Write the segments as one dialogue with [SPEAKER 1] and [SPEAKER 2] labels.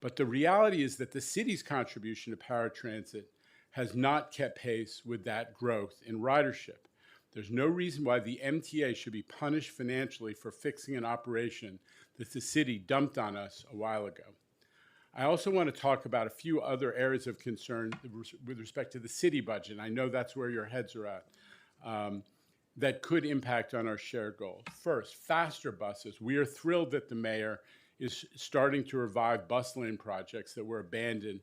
[SPEAKER 1] But the reality is that the city's contribution to paratransit has not kept pace with that growth in ridership. There's no reason why the MTA should be punished financially for fixing an operation that the city dumped on us a while ago. I also want to talk about a few other areas of concern with respect to the city budget. I know that's where your heads are at. That could impact on our shared goals. First, faster buses. We are thrilled that the mayor is starting to revive bus lane projects that were abandoned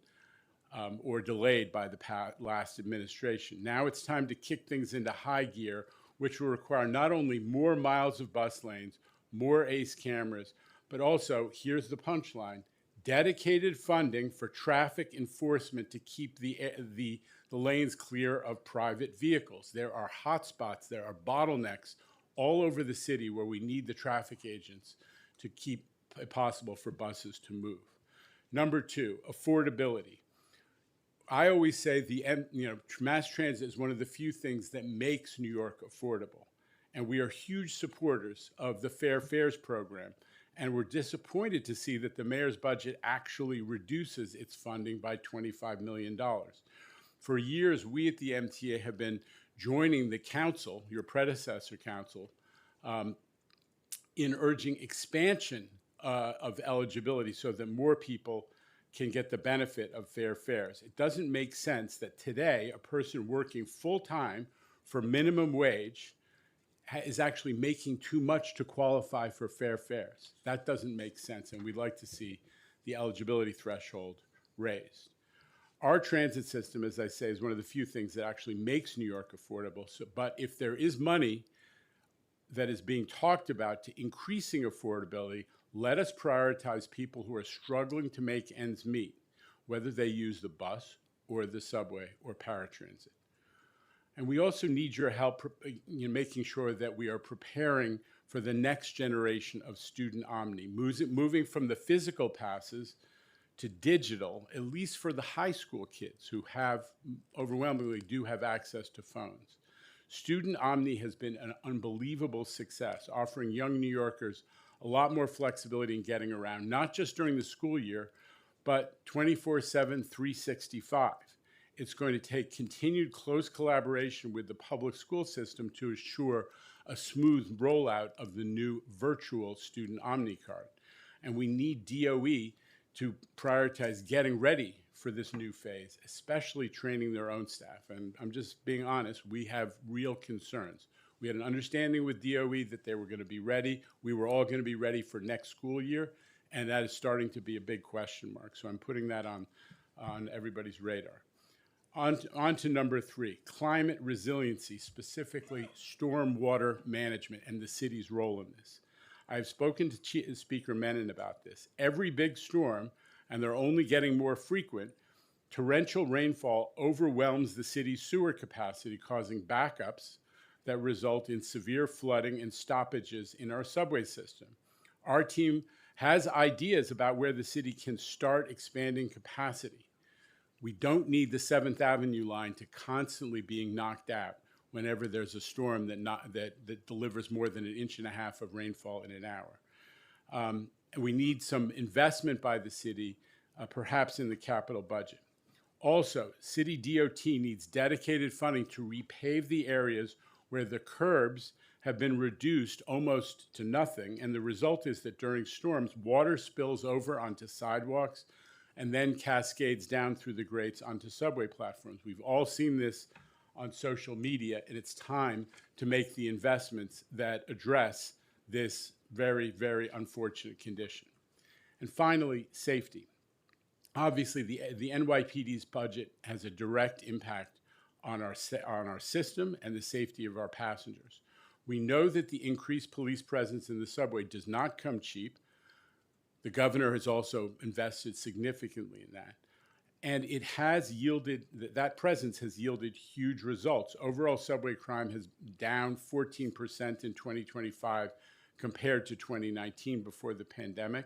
[SPEAKER 1] or delayed by the last administration. Now it's time to kick things into high gear, which will require not only more miles of bus lanes, more ACE cameras, but also, here's the punchline, dedicated funding for traffic enforcement to keep the lanes clear of private vehicles. There are hotspots, there are bottlenecks all over the city where we need the traffic agents to keep it possible for buses to move. Number two, affordability. I always say mass transit is one of the few things that makes New York affordable. And we are huge supporters of the Fair Fares program. And we're disappointed to see that the mayor's budget actually reduces its funding by $25 million. For years, we at the MTA have been joining the council, your predecessor council, in urging expansion of eligibility so that more people can get the benefit of fair fares. It doesn't make sense that today a person working full-time for minimum wage is actually making too much to qualify for fair fares. That doesn't make sense, and we'd like to see the eligibility threshold raised. Our transit system, as I say, is one of the few things that actually makes New York affordable. But if there is money that is being talked about to increasing affordability, let us prioritize people who are struggling to make ends meet, whether they use the bus or the subway or paratransit. And we also need your help in making sure that we are preparing for the next generation of student omni, moving from the physical passes to digital, at least for the high school kids who overwhelmingly do have access to phones. Student Omni has been an unbelievable success, offering young New Yorkers a lot more flexibility in getting around, not just during the school year, but 24/7, 365. It's going to take continued close collaboration with the public school system to assure a smooth rollout of the new virtual Student Omni card. And we need DOE to prioritize getting ready for this new phase, especially training their own staff. And I'm just being honest, we have real concerns. We had an understanding with DOE that they were going to be ready. We were all going to be ready for next school year, and that is starting to be a big question mark. So I'm putting that on everybody's radar. On to number three, climate resiliency, specifically stormwater management and the city's role in this. I've spoken to Speaker Menon about this. Every big storm, and they're only getting more frequent, torrential rainfall overwhelms the city's sewer capacity, causing backups that result in severe flooding and stoppages in our subway system. Our team has ideas about where the city can start expanding capacity. We don't need the 7th Avenue line to constantly being knocked out whenever there's a storm that delivers more than 1.5 inches of rainfall in an hour. And we need some investment by the city, perhaps in the capital budget. Also, city DOT needs dedicated funding to repave the areas where the curbs have been reduced almost to nothing, and the result is that during storms, water spills over onto sidewalks and then cascades down through the grates onto subway platforms. We've all seen this on social media, and it's time to make the investments that address this very, very unfortunate condition. And finally, safety. Obviously, the NYPD's budget has a direct impact on our system and the safety of our passengers. We know that the increased police presence in the subway does not come cheap. The governor has also invested significantly in that. And it has yielded, that presence has yielded huge results. Overall subway crime has down 14% in 2025 compared to 2019 before the pandemic.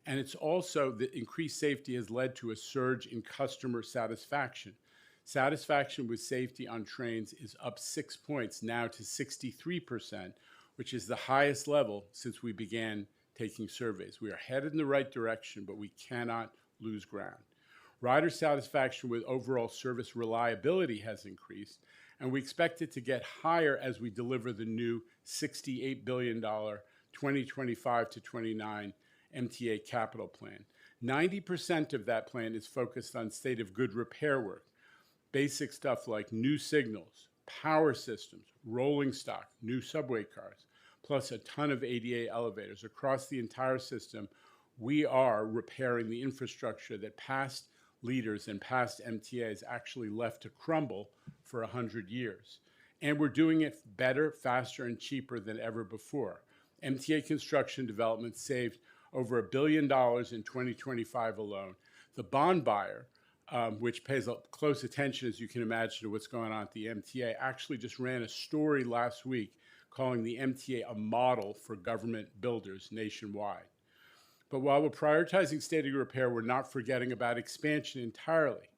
[SPEAKER 1] And it's also, the increased safety has led to a surge in customer satisfaction. Satisfaction with safety on trains is up 6 points now to 63%, which is the highest level since we began taking surveys. We are headed in the right direction, but we cannot lose ground. Rider satisfaction with overall service reliability has increased, and we expect it to get higher as we deliver the new $68 billion 2025 to 29 MTA capital plan. 90% of that plan is focused on state of good repair work, basic stuff like new signals, power systems, rolling stock, new subway cars, plus a ton of ADA elevators. Across the entire system, we are repairing the infrastructure that past leaders and past MTAs actually left to crumble for 100 years. And we're doing it better, faster, and cheaper than ever before. MTA construction development saved over $1 billion in 2025 alone. The bond buyer, which pays close attention, as you can imagine, to what's going on at the MTA, actually just ran a story last week calling the MTA a model for government builders nationwide. But while we're prioritizing state of repair, we're not forgetting about expansion entirely.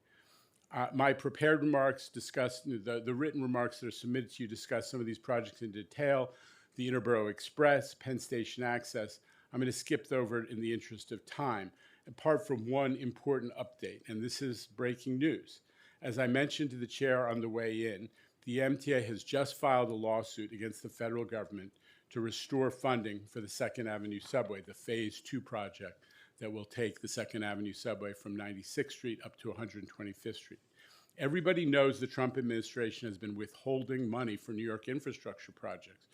[SPEAKER 1] My prepared remarks discuss, the written remarks that are submitted to you discuss some of these projects in detail, the Interborough Express, Penn Station Access. I'm going to skip over it in the interest of time, apart from one important update, and this is breaking news. As I mentioned to the chair on the way in, the MTA has just filed a lawsuit against the federal government to restore funding for the 2nd Avenue subway, the Phase 2 project that will take the 2nd Avenue subway from 96th Street up to 125th Street. Everybody knows the Trump administration has been withholding money for New York infrastructure projects.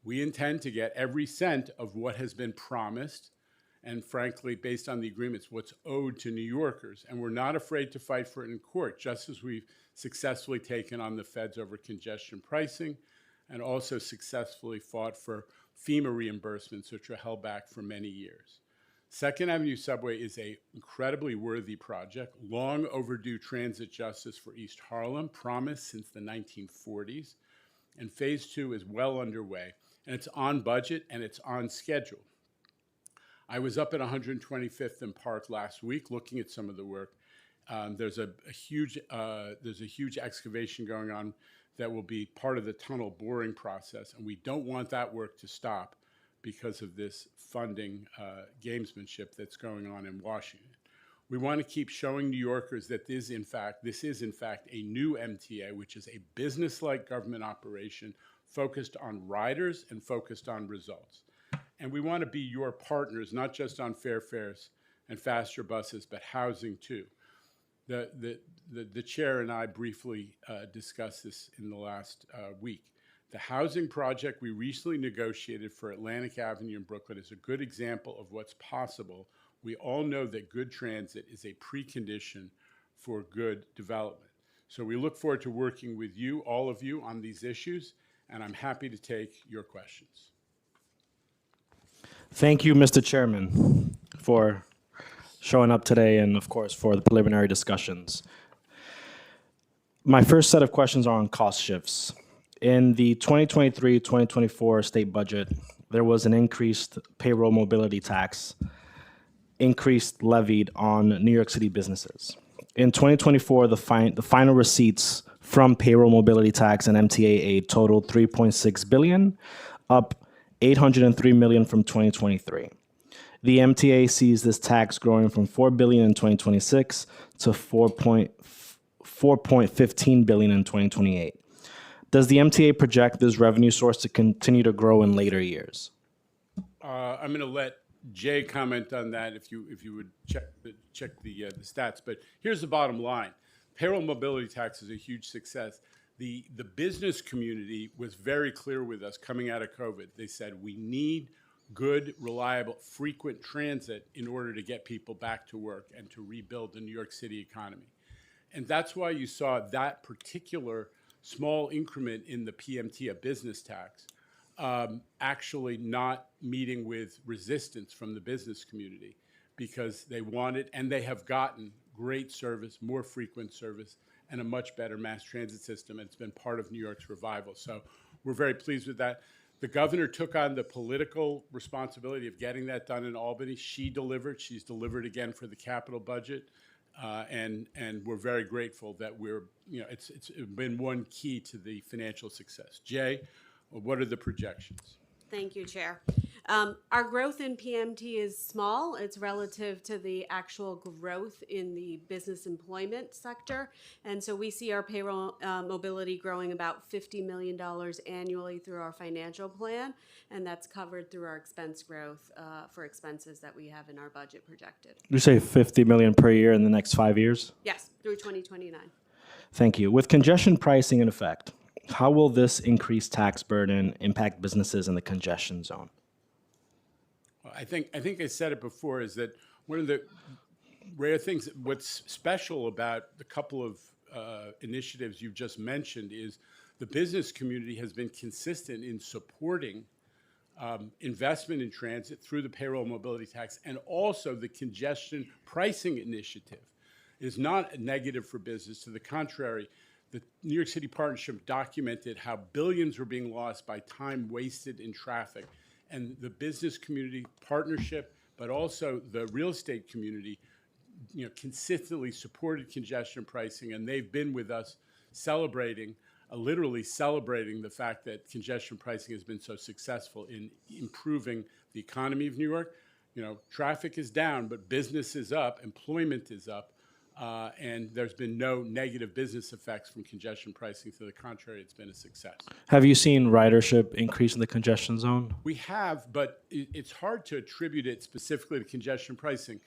[SPEAKER 1] We intend to get every cent of what has been promised, and frankly, based on the agreements, what's owed to New Yorkers. And we're not afraid to fight for it in court, just as we've successfully taken on the feds over congestion pricing, and also successfully fought for FEMA reimbursements, which were held back for many years. 2nd Avenue subway is an incredibly worthy project, long overdue transit justice for East Harlem, promised since the 1940s. And Phase 2 is well underway, and it's on budget and it's on schedule. I was up at 125th and Park last week looking at some of the work. There's a huge excavation going on that will be part of the tunnel boring process, and we don't want that work to stop because of this funding gamesmanship that's going on in Washington. We want to keep showing New Yorkers that this is in fact a new MTA, which is a business-like government operation focused on riders and focused on results. And we want to be your partners, not just on fair fares and faster buses, but housing too. The chair and I briefly discussed this in the last week. The housing project we recently negotiated for Atlantic Avenue in Brooklyn is a good example of what's possible. We all know that good transit is a precondition for good development. So we look forward to working with you, all of you, on these issues, and I'm happy to take your questions.
[SPEAKER 2] Thank you, Mr. Chairman, for showing up today and, of course, for the preliminary discussions. My first set of questions are on cost shifts. In the 2023-2024 state budget, there was an increased payroll mobility tax, increased levied on New York City businesses. In 2024, the final receipts from payroll mobility tax and MTA aid totaled $3.6 billion, up $803 million from 2023. The MTA sees this tax growing from $4 billion in 2026 to $4.15 billion in 2028. Does the MTA project this revenue source to continue to grow in later years?
[SPEAKER 1] I'm going to let Jay comment on that if you would check the stats. But here's the bottom line: payroll mobility tax is a huge success. The business community was very clear with us coming out of COVID. They said we need good, reliable, frequent transit in order to get people back to work and to rebuild the New York City economy. And that's why you saw that particular small increment in the PMT, a business tax, actually not meeting with resistance from the business community, because they wanted, and they have gotten, great service, more frequent service, and a much better mass transit system. And it's been part of New York's revival. So we're very pleased with that. The governor took on the political responsibility of getting that done in Albany. She delivered. She's delivered again for the capital budget. And we're very grateful that it's been one key to the financial success. Jay, what are the projections?
[SPEAKER 3] Thank you, Chair. Our growth in PMT is small. It's relative to the actual growth in the business employment sector. And so we see our payroll mobility growing about $50 million annually through our financial plan. And that's covered through our expense growth for expenses that we have in our budget projected.
[SPEAKER 2] You say 50 million per year in the next 5 years?
[SPEAKER 3] Yes, through 2029.
[SPEAKER 2] Thank you. With congestion pricing in effect, how will this increased tax burden impact businesses in the congestion zone?
[SPEAKER 1] I think I said it before, is that one of the rare things, what's special about the couple of initiatives you've just mentioned is the business community has been consistent in supporting investment in transit through the payroll mobility tax, and also the congestion pricing initiative is not a negative for business. To the contrary, the New York City Partnership documented how billions were being lost by time wasted in traffic. And the business community partnership, but also the real estate community, consistently supported congestion pricing, and they've been with us celebrating, literally celebrating the fact that congestion pricing has been so successful in improving the economy of New York. Traffic is down, but business is up, employment is up, and there's been no negative business effects from congestion pricing. To the contrary, it's been a success.
[SPEAKER 2] Have you seen ridership increase in the congestion zone?
[SPEAKER 1] We have, but it's hard to attribute it specifically to congestion pricing.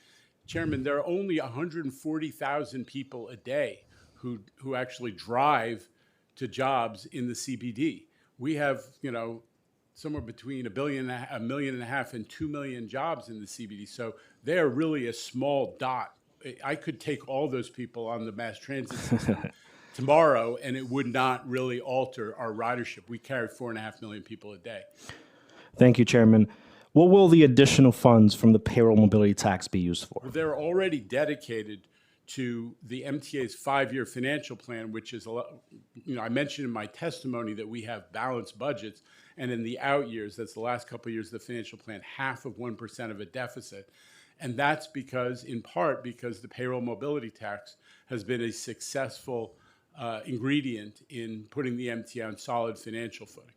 [SPEAKER 1] Chairman, there are only 140,000 people a day who actually drive to jobs in the CBD. We have, somewhere between 1.5 million and 2 million jobs in the CBD. So they are really a small dot. I could take all those people on the mass transit system tomorrow, and it would not really alter our ridership. We carry 4.5 million people a day.
[SPEAKER 2] Thank you, Chairman. What will the additional funds from the payroll mobility tax be used for?
[SPEAKER 1] Well, they're already dedicated to the MTA's 5-year financial plan, which is, I mentioned in my testimony that we have balanced budgets, and in the out years, that's the last couple of years of the financial plan, 0.5% of a deficit. And that's in part because the payroll mobility tax has been a successful ingredient in putting the MTA on solid financial footing.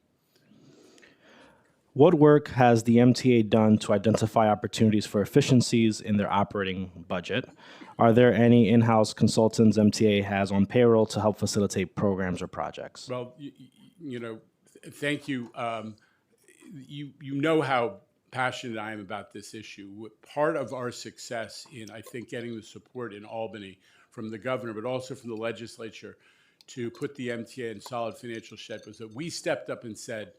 [SPEAKER 2] What work has the MTA done to identify opportunities for efficiencies in their operating budget? Are there any in-house consultants MTA has on payroll to help facilitate programs or projects?
[SPEAKER 1] Well, thank you. You know how passionate I am about this issue. Part of our success in, I think, getting the support in Albany from the governor, but also from the legislature, to put the MTA in solid financial shape was that we stepped up and said,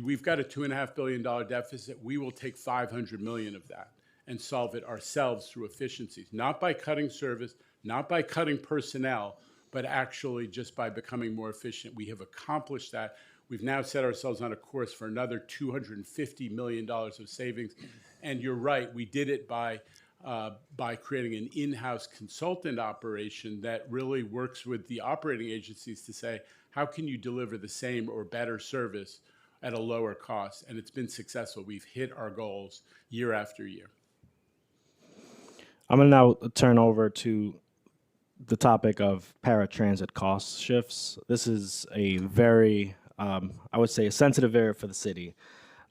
[SPEAKER 1] we've got a $2.5 billion deficit. We will take $500 million of that and solve it ourselves through efficiencies, not by cutting service, not by cutting personnel, but actually just by becoming more efficient. We have accomplished that. We've now set ourselves on a course for another $250 million of savings. And you're right, we did it by creating an in-house consultant operation that really works with the operating agencies to say, how can you deliver the same or better service at a lower cost? And it's been successful. We've hit our goals year after year.
[SPEAKER 2] I'm going to now turn over to the topic of paratransit cost shifts. This is a very, I would say, a sensitive area for the city.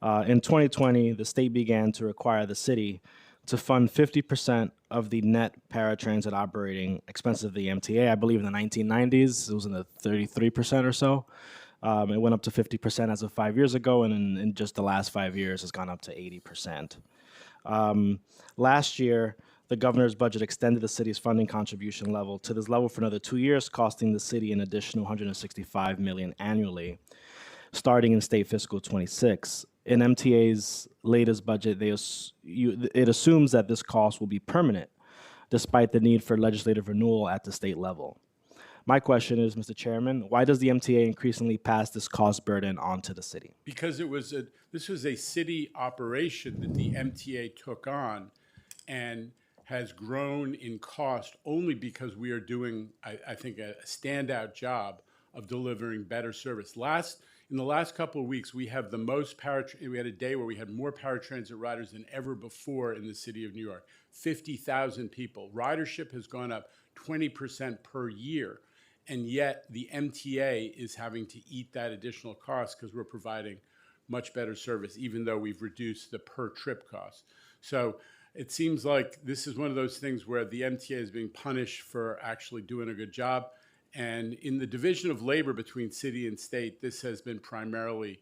[SPEAKER 2] In 2020, the state began to require the city to fund 50% of the net paratransit operating expenses of the MTA. I believe in the 1990s, it was in the 33% or so. It went up to 50% as of 5 years ago, and in just the last 5 years, it's gone up to 80%. Last year, the governor's budget extended the city's funding contribution level to this level for another 2 years, costing the city an additional $165 million annually, starting in state fiscal 26. In MTA's latest budget, it assumes that this cost will be permanent, despite the need for legislative renewal at the state level. My question is, Mr. Chairman, why does the MTA increasingly pass this cost burden on to the city?
[SPEAKER 1] Because this was a city operation that the MTA took on and has grown in cost only because we are doing, I think, a standout job of delivering better service. In the last couple of weeks, we have we had a day where we had more paratransit riders than ever before in the city of New York, 50,000 people. Ridership has gone up 20% per year, and yet the MTA is having to eat that additional cost because we're providing much better service, even though we've reduced the per trip cost. So it seems like this is one of those things where the MTA is being punished for actually doing a good job. And in the division of labor between city and state, this has been primarily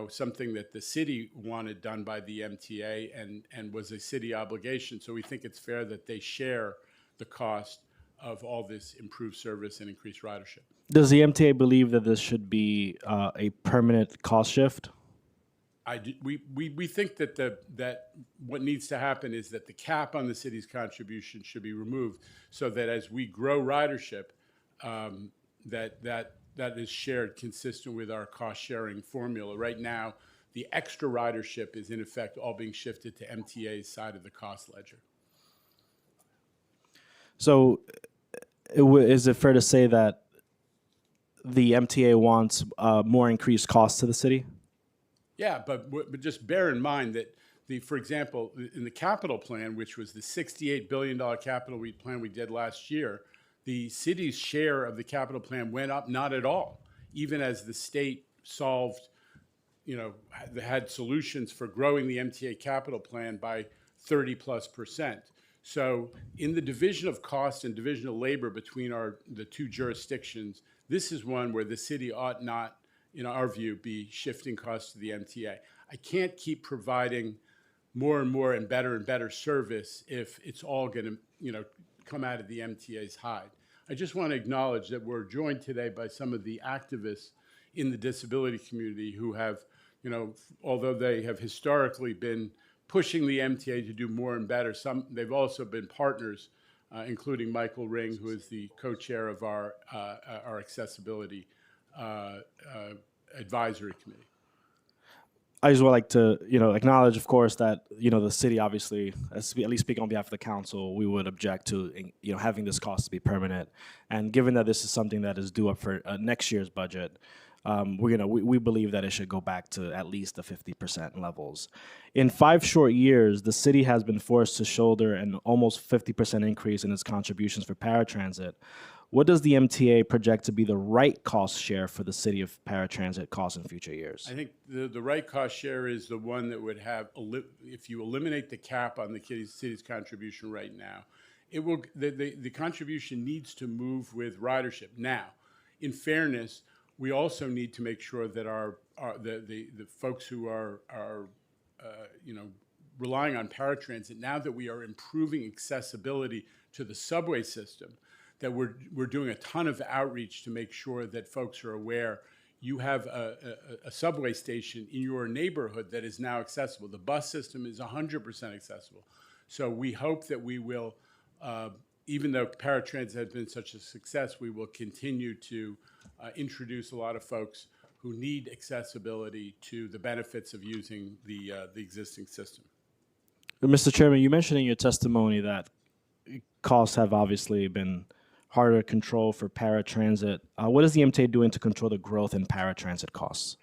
[SPEAKER 1] something that the city wanted done by the MTA and was a city obligation. So we think it's fair that they share the cost of all this improved service and increased ridership.
[SPEAKER 2] Does the MTA believe that this should be a permanent cost shift?
[SPEAKER 1] We think that what needs to happen is that the cap on the city's contribution should be removed, so that as we grow ridership, that is shared consistent with our cost sharing formula. Right now, the extra ridership is in effect all being shifted to MTA's side of the cost ledger.
[SPEAKER 2] So is it fair to say that the MTA wants more increased costs to the city?
[SPEAKER 1] Yeah, but just bear in mind that for example, in the capital plan, which was the $68 billion capital plan we did last year, the city's share of the capital plan went up not at all, even as the state solved, had solutions for growing the MTA capital plan by 30+%. So in the division of cost and division of labor between the two jurisdictions, this is one where the city ought not, in our view, be shifting costs to the MTA. I can't keep providing more and better service if it's all going to, come out of the MTA's hide. I just want to acknowledge that we're joined today by some of the activists in the disability community who have, although they have historically been pushing the MTA to do more and better, they've also been partners, including Michael Ring, who is the co-chair of our accessibility advisory committee.
[SPEAKER 2] I just would like to, acknowledge, of course, that, the city obviously, at least speaking on behalf of the council, we would object to, having this cost to be permanent. And given that this is something that is due up for next year's budget, we believe that it should go back to at least the 50% levels. In 5 short years, the city has been forced to shoulder an almost 50% increase in its contributions for paratransit. What does the MTA project to be the right cost share for the city of paratransit costs in future years?
[SPEAKER 1] I think the right cost share is the one that would have, if you eliminate the cap on the city's contribution right now, the contribution needs to move with ridership. Now, in fairness, we also need to make sure that the folks who are relying on paratransit, now that we are improving accessibility to the subway system, that we're doing a ton of outreach to make sure that folks are aware you have a subway station in your neighborhood that is now accessible. The bus system is 100% accessible. So we hope that we will, even though paratransit has been such a success, we will continue to introduce a lot of folks who need accessibility to the benefits of using the existing system.
[SPEAKER 2] Mr. Chairman, you mentioned in your testimony that costs have obviously been harder to control for paratransit. What is the MTA doing to control the growth in paratransit costs?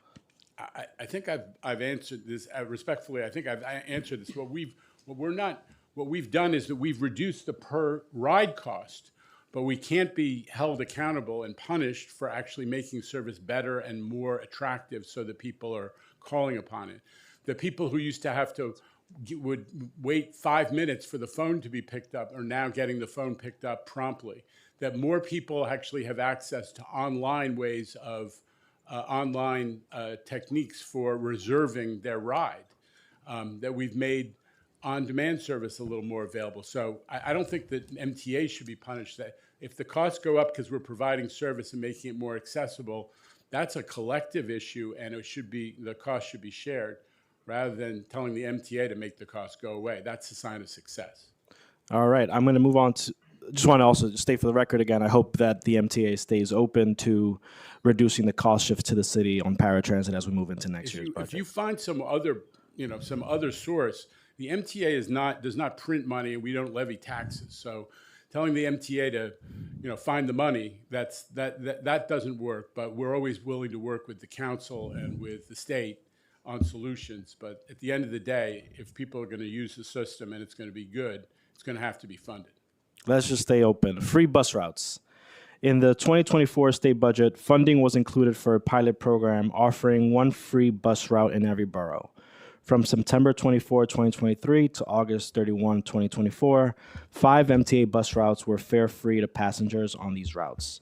[SPEAKER 1] I think I've answered this respectfully. I think I've answered this. What we've done is that we've reduced the per ride cost, but we can't be held accountable and punished for actually making service better and more attractive so that people are calling upon it. The people who used to would wait 5 minutes for the phone to be picked up are now getting the phone picked up promptly. That more people actually have access to online ways of techniques for reserving their ride. That we've made on-demand service a little more available. So I don't think that MTA should be punished. That if the costs go up because we're providing service and making it more accessible, that's a collective issue, and the cost should be shared, rather than telling the MTA to make the costs go away. That's a sign of success.
[SPEAKER 2] All right, I'm going to move on to. Just want to also state for the record again, I hope that the MTA stays open to reducing the cost shift to the city on paratransit as we move into next year's budget.
[SPEAKER 1] If you find some other source, the MTA does not print money, and we don't levy taxes. So telling the MTA to find the money, that doesn't work. But we're always willing to work with the council and with the state on solutions. But at the end of the day, if people are going to use the system and it's going to be good, it's going to have to be funded.
[SPEAKER 2] Let's just stay open. Free bus routes. In the 2024 state budget, funding was included for a pilot program offering one free bus route in every borough. From September 24, 2023 to August 31, 2024, 5 MTA bus routes were fare free to passengers on these routes.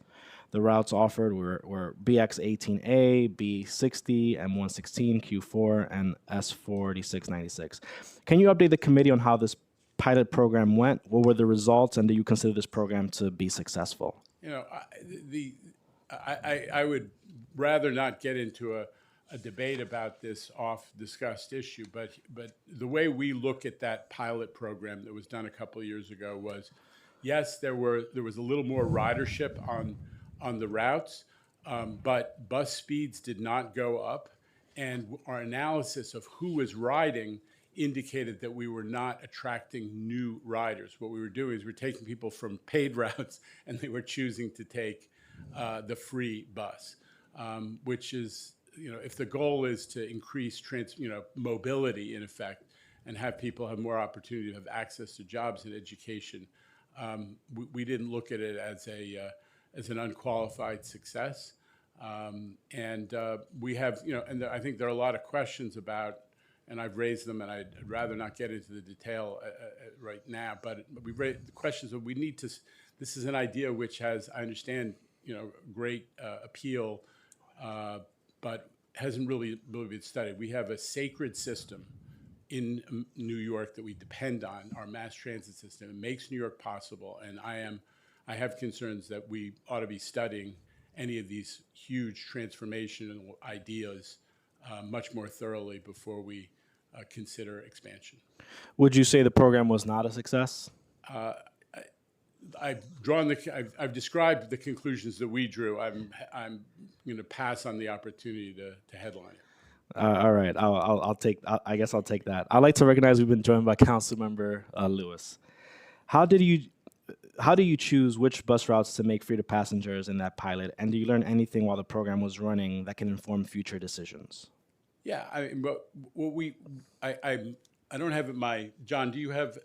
[SPEAKER 2] The routes offered were BX18A, B60, M116, Q4, and S4696. Can you update the committee on how this pilot program went? What were the results, and do you consider this program to be successful?
[SPEAKER 1] You know, I would rather not get into a debate about this off-discussed issue, but the way we look at that pilot program that was done a couple of years ago was, yes, there was a little more ridership on the routes, but bus speeds did not go up, and our analysis of who was riding indicated that we were not attracting new riders. What we were doing is we're taking people from paid routes, and they were choosing to take the free bus, which is, if the goal is to increase mobility in effect and have people have more opportunity to have access to jobs and education, we didn't look at it as an unqualified success. We have, and I think there are a lot of questions about, and I've raised them, and I'd rather not get into the detail right now, but we've raised the questions of we need to, this is an idea which has, I understand, great appeal, but hasn't really been studied. We have a sacred system in New York that we depend on, our mass transit system. It makes New York possible, and I have concerns that we ought to be studying any of these huge transformational ideas much more thoroughly before we consider expansion.
[SPEAKER 2] Would you say the program was not a success?
[SPEAKER 1] I've described the conclusions that we drew. I'm going to pass on the opportunity to headline it.
[SPEAKER 2] All right, I guess I'll take that. I'd like to recognize we've been joined by Councilmember Lewis. How do you choose which bus routes to make free to passengers in that pilot, and do you learn anything while the program was running that can inform future decisions?
[SPEAKER 1] Yeah, I don't have John, do you have,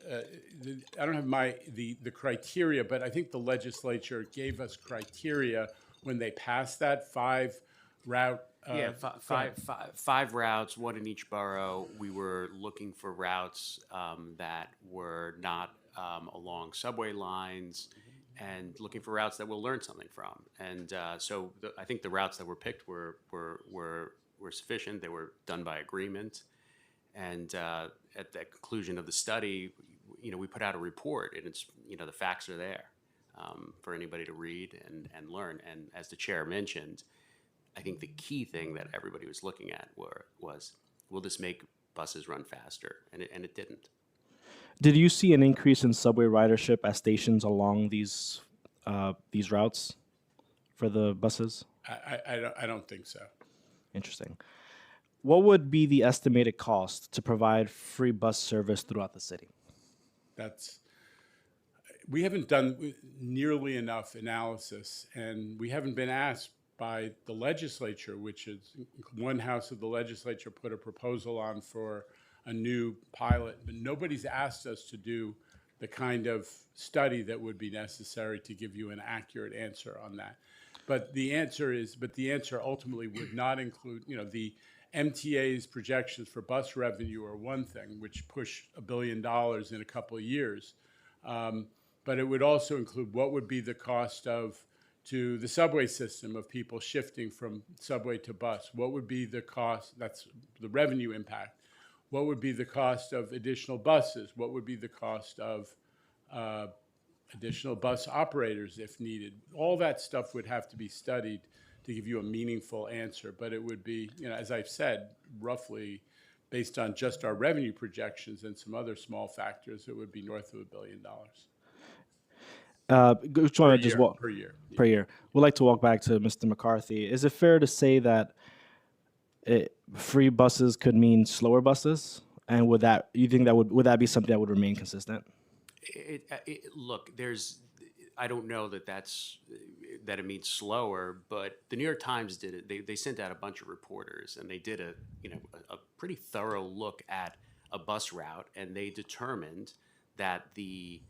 [SPEAKER 1] I don't have the criteria, but I think the legislature gave us criteria when they passed that 5-route.
[SPEAKER 4] Five routes, one in each borough. We were looking for routes that were not along subway lines, and looking for routes that we'll learn something from. And so I think the routes that were picked were sufficient. They were done by agreement. And at the conclusion of the study, we put out a report, and it's, the facts are there for anybody to read and learn. And as the chair mentioned, I think the key thing that everybody was looking at was, will this make buses run faster? And it didn't.
[SPEAKER 2] Did you see an increase in subway ridership at stations along these routes for the buses?
[SPEAKER 1] I don't think so.
[SPEAKER 2] Interesting. What would be the estimated cost to provide free bus service throughout the city?
[SPEAKER 1] We haven't done nearly enough analysis, and we haven't been asked by the legislature, which is one house of the legislature put a proposal on for a new pilot, but nobody's asked us to do the kind of study that would be necessary to give you an accurate answer on that. But the answer ultimately would not include, the MTA's projections for bus revenue are one thing, which push $1 billion in a couple of years. But it would also include what would be the cost to the subway system of people shifting from subway to bus. What would be the cost, that's the revenue impact. What would be the cost of additional buses? What would be the cost of additional bus operators if needed? All that stuff would have to be studied to give you a meaningful answer. But it would be, as I've said, roughly based on just our revenue projections and some other small factors, it would be north of $1 billion.
[SPEAKER 2] Per year. We'd like to walk back to Mr. McCarthy. Is it fair to say that free buses could mean slower buses? And would that be something that would remain consistent?
[SPEAKER 4] Look, I don't know that it means slower, but the New York Times did it. They sent out a bunch of reporters, and they did a pretty thorough look at a bus route, and they determined that the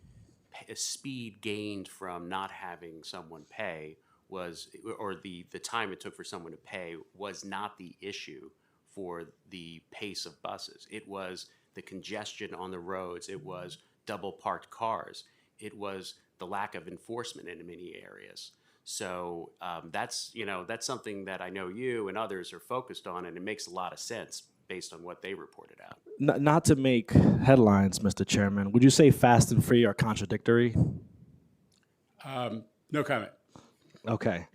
[SPEAKER 4] speed gained from not having someone pay was, or the time it took for someone to pay was not the issue for the pace of buses. It was the congestion on the roads. It was double parked cars. It was the lack of enforcement in many areas. So that's something that I know you and others are focused on, and it makes a lot of sense based on what they reported out.
[SPEAKER 2] Not to make headlines, Mr. Chairman, would you say fast and free are contradictory?
[SPEAKER 1] No comment.
[SPEAKER 2] Okay.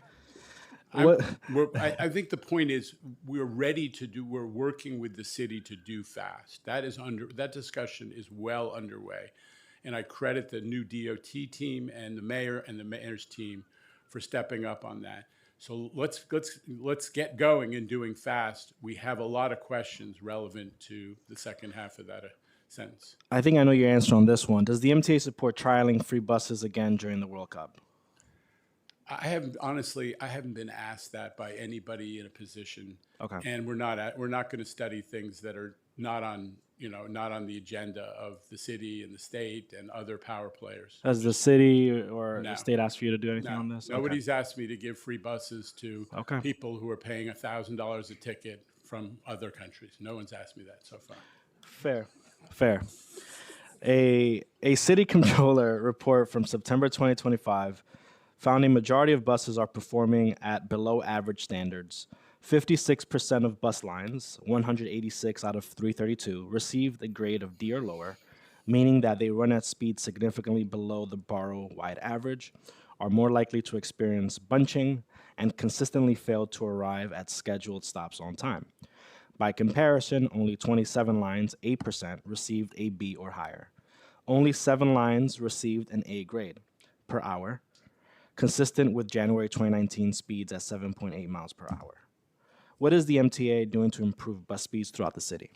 [SPEAKER 1] I think the point is we're ready to do. We're working with the city to do fast. That discussion is well underway, and I credit the new DOT team and the mayor's team for stepping up on that. So let's get going and doing fast. We have a lot of questions relevant to the second half of that sentence.
[SPEAKER 2] I think I know your answer on this one. Does the MTA support trialing free buses again during the World Cup?
[SPEAKER 1] I haven't been asked that by anybody in a position.
[SPEAKER 2] Okay.
[SPEAKER 1] And we're not going to study things that are not on the agenda of the city and the state and other power players.
[SPEAKER 2] Has the city or
[SPEAKER 1] No.
[SPEAKER 2] the state asked for you to do anything
[SPEAKER 1] No,
[SPEAKER 2] on this?
[SPEAKER 1] nobody's asked me to give free buses to
[SPEAKER 2] Okay.
[SPEAKER 1] people who are paying $1,000 a ticket from other countries. No one's asked me that so far.
[SPEAKER 2] Fair. A city controller report from September 2025 found a majority of buses are performing at below average standards. 56% of bus lines, 186 out of 332, received a grade of D or lower, meaning that they run at speeds significantly below the borough-wide average, are more likely to experience bunching, and consistently fail to arrive at scheduled stops on time. By comparison, only 27 lines, 8%, received a B or higher. Only 7 lines received an A grade per hour, consistent with January 2019 speeds at 7.8 miles per hour. What is the MTA doing to improve bus speeds throughout the city?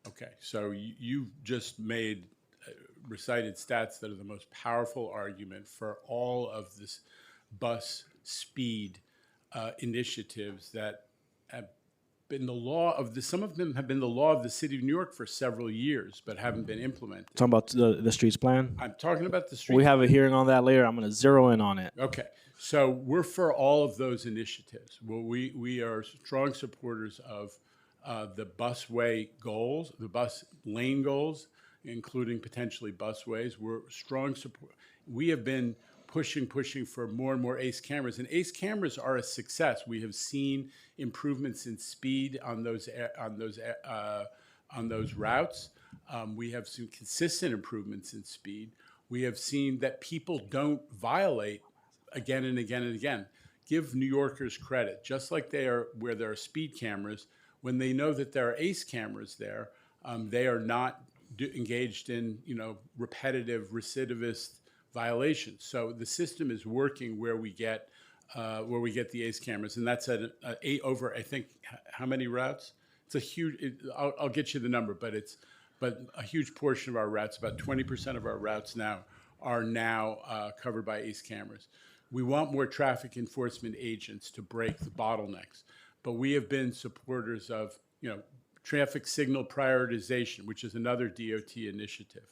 [SPEAKER 1] Okay, so you just recited stats that are the most powerful argument for all of this bus speed initiatives that have been the law of some of them have been the law of the city of New York for several years, but haven't been implemented.
[SPEAKER 2] Talking about the streets plan?
[SPEAKER 1] I'm talking about the street.
[SPEAKER 2] We have a hearing on that later. I'm going to zero in on it.
[SPEAKER 1] Okay, so we're for all of those initiatives. Well, we are strong supporters of the busway goals, the bus lane goals, including potentially busways. We're strong support. We have been pushing for more and more ACE cameras, and ACE cameras are a success. We have seen improvements in speed on those routes. We have seen consistent improvements in speed. We have seen that people don't violate again and again and again. Give New Yorkers credit, just like they are where there are speed cameras. When they know that there are ACE cameras there, they are not engaged in repetitive recidivist violations. So the system is working where we get the ACE cameras, and that's at over, I think, how many routes? It's a huge. I'll get you the number, but a huge portion of our routes, about 20% of our routes now, are covered by ACE cameras. We want more traffic enforcement agents to break the bottlenecks, but we have been supporters of traffic signal prioritization, which is another DOT initiative.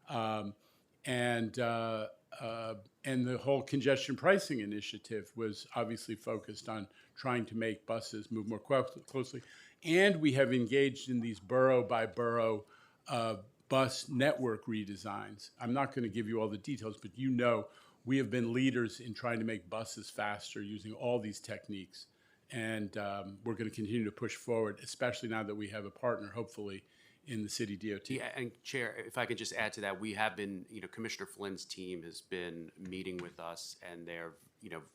[SPEAKER 1] And the whole congestion pricing initiative was obviously focused on trying to make buses move more closely. And we have engaged in these borough by borough bus network redesigns. I'm not going to give you all the details, but we have been leaders in trying to make buses faster using all these techniques. And we're going to continue to push forward, especially now that we have a partner, hopefully, in the city DOT.
[SPEAKER 4] Yeah, and Chair, if I could just add to that, we have been, Commissioner Flynn's team has been meeting with us, and they're,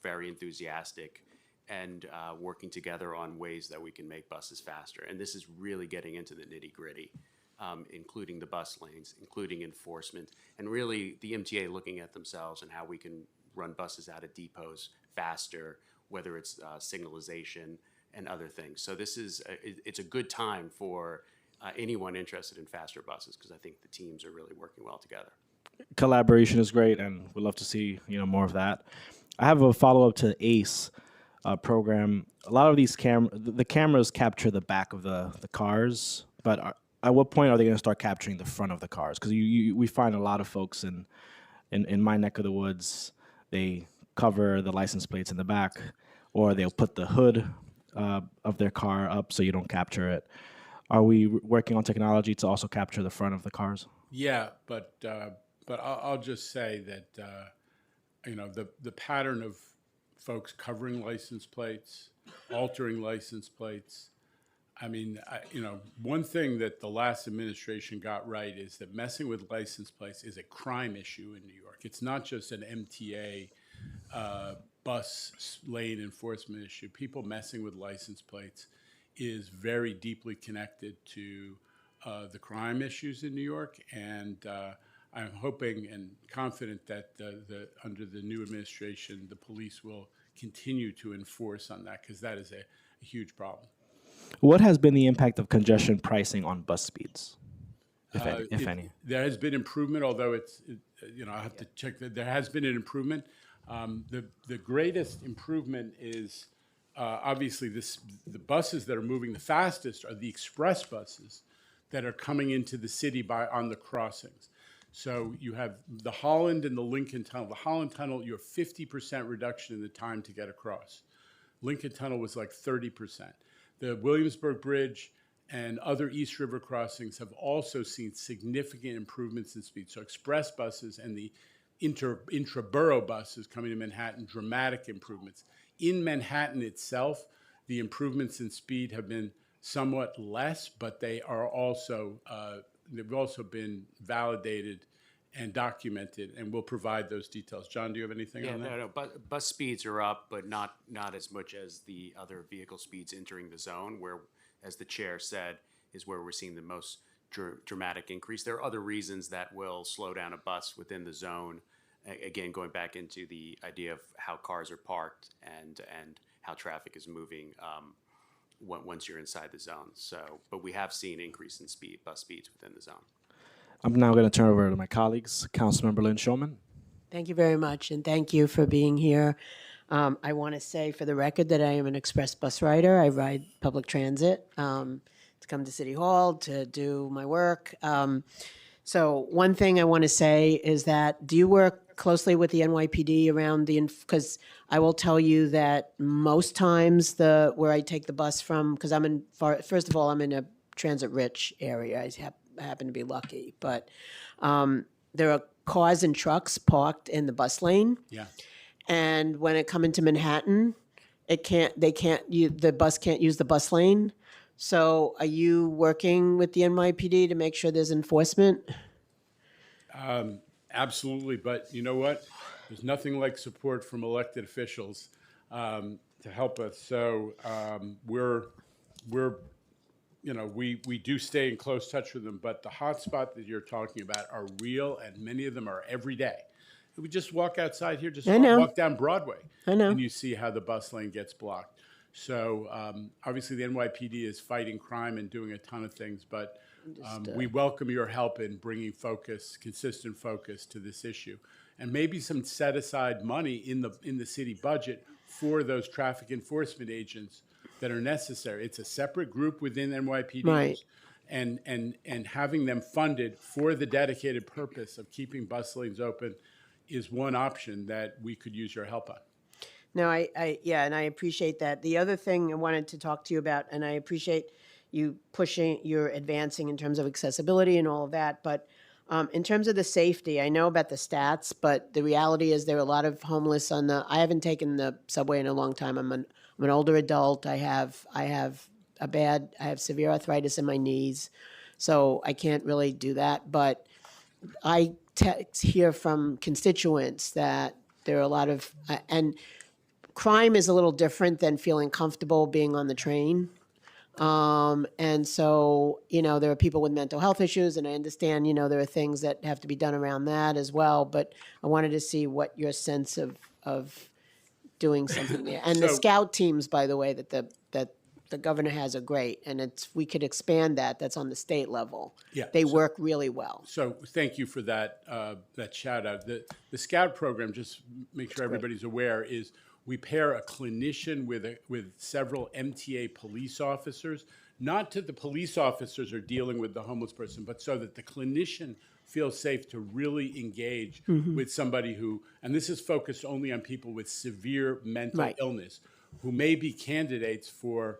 [SPEAKER 4] very enthusiastic and working together on ways that we can make buses faster. And this is really getting into the nitty gritty, including the bus lanes, including enforcement, and really the MTA looking at themselves and how we can run buses out of depots faster, whether it's signalization and other things. So it's a good time for anyone interested in faster buses, because I think the teams are really working well together.
[SPEAKER 2] Collaboration is great, and we'd love to see more of that. I have a follow-up to ACE program. A lot of these the cameras capture the back of the cars, but at what point are they going to start capturing the front of the cars? Because we find a lot of folks in In my neck of the woods, they cover the license plates in the back, or they'll put the hood of their car up so you don't capture it. Are we working on technology to also capture the front of the cars?
[SPEAKER 1] Yeah, but I'll just say that the pattern of folks covering license plates, altering license plates. I mean, one thing that the last administration got right is that messing with license plates is a crime issue in New York. It's not just an MTA bus lane enforcement issue. People messing with license plates is very deeply connected to the crime issues in New York, and I'm hoping and confident that under the new administration, the police will continue to enforce on that, because that is a huge problem.
[SPEAKER 2] What has been the impact of congestion pricing on bus speeds, if any?
[SPEAKER 1] There has been improvement, although I have to check that there has been an improvement. The greatest improvement is obviously the buses that are moving the fastest are the express buses that are coming into the city on the crossings. So you have the Holland and the Lincoln Tunnel. The Holland Tunnel, you have 50% reduction in the time to get across. Lincoln Tunnel was like 30%. The Williamsburg Bridge and other East River crossings have also seen significant improvements in speed. So express buses and the intra-borough buses coming to Manhattan, dramatic improvements. In Manhattan itself, the improvements in speed have been somewhat less, but they've also been validated and documented, and we'll provide those details. John, do you have anything on that?
[SPEAKER 4] No. Bus speeds are up, but not as much as the other vehicle speeds entering the zone, where, as the chair said, is where we're seeing the most dramatic increase. There are other reasons that will slow down a bus within the zone. Again, going back into the idea of how cars are parked and how traffic is moving once you're inside the zone. So, but we have seen increase in bus speeds within the zone.
[SPEAKER 2] I'm now going to turn over to my colleagues. Councilmember Lynn Shulman.
[SPEAKER 5] Thank you very much, and thank you for being here. I want to say for the record that I am an express bus rider. I ride public transit to come to City Hall to do my work. So one thing I want to say is that, do you work closely with the NYPD around because I will tell you that most times where I take the bus from, because first of all, I'm in a transit-rich area. I happen to be lucky, but there are cars and trucks parked in the bus lane.
[SPEAKER 1] Yeah.
[SPEAKER 5] And when it come into Manhattan, the bus can't use the bus lane. So are you working with the NYPD to make sure there's enforcement?
[SPEAKER 1] Absolutely, but you know what? There's nothing like support from elected officials to help us. So we do stay in close touch with them, but the hotspot that you're talking about are real, and many of them are every day. We just walk outside here, walk down Broadway,
[SPEAKER 5] I know.
[SPEAKER 1] and you see how the bus lane gets blocked. So obviously the NYPD is fighting crime and doing a ton of things, but we welcome your help in bringing consistent focus to this issue, and maybe some set aside money in the city budget for those traffic enforcement agents that are necessary. It's a separate group within NYPD,
[SPEAKER 5] Right.
[SPEAKER 1] and having them funded for the dedicated purpose of keeping bus lanes open is one option that we could use your help on.
[SPEAKER 5] No, and I appreciate that. The other thing I wanted to talk to you about, and I appreciate you you're advancing in terms of accessibility and all of that, but in terms of the safety, I know about the stats, but the reality is there are a lot of homeless I haven't taken the subway in a long time. I'm an older adult. I have severe arthritis in my knees, so I can't really do that. But I hear from constituents that there are a lot of, and crime is a little different than feeling comfortable being on the train. And so, there are people with mental health issues, and I understand, there are things that have to be done around that as well. But I wanted to see what your sense of doing something there. And the scout teams, by the way, that the governor has are great, and we could expand that. That's on the state level.
[SPEAKER 1] Yeah,
[SPEAKER 5] they work really well.
[SPEAKER 1] So thank you for that shout out. The Scout program, just make sure everybody's aware, is we pair a clinician with several MTA police officers. Not that the police officers are dealing with the homeless person, but so that the clinician feel safe to really engage with somebody who, and this is focused only on people with severe mental
[SPEAKER 5] Right.
[SPEAKER 1] illness, who may be candidates for,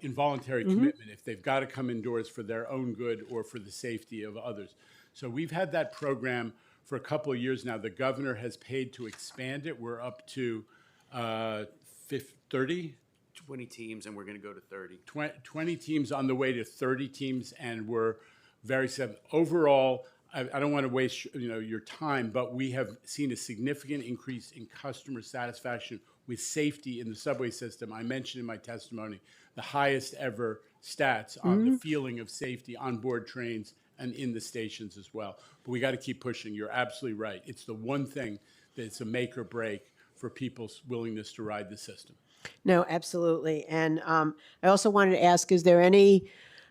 [SPEAKER 1] involuntary commitment if they've got to come indoors for their own good or for the safety of others. So we've had that program for a couple of years now. The governor has paid to expand it. We're up to 30,
[SPEAKER 4] 20 teams, and we're going to go to 30.
[SPEAKER 1] 20 teams on the way to 30 teams, and we're very set. Overall, I don't want to waste your time, but we have seen a significant increase in customer satisfaction with safety in the subway system. I mentioned in my testimony the highest ever stats on the feeling of safety on board trains and in the stations as well. But we got to keep pushing. You're absolutely right. It's the one thing that's a make or break for people's willingness to ride the system.
[SPEAKER 5] No, absolutely. And I also wanted to ask, is there any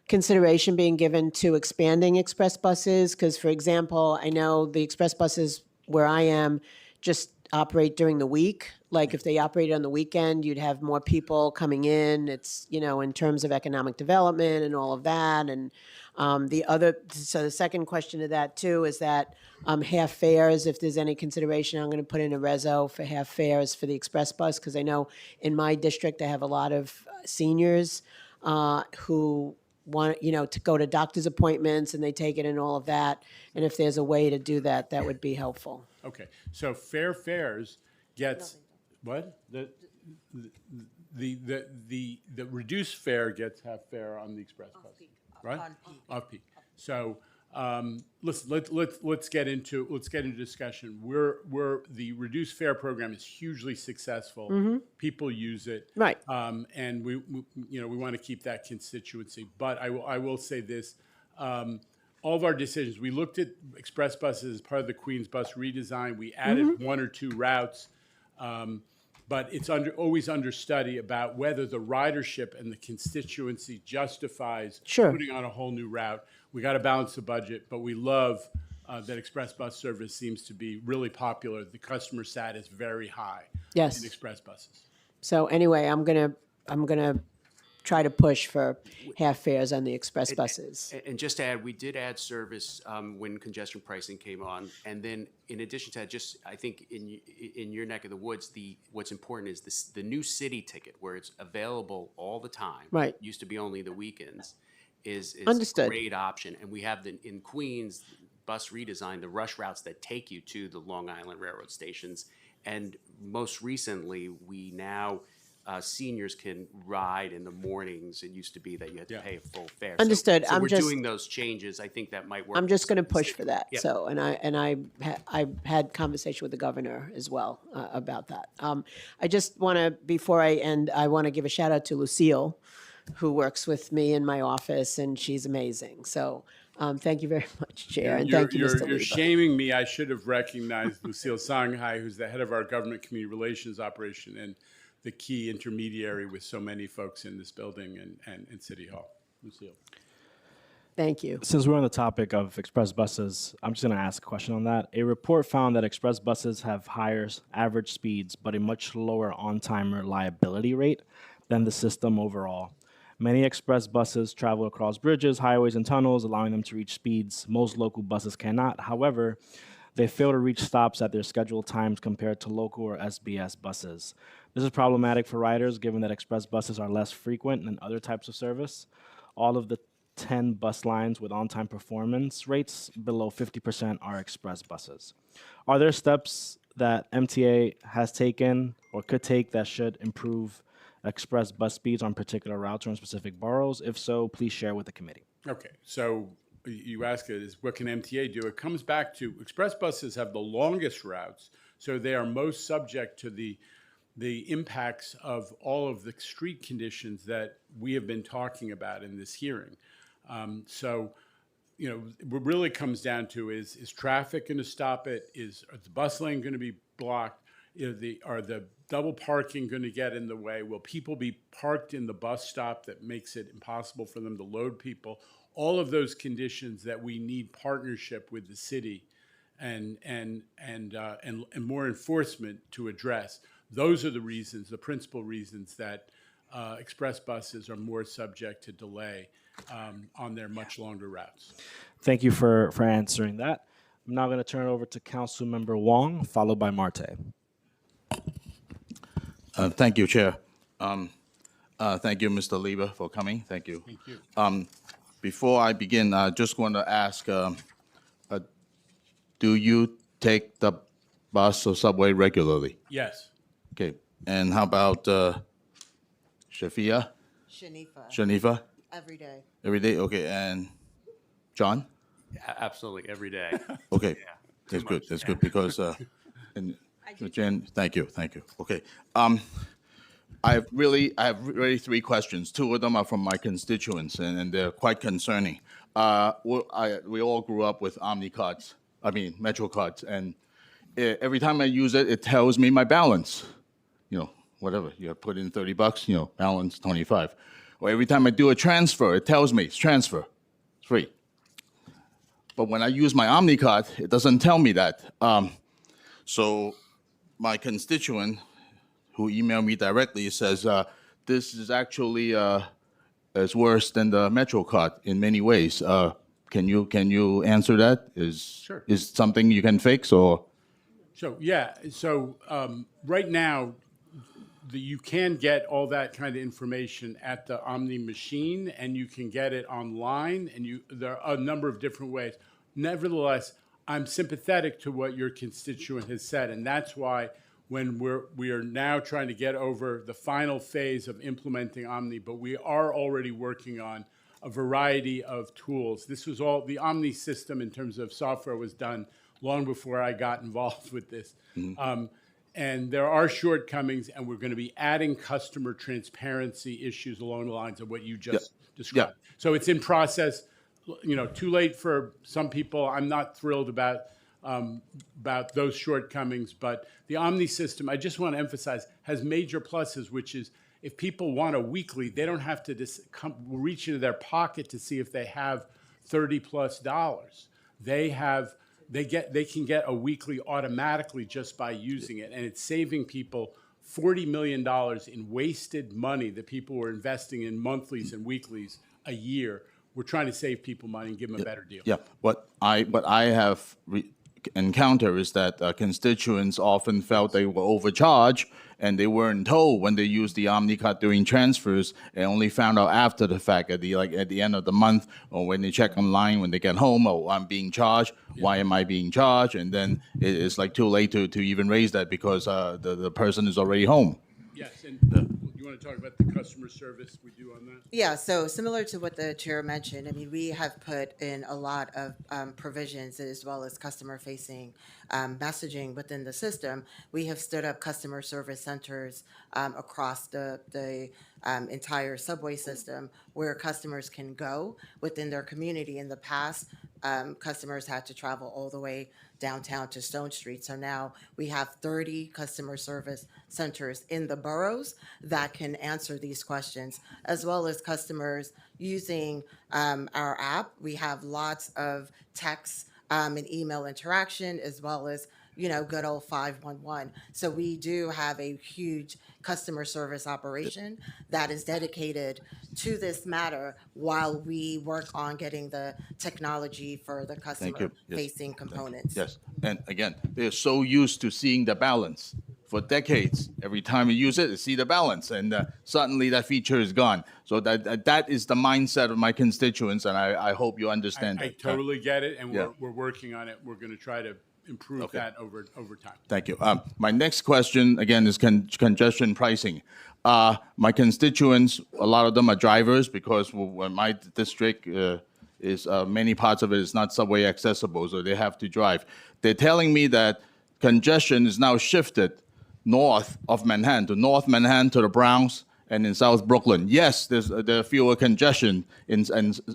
[SPEAKER 5] consideration being given to expanding express buses? Because, for example, I know the express buses where I am just operate during the week. Like if they operated on the weekend, you'd have more people coming in. It's, in terms of economic development and all of that. And so the second question to that too is that half fares, if there's any consideration, I'm going to put in a reso for half fares for the express bus, because I know in my district I have a lot of seniors who want, to go to doctor's appointments and they take it and all of that. And if there's a way to do that, that would be helpful.
[SPEAKER 1] Okay, so fair fares gets what? The reduced fare gets half fare on the express bus, right? Off peak. So let's get into discussion. The reduced fare program is hugely successful. People use it,
[SPEAKER 5] Right.
[SPEAKER 1] And we want to keep that constituency. But I will say this. All of our decisions, we looked at express buses as part of the Queens bus redesign. We added one or two routes, but it's always under study about whether the ridership and the constituency justifies putting on a whole new route. We got to balance the budget, but we love that express bus service seems to be really popular. The customer sat is very high in express buses.
[SPEAKER 5] So anyway, I'm gonna try to push for half fares on the express buses.
[SPEAKER 4] And just to add, we did add service when congestion pricing came on, and then in addition to that, just I think in your neck of the woods, what's important is the new city ticket, where it's available all the time.
[SPEAKER 5] Right.
[SPEAKER 4] Used to be only the weekends. Is
[SPEAKER 5] Understood.
[SPEAKER 4] a great option, and we have in Queens bus redesign, the rush routes that take you to the Long Island Railroad stations, and most recently we now. Seniors can ride in the mornings. It used to be that you had to pay a full fare.
[SPEAKER 5] Understood.
[SPEAKER 4] So
[SPEAKER 5] I'm
[SPEAKER 4] we're
[SPEAKER 5] just
[SPEAKER 4] doing those changes. I think that might work.
[SPEAKER 5] I'm just going to push for that.
[SPEAKER 4] Yep.
[SPEAKER 5] So, I had conversation with the governor as well about that. I just want to, before I end, I want to give a shout out to Lucille, who works with me in my office, and she's amazing. So, thank you very much, Chair, and thank you, Mr.
[SPEAKER 1] You're
[SPEAKER 5] Leba.
[SPEAKER 1] shaming me. I should have recognized Lucille Songhai, who's the head of our government community relations operation and the key intermediary with so many folks in this building and City Hall. Lucille.
[SPEAKER 5] Thank you.
[SPEAKER 2] Since we're on the topic of express buses, I'm just going to ask a question on that. A report found that express buses have higher average speeds, but a much lower on-time reliability rate than the system overall. Many express buses travel across bridges, highways, and tunnels, allowing them to reach speeds most local buses cannot. However, they fail to reach stops at their scheduled times compared to local or SBS buses. This is problematic for riders, given that express buses are less frequent than other types of service. All of the 10 bus lines with on-time performance rates below 50% are express buses. Are there steps that MTA has taken or could take that should improve express bus speeds on particular routes or in specific boroughs? If so, please share with the committee.
[SPEAKER 1] Okay, so you ask it is what can MTA do? It comes back to express buses have the longest routes, so they are most subject to the impacts of all of the street conditions that we have been talking about in this hearing. So, what really comes down to is traffic going to stop it? Is the bus lane going to be blocked? Are the double parking going to get in the way? Will people be parked in the bus stop that makes it impossible for them to load people? All of those conditions that we need partnership with the city and more enforcement to address. Those are the reasons, the principal reasons that express buses are more subject to delay. on their much longer routes.
[SPEAKER 2] Thank you for answering that. I'm now going to turn it over to Councilmember Wong, followed by Marte.
[SPEAKER 6] Thank you, Chair. Thank you, Mr. Lieber, for coming. Thank you.
[SPEAKER 1] Thank you.
[SPEAKER 6] Before I begin, I just want to ask, do you take the bus or subway regularly?
[SPEAKER 1] Yes.
[SPEAKER 6] Okay. And how about Shafia? Shanifa?
[SPEAKER 7] Every day.
[SPEAKER 6] Every day? Okay. And John?
[SPEAKER 4] Absolutely, every day.
[SPEAKER 6] Okay. That's good. That's good because, and Jen, thank you. Okay. I have really three questions. Two of them are from my constituents, and they're quite concerning. We all grew up with Metro cards, and every time I use it, it tells me my balance. Whatever, you have put in $30, balance 25. Or every time I do a transfer, it tells me it's transfer, it's free. But when I use my OmniCard, it doesn't tell me that. So my constituent who emailed me directly says, this is actually is worse than the Metro card in many ways. Can you answer that?
[SPEAKER 1] Sure.
[SPEAKER 6] Is something you can fix or?
[SPEAKER 1] So right now, you can get all that kind of information at the Omni machine, and you can get it online, and there are a number of different ways. Nevertheless, I'm sympathetic to what your constituent has said, and that's why when we are now trying to get over the final phase of implementing Omni, but we are already working on a variety of tools. This was all, the Omni system in terms of software was done long before I got involved with this. And there are shortcomings, and we're going to be adding customer transparency issues along the lines of what you just described.
[SPEAKER 6] Yeah.
[SPEAKER 1] So it's in process. Too late for some people. I'm not thrilled about those shortcomings, but the Omni system, I just want to emphasize, has major pluses, which is if people want a weekly, they don't have to reach into their pocket to see if they have $30+. They can get a weekly automatically just by using it, and it's saving people $40 million in wasted money that people were investing in monthlies and weeklies a year. We're trying to save people money and give them a better deal.
[SPEAKER 6] Yeah, what I have encountered is that constituents often felt they were overcharged, and they weren't told when they used the OmniCard during transfers, and only found out after the fact at the end of the month, or when they check online when they get home. Oh, I'm being charged. Why am I being charged? And then it's like too late to even raise that because the person is already home.
[SPEAKER 1] Yes, and you want to talk about the customer service we do on that?
[SPEAKER 7] Yeah, so similar to what the chair mentioned, I mean, we have put in a lot of provisions as well as customer-facing messaging within the system. We have stood up customer service centers across the entire subway system where customers can go within their community. In the past, customers had to travel all the way downtown to Stone Street. So now we have 30 customer service centers in the boroughs that can answer these questions, as well as customers using our app. We have lots of text and email interaction, as well as good old 511. So we do have a huge customer service operation that is dedicated to this matter while we work on getting the technology for the customer-facing components.
[SPEAKER 6] Yes, and again, they're so used to seeing the balance for decades. Every time you use it, you see the balance, and suddenly that feature is gone. So that is the mindset of my constituents, and I hope you understand
[SPEAKER 1] I
[SPEAKER 6] that.
[SPEAKER 1] totally get it, and
[SPEAKER 6] Yeah.
[SPEAKER 1] we're working on it. We're going to try to improve that over time.
[SPEAKER 6] Thank you. My next question, again, is congestion pricing. My constituents, a lot of them are drivers because when my district is many parts of it is not subway accessible, so they have to drive. They're telling me that congestion is now shifted north of Manhattan, to North Manhattan, to the Bronx, and in South Brooklyn. Yes, there are fewer congestion in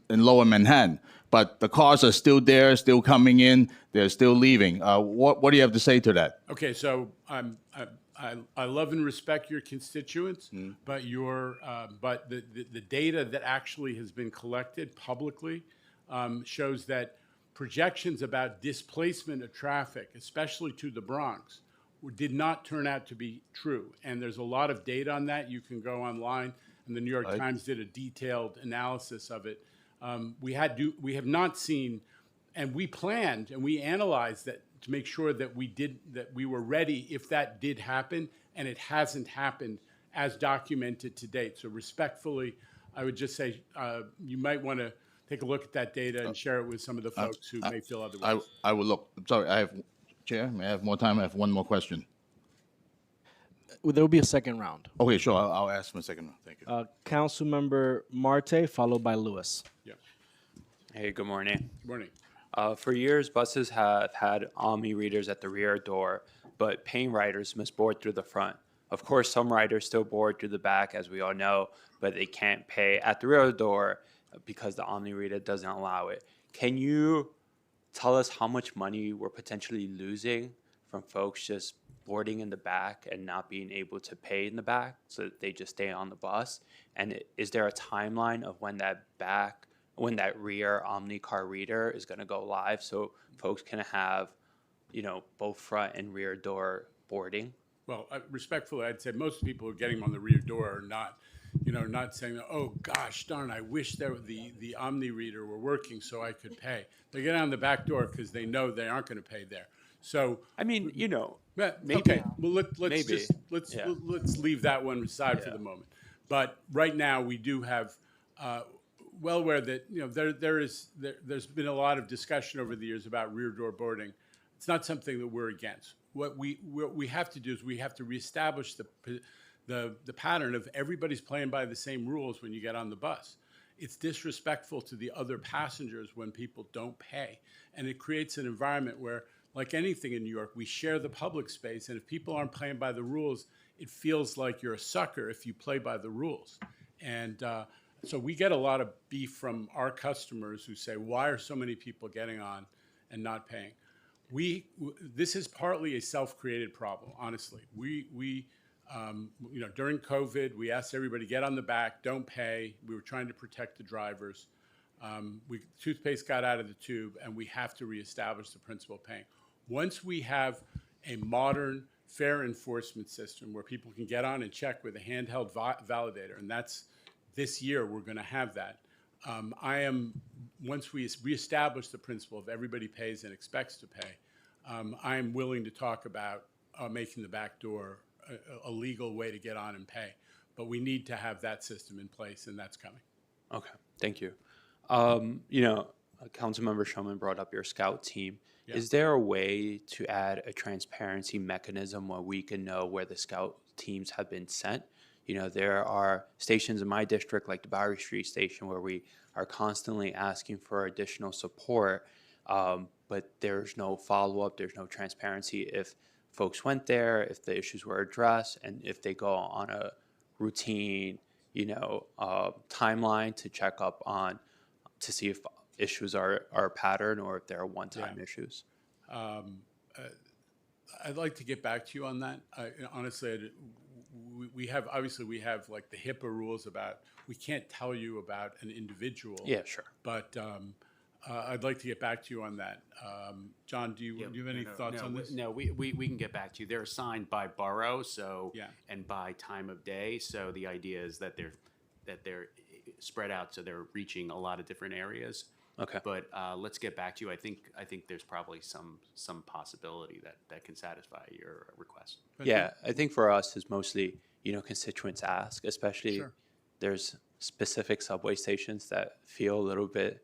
[SPEAKER 6] Lower Manhattan, but the cars are still there, still coming in, they're still leaving. What do you have to say to that?
[SPEAKER 1] Okay, so I love and respect your constituents, but the data that actually has been collected publicly shows that projections about displacement of traffic, especially to the Bronx, did not turn out to be true. And there's a lot of data on that. You can go online, and the New York Times did a detailed analysis of it. We have not seen, and we planned and we analyzed that to make sure that we were ready if that did happen, and it hasn't happened as documented to date. So respectfully, I would just say you might want to take a look at that data and share it with some of the folks who may feel otherwise.
[SPEAKER 6] I will look. Sorry, Chair, may I have more time? I have one more question.
[SPEAKER 2] There will be a second round.
[SPEAKER 6] Okay, sure, I'll ask for a second. Thank you.
[SPEAKER 2] Councilmember Marte, followed by Lewis.
[SPEAKER 1] Yeah.
[SPEAKER 8] Hey, good morning.
[SPEAKER 1] Good morning.
[SPEAKER 8] For years, buses have had Omni readers at the rear door, but paying riders must board through the front. Of course, some riders still board through the back, as we all know, but they can't pay at the rear door because the Omni reader doesn't allow it. Can you tell us how much money we're potentially losing from folks just boarding in the back and not being able to pay in the back so that they just stay on the bus? And is there a timeline of when that rear Omni car reader is going to go live so folks can have, both front and rear door boarding?
[SPEAKER 1] Well, respectfully, I'd say most people who are getting them on the rear door are not, not saying, "Oh gosh, darn, I wish the Omni reader were working so I could pay." They get on the back door because they know they aren't going to pay there. So,
[SPEAKER 8] I mean,
[SPEAKER 1] well,
[SPEAKER 8] maybe.
[SPEAKER 1] okay. Well, let's
[SPEAKER 8] Maybe.
[SPEAKER 1] just
[SPEAKER 8] Yeah.
[SPEAKER 1] let's leave that one aside for the moment. But right now, we do have well aware that there's been a lot of discussion over the years about rear door boarding. It's not something that we're against. What we have to do is we have to reestablish the pattern of everybody's playing by the same rules when you get on the bus. It's disrespectful to the other passengers when people don't pay, and it creates an environment where, like anything in New York, we share the public space, and if people aren't playing by the rules, it feels like you're a sucker if you play by the rules. And so we get a lot of beef from our customers who say, "Why are so many people getting on and not paying?" This is partly a self-created problem, honestly. During COVID, we asked everybody, get on the back, don't pay. We were trying to protect the drivers. Toothpaste got out of the tube, and we have to reestablish the principle of paying. Once we have a modern, fair enforcement system where people can get on and check with a handheld validator, and that's this year we're going to have that. Once we reestablish the principle of everybody pays and expects to pay, I am willing to talk about making the back door a legal way to get on and pay. But we need to have that system in place, and that's coming.
[SPEAKER 8] Okay, thank you. Councilmember Shulman brought up your scout team.
[SPEAKER 1] Yeah.
[SPEAKER 8] Is there a way to add a transparency mechanism where we can know where the scout teams have been sent? There are stations in my district, like the Bowery Street station, where we are constantly asking for additional support, but there's no follow-up, there's no transparency if folks went there, if the issues were addressed, and if they go on a routine, timeline to check up on, to see if issues are a pattern or if there are one-time issues.
[SPEAKER 1] I'd like to get back to you on that. Honestly, we have like the HIPAA rules about we can't tell you about an individual.
[SPEAKER 8] Yeah, sure.
[SPEAKER 1] But I'd like to get back to you on that. John, do you have any thoughts on this?
[SPEAKER 4] No, we can get back to you. They're assigned by borough,
[SPEAKER 1] Yeah.
[SPEAKER 4] and by time of day. So the idea is that they're spread out, so they're reaching a lot of different areas.
[SPEAKER 8] Okay.
[SPEAKER 4] But let's get back to you. I think there's probably some possibility that can satisfy your request.
[SPEAKER 8] Yeah, I think for us is mostly, constituents ask, especially
[SPEAKER 1] Sure.
[SPEAKER 8] there's specific subway stations that feel a little bit,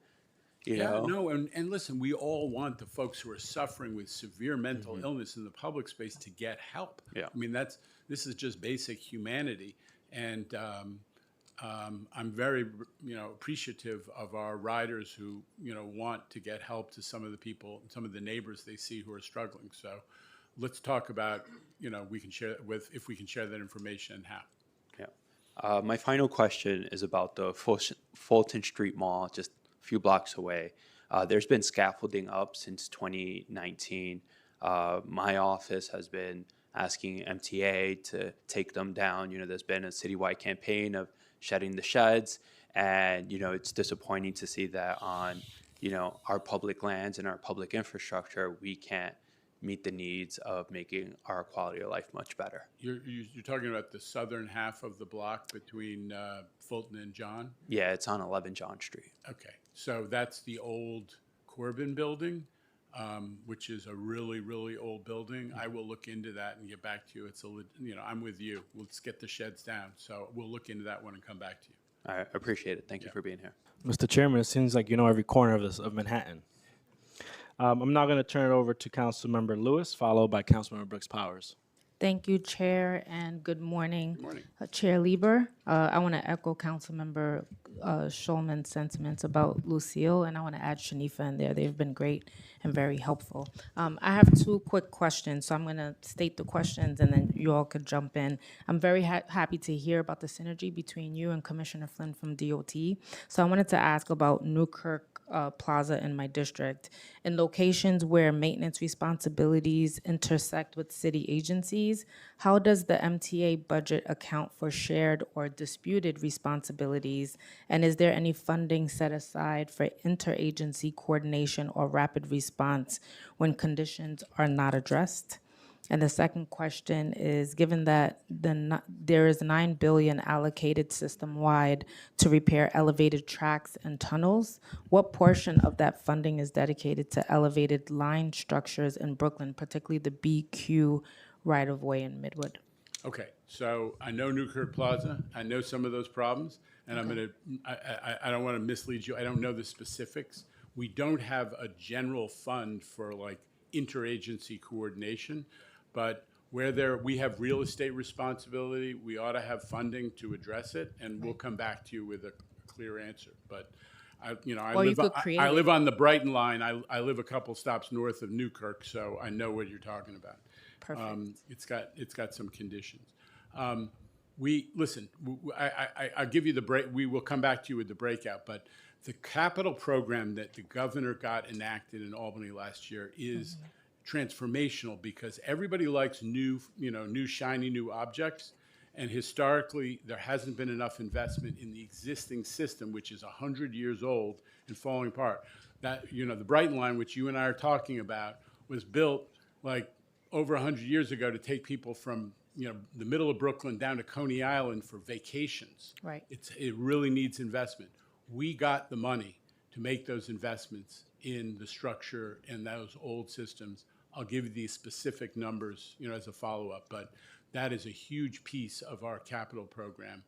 [SPEAKER 1] No, and listen, we all want the folks who are suffering with severe mental illness in the public space to get help.
[SPEAKER 8] Yeah.
[SPEAKER 1] I mean, this is just basic humanity, and I'm very, appreciative of our riders who, want to get help to some of the people, some of the neighbors they see who are struggling. So let's talk about, if we can share that information and how.
[SPEAKER 8] Yeah. My final question is about the Fulton Street Mall, just a few blocks away. There's been scaffolding up since 2019. My office has been asking MTA to take them down. There's been a citywide campaign of shedding the sheds, and it's disappointing to see that on our public lands and our public infrastructure we can't meet the needs of making our quality of life much better.
[SPEAKER 1] You're talking about the southern half of the block between Fulton and John?
[SPEAKER 8] Yeah, it's on 11 John Street.
[SPEAKER 1] Okay. So that's the old Corbin building, which is a really, really old building. I will look into that and get back to you. I'm with you. Let's get the sheds down. So we'll look into that one and come back to you.
[SPEAKER 8] I appreciate it. Thank you for being here.
[SPEAKER 2] Mr. Chairman, it seems like you know every corner of Manhattan. I'm now going to turn it over to Councilmember Lewis, followed by Councilmember Brooks Powers.
[SPEAKER 9] Thank you, Chair, and good morning.
[SPEAKER 1] Good morning.
[SPEAKER 9] Chair Lieber. I want to echo Councilmember Schulman's sentiments about Lucille, and I want to add Shanifa in there. They've been great and very helpful. I have two quick questions, so I'm going to state the questions, and then you all could jump in. I'm very happy to hear about the synergy between you and Commissioner Flynn from DOT. So I wanted to ask about Newkirk Plaza in my district. In locations where maintenance responsibilities intersect with city agencies, how does the MTA budget account for shared or disputed responsibilities? And is there any funding set aside for interagency coordination or rapid response when conditions are not addressed? And the second question is, given that there is $9 billion allocated system-wide to repair elevated tracks and tunnels, what portion of that funding is dedicated to elevated line structures in Brooklyn, particularly the BQ right-of-way in Midwood?
[SPEAKER 1] Okay, so I know Newkirk Plaza. I know some of those problems, and I don't want to mislead you. I don't know the specifics. We don't have a general fund for like interagency coordination. But where we have real estate responsibility, we ought to have funding to address it, and we'll come back to you with a clear answer. But I live on the Brighton line. I live a couple stops north of Newkirk, so I know what you're talking about.
[SPEAKER 9] Perfect.
[SPEAKER 1] It's got some conditions. I'll give you the break. We will come back to you with the breakout, but the capital program that the governor got enacted in Albany last year is transformational because everybody likes new shiny new objects, and historically there hasn't been enough investment in the existing system, which is 100 years old and falling apart. That the Brighton line, which you and I are talking about, was built like over 100 years ago to take people from the middle of Brooklyn down to Coney Island for vacations.
[SPEAKER 9] Right.
[SPEAKER 1] It really needs investment. We got the money to make those investments in the structure and those old systems. I'll give you these specific numbers, as a follow-up, but that is a huge piece of our capital program.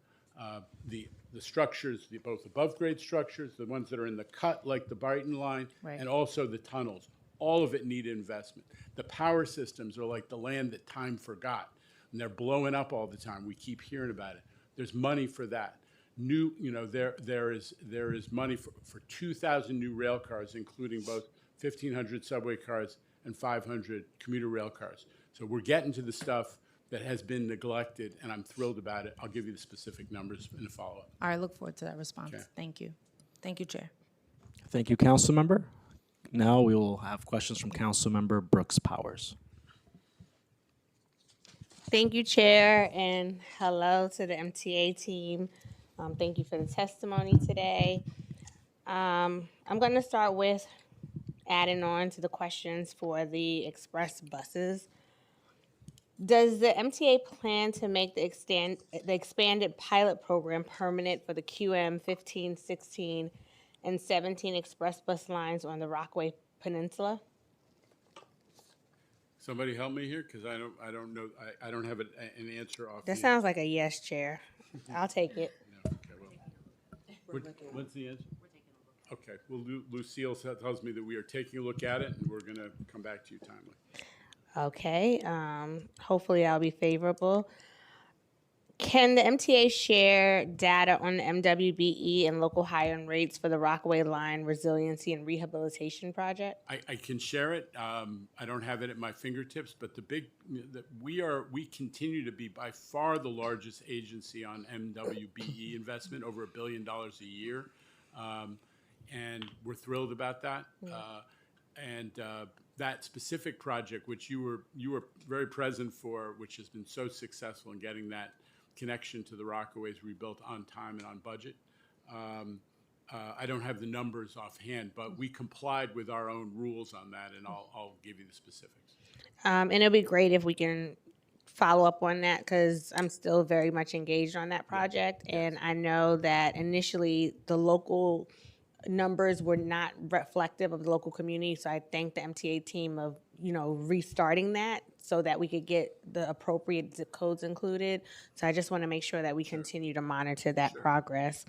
[SPEAKER 1] The structures, both above-grade structures, the ones that are in the cut, like the Brighton line,
[SPEAKER 9] Right.
[SPEAKER 1] and also the tunnels, all of it needed investment. The power systems are like the land that time forgot, and they're blowing up all the time. We keep hearing about it. There's money for that. There is money for 2,000 new rail cars, including both 1,500 subway cars and 500 commuter rail cars. So we're getting to the stuff that has been neglected, and I'm thrilled about it. I'll give you the specific numbers in a follow-up.
[SPEAKER 9] All right, look forward to that response.
[SPEAKER 1] Okay.
[SPEAKER 9] Thank you. Thank you, Chair.
[SPEAKER 2] Thank you, Councilmember. Now we will have questions from Councilmember Brooks Powers.
[SPEAKER 10] Thank you, Chair, and hello to the MTA team. Thank you for the testimony today. I'm going to start with adding on to the questions for the express buses. Does the MTA plan to make the expanded pilot program permanent for the QM 15, 16, and 17 express bus lines on the Rockaway Peninsula?
[SPEAKER 1] Somebody help me here, because I don't know. I don't have an answer off.
[SPEAKER 10] That sounds like a yes, Chair. I'll take it.
[SPEAKER 1] What's the answer? Okay. Well, Lucille tells me that we are taking a look at it, and we're going to come back to you timely.
[SPEAKER 10] Okay. Hopefully, I'll be favorable. Can the MTA share data on the MWBE and local hire-in rates for the Rockaway Line Resiliency and Rehabilitation Project?
[SPEAKER 1] I can share it. I don't have it at my fingertips, but we continue to be by far the largest agency on MWBE investment, over $1 billion a year, and we're thrilled about that. That specific project, which you were very present for, which has been so successful in getting that connection to the Rockaways rebuilt on time and on budget. I don't have the numbers offhand, but we complied with our own rules on that, and I'll give you the specifics.
[SPEAKER 10] And it'll be great if we can follow up on that, because I'm still very much engaged on that project. And I know that initially the local numbers were not reflective of the local community. So I thank the MTA team of, restarting that so that we could get the appropriate zip codes included. So I just want to make sure that we continue to monitor that progress.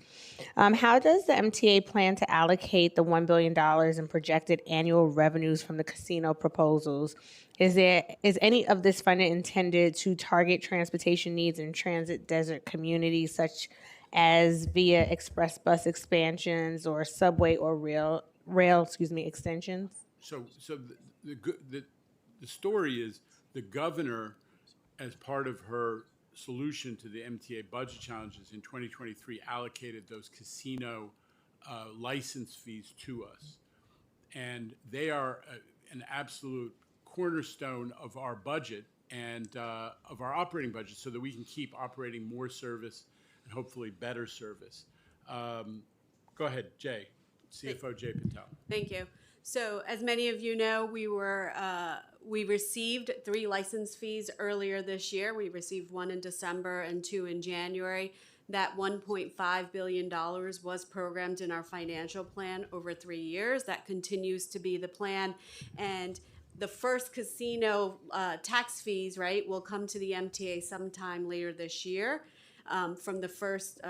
[SPEAKER 10] How does the MTA plan to allocate the $1 billion in projected annual revenues from the casino proposals? Is any of this funding intended to target transportation needs in transit desert communities, such as via express bus expansions or subway or rail extensions?
[SPEAKER 1] So the story is the governor, as part of her solution to the MTA budget challenges in 2023, allocated those casino license fees to us. And they are an absolute cornerstone of our budget and of our operating budget so that we can keep operating more service and hopefully better service. Go ahead, Jay, CFO Jay Patel.
[SPEAKER 3] Thank you. So as many of you know, we received 3 license fees earlier this year. We received 1 in December and 2 in January. That $1.5 billion was programmed in our financial plan over 3 years. That continues to be the plan. And the first casino tax fees, right, will come to the MTA sometime later this year. From the first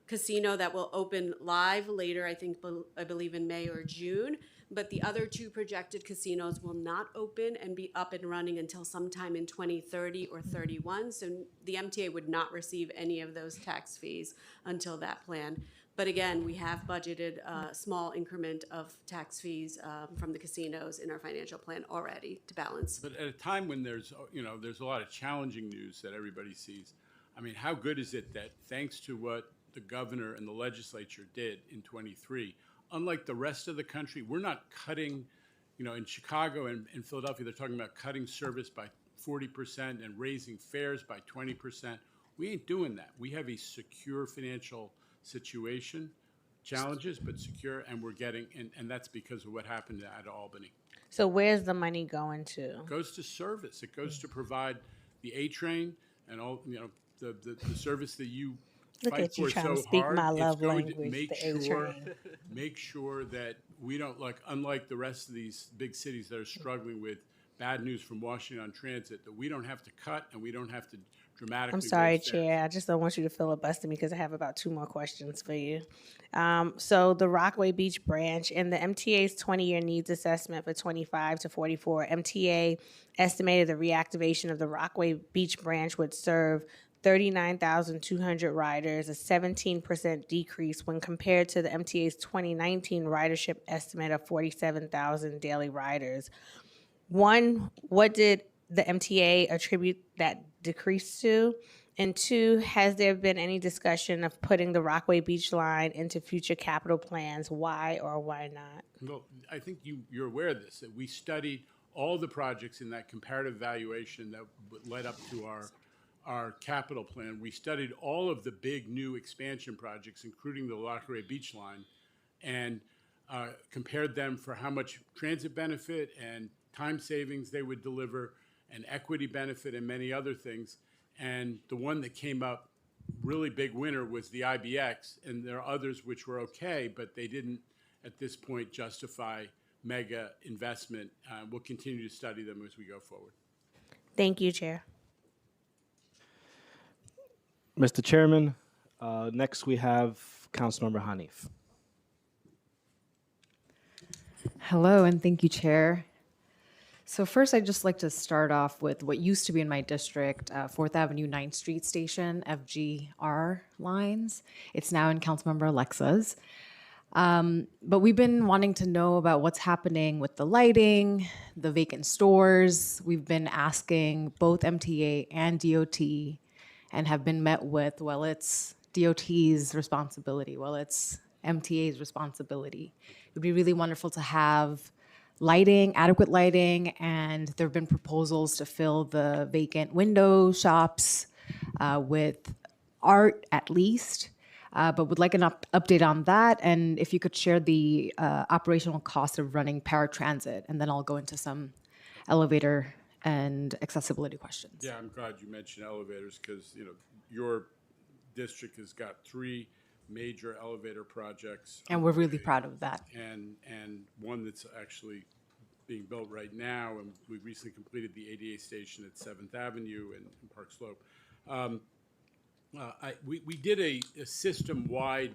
[SPEAKER 3] casino that will open live later, I believe in May or June. But the other 2 projected casinos will not open and be up and running until sometime in 2030 or 31. So the MTA would not receive any of those tax fees until that plan. But again, we have budgeted a small increment of tax fees from the casinos in our financial plan already to balance.
[SPEAKER 1] But at a time when there's a lot of challenging news that everybody sees, I mean, how good is it that thanks to what the governor and the legislature did in 23, unlike the rest of the country, we're not cutting, in Chicago and in Philadelphia, they're talking about cutting service by 40% and raising fares by 20%. We ain't doing that. We have a secure financial situation, challenges, but secure, and we're getting, and that's because of what happened at Albany.
[SPEAKER 10] So where's the money going to?
[SPEAKER 1] It goes to service. It goes to provide the A train and all, the service that you
[SPEAKER 10] Look
[SPEAKER 1] fight
[SPEAKER 10] at you
[SPEAKER 1] for
[SPEAKER 10] trying
[SPEAKER 1] so
[SPEAKER 10] to speak
[SPEAKER 1] hard.
[SPEAKER 10] my
[SPEAKER 1] It's
[SPEAKER 10] love
[SPEAKER 1] going to
[SPEAKER 10] language, the A-train.
[SPEAKER 1] make sure that we don't, unlike the rest of these big cities that are struggling with bad news from Washington on transit, that we don't have to cut and we don't have to dramatically.
[SPEAKER 10] I'm sorry,
[SPEAKER 1] raise fares.
[SPEAKER 10] Chair. I just don't want you to filibuster me because I have about 2 more questions for you. So the Rockaway Beach branch in the MTA's 20-year needs assessment for 25 to 44, MTA estimated the reactivation of the Rockaway Beach branch would serve 39,200 riders, a 17% decrease when compared to the MTA's 2019 ridership estimate of 47,000 daily riders. 1, what did the MTA attribute that decrease to? And 2, has there been any discussion of putting the Rockaway Beach line into future capital plans? Why or why not?
[SPEAKER 1] Well, I think you're aware of this, that we studied all the projects in that comparative evaluation that led up to our capital plan. We studied all of the big new expansion projects, including the Rockaway Beach line, and compared them for how much transit benefit and time savings they would deliver, and equity benefit and many other things. And the one that came up really big winner was the IBX, and there are others which were okay, but they didn't at this point justify mega investment. We'll continue to study them as we go forward.
[SPEAKER 10] Thank you, Chair.
[SPEAKER 2] Mr. Chairman, next we have Councilmember Hanif.
[SPEAKER 11] Hello, and thank you, Chair. So first, I'd just like to start off with what used to be in my district, 4th Avenue, 9th Street Station, FGR lines. It's now in Councilmember Alexa's. But we've been wanting to know about what's happening with the lighting, the vacant stores. We've been asking both MTA and DOT and have been met with, well, it's DOT's responsibility, well, it's MTA's responsibility. It would be really wonderful to have lighting, adequate lighting, and there have been proposals to fill the vacant window shops with art at least, but would like an update on that, and if you could share the operational cost of running paratransit, and then I'll go into some elevator and accessibility questions.
[SPEAKER 1] Yeah, I'm glad you mentioned elevators because, your district has got 3 major elevator projects.
[SPEAKER 11] And we're really proud of that.
[SPEAKER 1] And one that's actually being built right now, and we recently completed the ADA station at 7th Avenue and Park Slope. We did a system-wide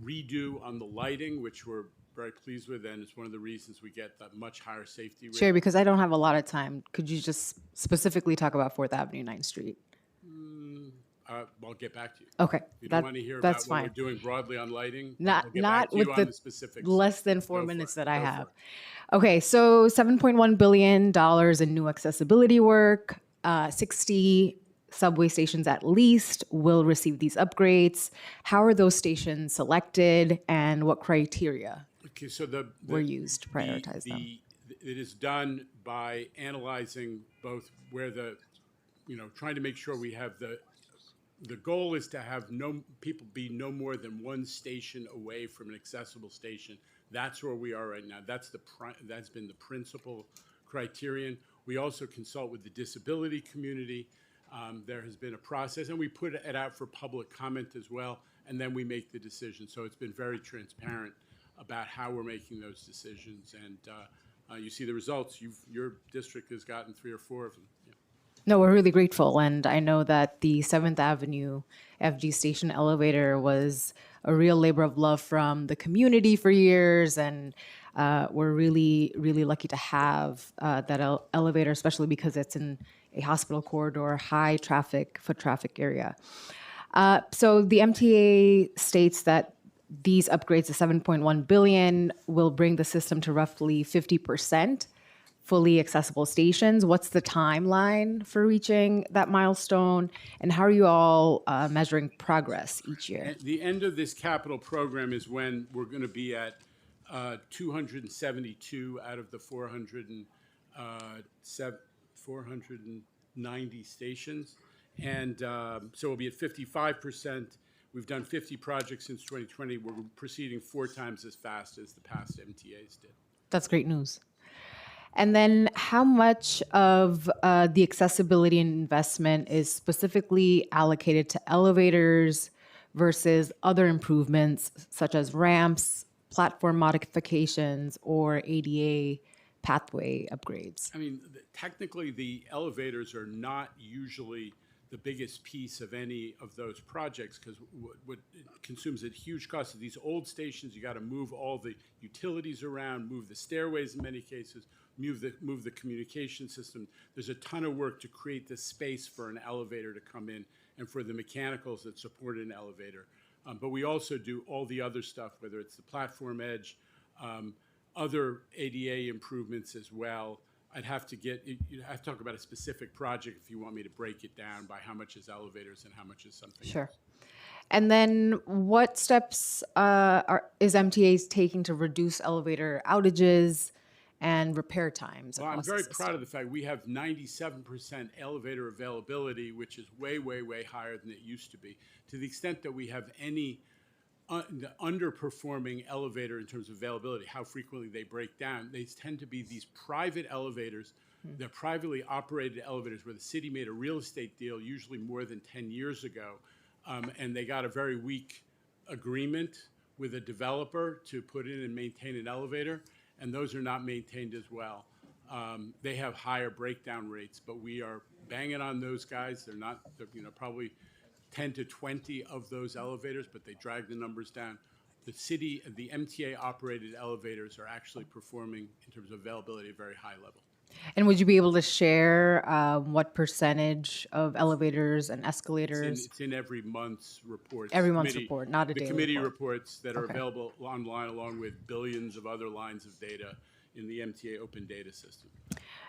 [SPEAKER 1] redo on the lighting, which we're very pleased with, and it's one of the reasons we get that much higher safety rate.
[SPEAKER 11] Chair, because I don't have a lot of time, could you just specifically talk about 4th Avenue, 9th Street?
[SPEAKER 1] I'll get back to you.
[SPEAKER 11] Okay,
[SPEAKER 1] If you don't want to hear about
[SPEAKER 11] that's
[SPEAKER 1] what we're
[SPEAKER 11] fine.
[SPEAKER 1] doing broadly on lighting, I'll
[SPEAKER 11] Not
[SPEAKER 1] get back to you
[SPEAKER 11] with
[SPEAKER 1] on
[SPEAKER 11] the
[SPEAKER 1] specifics.
[SPEAKER 11] less than 4
[SPEAKER 1] Go for
[SPEAKER 11] minutes
[SPEAKER 1] it.
[SPEAKER 11] that I
[SPEAKER 1] Go for
[SPEAKER 11] have.
[SPEAKER 1] it.
[SPEAKER 11] Okay, so $7.1 billion in new accessibility work, 60 subway stations at least will receive these upgrades. How are those stations selected, and what criteria
[SPEAKER 1] Okay, so
[SPEAKER 11] were used to prioritize them?
[SPEAKER 1] It is done by analyzing both where trying to make sure we have the goal is to have people be no more than one station away from an accessible station. That's where we are right now. That's been the principal criterion. We also consult with the disability community. There has been a process, and we put it out for public comment as well, and then we make the decision. So it's been very transparent about how we're making those decisions, and you see the results. Your district has gotten 3 or 4 of them. Yeah.
[SPEAKER 11] No, we're really grateful, and I know that the 7th Avenue FG station elevator was a real labor of love from the community for years, and we're really, really lucky to have that elevator, especially because it's in a hospital corridor, high foot traffic area. So the MTA states that these upgrades, the 7.1 billion, will bring the system to roughly 50% fully accessible stations. What's the timeline for reaching that milestone, and how are you all measuring progress each year?
[SPEAKER 1] At the end of this capital program is when we're going to be at 272 out of the 490 stations. And so we'll be at 55%. We've done 50 projects since 2020. We're proceeding 4 times as fast as the past MTAs did.
[SPEAKER 11] That's great news. And then how much of the accessibility investment is specifically allocated to elevators versus other improvements such as ramps, platform modifications, or ADA pathway upgrades?
[SPEAKER 1] I mean, technically, the elevators are not usually the biggest piece of any of those projects, because what consumes a huge cost of these old stations, you got to move all the utilities around, move the stairways in many cases, move the communication system. There's a ton of work to create the space for an elevator to come in and for the mechanicals that support an elevator. But we also do all the other stuff, whether it's the platform edge, other ADA improvements as well. You'd have to talk about a specific project if you want me to break it down by how much is elevators and how much is something
[SPEAKER 11] Sure.
[SPEAKER 1] else.
[SPEAKER 11] And then what steps is MTA taking to reduce elevator outages and repair times
[SPEAKER 1] Well, I'm
[SPEAKER 11] across the
[SPEAKER 1] very
[SPEAKER 11] system?
[SPEAKER 1] proud of the fact we have 97% elevator availability, which is way, way, way higher than it used to be. To the extent that we have any the underperforming elevator in terms of availability, how frequently they break down, they tend to be these private elevators. They're privately operated elevators where the city made a real estate deal, usually more than 10 years ago, and they got a very weak agreement with a developer to put in and maintain an elevator, and those are not maintained as well. They have higher breakdown rates, but we are banging on those guys. They're probably 10 to 20 of those elevators, but they drag the numbers down. The MTA-operated elevators are actually performing in terms of availability at a very high level.
[SPEAKER 11] And would you be able to share what percentage of elevators and escalators?
[SPEAKER 1] It's in every month's reports.
[SPEAKER 11] Every month's report, not a
[SPEAKER 1] the
[SPEAKER 11] daily
[SPEAKER 1] committee
[SPEAKER 11] report.
[SPEAKER 1] reports that are
[SPEAKER 11] Okay.
[SPEAKER 1] available online, along with billions of other lines of data in the MTA open data system.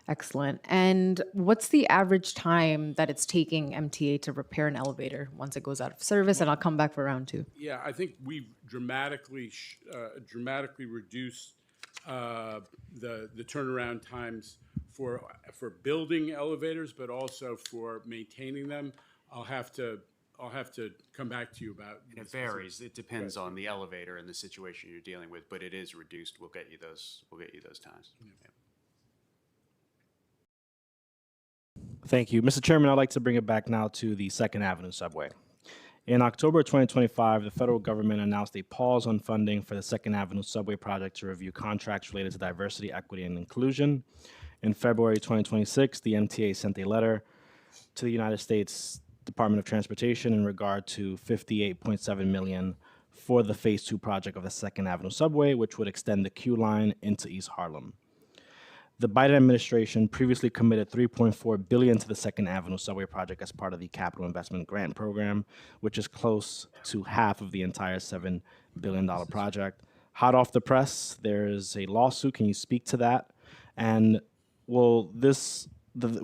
[SPEAKER 11] Excellent. And what's the average time that it's taking MTA to repair an elevator once it goes out of service? And I'll come back for round 2.
[SPEAKER 1] Yeah, I think we've dramatically reduced the turnaround times for building elevators, but also for maintaining them. I'll have to come back to you about.
[SPEAKER 4] It varies. It depends on the elevator and the situation you're dealing with, but it is reduced. We'll get you those times. Yeah.
[SPEAKER 2] Thank you. Mr. Chairman, I'd like to bring it back now to the 2nd Avenue subway. In October 2025, the federal government announced a pause on funding for the Second Avenue subway project to review contracts related to diversity, equity, and inclusion. In February 2026, the MTA sent a letter to the United States Department of Transportation in regard to $58.7 million for the Phase 2 project of the Second Avenue subway, which would extend the Q line into East Harlem. The Biden administration previously committed $3.4 billion to the Second Avenue subway project as part of the Capital Investment Grant Program, which is close to half of the entire $7 billion project. Hot off the press, there is a lawsuit. Can you speak to that? And will the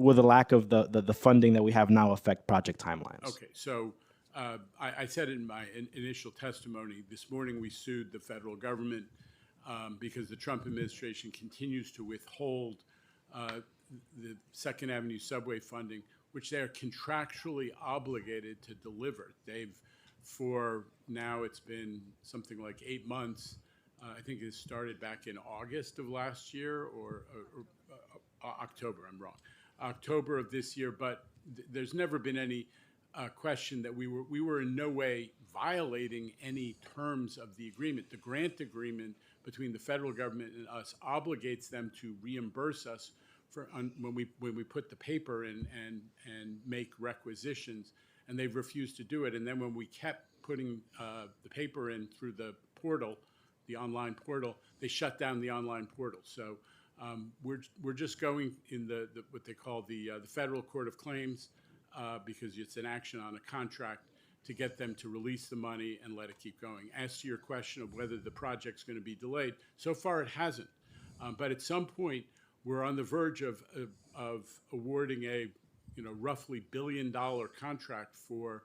[SPEAKER 2] lack of the funding that we have now affect project timelines?
[SPEAKER 1] Okay, so I said in my initial testimony, this morning we sued the federal government because the Trump administration continues to withhold the Second Avenue subway funding, which they are contractually obligated to deliver. For now, it's been something like 8 months. I think it started back in August of last year or October, I'm wrong, October of this year, but there's never been any question that we were in no way violating any terms of the agreement. The grant agreement between the federal government and us obligates them to reimburse us for when we put the paper in and make requisitions, and they've refused to do it. And then when we kept putting the paper in through the portal, the online portal, they shut down the online portal. So we're just going in the what they call the Federal Court of Claims because it's an action on a contract to get them to release the money and let it keep going. As to your question of whether the project's going to be delayed, so far it hasn't. But at some point, we're on the verge of awarding a roughly $1 billion contract for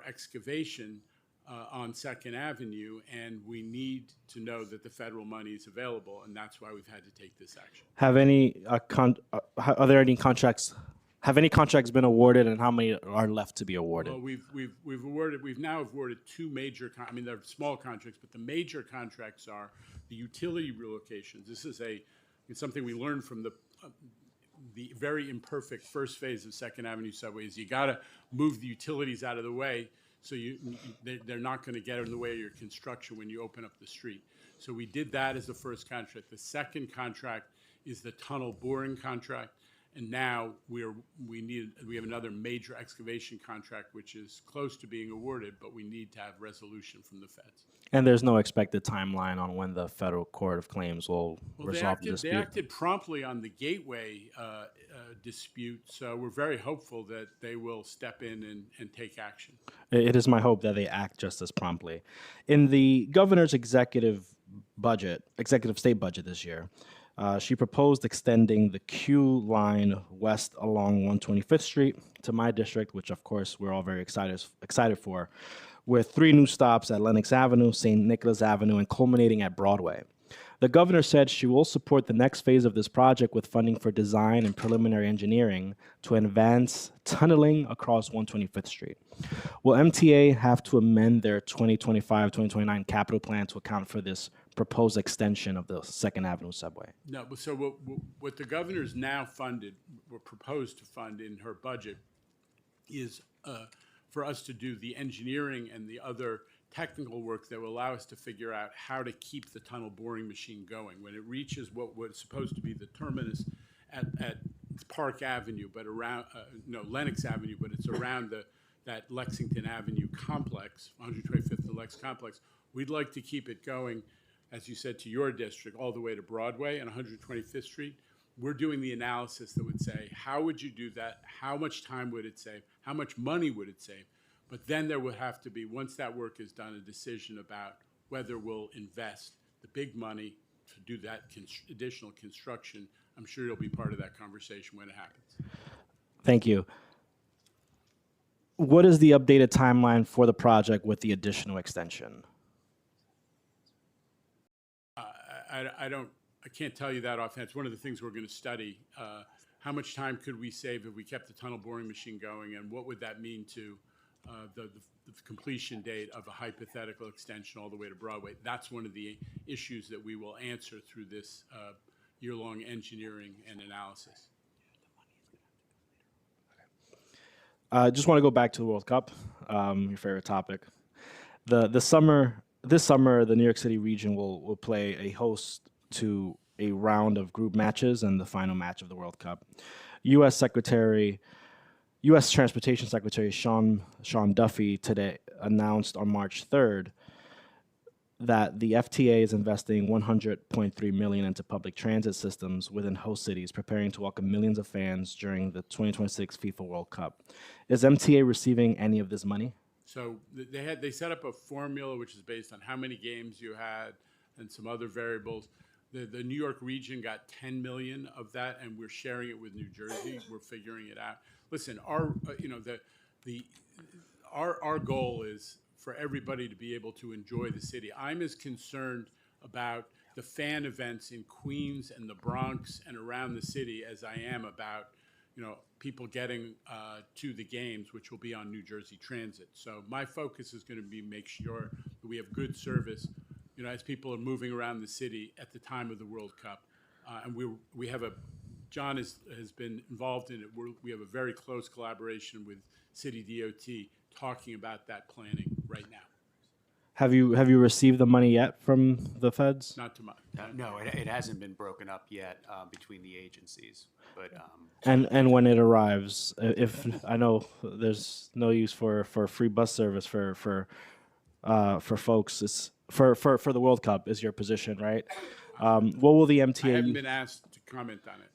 [SPEAKER 1] excavation on Second Avenue, and we need to know that the federal money is available, and that's why we've had to take this action.
[SPEAKER 2] Are there any contracts? Have any contracts been awarded, and how many are left to be awarded?
[SPEAKER 1] Well, we've now awarded two major. They're small contracts, but the major contracts are the utility relocations. This is it's something we learned from the very imperfect first phase of Second Avenue subway. Is you got to move the utilities out of the way, so they're not going to get in the way of your construction when you open up the street. So we did that as the first contract. The second contract is the tunnel boring contract. And now we have another major excavation contract, which is close to being awarded, but we need to have resolution from the feds.
[SPEAKER 2] And there's no expected timeline on when the Federal Court of Claims will resolve the dispute?
[SPEAKER 1] They acted promptly on the Gateway dispute, so we're very hopeful that they will step in and take action.
[SPEAKER 2] It is my hope that they act just as promptly. In the governor's executive state budget this year, she proposed extending the Q line west along 125th Street to my district, which of course we're all very excited for, with 3 new stops at Lenox Avenue, St. Nicholas Avenue, and culminating at Broadway. The governor said she will support the next phase of this project with funding for design and preliminary engineering to advance tunneling across 125th Street. Will MTA have to amend their 2025-2029 capital plan to account for this proposed extension of the Second Avenue subway?
[SPEAKER 1] No, so what the governor's now funded, or proposed to fund in her budget, is for us to do the engineering and the other technical work that will allow us to figure out how to keep the tunnel boring machine going. When it reaches what was supposed to be the terminus at Park Avenue, but around, Lenox Avenue, but it's around that Lexington Avenue complex, 125th and Lex complex, we'd like to keep it going, as you said, to your district, all the way to Broadway and 125th Street. We're doing the analysis that would say, how would you do that? How much time would it save? How much money would it save? But then there would have to be, once that work is done, a decision about whether we'll invest the big money to do that additional construction. I'm sure you'll be part of that conversation when it happens.
[SPEAKER 2] Thank you. What is the updated timeline for the project with the additional extension?
[SPEAKER 1] I can't tell you that offhand. It's one of the things we're going to study. How much time could we save if we kept the tunnel boring machine going, and what would that mean to the completion date of a hypothetical extension all the way to Broadway? That's one of the issues that we will answer through this year-long engineering and analysis.
[SPEAKER 2] I just want to go back to the World Cup. your favorite topic. This summer, the New York City region will play a host to a round of group matches and the final match of the World Cup. U.S. Transportation Secretary Sean Duffy today announced on March 3rd that the FTA is investing $100.3 million into public transit systems within host cities, preparing to welcome millions of fans during the 2026 FIFA World Cup. Is MTA receiving any of this money?
[SPEAKER 1] So they set up a formula which is based on how many games you had and some other variables. The New York region got 10 million of that, and we're sharing it with New Jersey. We're figuring it out. Listen, our goal is for everybody to be able to enjoy the city. I'm as concerned about the fan events in Queens and the Bronx and around the city as I am about, people getting to the games, which will be on New Jersey Transit. So my focus is going to be make sure that we have good service, as people are moving around the city at the time of the World Cup. And we have John has been involved in it. We have a very close collaboration with City DOT talking about that planning right now.
[SPEAKER 2] Have you received the money yet from the feds?
[SPEAKER 1] Not too much.
[SPEAKER 4] No, it hasn't been broken up yet between the agencies. But
[SPEAKER 2] And when it arrives, if I know there's no use for free bus service for folks, it's for the World Cup is your position, right? What will the MTA?
[SPEAKER 1] I haven't been asked to comment on it.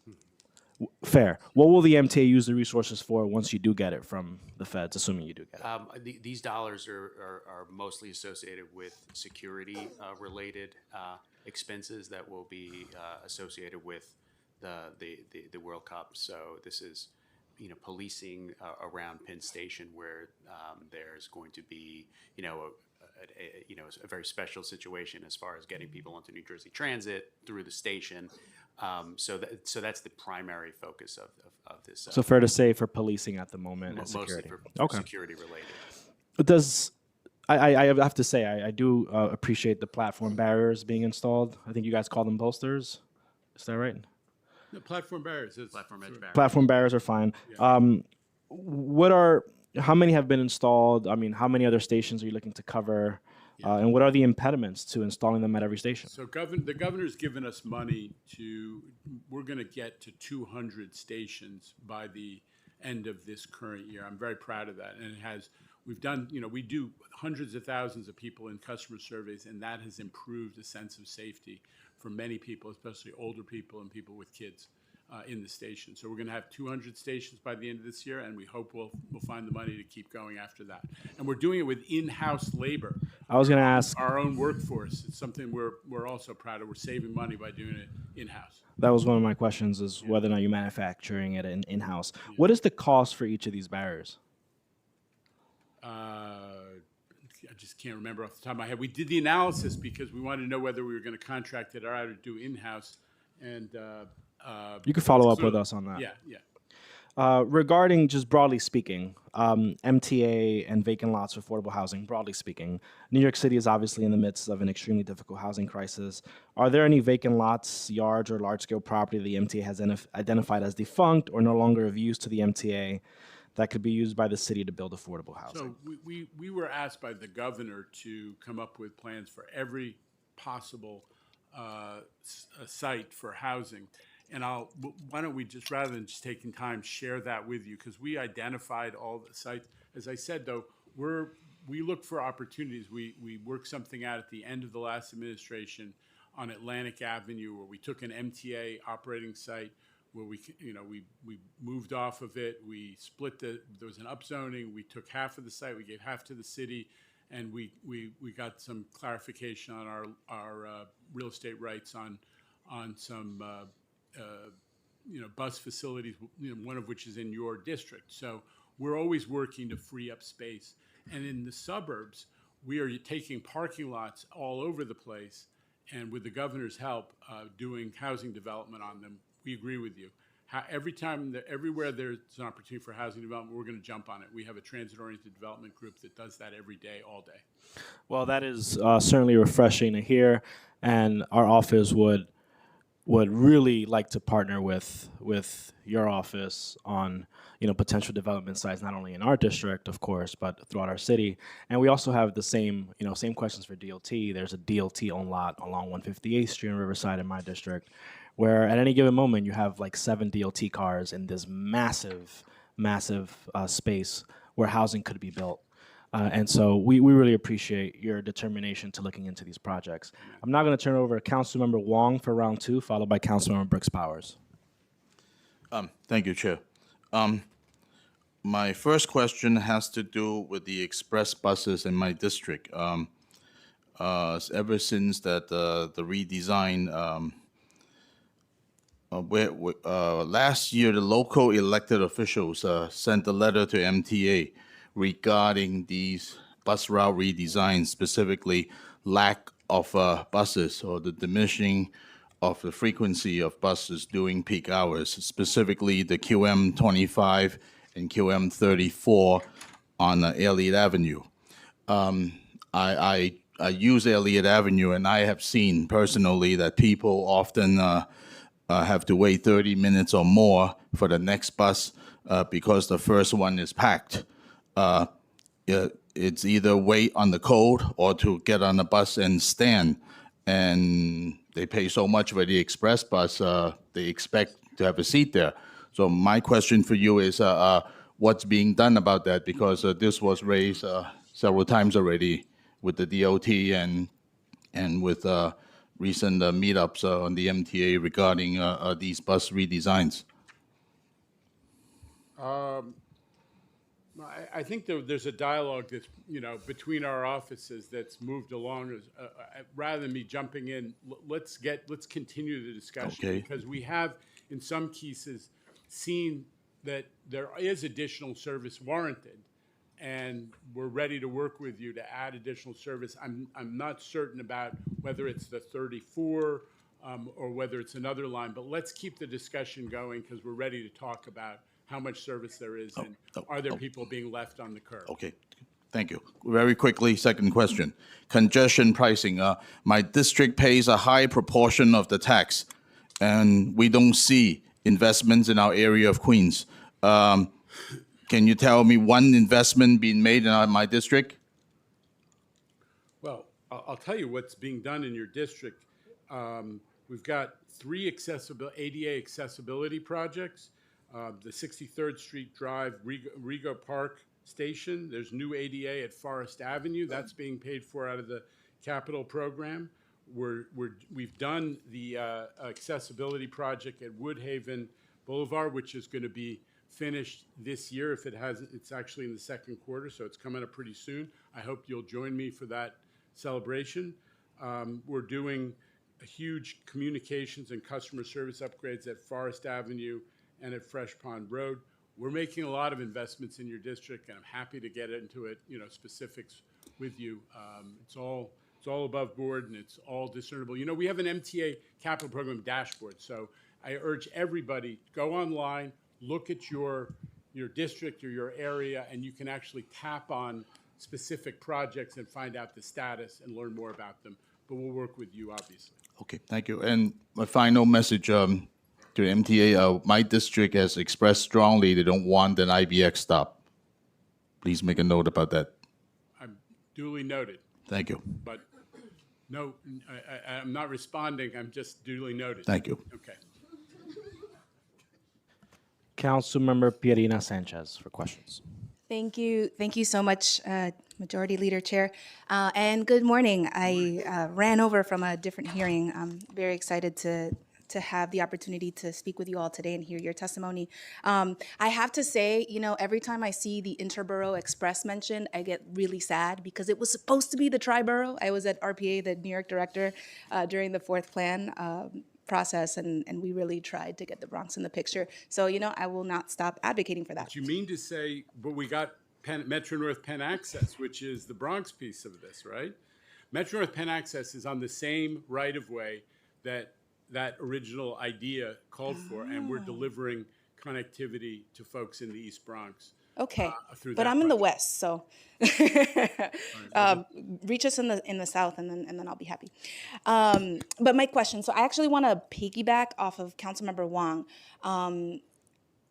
[SPEAKER 2] Fair. What will the MTA use the resources for once you do get it from the feds, assuming you do get it?
[SPEAKER 4] these dollars are mostly associated with security related expenses that will be associated with the World Cup. So this is policing around Penn Station where there's going to be a very special situation as far as getting people onto New Jersey Transit through the station. So that's the primary focus of this.
[SPEAKER 2] So fair to say for policing at the moment and
[SPEAKER 4] mostly
[SPEAKER 2] security.
[SPEAKER 4] for security related.
[SPEAKER 2] I have to say I do appreciate the platform barriers being installed. I think you guys call them posters. Is that right?
[SPEAKER 1] No, platform barriers.
[SPEAKER 4] Platform edge barriers.
[SPEAKER 2] Platform barriers are fine. How many have been installed? I mean, how many other stations are you looking to cover? And what are the impediments to installing them at every station?
[SPEAKER 1] So the governor's given us money we're going to get to 200 stations by the end of this current year. I'm very proud of that. And we do hundreds of thousands of people in customer surveys, and that has improved the sense of safety for many people, especially older people and people with kids in the station. So we're going to have 200 stations by the end of this year, and we hope we'll find the money to keep going after that. And we're doing it with in-house labor.
[SPEAKER 2] I was going to ask.
[SPEAKER 1] Our own workforce. It's something we're also proud of. We're saving money by doing it in-house.
[SPEAKER 2] That was one of my questions: is whether or not you're manufacturing it in-house. What is the cost for each of these barriers?
[SPEAKER 1] I just can't remember off the top of my head. We did the analysis because we wanted to know whether we were going to contract it out or do in-house. And
[SPEAKER 2] you could follow up with us on that.
[SPEAKER 1] Yeah.
[SPEAKER 2] Regarding just broadly speaking, MTA and vacant lots for affordable housing, broadly speaking, New York City is obviously in the midst of an extremely difficult housing crisis. Are there any vacant lots, yards, or large-scale property the MTA has identified as defunct or no longer of use to the MTA that could be used by the city to build affordable housing?
[SPEAKER 1] So we were asked by the governor to come up with plans for every possible site for housing. And why don't we just, rather than just taking time, share that with you, because we identified all the sites. As I said, though, we look for opportunities. We worked something out at the end of the last administration on Atlantic Avenue, where we took an MTA operating site, where we moved off of it. We split there was an upzoning. We took half of the site. We gave half to the city, and we got some clarification on our real estate rights on some. Bus facilities, one of which is in your district. So we're always working to free up space. And in the suburbs, we are taking parking lots all over the place, and with the governor's help, doing housing development on them. We agree with you. Everywhere there's an opportunity for housing development, we're going to jump on it. We have a transit-oriented development group that does that every day, all day.
[SPEAKER 2] Well, that is certainly refreshing to hear, and our office would would really like to partner with your office on potential development sites, not only in our district, of course, but throughout our city. And we also have the same questions for DOT. There's a DOT owned lot along 158th Street in Riverside in my district, where at any given moment you have like 7 DOT cars in this massive space where housing could be built. And so we really appreciate your determination to looking into these projects. I'm now going to turn it over to Councilmember Wong for round 2, followed by Councilmember Brooks Powers.
[SPEAKER 6] Thank you, Chair. My first question has to do with the express buses in my district. Ever since that the redesign, last year the local elected officials sent a letter to MTA regarding these bus route redesigns, specifically lack of buses or the diminishing of the frequency of buses during peak hours, specifically the QM 25 and QM 34 on Elliott Avenue. I use Elliott Avenue, and I have seen personally that people often have to wait 30 minutes or more for the next bus because the first one is packed. It's either wait on the code or to get on the bus and stand. And they pay so much for the express bus, they expect to have a seat there. So my question for you is, what's being done about that? Because this was raised several times already with the DOT and with recent meetups on the MTA regarding these bus redesigns.
[SPEAKER 1] I think there's a dialogue that's, between our offices that's moved along. Rather than me jumping in, let's continue the discussion.
[SPEAKER 6] Okay.
[SPEAKER 1] Because we have, in some cases, seen that there is additional service warranted, and we're ready to work with you to add additional service. I'm not certain about whether it's the 34 or whether it's another line, but let's keep the discussion going because we're ready to talk about how much service there is and are there people being left on the curb.
[SPEAKER 6] Okay, thank you. Very quickly, second question. Congestion pricing. My district pays a high proportion of the tax, and we don't see investments in our area of Queens. Can you tell me one investment being made in my district?
[SPEAKER 1] Well, I'll tell you what's being done in your district. We've got 3 ADA accessibility projects. The 63rd Street Drive, Rego Park Station. There's new ADA at Forest Avenue. That's being paid for out of the capital program. We've done the accessibility project at Woodhaven Boulevard, which is going to be finished this year. If it hasn't, it's actually in the second quarter, so it's coming up pretty soon. I hope you'll join me for that celebration. We're doing a huge communications and customer service upgrades at Forest Avenue and at Fresh Pond Road. We're making a lot of investments in your district, and I'm happy to get into it, specifics with you. It's all above board, and it's all discernible. We have an MTA capital program dashboard, so I urge everybody, go online, look at your district or your area, and you can actually tap on specific projects and find out the status and learn more about them. But we'll work with you, obviously.
[SPEAKER 6] Okay, thank you. And my final message to MTA, my district has expressed strongly they don't want an IBX stop. Please make a note about that.
[SPEAKER 1] I'm duly noted.
[SPEAKER 6] Thank you.
[SPEAKER 1] But no, I'm not responding. I'm just duly noted.
[SPEAKER 6] Thank you.
[SPEAKER 1] Okay.
[SPEAKER 2] Councilmember Pierina Sanchez for questions.
[SPEAKER 12] Thank you. Thank you so much, Majority Leader Chair. And good morning. I ran over from a different hearing. I'm very excited to have the opportunity to speak with you all today and hear your testimony. I have to say, every time I see the Interborough Express mentioned, I get really sad because it was supposed to be the Triborough. I was at RPA, the New York director, during the 4th plan process, and we really tried to get the Bronx in the picture. So, I will not stop advocating for that.
[SPEAKER 1] But you mean to say, but we got Metro North Penn Access, which is the Bronx piece of this, right? Metro North Penn Access is on the same right-of-way that original idea called for, and we're delivering connectivity to folks in the East Bronx.
[SPEAKER 12] Okay,
[SPEAKER 1] through
[SPEAKER 12] but
[SPEAKER 1] that
[SPEAKER 12] I'm in the
[SPEAKER 1] budget.
[SPEAKER 12] West, so reach us in the South, and then I'll be happy. But my question, so I actually want to piggyback off of Councilmember Wong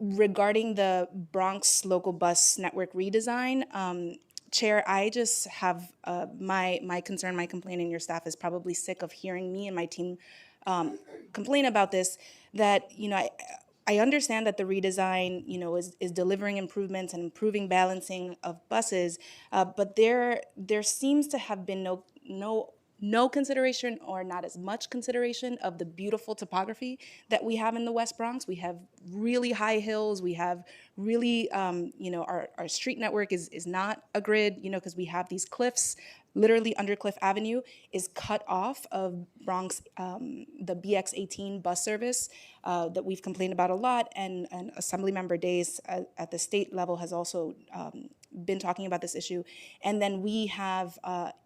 [SPEAKER 12] regarding the Bronx local bus network redesign. Chair, I just have my concern, my complaint, and your staff is probably sick of hearing me and my team complain about this. That I understand that the redesign, is delivering improvements and improving balancing of buses, but there seems to have been no consideration, or not as much consideration, of the beautiful topography that we have in the West Bronx. We have really high hills. We have really, our street network is not a grid, because we have these cliffs. Literally under Cliff Avenue is cut off of Bronx, the BX18 bus service that we've complained about a lot, and Assemblymember Days at the state level has also been talking about this issue. And then we have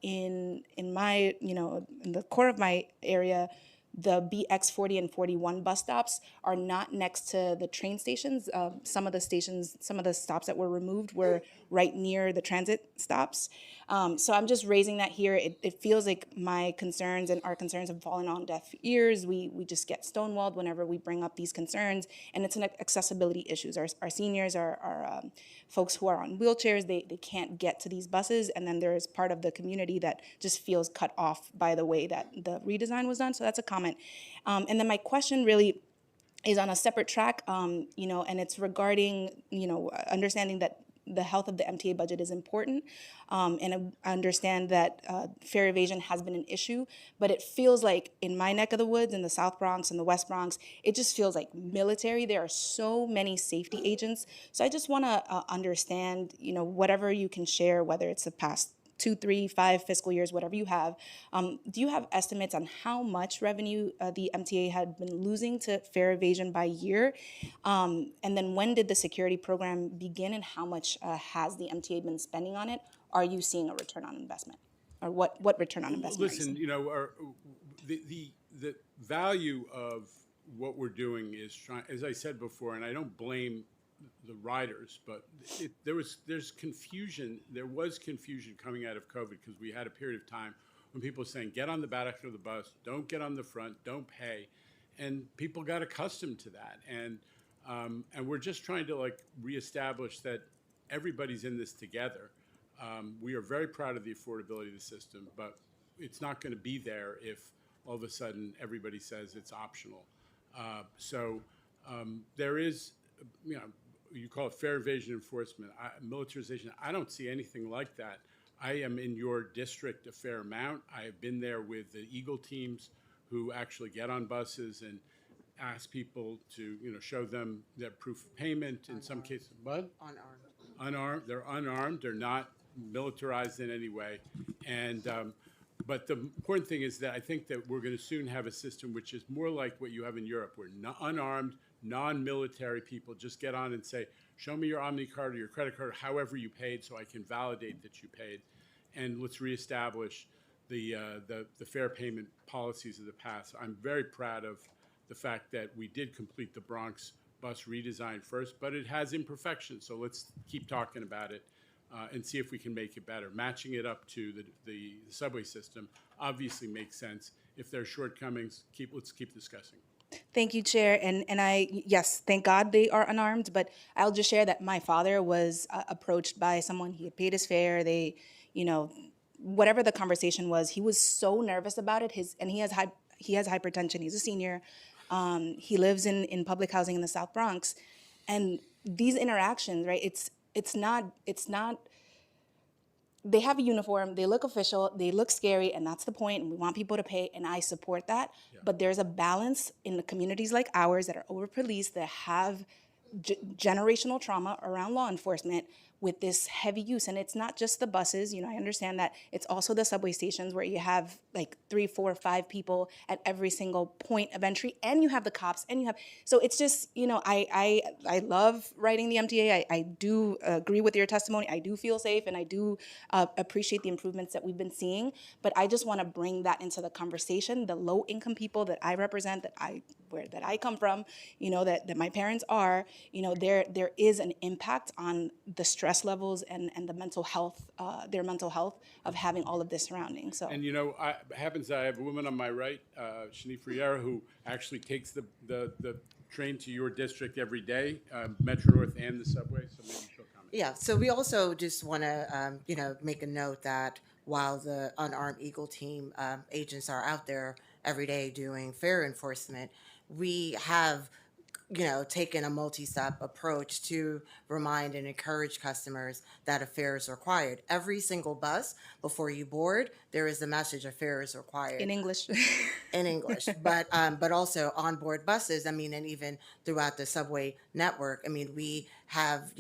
[SPEAKER 12] in my, in the core of my area, the BX 40 and 41 bus stops are not next to the train stations. Some of the stops that were removed were right near the transit stops. So I'm just raising that here. It feels like my concerns and our concerns have fallen on deaf ears. We just get stonewalled whenever we bring up these concerns, and it's an accessibility issues. Our seniors, our folks who are on wheelchairs, they can't get to these buses, and then there's part of the community that just feels cut off by the way that the redesign was done. So that's a comment. And then my question really is on a separate track, and it's regarding, understanding that the health of the MTA budget is important, and I understand that fare evasion has been an issue, but it feels like in my neck of the woods, in the South Bronx and the West Bronx, it just feels like military. There are so many safety agents. So I just want to understand, whatever you can share, whether it's the past 2, 3, 5 fiscal years, whatever you have. Do you have estimates on how much revenue the MTA had been losing to fare evasion by year? And then when did the security program begin, and how much has the MTA been spending on it? Are you seeing a return on investment? Or what return on investment are you
[SPEAKER 1] Listen,
[SPEAKER 12] seeing?
[SPEAKER 1] the value of what we're doing is trying, as I said before, and I don't blame the riders, but there's confusion. There was confusion coming out of COVID because we had a period of time when people were saying, get on the back of the bus, don't get on the front, don't pay. And people got accustomed to that. And we're just trying to reestablish that everybody's in this together. We are very proud of the affordability of the system, but it's not going to be there if all of a sudden everybody says it's optional. There is, you call it fare evasion enforcement, militarization. I don't see anything like that. I am in your district a fair amount. I have been there with the Eagle teams who actually get on buses and ask people to, show them their proof of payment. In some cases, what? Unarmed. They're unarmed. They're not militarized in any way. And but the important thing is that I think that we're going to soon have a system which is more like what you have in Europe, where unarmed, non-military people just get on and say, show me your Omni card or your credit card, however you paid, so I can validate that you paid. And let's reestablish the fair payment policies of the past. I'm very proud of the fact that we did complete the Bronx bus redesign first, but it has imperfections. So let's keep talking about it and see if we can make it better. Matching it up to the subway system obviously makes sense. If there are shortcomings, let's keep discussing.
[SPEAKER 12] Thank you, Chair. And yes, thank God they are unarmed, but I'll just share that my father was approached by someone. He had paid his fare. They, whatever the conversation was, he was so nervous about it. He has hypertension. He's a senior. He lives in public housing in the South Bronx. And these interactions, right, it's not, they have a uniform, they look official, they look scary, and that's the point, and we want people to pay, and I support that. Yeah. But there's a balance in the communities like ours that are over-policed, that have generational trauma around law enforcement with this heavy use. And it's not just the buses, I understand that. It's also the subway stations where you have 3, 4, 5 people at every single point of entry, and you have the cops, and so it's just, I love writing the MTA. I do agree with your testimony. I do feel safe, and I do appreciate the improvements that we've been seeing. But I just want to bring that into the conversation. The low income people that I represent, that I where that I come from, you know, that my parents are, you know, there is an impact on the stress levels and the mental health, their mental health of having all of this surrounding. So
[SPEAKER 1] And you know, happens that I have a woman on my right, Shanice Riera, who actually takes the train to your district every day, Metro North and the subway. So maybe she'll comment.
[SPEAKER 7] Yeah, so we also just want to, make a note that while the unarmed Eagle team agents are out there every day doing fare enforcement, we have, taken a multi-step approach to remind and encourage customers that a fare is required. Every single bus, before you board, there is a message: a fare is required.
[SPEAKER 12] in English.
[SPEAKER 7] In English, but also on board buses. I mean, and even throughout the subway network. I mean, we have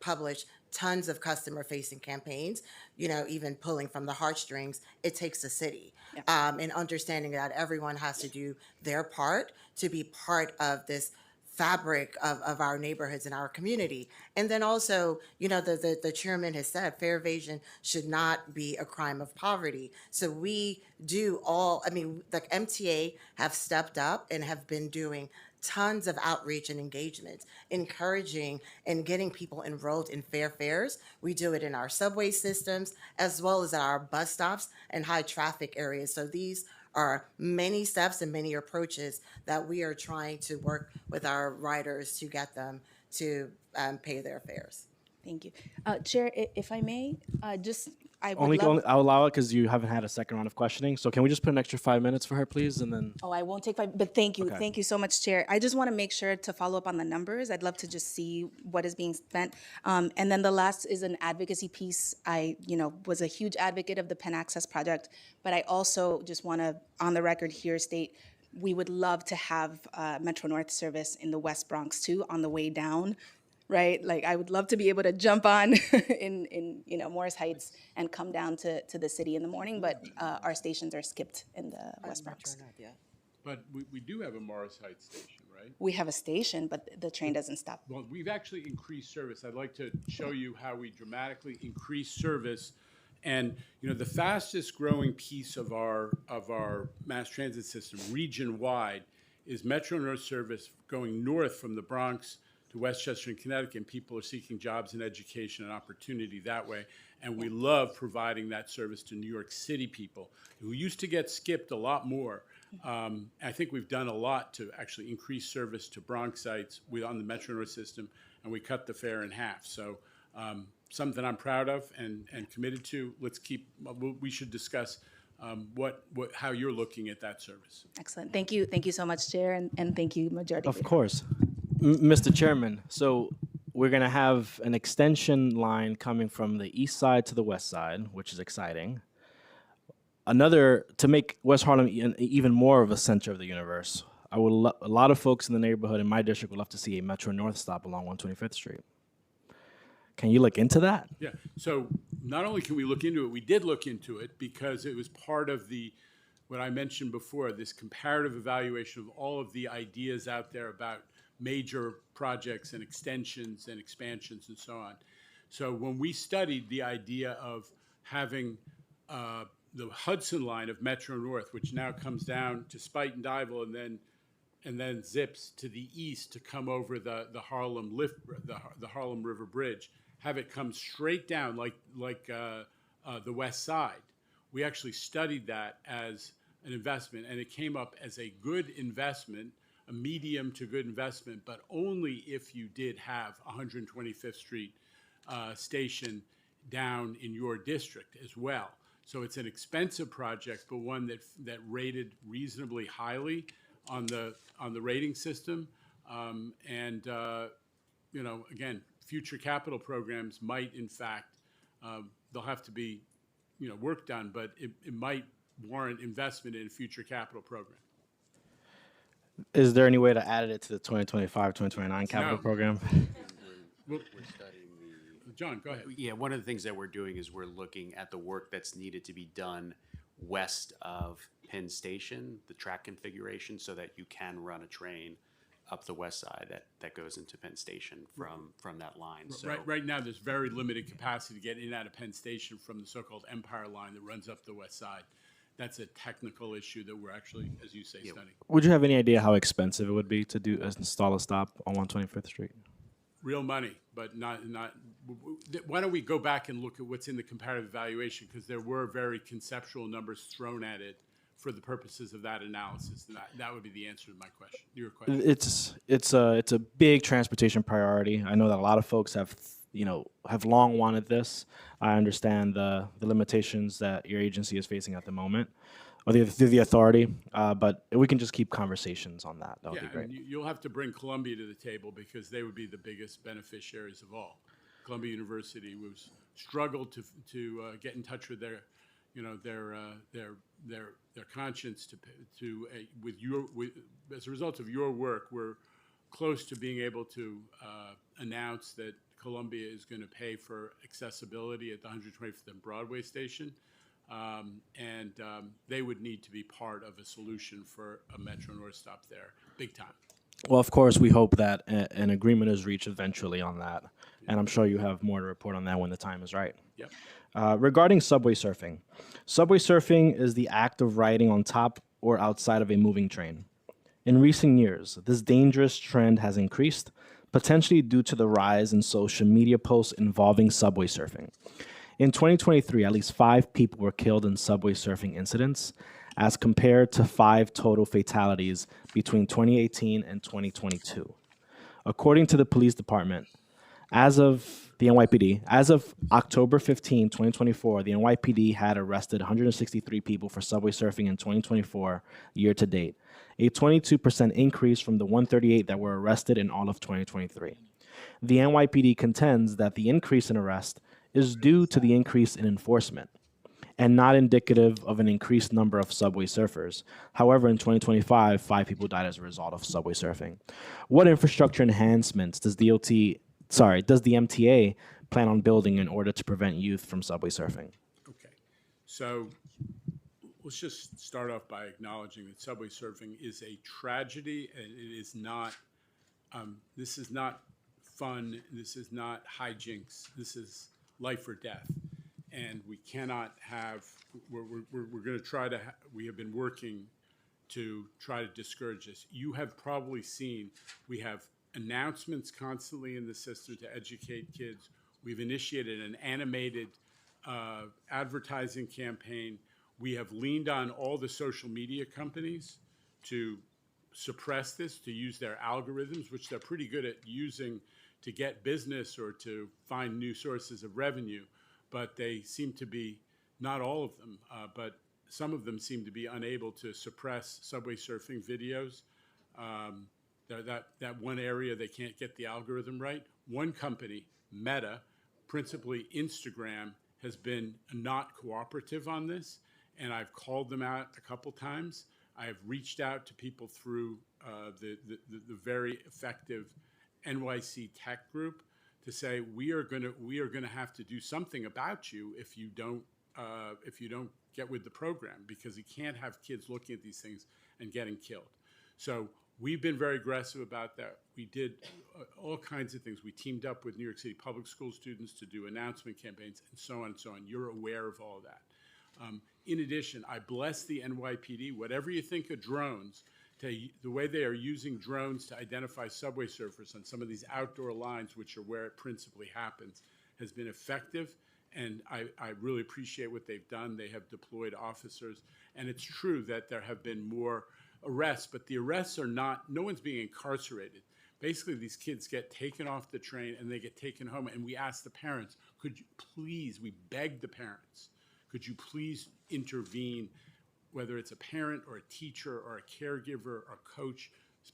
[SPEAKER 7] published tons of customer facing campaigns. Even pulling from the heartstrings. It takes a city, and understanding that everyone has to do their part to be part of this fabric of our neighborhoods and our community. And then also, the chairman has said fare evasion should not be a crime of poverty. So we do the MTA have stepped up and have been doing tons of outreach and engagement, encouraging and getting people enrolled in fair fares. We do it in our subway systems as well as at our bus stops and high traffic areas. So these are many steps and many approaches that we are trying to work with our riders to get them to pay their fares.
[SPEAKER 12] Thank you. Chair, if I may, I would love...
[SPEAKER 2] I'll allow it because you haven't had a second round of questioning. So can we just put an extra 5 minutes for her, please? And then.
[SPEAKER 12] Oh, I won't take 5, but thank you.
[SPEAKER 2] Okay.
[SPEAKER 12] Thank you so much, Chair. I just want to make sure to follow up on the numbers. I'd love to just see what is being spent. And then the last is an advocacy piece. I, was a huge advocate of the Penn Access Project, but I also just want to, on the record here, state we would love to have Metro North service in the West Bronx too on the way down. Right, like I would love to be able to jump on in Morris Heights and come down to the city in the morning, but our stations are skipped in the West Bronx.
[SPEAKER 1] But we do have a Morris Heights station, right?
[SPEAKER 12] We have a station, but the train doesn't stop.
[SPEAKER 1] Well, we've actually increased service. I'd like to show you how we dramatically increased service. And the fastest growing piece of our mass transit system region-wide is Metro North service going north from the Bronx to Westchester and Connecticut, and people are seeking jobs and education and opportunity that way. And we love providing that service to New York City people who used to get skipped a lot more. I think we've done a lot to actually increase service to Bronxites on the Metro North system, and we cut the fare in half. So something I'm proud of and committed to. We should discuss how you're looking at that service.
[SPEAKER 12] Excellent. Thank you. Thank you so much, Chair, and thank you, Majority Leader.
[SPEAKER 2] Of course. Mr. Chairman, so we're going to have an extension line coming from the east side to the west side, which is exciting. To make West Harlem even more of a center of the universe, a lot of folks in the neighborhood in my district would love to see a Metro North stop along 125th Street. Can you look into that?
[SPEAKER 1] Yeah, so not only can we look into it, we did look into it because it was part of what I mentioned before, this comparative evaluation of all of the ideas out there about major projects and extensions and expansions and so on. So when we studied the idea of having the Hudson line of Metro North, which now comes down to Spuyten Duyvil and then zips to the east to come over the Harlem River Bridge, have it come straight down like the West Side. We actually studied that as an investment, and it came up as a good investment, a medium to good investment, but only if you did have 125th Street station down in your district as well. So it's an expensive project, but one that rated reasonably highly on the rating system. Again, future capital programs might, in fact, they'll have to be, work done, but it might warrant investment in a future capital program.
[SPEAKER 2] Is there any way to add it to the 2025, 2029 capital program?
[SPEAKER 4] We're studying
[SPEAKER 1] John, go ahead.
[SPEAKER 4] Yeah, one of the things that we're doing is we're looking at the work that's needed to be done west of Penn Station, the track configuration, so that you can run a train up the west side that goes into Penn Station from that line. So
[SPEAKER 1] Right now, there's very limited capacity to get in and out of Penn Station from the so-called Empire Line that runs up the west side. that's a technical issue that we're actually, as you say, studying.
[SPEAKER 2] Would you have any idea how expensive it would be to install a stop on 125th Street?
[SPEAKER 1] Real money, but not. Why don't we go back and look at what's in the comparative evaluation, because there were very conceptual numbers thrown at it for the purposes of that analysis. And that would be the answer to my question. Your question.
[SPEAKER 2] It's a big transportation priority. I know that a lot of folks have long wanted this. I understand the limitations that your agency is facing at the moment, or the authority. But we can just keep conversations on that. That would be great.
[SPEAKER 1] And you'll have to bring Columbia to the table, because they would be the biggest beneficiaries of all. Columbia University was struggled to get in touch with their conscience as a result of your work. We're close to being able to announce that Columbia is going to pay for accessibility at the 125th and Broadway station, and they would need to be part of a solution for a Metro North stop there, big time.
[SPEAKER 2] Well, of course, we hope that an agreement is reached eventually on that, and I'm sure you have more to report on that when the time is right.
[SPEAKER 1] Yep.
[SPEAKER 2] Regarding subway surfing is the act of riding on top or outside of a moving train. In recent years, this dangerous trend has increased, potentially due to the rise in social media posts involving subway surfing. In 2023, at least 5 people were killed in subway surfing incidents, as compared to 5 total fatalities between 2018 and 2022. According to the police department, as of the NYPD, as of October 15, 2024, the NYPD had arrested 163 people for subway surfing in 2024 year to date, a 22% increase from the 138 that were arrested in all of 2023. The NYPD contends that the increase in arrest is due to the increase in enforcement and not indicative of an increased number of subway surfers. However, in 2025, 5 people died as a result of subway surfing. What infrastructure enhancements does the MTA plan on building in order to prevent youth from subway surfing?
[SPEAKER 1] Okay, so let's just start off by acknowledging that subway surfing is a tragedy, and it is not. This is not fun. This is not hijinks. This is life or death, and we cannot have. We're going to try to. We have been working to try to discourage this. You have probably seen we have announcements constantly in the system to educate kids. We've initiated an animated advertising campaign. We have leaned on all the social media companies to suppress this, to use their algorithms, which they're pretty good at using to get business or to find new sources of revenue. But they seem to be, not all of them, but some of them seem to be unable to suppress subway surfing videos. That one area they can't get the algorithm right. One company, Meta, principally Instagram, has been not cooperative on this, and I've called them out a couple times. I have reached out to people through the very effective NYC Tech Group to say we are going to have to do something about you if you don't get with the program, because you can't have kids looking at these things and getting killed. So we've been very aggressive about that. We did all kinds of things. We teamed up with New York City public school students to do announcement campaigns and so on and so on. You're aware of all of that. In addition, I bless the NYPD. Whatever you think of drones, the way they are using drones to identify subway surfers on some of these outdoor lines, which are where it principally happens, has been effective. And I really appreciate what they've done. They have deployed officers. And it's true that there have been more arrests, but the arrests are not, no one's being incarcerated. Basically, these kids get taken off the train and they get taken home. And we ask the parents, could you please, we beg the parents, could you please intervene, whether it's a parent or a teacher or a caregiver or a coach.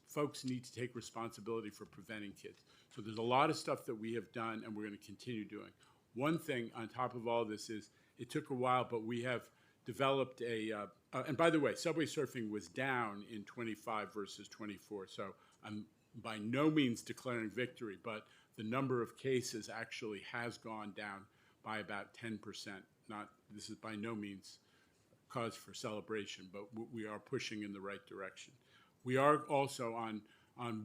[SPEAKER 1] Folks need to take responsibility for preventing kids. So there's a lot of stuff that we have done and we're going to continue doing. One thing on top of all this is it took a while, but we have developed and by the way, subway surfing was down in 25 versus 24. So I'm by no means declaring victory, but the number of cases actually has gone down by about 10%. This is by no means cause for celebration, but we are pushing in the right direction. We are also on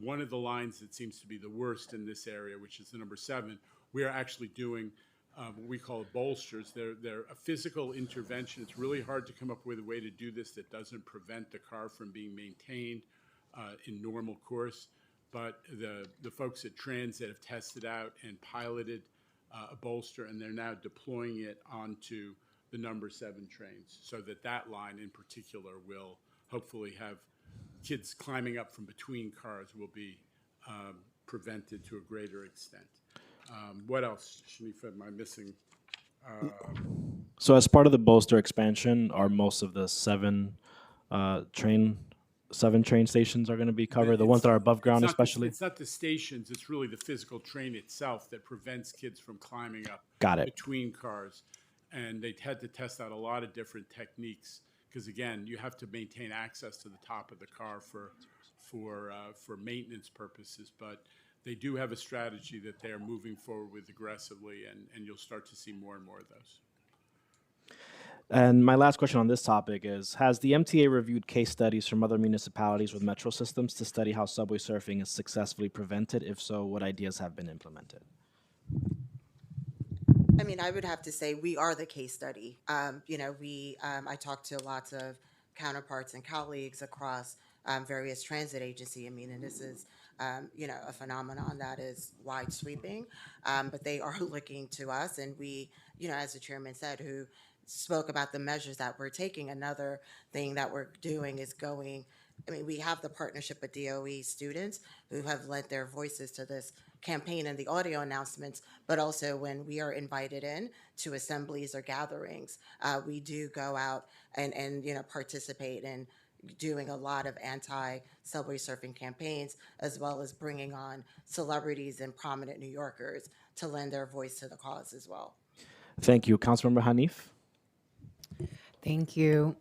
[SPEAKER 1] one of the lines that seems to be the worst in this area, which is the number 7. We are actually doing what we call bolsters. They're a physical intervention. It's really hard to come up with a way to do this that doesn't prevent the car from being maintained in normal course. But the folks at Transit have tested out and piloted a bolster, and they're now deploying it onto the number 7 trains, so that line in particular will hopefully have kids climbing up from between cars will be prevented to a greater extent. What else, Shanifa, am I missing?
[SPEAKER 2] So as part of the bolster expansion, are most of the seven train stations are going to be covered? The ones that are above ground, especially.
[SPEAKER 1] It's not the stations. It's really the physical train itself that prevents kids from climbing up
[SPEAKER 2] Got it.
[SPEAKER 1] between cars. And they had to test out a lot of different techniques because, again, you have to maintain access to the top of the car for maintenance purposes. But they do have a strategy that they are moving forward with aggressively, and you'll start to see more and more of those.
[SPEAKER 2] And my last question on this topic is, has the MTA reviewed case studies from other municipalities with metro systems to study how subway surfing is successfully prevented? If so, what ideas have been implemented?
[SPEAKER 7] I mean, I would have to say we are the case study. I talked to lots of counterparts and colleagues across various transit agency. I mean, and this is, a phenomenon that is wide sweeping, but they are looking to us, and we, as the chairman said, who spoke about the measures that we're taking. Another thing that we're doing is we have the partnership with DOE students who have lent their voices to this campaign and the audio announcements, but also when we are invited in to assemblies or gatherings, we do go out and participate in doing a lot of anti-subway surfing campaigns, as well as bringing on celebrities and prominent New Yorkers to lend their voice to the cause as well.
[SPEAKER 2] Thank you. Councilmember Hanif?
[SPEAKER 11] Thank you.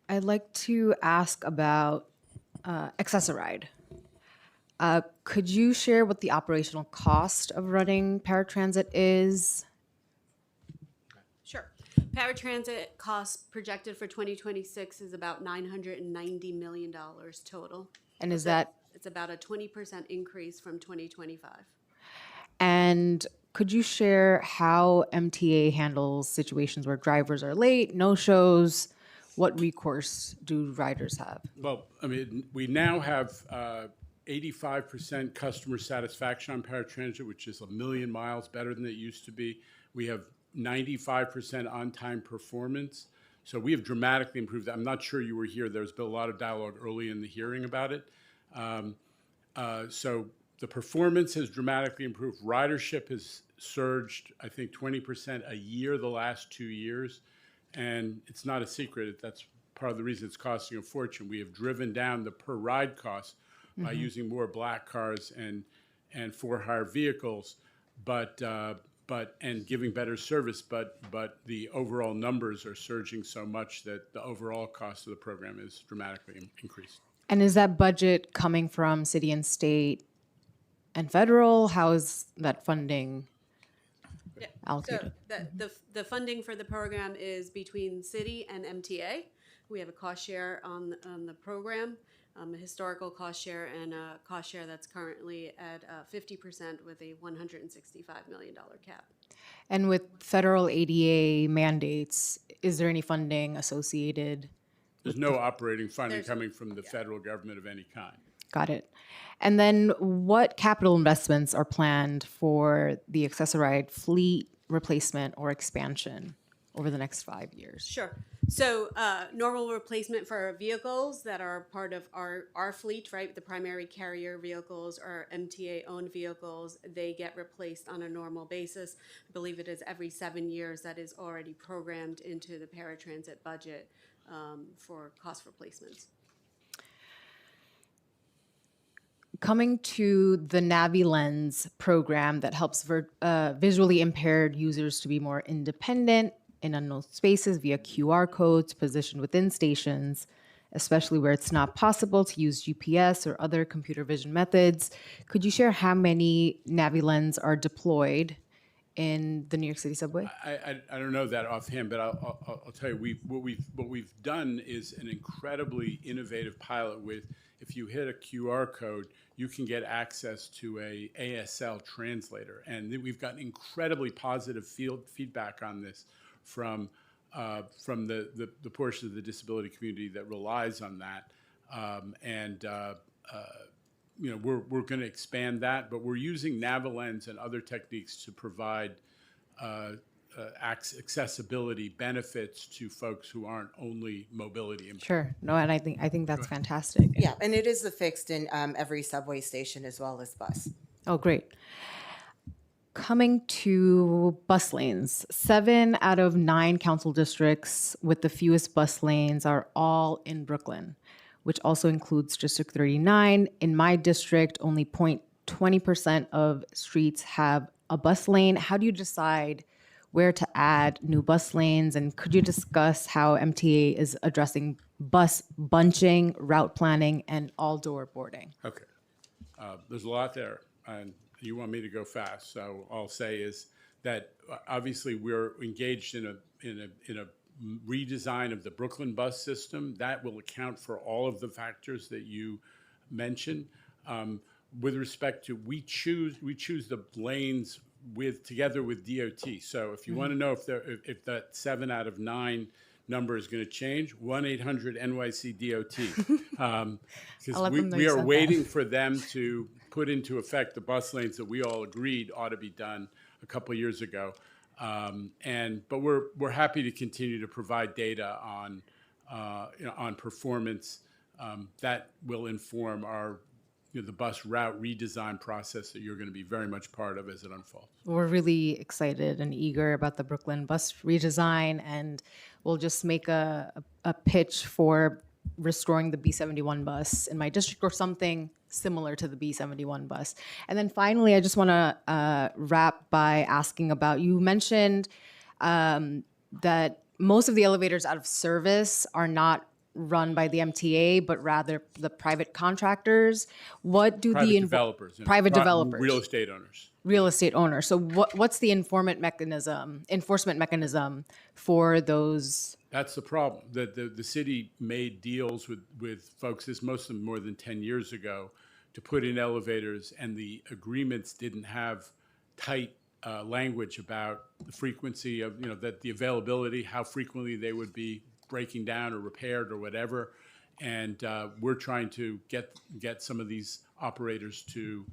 [SPEAKER 11] I'd like to ask about Access-a-Ride. Could you share what the operational cost of running paratransit is?
[SPEAKER 3] Sure. Paratransit costs projected for 2026 is about $990 million total.
[SPEAKER 11] And is that?
[SPEAKER 3] It's about a 20% increase from 2025.
[SPEAKER 11] And could you share how MTA handles situations where drivers are late, no-shows? What recourse do riders have?
[SPEAKER 1] Well, I mean, we now have 85% customer satisfaction on paratransit, which is 1 million miles better than it used to be. We have 95% on-time performance. So we have dramatically improved that. I'm not sure you were here. There's been a lot of dialogue early in the hearing about it. So the performance has dramatically improved. Ridership has surged, I think, 20% a year the last 2 years. And it's not a secret. That's part of the reason it's costing a fortune. We have driven down the per ride cost by using more black cars and for-hire vehicles, and giving better service. But the overall numbers are surging so much that the overall cost of the program is dramatically increased.
[SPEAKER 11] And is that budget coming from city and state and federal? How is that funding allocated?
[SPEAKER 3] So the funding for the program is between city and MTA. We have a cost share on the program, a historical cost share, and a cost share that's currently at 50% with a $165 million cap.
[SPEAKER 11] And with federal ADA mandates, is there any funding associated?
[SPEAKER 1] There's no operating funding coming from the federal government of any kind.
[SPEAKER 11] Got it. And then what capital investments are planned for the Access-a-Ride fleet replacement or expansion over the next 5 years?
[SPEAKER 3] Sure. So normal replacement for our vehicles that are part of our fleet, right? The primary carrier vehicles are MTA-owned vehicles. They get replaced on a normal basis. I believe it is every 7 years. That is already programmed into the paratransit budget for cost replacements.
[SPEAKER 11] Coming to the NaviLens program that helps visually impaired users to be more independent in unknown spaces via QR codes positioned within stations, especially where it's not possible to use GPS or other computer vision methods. Could you share how many NaviLens are deployed in the New York City subway?
[SPEAKER 1] I don't know that offhand, but I'll tell you, what we've done is an incredibly innovative pilot with, if you hit a QR code, you can get access to a ASL translator. And we've gotten incredibly positive feedback on this from the portion of the disability community that relies on that. We're going to expand that, but we're using NaviLens and other techniques to provide accessibility benefits to folks who aren't only mobility impaired.
[SPEAKER 11] Sure. No, and I think that's fantastic.
[SPEAKER 7] Yeah, and it is affixed in every subway station as well as bus.
[SPEAKER 11] Oh, great. Coming to bus lanes, 7 out of 9 council districts with the fewest bus lanes are all in Brooklyn, which also includes District 39. In my district, only 0.20% of streets have a bus lane. How do you decide where to add new bus lanes? And could you discuss how MTA is addressing bus bunching, route planning, and all-door boarding?
[SPEAKER 1] Okay. There's a lot there, and you want me to go fast. So all I'll say is that obviously we're engaged in a redesign of the Brooklyn bus system. That will account for all of the factors that you mentioned. With respect to, we choose the lanes together with DOT. So if you want to know if that 7 out of 9 number is going to change, 1-800-NYC-DOT. Because we are waiting for them to put into effect the bus lanes that we all agreed ought to be done a couple of years ago. But we're happy to continue to provide data on performance that will inform the bus route redesign process that you're going to be very much part of as it unfolds.
[SPEAKER 11] We're really excited and eager about the Brooklyn bus redesign, and we'll just make a pitch for restoring the B71 bus in my district or something similar to the B71 bus. And then finally, I just want to wrap by asking about, you mentioned that most of the elevators out of service are not run by the MTA, but rather the private contractors. What do
[SPEAKER 1] Private developers.
[SPEAKER 11] Private developers.
[SPEAKER 1] Real estate owners.
[SPEAKER 11] Real estate owners. So what's the enforcement mechanism for those?
[SPEAKER 1] That's the problem. The city made deals with folks, most of them more than 10 years ago, to put in elevators, and the agreements didn't have tight language about the frequency of, that the availability, how frequently they would be breaking down or repaired or whatever. And we're trying to get some of these operators to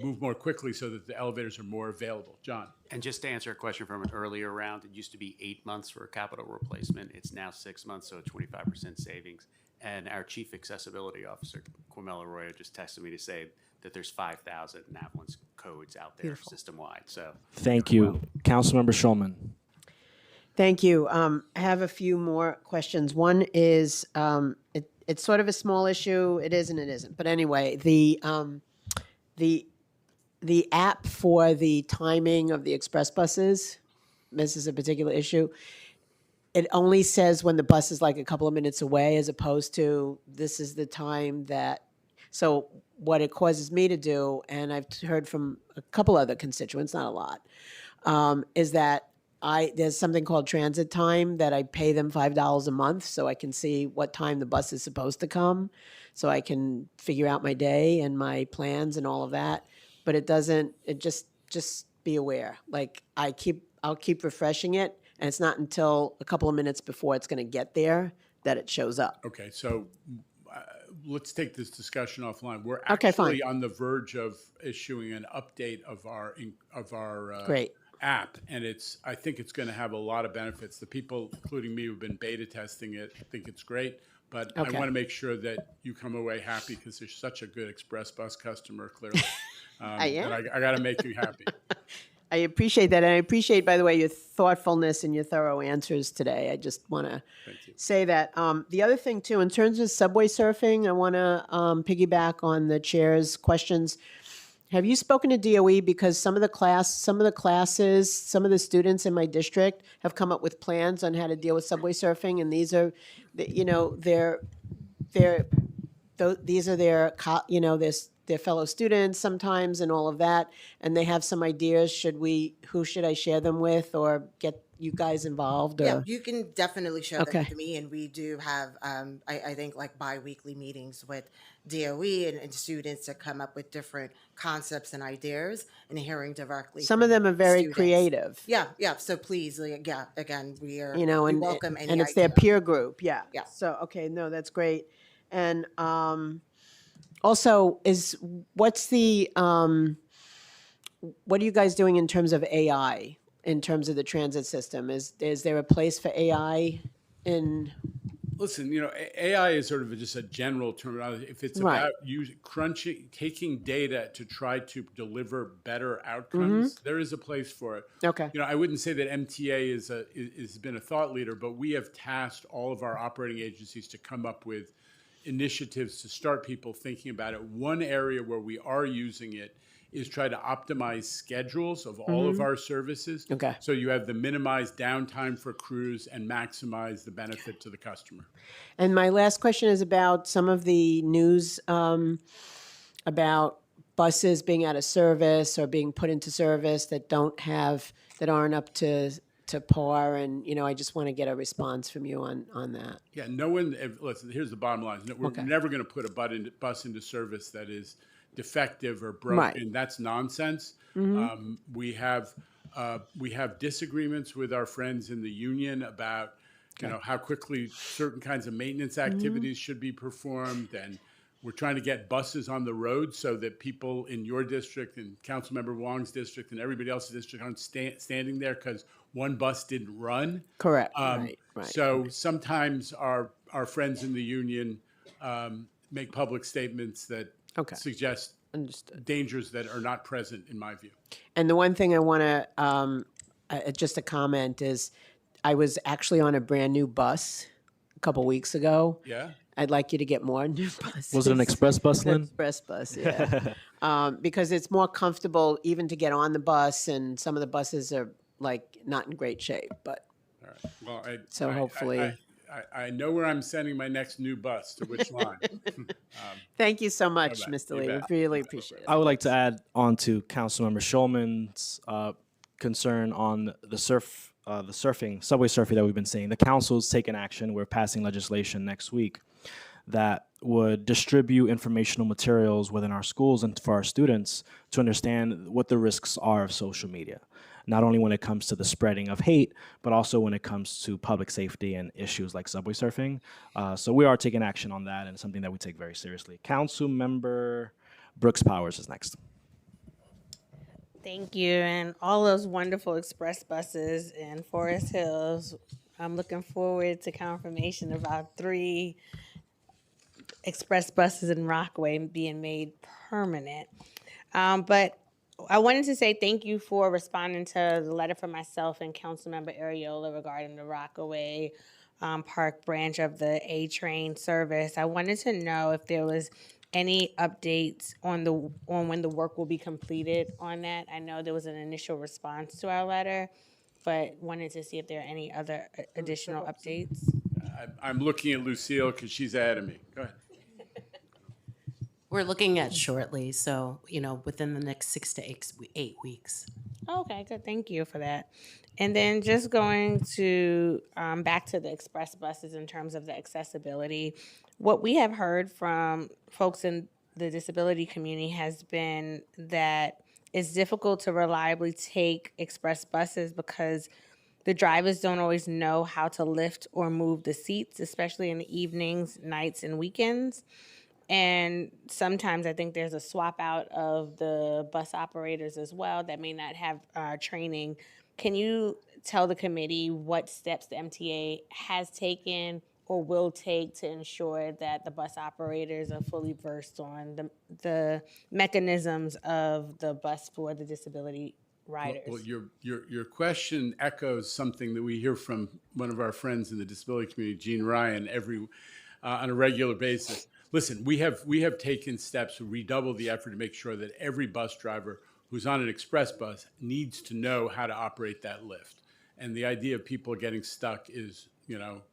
[SPEAKER 1] move more quickly so that the elevators are more available. John?
[SPEAKER 4] And just to answer a question from an earlier round, it used to be 8 months for a capital replacement. It's now 6 months, so a 25% savings. And our chief accessibility officer, Quamela Arroyo, just texted me to say that there's 5,000 NaviLens codes out there system-wide. So
[SPEAKER 2] Thank you. Councilmember Schulman.
[SPEAKER 5] Thank you. I have a few more questions. One is, it's sort of a small issue. It is and it isn't. But anyway, the app for the timing of the express buses, this is a particular issue. It only says when the bus is like a couple of minutes away, as opposed to this is the time that. So what it causes me to do, and I've heard from a couple other constituents, not a lot, is that there's something called transit time that I pay them $5 a month so I can see what time the bus is supposed to come, so I can figure out my day and my plans and all of that. But it doesn't. It just be aware. Like I'll keep refreshing it, and it's not until a couple of minutes before it's going to get there that it shows up.
[SPEAKER 1] Okay, so let's take this discussion offline. We're
[SPEAKER 5] Okay,
[SPEAKER 1] actually
[SPEAKER 5] fine.
[SPEAKER 1] on the verge of issuing an update of our
[SPEAKER 5] Great.
[SPEAKER 1] app, and I think it's going to have a lot of benefits. The people, including me, who've been beta testing it, think it's great. But
[SPEAKER 5] Okay.
[SPEAKER 1] I want to make sure that you come away happy because you're such a good express bus customer, clearly.
[SPEAKER 5] I am.
[SPEAKER 1] And I got to make you happy.
[SPEAKER 5] I appreciate that. And I appreciate, by the way, your thoughtfulness and your thorough answers today. I just want to say that. The other thing, too, in terms of subway surfing, I want to piggyback on the chair's questions. Have you spoken to DOE? Because some of the classes, some of the students in my district have come up with plans on how to deal with subway surfing. And these are, these are their their fellow students sometimes and all of that, and they have some ideas. Who should I share them with, or get you guys involved? Or?
[SPEAKER 7] Yeah, you can definitely share them
[SPEAKER 5] Okay.
[SPEAKER 7] with me, and we do have, I think, like bi-weekly meetings with DOE and students to come up with different concepts and ideas, and hearing directly.
[SPEAKER 5] Some
[SPEAKER 7] from
[SPEAKER 5] of them are very
[SPEAKER 7] students.
[SPEAKER 5] creative.
[SPEAKER 7] Yeah, yeah. So please, like, yeah. Again, we
[SPEAKER 5] And
[SPEAKER 7] welcome any
[SPEAKER 5] and it's their
[SPEAKER 7] idea.
[SPEAKER 5] peer group. Yeah.
[SPEAKER 7] Yeah.
[SPEAKER 5] So okay, no, that's great. And also, what are you guys doing in terms of AI, in terms of the transit system? Is there a place for AI in?
[SPEAKER 1] Listen, AI is sort of just a general terminology. If it's
[SPEAKER 5] Right.
[SPEAKER 1] about taking data to try to deliver better outcomes, there is a place for it.
[SPEAKER 5] Okay.
[SPEAKER 1] I wouldn't say that MTA has been a thought leader, but we have tasked all of our operating agencies to come up with initiatives to start people thinking about it. One area where we are using it is try to optimize schedules of all of our services.
[SPEAKER 5] Okay.
[SPEAKER 1] So you have the minimized downtime for crews and maximize the benefit to the customer.
[SPEAKER 5] And my last question is about some of the news about buses being out of service or being put into service that aren't up to par, and I just want to get a response from you on that.
[SPEAKER 1] Yeah, listen, here's the bottom line. We're never going to put a bus into service that is defective or broken.
[SPEAKER 5] Right.
[SPEAKER 1] That's nonsense. We have disagreements with our friends in the union about how quickly certain kinds of maintenance activities should be performed, and we're trying to get buses on the road so that people in your district and Councilmember Wong's district and everybody else's district aren't standing there because one bus didn't run.
[SPEAKER 5] Correct. Right.
[SPEAKER 1] So sometimes our friends in the union make public statements that suggest dangers that are not present, in my view.
[SPEAKER 5] And the one thing I want to just a comment is, I was actually on a brand new bus a couple weeks ago.
[SPEAKER 1] Yeah.
[SPEAKER 5] I'd like you to get more new buses.
[SPEAKER 2] Was it an express bus, Lynn?
[SPEAKER 5] Express bus, yeah. Because it's more comfortable even to get on the bus, and some of the buses are like not in great shape. But
[SPEAKER 1] All right. Well,
[SPEAKER 5] hopefully,
[SPEAKER 1] I know where I'm sending my next new bus, to which line.
[SPEAKER 5] thank you so much,
[SPEAKER 1] bye-bye.
[SPEAKER 5] Mr.
[SPEAKER 1] You
[SPEAKER 5] Lee.
[SPEAKER 1] bet.
[SPEAKER 5] We really appreciate it.
[SPEAKER 2] I would like to add on to Councilmember Schulman's concern on the subway surfing that we've been seeing. The council's taken action. We're passing legislation next week that would distribute informational materials within our schools and for our students to understand what the risks are of social media, not only when it comes to the spreading of hate, but also when it comes to public safety and issues like subway surfing. So we are taking action on that, and it's something that we take very seriously. Councilmember Brooks Powers is next.
[SPEAKER 10] Thank you. And all those wonderful express buses in Forest Hills. I'm looking forward to confirmation about 3 express buses in Rockaway being made permanent. But I wanted to say thank you for responding to the letter from myself and Councilmember Ariola regarding the Rockaway Park branch of the A train service. I wanted to know if there was any updates on when the work will be completed on that. I know there was an initial response to our letter, but wanted to see if there are any other additional updates.
[SPEAKER 1] I'm looking at Lucille because she's ahead of me. Go ahead.
[SPEAKER 13] We're looking at shortly, so, within the next 6 to 8 weeks.
[SPEAKER 10] Okay, good. Thank you for that. And then just going to back to the express buses in terms of the accessibility. What we have heard from folks in the disability community has been that it's difficult to reliably take express buses because the drivers don't always know how to lift or move the seats, especially in the evenings, nights, and weekends. And sometimes I think there's a swap out of the bus operators as well that may not have training. Can you tell the committee what steps the MTA has taken or will take to ensure that the bus operators are fully versed on the mechanisms of the bus for the disability riders?
[SPEAKER 1] Well, your question echoes something that we hear from one of our friends in the disability community, Gene Ryan, on a regular basis. Listen, we have taken steps to redouble the effort to make sure that every bus driver who's on an express bus needs to know how to operate that lift. And the idea of people getting stuck is,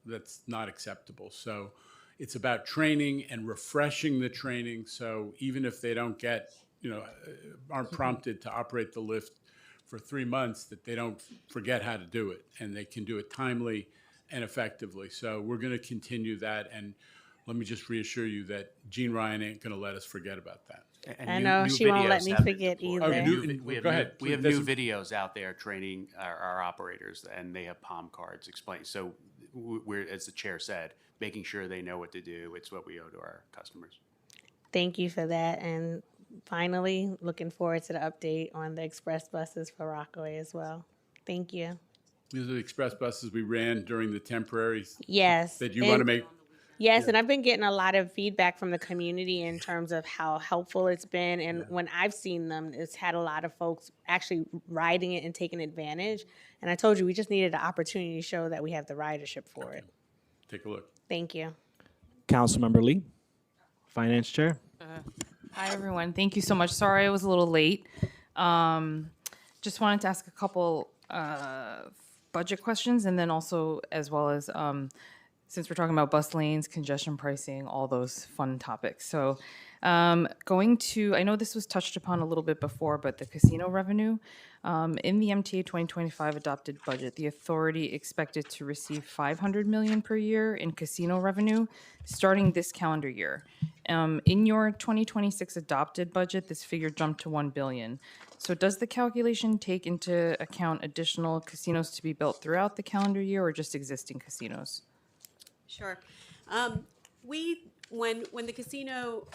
[SPEAKER 1] that's not acceptable. So It's about training and refreshing the training. So even if they don't get, aren't prompted to operate the lift for 3 months, that they don't forget how to do it and they can do it timely and effectively. So we're going to continue that. And let me just reassure you that Jean Ryan ain't going to let us forget about that.
[SPEAKER 4] And
[SPEAKER 10] I know she won't let
[SPEAKER 4] videos
[SPEAKER 10] me
[SPEAKER 4] have been
[SPEAKER 10] forget
[SPEAKER 4] deployed.
[SPEAKER 10] either.
[SPEAKER 1] Oh, go ahead.
[SPEAKER 4] We have
[SPEAKER 1] Please.
[SPEAKER 4] new videos out there training our operators, and they have palm cards explain. So we're, as the chair said, making sure they know what to do. It's what we owe to our customers.
[SPEAKER 10] Thank you for that. And finally, looking forward to the update on the express buses for Rockaway as well. Thank you.
[SPEAKER 1] These are the express buses we ran during the temporaries.
[SPEAKER 10] Yes.
[SPEAKER 1] That you want to make.
[SPEAKER 10] Yes, and I've been getting a lot of feedback from the community in terms of how helpful it's been. And when I've seen them, it's had a lot of folks actually riding it and taking advantage. And I told you, we just needed an opportunity to show that we have the ridership for it.
[SPEAKER 1] Take a look.
[SPEAKER 10] Thank you.
[SPEAKER 2] Councilmember Lee, Finance Chair.
[SPEAKER 14] Hi, everyone. Thank you so much. Sorry I was a little late. Just wanted to ask a couple budget questions, and then also as well as since we're talking about bus lanes, congestion pricing, all those fun topics. So I know this was touched upon a little bit before, but the casino revenue, in the MTA 2025 adopted budget, the authority expected to receive $500 million per year in casino revenue starting this calendar year. In your 2026 adopted budget, this figure jumped to $1 billion. So does the calculation take into account additional casinos to be built throughout the calendar year or just existing casinos?
[SPEAKER 3] Sure. When the casinos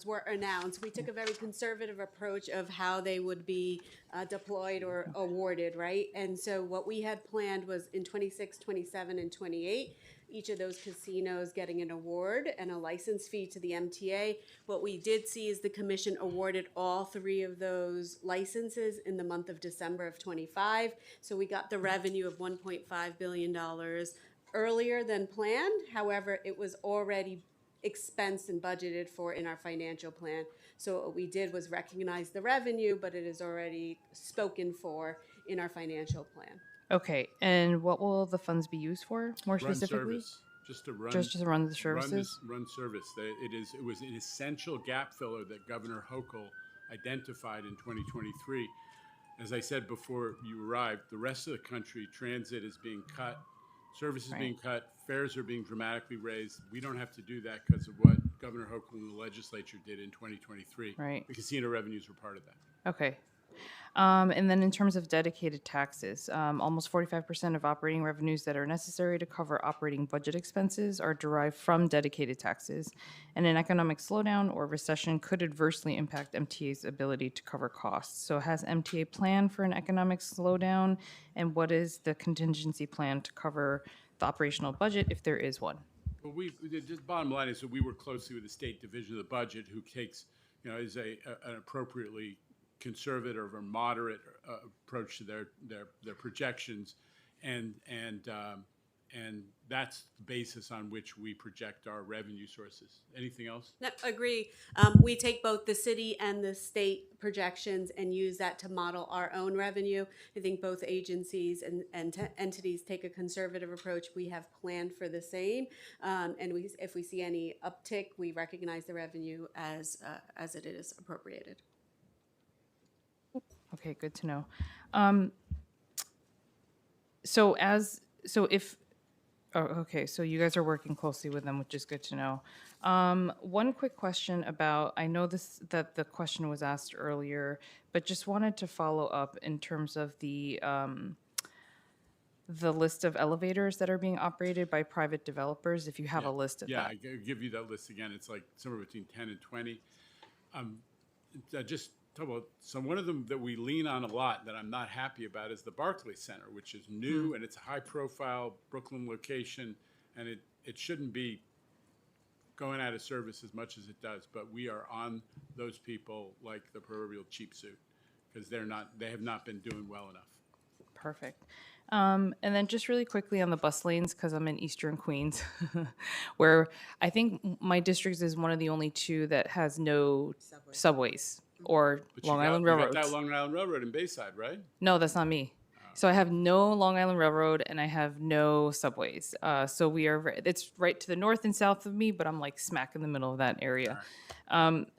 [SPEAKER 3] were announced, we took a very conservative approach of how they would be deployed or awarded, right? And so what we had planned was in 26, 27, and 28, each of those casinos getting an award and a license fee to the MTA. What we did see is the commission awarded all 3 of those licenses in the month of December of 25. So we got the revenue of $1.5 billion earlier than planned. However, it was already expensed and budgeted for in our financial plan. So what we did was recognize the revenue, but it is already spoken for in our financial plan.
[SPEAKER 14] Okay, and what will the funds be used for more specifically?
[SPEAKER 1] Service, just to run.
[SPEAKER 14] Just to run the services?
[SPEAKER 1] Run service. It was an essential gap filler that Governor Hochul identified in 2023. As I said before you arrived, the rest of the country, transit is being cut, service is being cut, fares are being dramatically raised. We don't have to do that because of what Governor Hochul and the legislature did in 2023.
[SPEAKER 14] Right.
[SPEAKER 1] The casino revenues were part of that.
[SPEAKER 14] Okay. And then in terms of dedicated taxes, almost 45% of operating revenues that are necessary to cover operating budget expenses are derived from dedicated taxes. And an economic slowdown or recession could adversely impact MTA's ability to cover costs. So has MTA planned for an economic slowdown? And what is the contingency plan to cover the operational budget if there is one?
[SPEAKER 1] Well, the bottom line is that we work closely with the State Division of the Budget, who takes, is an appropriately conservative or moderate approach to their projections, and that's the basis on which we project our revenue sources. Anything else?
[SPEAKER 3] No, agree. We take both the city and the state projections and use that to model our own revenue. I think both agencies and entities take a conservative approach. We have planned for the same, and if we see any uptick, we recognize the revenue as it is appropriated.
[SPEAKER 14] Okay, good to know. So you guys are working closely with them, which is good to know. One quick question about, I know that the question was asked earlier, but just wanted to follow up in terms of the list of elevators that are being operated by private developers, if you have a list of that.
[SPEAKER 1] Yeah, I give you that list again. It's like somewhere between 10 and 20. So one of them that we lean on a lot that I'm not happy about is the Barclays Center, which is new and it's a high-profile Brooklyn location, and it shouldn't be going out of service as much as it does. But we are on those people like the proverbial cheap suit because they have not been doing well enough.
[SPEAKER 14] Perfect. And then just really quickly on the bus lanes, because I'm in Eastern Queens, where I think my district is one of the only 2 that has no subways or
[SPEAKER 1] But
[SPEAKER 14] Long
[SPEAKER 1] you
[SPEAKER 14] Island
[SPEAKER 1] got
[SPEAKER 14] Railroad.
[SPEAKER 1] that Long Island Railroad in Bayside, right?
[SPEAKER 14] No, that's not me.
[SPEAKER 1] Oh.
[SPEAKER 14] So I have no Long Island Railroad and I have no subways. So we are, it's right to the north and south of me, but I'm like smack in the middle of that area.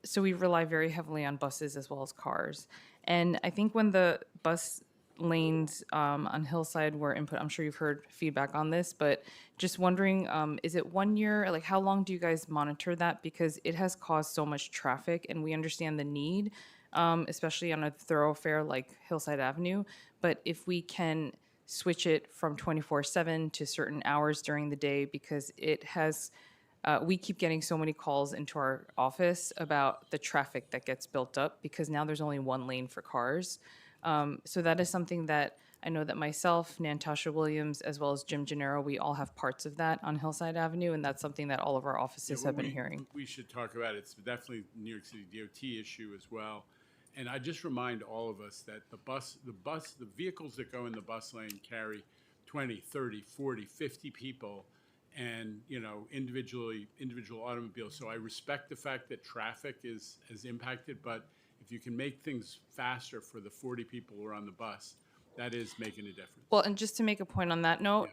[SPEAKER 14] So we rely very heavily on buses as well as cars. And I think when the bus lanes on Hillside were input, I'm sure you've heard feedback on this, but just wondering, is it 1 year? Like, how long do you guys monitor that? Because it has caused so much traffic and we understand the need, especially on a thoroughfare like Hillside Avenue. But if we can switch it from 24/7 to certain hours during the day, because it has, we keep getting so many calls into our office about the traffic that gets built up because now there's only one lane for cars. So that is something that I know that myself, Natasha Williams, as well as Jim Gennaro, we all have parts of that on Hillside Avenue, and that's something that all of our offices have been hearing.
[SPEAKER 1] We should talk about it. It's definitely New York City DOT issue as well. And I just remind all of us that the vehicles that go in the bus lane carry 20, 30, 40, 50 people and, individual automobiles. So I respect the fact that traffic is impacted, but if you can make things faster for the 40 people who are on the bus, that is making a difference.
[SPEAKER 14] Well, and just to make a point on that note,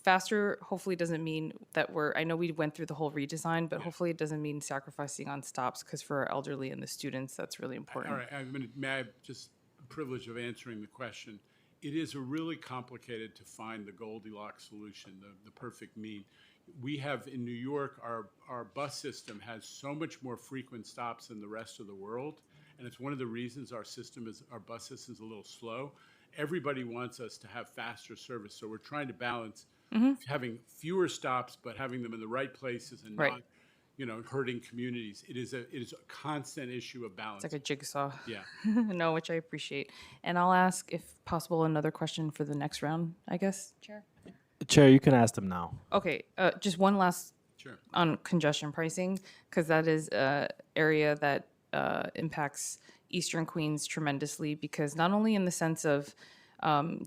[SPEAKER 14] faster hopefully doesn't mean that I know we went through the whole redesign, but hopefully it doesn't mean sacrificing on stops, because for our elderly and the students, that's really important.
[SPEAKER 1] All right, may I just privilege of answering the question? It is really complicated to find the Goldilocks solution, the perfect mean. We have in New York, our bus system has so much more frequent stops than the rest of the world, and it's one of the reasons our bus system is a little slow. Everybody wants us to have faster service, so we're trying to balance having fewer stops, but having them in the right places and not, hurting communities. It is a constant issue of balance.
[SPEAKER 14] It's like a jigsaw.
[SPEAKER 1] Yeah.
[SPEAKER 14] No, which I appreciate. And I'll ask, if possible, another question for the next round, I guess, Chair?
[SPEAKER 2] Chair, you can ask them now.
[SPEAKER 14] Okay, just one last
[SPEAKER 1] Sure.
[SPEAKER 14] on congestion pricing, because that is an area that impacts Eastern Queens tremendously, because not only in the sense of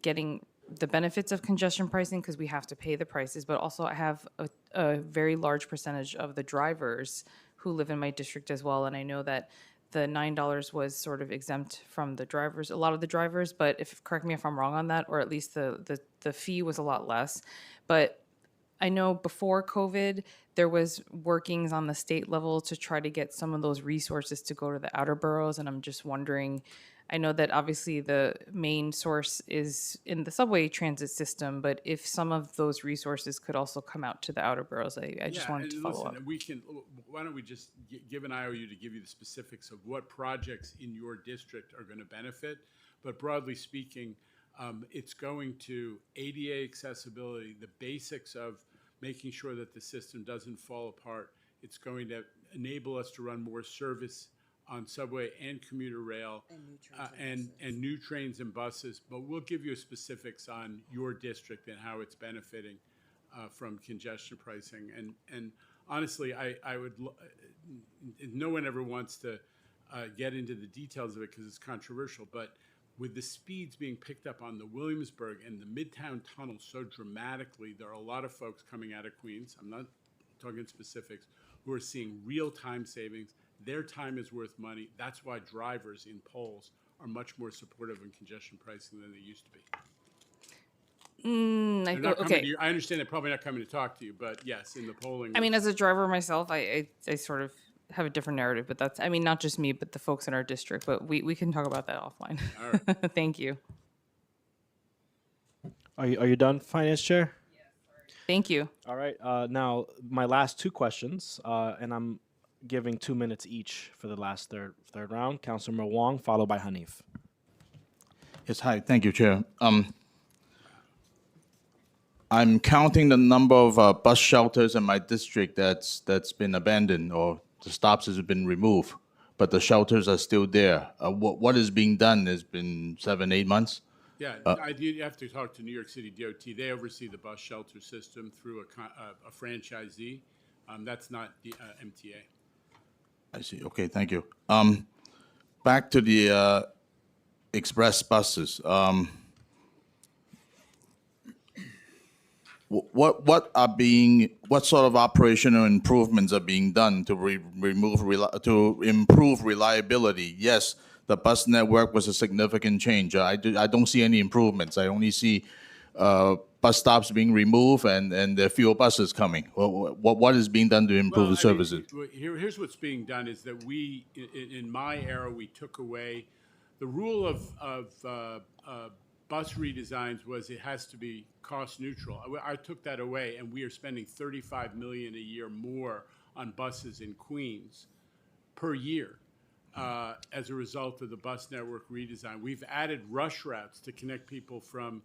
[SPEAKER 14] getting the benefits of congestion pricing, because we have to pay the prices, but also I have a very large percentage of the drivers who live in my district as well, and I know that the $9 was sort of exempt from the drivers, a lot of the drivers, but correct me if I'm wrong on that, or at least the fee was a lot less. But I know before COVID, there was workings on the state level to try to get some of those resources to go to the outer boroughs, and I'm just wondering, I know that obviously the main source is in the subway transit system, but if some of those resources could also come out to the outer boroughs, I just wanted to follow up.
[SPEAKER 1] Why don't we just give an IOU to give you the specifics of what projects in your district are going to benefit, but broadly speaking, it's going to ADA accessibility, the basics of making sure that the system doesn't fall apart. It's going to enable us to run more service on subway and commuter rail and new trains and buses. But we'll give you specifics on your district and how it's benefiting from congestion pricing. And honestly, I would. No one ever wants to get into the details of it because it's controversial, but with the speeds being picked up on the Williamsburg and the Midtown Tunnel so dramatically, there are a lot of folks coming out of Queens, I'm not talking specifics, who are seeing real time savings. Their time is worth money. That's why drivers in polls are much more supportive of congestion pricing than they used to be.
[SPEAKER 14] Okay.
[SPEAKER 1] I understand they're probably not coming to talk to you, but yes, in the polling.
[SPEAKER 14] I mean, as a driver myself, I sort of have a different narrative, but that's, I mean, not just me, but the folks in our district, but we can talk about that offline.
[SPEAKER 1] All right.
[SPEAKER 14] Thank you.
[SPEAKER 2] Are you done, Finance Chair?
[SPEAKER 14] Thank you.
[SPEAKER 2] All right. Now, my last two questions, and I'm giving 2 minutes each for the last third round. Councilmember Wong, followed by Hanif.
[SPEAKER 6] Yes, hi. Thank you, Chair. I'm counting the number of bus shelters in my district that's been abandoned or the stops has been removed, but the shelters are still there. What is being done has been 7-8 months.
[SPEAKER 1] Yeah, you have to talk to New York City DOT. They oversee the bus shelter system through a franchisee. That's not the MTA.
[SPEAKER 6] I see. Okay, thank you. Back to the express buses. What sort of operational improvements are being done to improve reliability? Yes, the bus network was a significant change. I don't see any improvements. I only see bus stops being removed and there are fewer buses coming. What is being done to improve the services?
[SPEAKER 1] Here's what's being done is that we, in my era, we took away the rule of bus redesigns was it has to be cost neutral. I took that away, and we are spending $35 million a year more on buses in Queens per year as a result of the bus network redesign. We've added rush routes to connect people from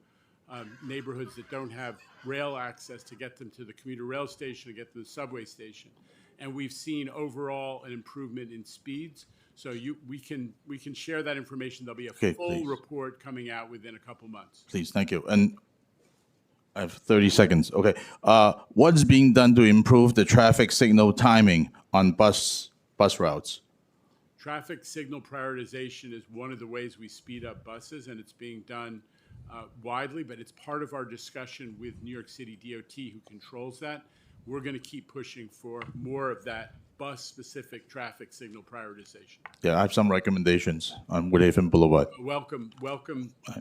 [SPEAKER 1] neighborhoods that don't have rail access to get them to the commuter rail station, to get to the subway station. And we've seen overall an improvement in speeds. So we can share that information. There'll be a full report coming out within a couple months.
[SPEAKER 6] Please, thank you. And I have 30 seconds. Okay. What's being done to improve the traffic signal timing on bus routes?
[SPEAKER 1] Traffic signal prioritization is one of the ways we speed up buses, and it's being done widely, but it's part of our discussion with New York City DOT, who controls that. We're going to keep pushing for more of that bus-specific traffic signal prioritization.
[SPEAKER 6] Yeah, I have some recommendations on Woodhaven Boulevard.
[SPEAKER 1] Welcome.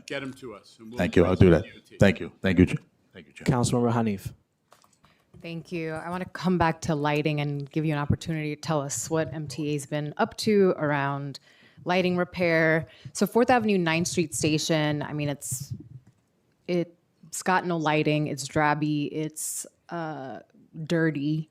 [SPEAKER 1] Get them to us. And we'll
[SPEAKER 6] Thank you. I'll do that. Thank you. Thank you, Chair.
[SPEAKER 2] Councilmember Hanif.
[SPEAKER 11] Thank you. I want to come back to lighting and give you an opportunity to tell us what MTA's been up to around lighting repair. So 4th Avenue 9th Street Station, I mean, it's got no lighting. It's drabby. It's dirty.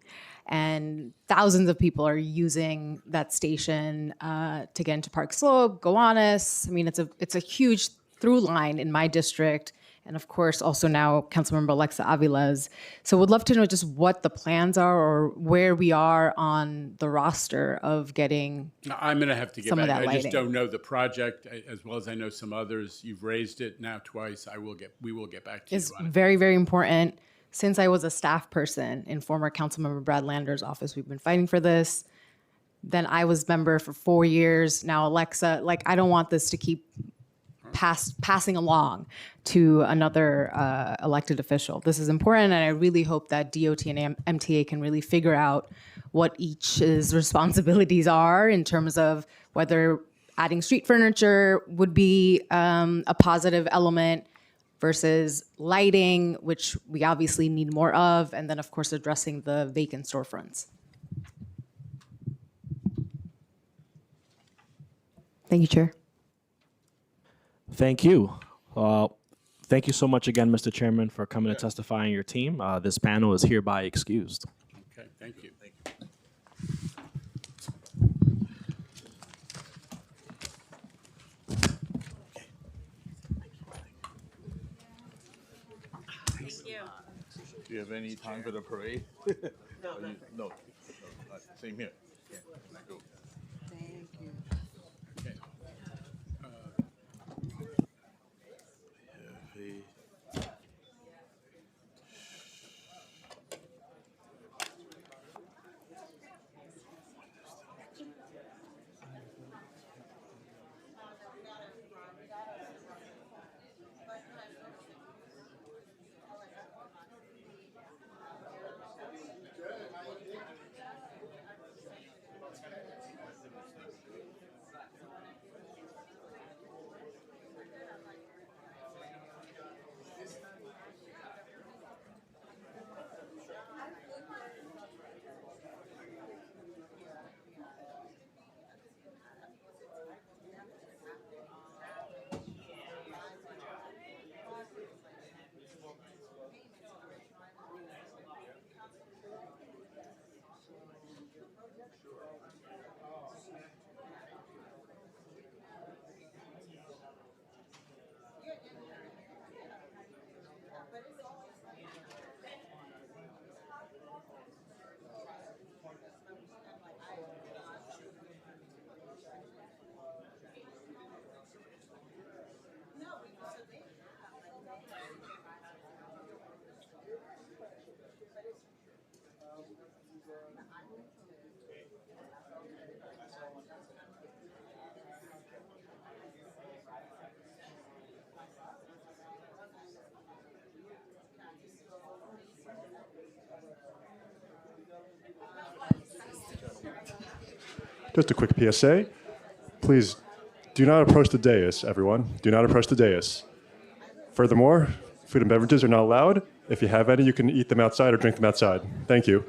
[SPEAKER 11] And thousands of people are using that station to get into Park Slope, Gowanus. I mean, it's a huge through line in my district. And of course, also now Councilmember Alexa Avila's. So would love to know just what the plans are or where we are on the roster of getting
[SPEAKER 1] I'm going to have to get
[SPEAKER 11] some of
[SPEAKER 1] back.
[SPEAKER 11] that
[SPEAKER 1] I
[SPEAKER 11] lighting.
[SPEAKER 1] just don't know the project as well as I know some others. You've raised it now twice. We will get back to
[SPEAKER 11] It's
[SPEAKER 1] you on it.
[SPEAKER 11] very, very important. Since I was a staff person in former Councilmember Brad Lander's office, we've been fighting for this. Then I was member for 4 years. Now Alexa, I don't want this to keep passing along to another elected official. This is important, and I really hope that DOT and MTA can really figure out what each's responsibilities are in terms of whether adding street furniture would be a positive element versus lighting, which we obviously need more of, and then of course addressing the vacant storefronts. Thank you, Chair.
[SPEAKER 2] Thank you. Thank you so much again, Mr. Chairman, for coming to testify on your team. This panel is hereby excused.
[SPEAKER 1] Okay, thank you.
[SPEAKER 6] Do you have any time for the parade? No. Same here.
[SPEAKER 7] Thank you.
[SPEAKER 1] Okay.
[SPEAKER 15] Just a quick PSA. Please Do not approach the dais, everyone. Do not approach the dais. Furthermore, food and beverages are not allowed. If you have any, you can eat them outside or drink them outside. Thank you.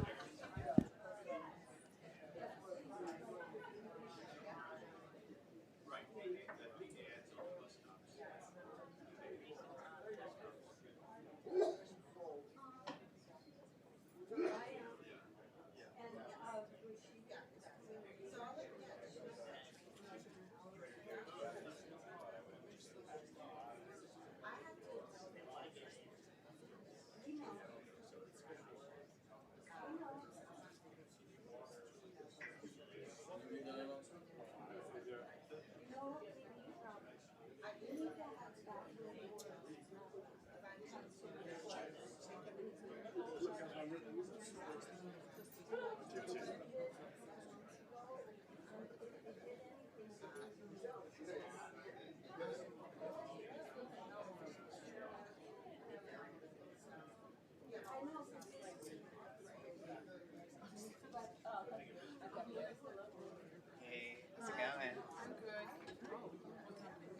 [SPEAKER 16] Hey, how's it going? I'm good.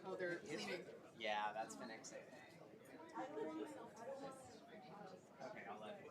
[SPEAKER 16] Oh, they're cleaning. Yeah, that's been exciting. Okay, I'll let you.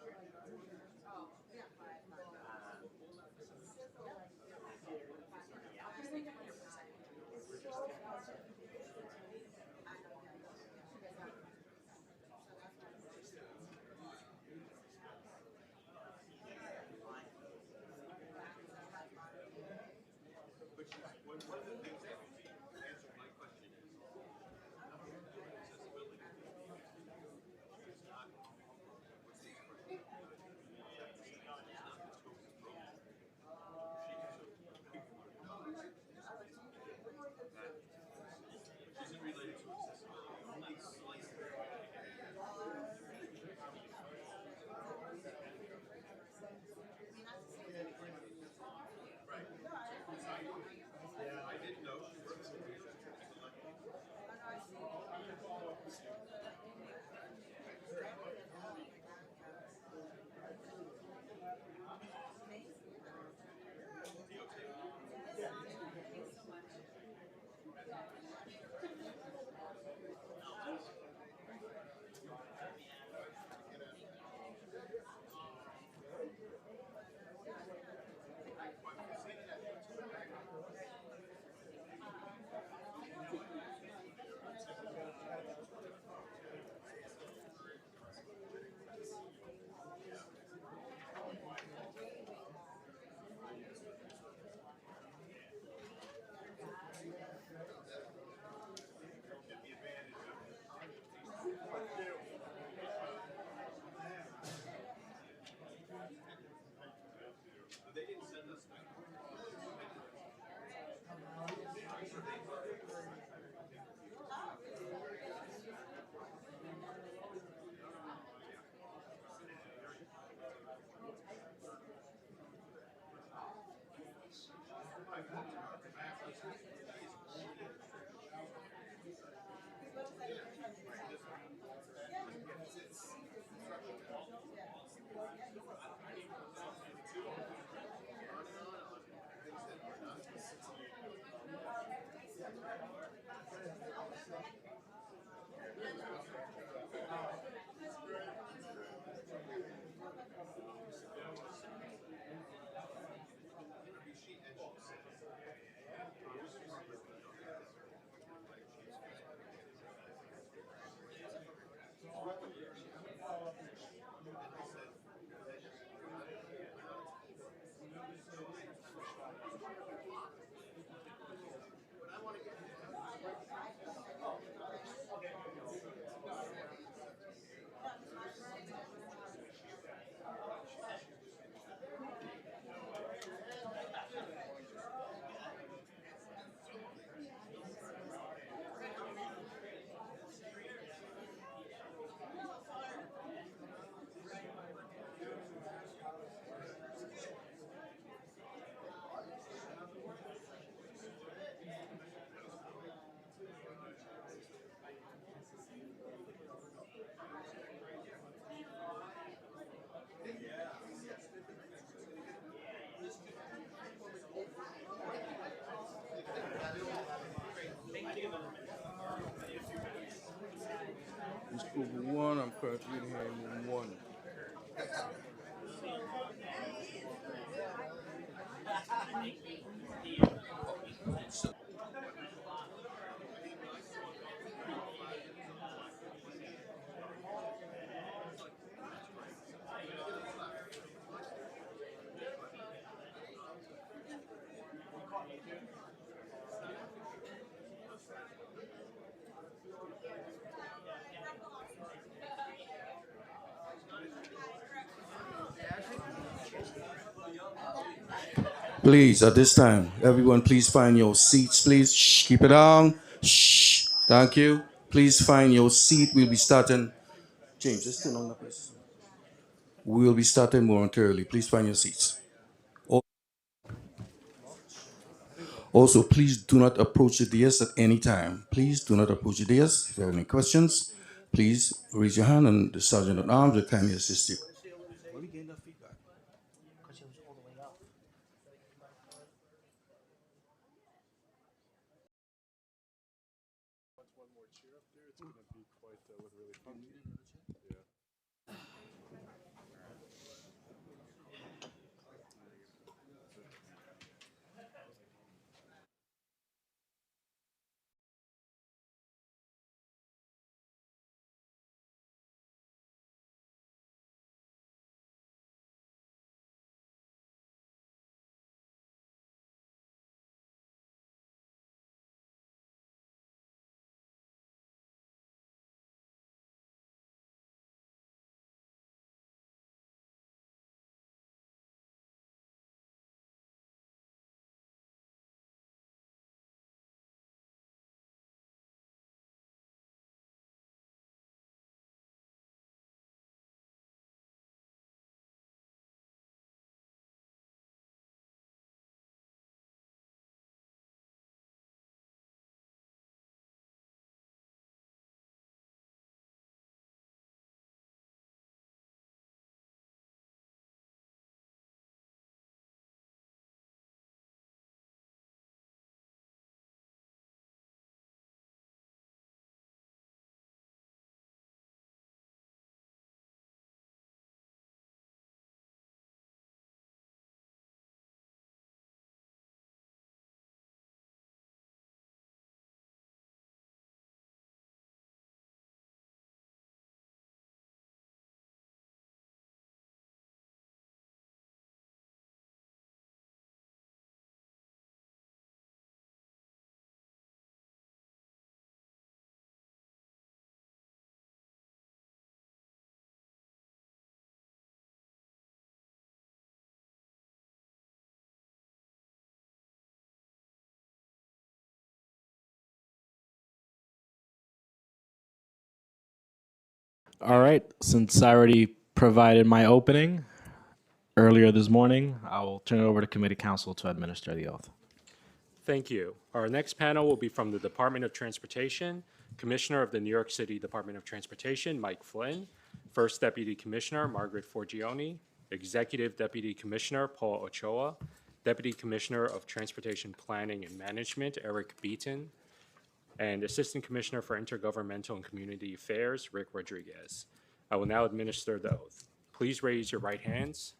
[SPEAKER 17] approval one. I'm currently reading hearing room one. Please, at this time, everyone, please find your seats, please. Shh, keep it down. Shh. Thank you. Please find your seat. We'll be starting. James, just turn on the place. We'll be starting momentarily. Please find your seats. Also, please do not approach the dais at any time. Please do not approach the dais. If you have any questions, please raise your hand and the sergeant at arms will kindly assist you.
[SPEAKER 2] All right, since I already provided my opening earlier this morning, I will turn it over to committee counsel to administer the oath.
[SPEAKER 18] Thank you. Our next panel will be from the Department of Transportation, Commissioner of the New York City Department of Transportation, Mike Flynn, First Deputy Commissioner, Margaret Forgione, Executive Deputy Commissioner, Paul Ochoa, Deputy Commissioner of Transportation Planning and Management, Eric Beaton, and Assistant Commissioner for Intergovernmental and Community Affairs, Rick Rodriguez. I will now administer the oath. Please raise your right hands.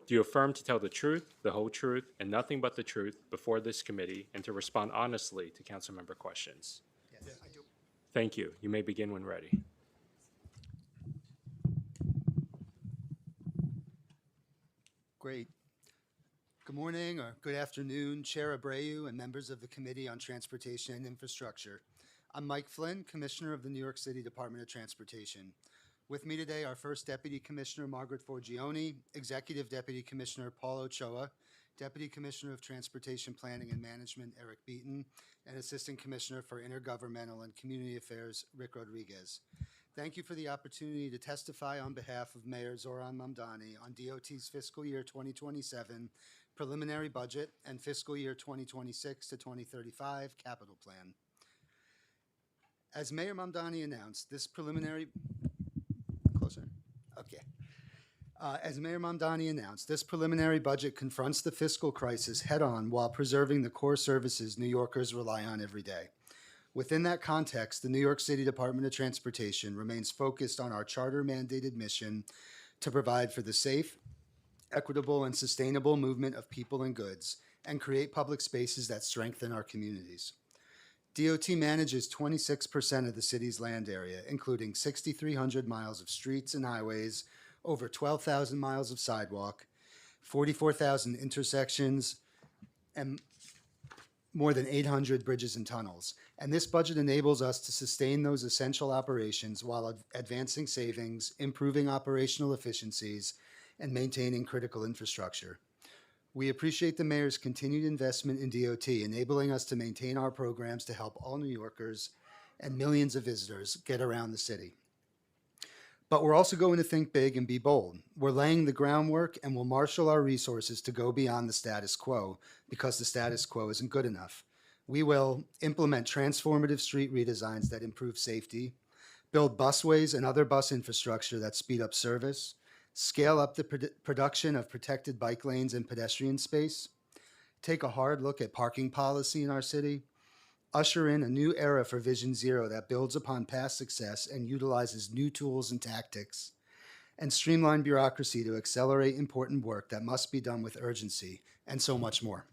[SPEAKER 18] Do you affirm to tell the truth, the whole truth, and nothing but the truth before this committee, and to respond honestly to council member questions? Yes, I do. Thank you. You may begin when ready.
[SPEAKER 19] Great. Good morning or good afternoon, Chair Abreu and members of the Committee on Transportation and Infrastructure. I'm Mike Flynn, Commissioner of the New York City Department of Transportation. With me today are First Deputy Commissioner Margaret Forgione, Executive Deputy Commissioner Paul Ochoa, Deputy Commissioner of Transportation Planning and Management Eric Beaton, and Assistant Commissioner for Intergovernmental and Community Affairs Rick Rodriguez. Thank you for the opportunity to testify on behalf of Mayor Zoran Mamdani on DOT's fiscal year 2027 preliminary budget and fiscal year 2026 to 2035 capital plan. As Mayor Mamdani announced, this preliminary As Mayor Mamdani announced, this preliminary budget confronts the fiscal crisis head-on while preserving the core services New Yorkers rely on every day. Within that context, the New York City Department of Transportation remains focused on our charter-mandated mission to provide for the safe, equitable, and sustainable movement of people and goods, and create public spaces that strengthen our communities. DOT manages 26% of the city's land area, including 6,300 miles of streets and highways, over 12,000 miles of sidewalk, 44,000 intersections, and more than 800 bridges and tunnels. And this budget enables us to sustain those essential operations while advancing savings, improving operational efficiencies, and maintaining critical infrastructure. We appreciate the mayor's continued investment in DOT, enabling us to maintain our programs to help all New Yorkers and millions of visitors get around the city. But we're also going to think big and be bold. We're laying the groundwork and will marshal our resources to go beyond the status quo because the status quo isn't good enough. We will implement transformative street redesigns that improve safety, build busways and other bus infrastructure that speed up service, scale up the production of protected bike lanes and pedestrian space, take a hard look at parking policy in our city, usher in a new era for Vision Zero that builds upon past success and utilizes new tools and tactics, and streamline bureaucracy to accelerate important work that must be done with urgency, and so much more.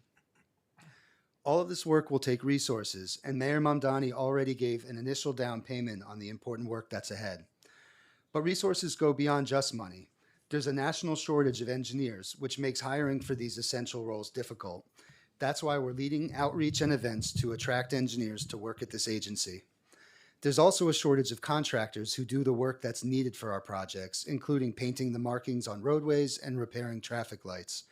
[SPEAKER 19] All of this work will take resources, and Mayor Mamdani already gave an initial down payment on the important work that's ahead. But resources go beyond just money. There's a national shortage of engineers, which makes hiring for these essential roles difficult. That's why we're leading outreach and events to attract engineers to work at this agency. There's also a shortage of contractors who do the work that's needed for our projects, including painting the markings on roadways and repairing traffic lights.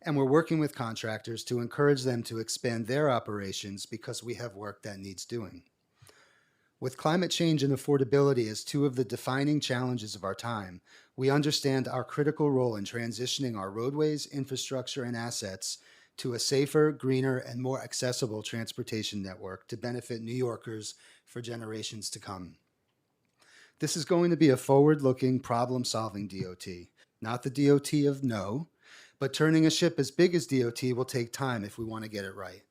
[SPEAKER 19] And we're working with contractors to encourage them to expand their operations because we have work that needs doing. With climate change and affordability as two of the defining challenges of our time, we understand our critical role in transitioning our roadways, infrastructure, and assets to a safer, greener, and more accessible transportation network to benefit New Yorkers for generations to come. This is going to be a forward-looking, problem-solving DOT, not the DOT of no, but turning a ship as big as DOT will take time if we want to get it right.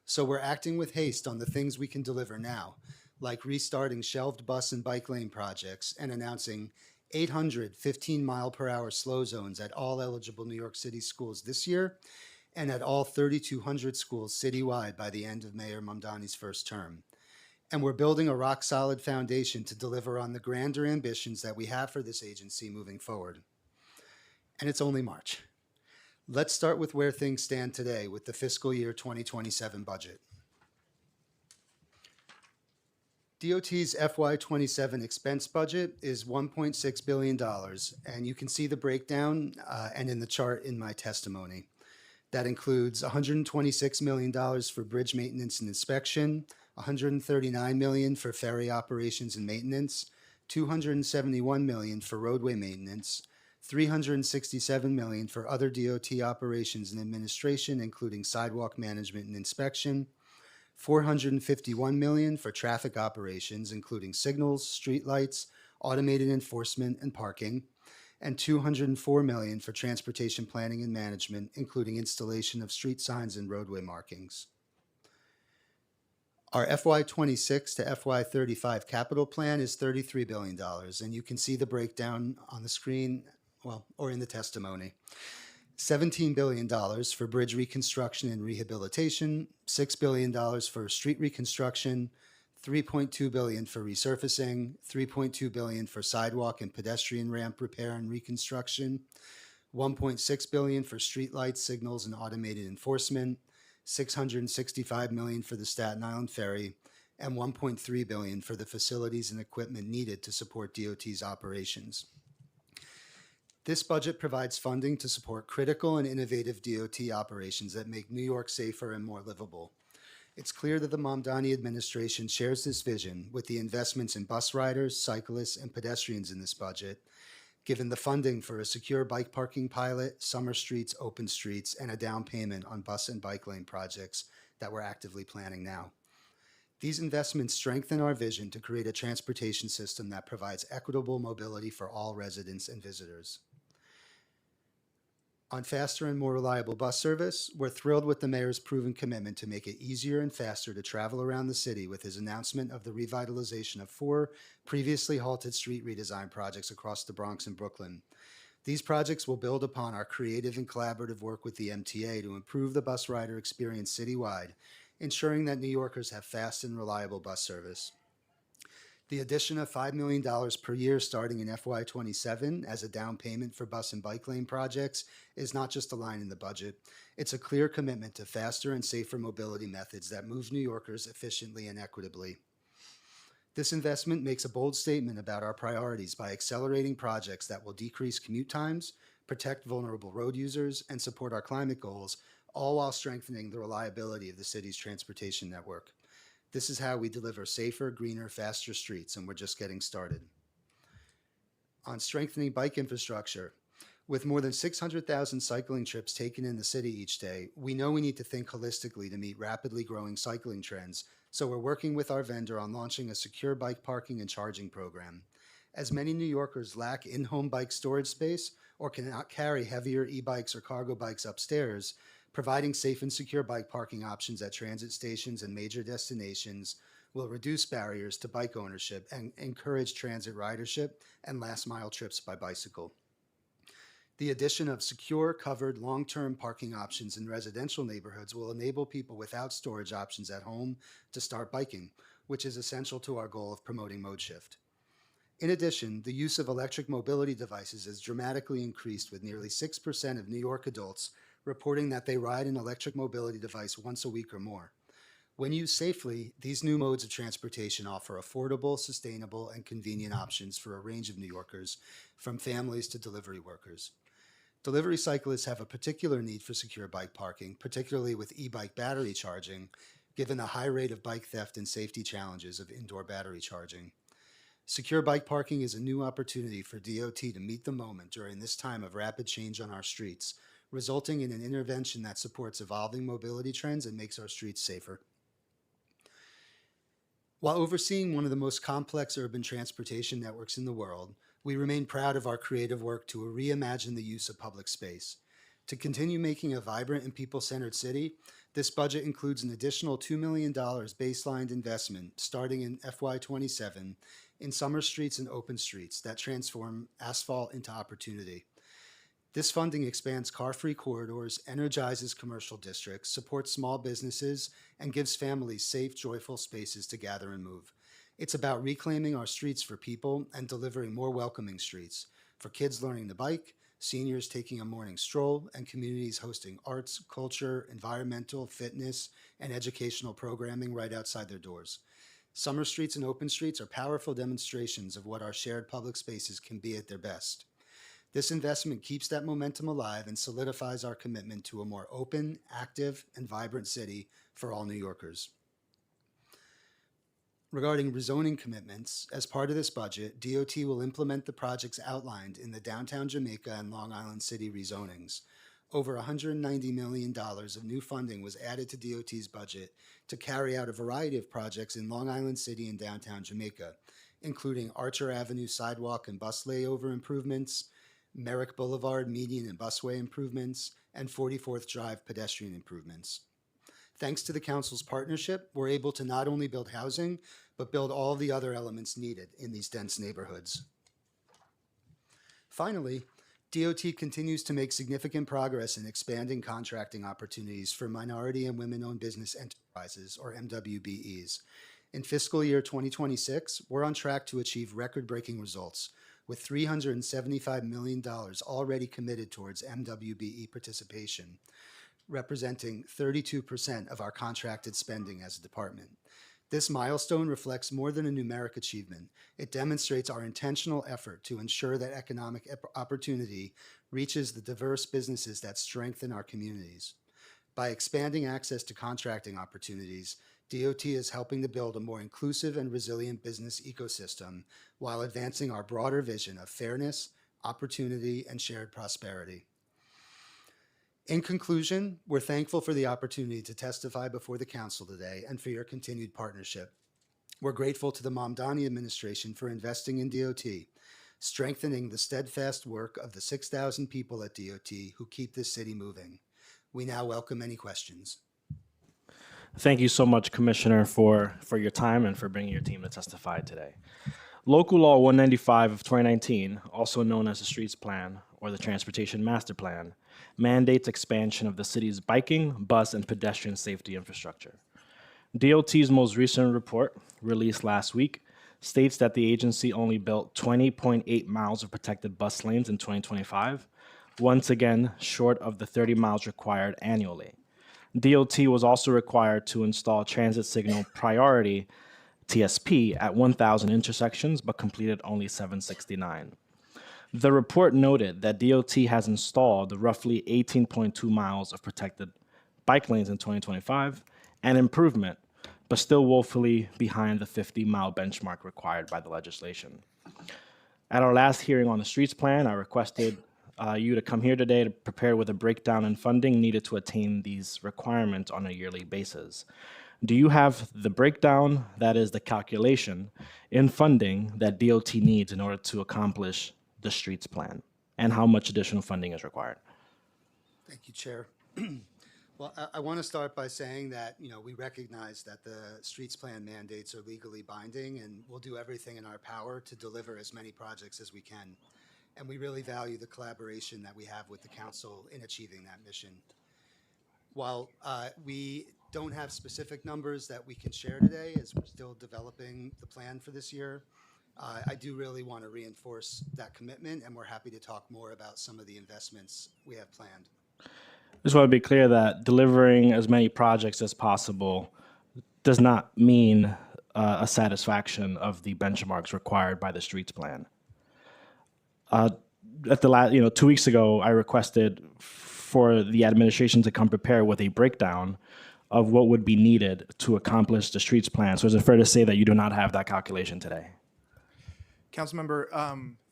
[SPEAKER 19] So we're acting with haste on the things we can deliver now, like restarting shelved bus and bike lane projects and announcing 800 15-mile-per-hour slow zones at all eligible New York City schools this year, and at all 3,200 schools citywide by the end of Mayor Mamdani's first term. And we're building a rock-solid foundation to deliver on the grander ambitions that we have for this agency moving forward. And it's only March. Let's start with where things stand today with the fiscal year 2027 budget. DOT's FY27 expense budget is $1.6 billion, and you can see the breakdown and in the chart in my testimony. That includes $126 million for bridge maintenance and inspection, $139 million for ferry operations and maintenance, $271 million for roadway maintenance, $367 million for other DOT operations and administration, including sidewalk management and inspection, $451 million for traffic operations, including signals, streetlights, automated enforcement, and parking, and $204 million for transportation planning and management, including installation of street signs and roadway markings. Our FY26 to FY35 capital plan is $33 billion, and you can see the breakdown on the screen, or in the testimony. $17 billion for bridge reconstruction and rehabilitation, $6 billion for street reconstruction, $3.2 billion for resurfacing, $3.2 billion for sidewalk and pedestrian ramp repair and reconstruction, $1.6 billion for streetlights, signals, and automated enforcement, $665 million for the Staten Island Ferry, and $1.3 billion for the facilities and equipment needed to support DOT's operations. This budget provides funding to support critical and innovative DOT operations that make New York safer and more livable. It's clear that the Mamdani administration shares this vision with the investments in bus riders, cyclists, and pedestrians in this budget, given the funding for a secure bike parking pilot, summer streets, open streets, and a down payment on bus and bike lane projects that we're actively planning now. These investments strengthen our vision to create a transportation system that provides equitable mobility for all residents and visitors. On faster and more reliable bus service, we're thrilled with the mayor's proven commitment to make it easier and faster to travel around the city with his announcement of the revitalization of 4 previously halted street redesign projects across the Bronx and Brooklyn. These projects will build upon our creative and collaborative work with the MTA to improve the bus rider experience citywide, ensuring that New Yorkers have fast and reliable bus service. The addition of $5 million per year starting in FY27 as a down payment for bus and bike lane projects is not just a line in the budget. It's a clear commitment to faster and safer mobility methods that move New Yorkers efficiently and equitably. This investment makes a bold statement about our priorities by accelerating projects that will decrease commute times, protect vulnerable road users, and support our climate goals, all while strengthening the reliability of the city's transportation network. This is how we deliver safer, greener, faster streets, and we're just getting started. On strengthening bike infrastructure, with more than 600,000 cycling trips taken in the city each day, we know we need to think holistically to meet rapidly growing cycling trends, so we're working with our vendor on launching a secure bike parking and charging program. As many New Yorkers lack in-home bike storage space or cannot carry heavier e-bikes or cargo bikes upstairs, providing safe and secure bike parking options at transit stations and major destinations will reduce barriers to bike ownership and encourage transit ridership and last-mile trips by bicycle. The addition of secure, covered, long-term parking options in residential neighborhoods will enable people without storage options at home to start biking, which is essential to our goal of promoting mode shift. In addition, the use of electric mobility devices has dramatically increased, with nearly 6% of New York adults reporting that they ride an electric mobility device once a week or more. When used safely, these new modes of transportation offer affordable, sustainable, and convenient options for a range of New Yorkers, from families to delivery workers. Delivery cyclists have a particular need for secure bike parking, particularly with e-bike battery charging, given the high rate of bike theft and safety challenges of indoor battery charging. Secure bike parking is a new opportunity for DOT to meet the moment during this time of rapid change on our streets, resulting in an intervention that supports evolving mobility trends and makes our streets safer. While overseeing one of the most complex urban transportation networks in the world, we remain proud of our creative work to reimagine the use of public space. To continue making a vibrant and people-centered city, this budget includes an additional $2 million baseline investment starting in FY27 in summer streets and open streets that transform asphalt into opportunity. This funding expands car-free corridors, energizes commercial districts, supports small businesses, and gives families safe, joyful spaces to gather and move. It's about reclaiming our streets for people and delivering more welcoming streets for kids learning to bike, seniors taking a morning stroll, and communities hosting arts, culture, environmental, fitness, and educational programming right outside their doors. Summer streets and open streets are powerful demonstrations of what our shared public spaces can be at their best. This investment keeps that momentum alive and solidifies our commitment to a more open, active, and vibrant city for all New Yorkers. Regarding rezoning commitments, as part of this budget, DOT will implement the projects outlined in the downtown Jamaica and Long Island City rezonings. Over $190 million of new funding was added to DOT's budget to carry out a variety of projects in Long Island City and downtown Jamaica, including Archer Avenue sidewalk and bus layover improvements, Merrick Boulevard median and busway improvements, and 44th Drive pedestrian improvements. Thanks to the Council's partnership, we're able to not only build housing, but build all the other elements needed in these dense neighborhoods. Finally, DOT continues to make significant progress in expanding contracting opportunities for minority and women-owned business enterprises, or MWBEs. In fiscal year 2026, we're on track to achieve record-breaking results, with $375 million already committed towards MWBE participation, representing 32% of our contracted spending as a department. This milestone reflects more than a numeric achievement. It demonstrates our intentional effort to ensure that economic opportunity reaches the diverse businesses that strengthen our communities. By expanding access to contracting opportunities, DOT is helping to build a more inclusive and resilient business ecosystem while advancing our broader vision of fairness, opportunity, and shared prosperity. In conclusion, we're thankful for the opportunity to testify before the Council today and for your continued partnership. We're grateful to the Mamdani administration for investing in DOT. strengthening the steadfast work of the 6,000 people at DOT who keep this city moving. We now welcome any questions.
[SPEAKER 2] Thank you so much, Commissioner, for your time and for bringing your team to testify today. Local Law 195 of 2019, also known as the Streets Plan or the Transportation Master Plan, mandates expansion of the city's biking, bus, and pedestrian safety infrastructure. DOT's most recent report, released last week, states that the agency only built 20.8 miles of protected bus lanes in 2025, once again short of the 30 miles required annually. DOT was also required to install transit signal priority TSP at 1,000 intersections, but completed only 769. The report noted that DOT has installed roughly 18.2 miles of protected bike lanes in 2025, an improvement, but still woefully behind the 50-mile benchmark required by the legislation. At our last hearing on the streets plan, I requested you to come here today to prepare with a breakdown in funding needed to attain these requirements on a yearly basis. Do you have the breakdown, that is the calculation, in funding that DOT needs in order to accomplish the streets plan, and how much additional funding is required?
[SPEAKER 19] Thank you, Chair. Well, I want to start by saying that, we recognize that the streets plan mandates are legally binding, and we'll do everything in our power to deliver as many projects as we can. And we really value the collaboration that we have with the council in achieving that mission. While we don't have specific numbers that we can share today, as we're still developing the plan for this year, I do really want to reinforce that commitment, and we're happy to talk more about some of the investments we have planned.
[SPEAKER 2] Just want to be clear that delivering as many projects as possible does not mean a satisfaction of the benchmarks required by the streets plan. At the last, 2 weeks ago, I requested for the administration to come prepare with a breakdown of what would be needed to accomplish the streets plan. So is it fair to say that you do not have that calculation today?
[SPEAKER 20] Councilmember,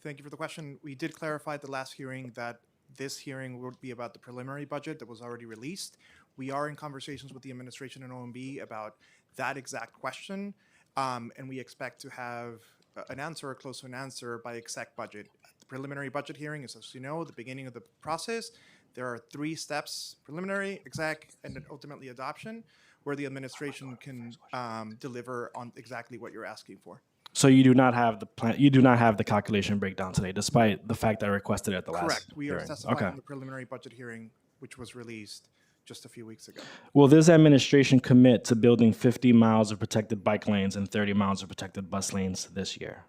[SPEAKER 20] thank you for the question. We did clarify at the last hearing that this hearing would be about the preliminary budget that was already released. We are in conversations with the administration and OMB about that exact question, and we expect to have an answer or close to an answer by exec budget. The preliminary budget hearing is, as you know, the beginning of the process. There are 3 steps: preliminary, exec, and then ultimately adoption, where the administration can deliver on exactly what you're asking for.
[SPEAKER 2] So you do not have the plan. You do not have the calculation breakdown today, despite the fact that I requested it at the last.
[SPEAKER 20] Correct. We are
[SPEAKER 2] hearing.
[SPEAKER 20] testifying
[SPEAKER 2] Okay.
[SPEAKER 20] in the preliminary budget hearing, which was released just a few weeks ago.
[SPEAKER 2] Will this administration commit to building 50 miles of protected bike lanes and 30 miles of protected bus lanes this year?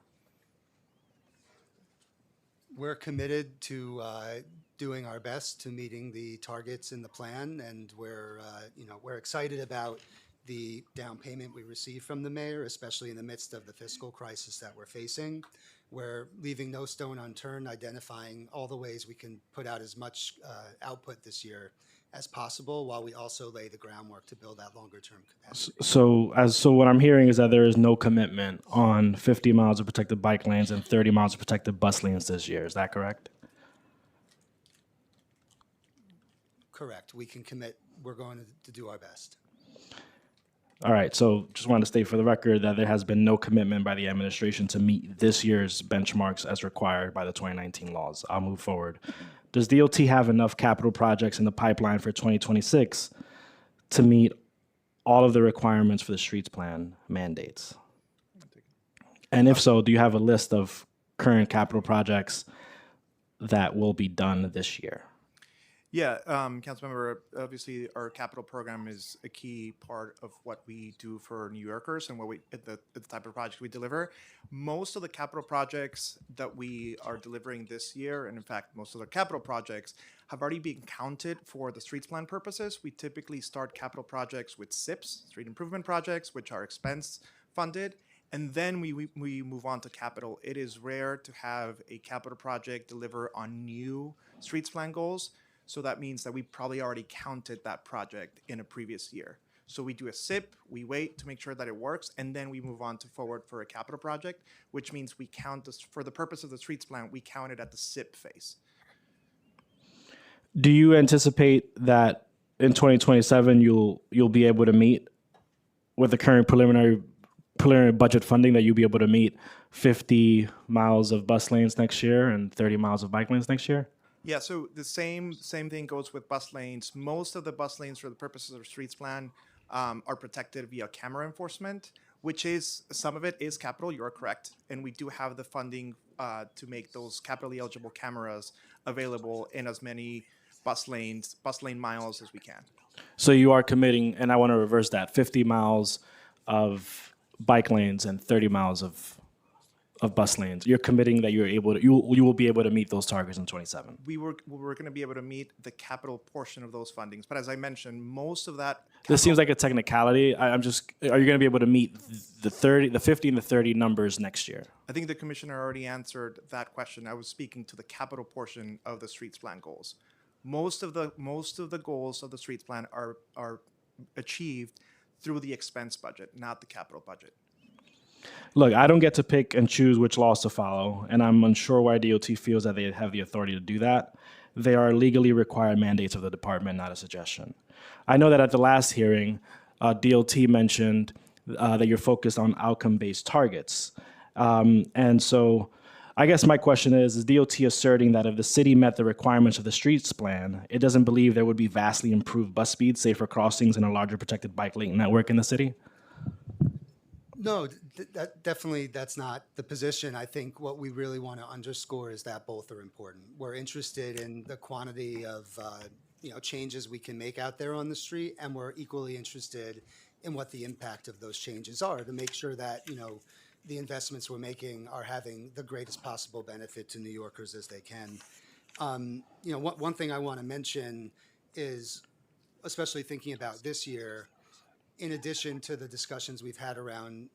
[SPEAKER 19] We're committed to doing our best to meeting the targets in the plan, and we're excited about the down payment we received from the mayor, especially in the midst of the fiscal crisis that we're facing. We're leaving no stone unturned, identifying all the ways we can put out as much output this year as possible, while we also lay the groundwork to build that longer-term capacity.
[SPEAKER 2] So what I'm hearing is that there is no commitment on 50 miles of protected bike lanes and 30 miles of protected bus lanes this year. Is that correct?
[SPEAKER 19] Correct. We can commit. We're going to do our best.
[SPEAKER 2] All right, so just wanted to state for the record that there has been no commitment by the administration to meet this year's benchmarks as required by the 2019 laws. I'll move forward. Does DOT have enough capital projects in the pipeline for 2026 to meet all of the requirements for the streets plan mandates? And if so, do you have a list of current capital projects that will be done this year?
[SPEAKER 20] Yeah, Councilmember, obviously our capital program is a key part of what we do for New Yorkers and what the type of projects we deliver. Most of the capital projects that we are delivering this year, and in fact, most of the capital projects have already been counted for the streets plan purposes. We typically start capital projects with SIPs, street improvement projects, which are expense funded, and then we move on to capital. It is rare to have a capital project deliver on new streets plan goals. So that means that we probably already counted that project in a previous year. So we do a SIP, we wait to make sure that it works, and then we move on to forward for a capital project, which means we count this for the purpose of the streets plan, we count it at the SIP phase.
[SPEAKER 2] Do you anticipate that in 2027 you'll be able to meet with the current preliminary preliminary budget funding that you'll be able to meet 50 miles of bus lanes next year and 30 miles of bike lanes next year?
[SPEAKER 20] Yeah, so the same thing goes with bus lanes. Most of the bus lanes, for the purposes of the streets plan, are protected via camera enforcement, which is, some of it is capital. You're correct, and we do have the funding to make those capitally eligible cameras available in as many bus lane miles as we can.
[SPEAKER 2] So you are committing, and I want to reverse that, 50 miles of bike lanes and 30 miles of bus lanes. You're committing that you're able to, you will be able to meet those targets in 27.
[SPEAKER 20] We're going to be able to meet the capital portion of those fundings, but as I mentioned, most of that.
[SPEAKER 2] This seems like a technicality. I'm just, are you going to be able to meet the 50 and the 30 numbers next year?
[SPEAKER 20] I think the commissioner already answered that question. I was speaking to the capital portion of the streets plan goals. Most of the goals of the streets plan are achieved through the expense budget, not the capital budget.
[SPEAKER 2] Look, I don't get to pick and choose which laws to follow, and I'm unsure why DOT feels that they have the authority to do that. They are legally required mandates of the department, not a suggestion. I know that at the last hearing, DOT mentioned that you're focused on outcome-based targets. And so I guess my question is DOT asserting that if the city met the requirements of the streets plan, it doesn't believe there would be vastly improved bus speeds, safer crossings, and a larger protected bike lane network in the city?
[SPEAKER 19] No, definitely that's not the position. I think what we really want to underscore is that both are important. We're interested in the quantity of changes we can make out there on the street, and we're equally interested in what the impact of those changes are to make sure that the investments we're making are having the greatest possible benefit to New Yorkers as they can. One thing I want to mention is, especially thinking about this year, in addition to the discussions we've had around,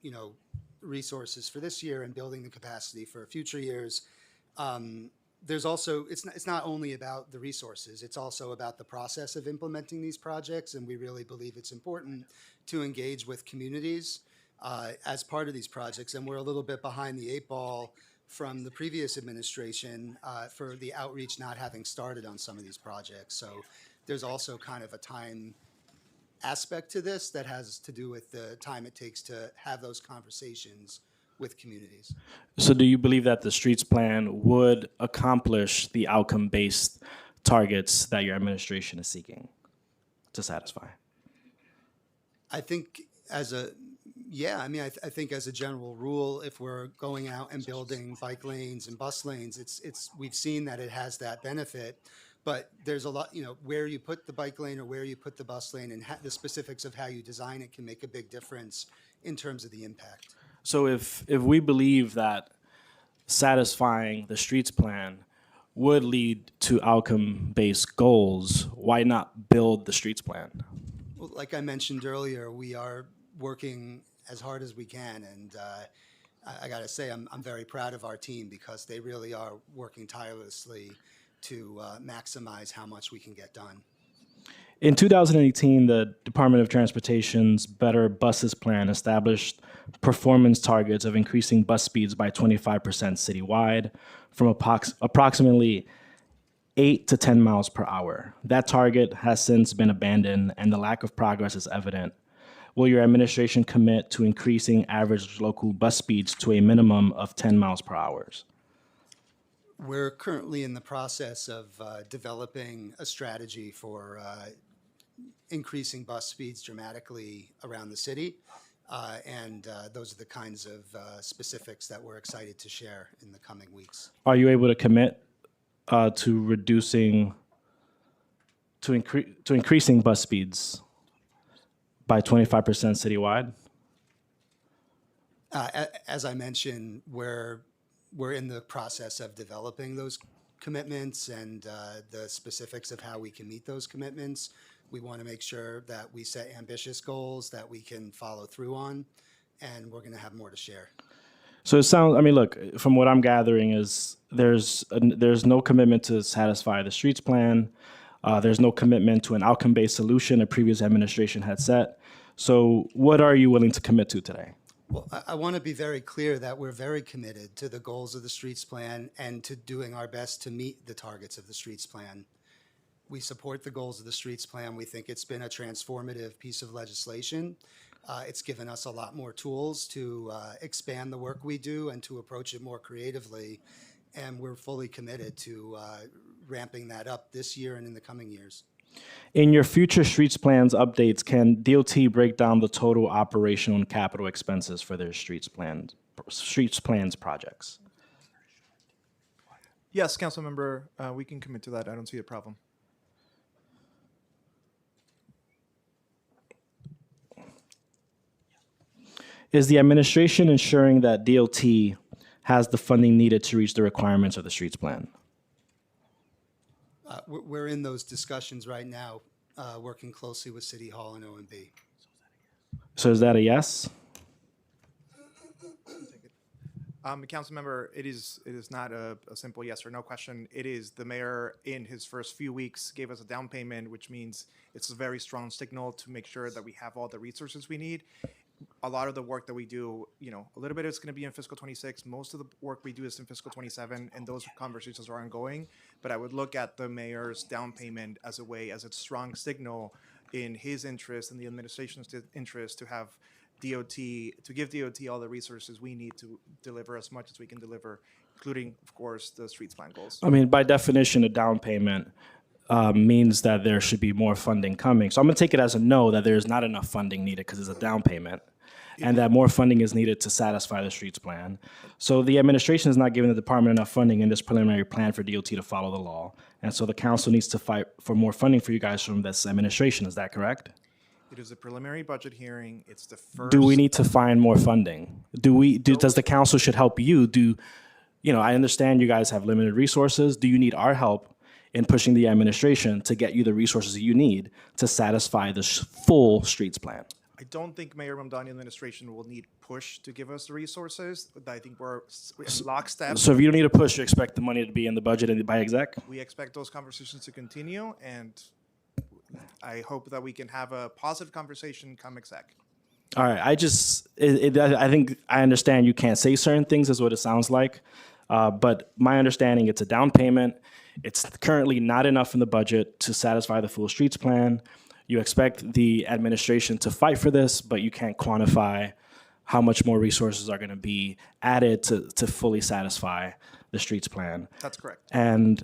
[SPEAKER 19] resources for this year and building the capacity for future years, there's also, it's not only about the resources, it's also about the process of implementing these projects, and we really believe it's important to engage with communities as part of these projects, and we're a little bit behind the 8 ball from the previous administration for the outreach not having started on some of these projects. So there's also kind of a time aspect to this that has to do with the time it takes to have those conversations with communities.
[SPEAKER 2] So do you believe that the streets plan would accomplish the outcome-based targets that your administration is seeking to satisfy?
[SPEAKER 19] I think I think as a general rule, if we're going out and building bike lanes and bus lanes, we've seen that it has that benefit. But there's a lot, where you put the bike lane or where you put the bus lane and the specifics of how you design it can make a big difference in terms of the impact.
[SPEAKER 2] So if we believe that satisfying the streets plan would lead to outcome-based goals, why not build the streets plan?
[SPEAKER 19] Well, like I mentioned earlier, we are working as hard as we can, and I got to say I'm very proud of our team because they really are working tirelessly to maximize how much we can get done.
[SPEAKER 2] In 2018, the Department of Transportation's Better Buses Plan established performance targets of increasing bus speeds by 25% citywide from approximately 8 to 10 miles per hour. That target has since been abandoned, and the lack of progress is evident. Will your administration commit to increasing average local bus speeds to a minimum of 10 miles per hour?
[SPEAKER 19] We're currently in the process of developing a strategy for increasing bus speeds dramatically around the city. And those are the kinds of specifics that we're excited to share in the coming weeks.
[SPEAKER 2] Are you able to commit to increasing bus speeds by 25% citywide?
[SPEAKER 19] As I mentioned, we're in the process of developing those commitments and the specifics of how we can meet those commitments. We want to make sure that we set ambitious goals that we can follow through on, and we're going to have more to share.
[SPEAKER 2] So it sounds, look, from what I'm gathering is there's no commitment to satisfy the streets plan. There's no commitment to an outcome-based solution a previous administration had set. So what are you willing to commit to today?
[SPEAKER 19] Well, I want to be very clear that we're very committed to the goals of the streets plan and to doing our best to meet the targets of the streets plan. We support the goals of the streets plan. We think it's been a transformative piece of legislation. It's given us a lot more tools to expand the work we do and to approach it more creatively. And we're fully committed to ramping that up this year and in the coming years.
[SPEAKER 2] In your future streets plans updates, can DOT break down the total operational and capital expenses for their streets plans projects?
[SPEAKER 20] Yes, council member, we can commit to that. I don't see a problem.
[SPEAKER 2] Is the administration ensuring that DOT has the funding needed to reach the requirements of the streets plan?
[SPEAKER 19] We're in those discussions right now, working closely with City Hall and OMB.
[SPEAKER 2] So is that a yes?
[SPEAKER 20] Council member, it is not a simple yes or no question. It is the mayor in his first few weeks gave us a down payment, which means it's a very strong signal to make sure that we have all the resources we need. A lot of the work that we do, a little bit is going to be in fiscal 26. Most of the work we do is in fiscal 27, and those conversations are ongoing. But I would look at the mayor's down payment as a strong signal in his interest and the administration's interest to have to give DOT all the resources we need to deliver as much as we can deliver, including, of course, the streets plan goals.
[SPEAKER 2] I mean, by definition, a down payment means that there should be more funding coming. So I'm going to take it as a no, that there's not enough funding needed because it's a down payment, and that more funding is needed to satisfy the streets plan. So the administration is not giving the department enough funding in this preliminary plan for DOT to follow the law. And so the council needs to fight for more funding for you guys from this administration. Is that correct?
[SPEAKER 20] It is a preliminary budget hearing. It's the first.
[SPEAKER 2] Do we need to find more funding? Does the council should help you? I understand you guys have limited resources. Do you need our help in pushing the administration to get you the resources you need to satisfy the full streets plan?
[SPEAKER 20] I don't think Mayor Mamdani administration will need push to give us the resources. I think we're in lockstep.
[SPEAKER 2] So if you don't need a push, you expect the money to be in the budget by exec?
[SPEAKER 20] We expect those conversations to continue, and I hope that we can have a positive conversation come exec.
[SPEAKER 2] All right. I think I understand you can't say certain things is what it sounds like. But my understanding, it's a down payment. It's currently not enough in the budget to satisfy the full streets plan. You expect the administration to fight for this, but you can't quantify how much more resources are going to be added to fully satisfy the streets plan.
[SPEAKER 20] That's correct.
[SPEAKER 2] And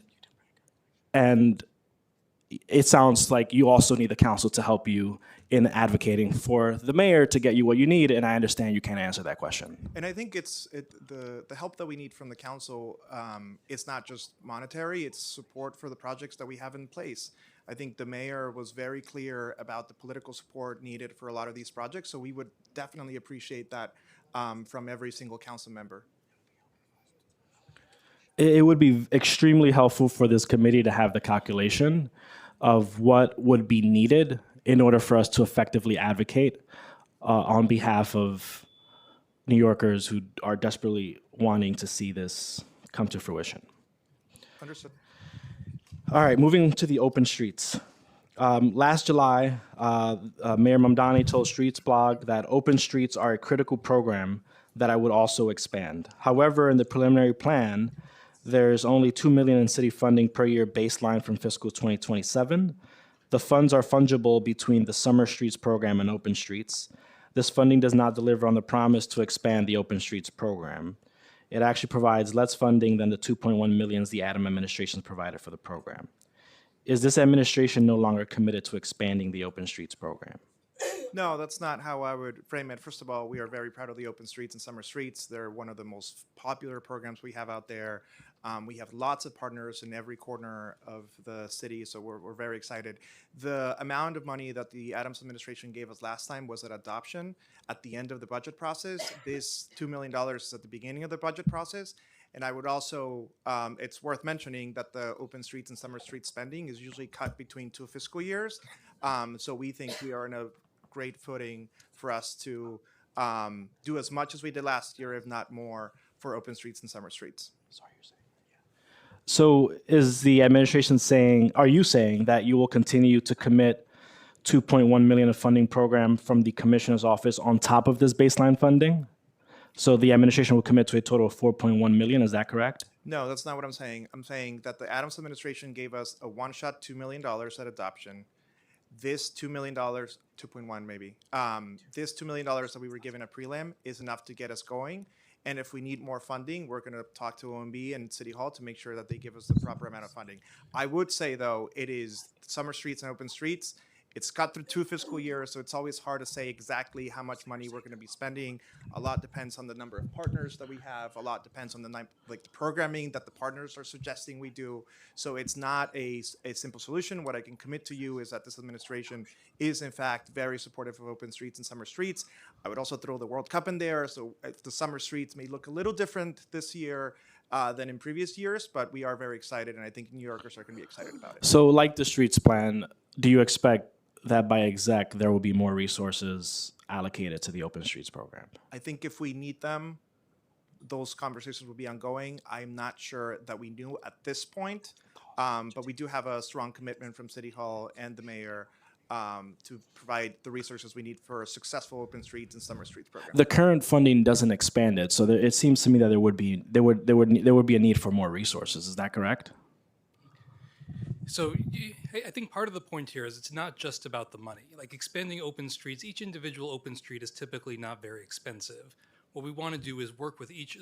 [SPEAKER 2] it sounds like you also need the council to help you in advocating for the mayor to get you what you need, and I understand you can't answer that question.
[SPEAKER 20] And I think the help that we need from the council is not just monetary, it's support for the projects that we have in place. I think the mayor was very clear about the political support needed for a lot of these projects, so we would definitely appreciate that from every single council member.
[SPEAKER 2] It would be extremely helpful for this committee to have the calculation of what would be needed in order for us to effectively advocate on behalf of New Yorkers who are desperately wanting to see this come to fruition.
[SPEAKER 20] Understood.
[SPEAKER 2] All right, moving to the open streets. Last July, Mayor Mamdani told Streets Blog that open streets are a critical program that I would also expand. However, in the preliminary plan, there's only $2 million in city funding per year baseline from fiscal 2027. The funds are fungible between the Summer Streets program and Open Streets. This funding does not deliver on the promise to expand the Open Streets program. It actually provides less funding than the $2.1 million the Adam administration provided for the program. Is this administration no longer committed to expanding the Open Streets program?
[SPEAKER 20] No, that's not how I would frame it. First of all, we are very proud of the Open Streets and Summer Streets. They're one of the most popular programs we have out there. We have lots of partners in every corner of the city, so we're very excited. The amount of money that the Adams administration gave us last time was at adoption at the end of the budget process. This $2 million is at the beginning of the budget process. And I would also, it's worth mentioning that the Open Streets and Summer Streets spending is usually cut between 2 fiscal years. So we think we are in a great footing for us to do as much as we did last year, if not more, for Open Streets and Summer Streets.
[SPEAKER 2] So is the administration saying, are you saying that you will continue to commit $2.1 million of funding program from the commissioner's office on top of this baseline funding? So the administration will commit to a total of $4.1 million, is that correct?
[SPEAKER 20] No, that's not what I'm saying. I'm saying that the Adams administration gave us a one-shot $2 million at adoption. this $2 million, 2.1 maybe, this $2 million that we were given at prelim is enough to get us going. And if we need more funding, we're going to talk to OMB and City Hall to make sure that they give us the proper amount of funding. I would say, though, it is summer streets and open streets. It's got through 2 fiscal years, so it's always hard to say exactly how much money we're going to be spending. A lot depends on the number of partners that we have. A lot depends on the programming that the partners are suggesting we do. So it's not a simple solution. What I can commit to you is that this administration is, in fact, very supportive of open streets and summer streets. I would also throw the World Cup in there, so the summer streets may look a little different this year than in previous years, but we are very excited, and I think New Yorkers are going to be excited about it.
[SPEAKER 2] So, like the streets plan, do you expect that by exec there will be more resources allocated to the open streets program?
[SPEAKER 20] I think if we need them, those conversations will be ongoing. I'm not sure that we knew at this point, but we do have a strong commitment from City Hall and the mayor to provide the resources we need for a successful open streets and summer streets program.
[SPEAKER 2] The current funding doesn't expand it, so it seems to me that there would be a need for more resources. Is that correct?
[SPEAKER 21] So I think part of the point here is it's not just about the money. Like expanding open streets, each individual open street is typically not very expensive. What we want to do is work with each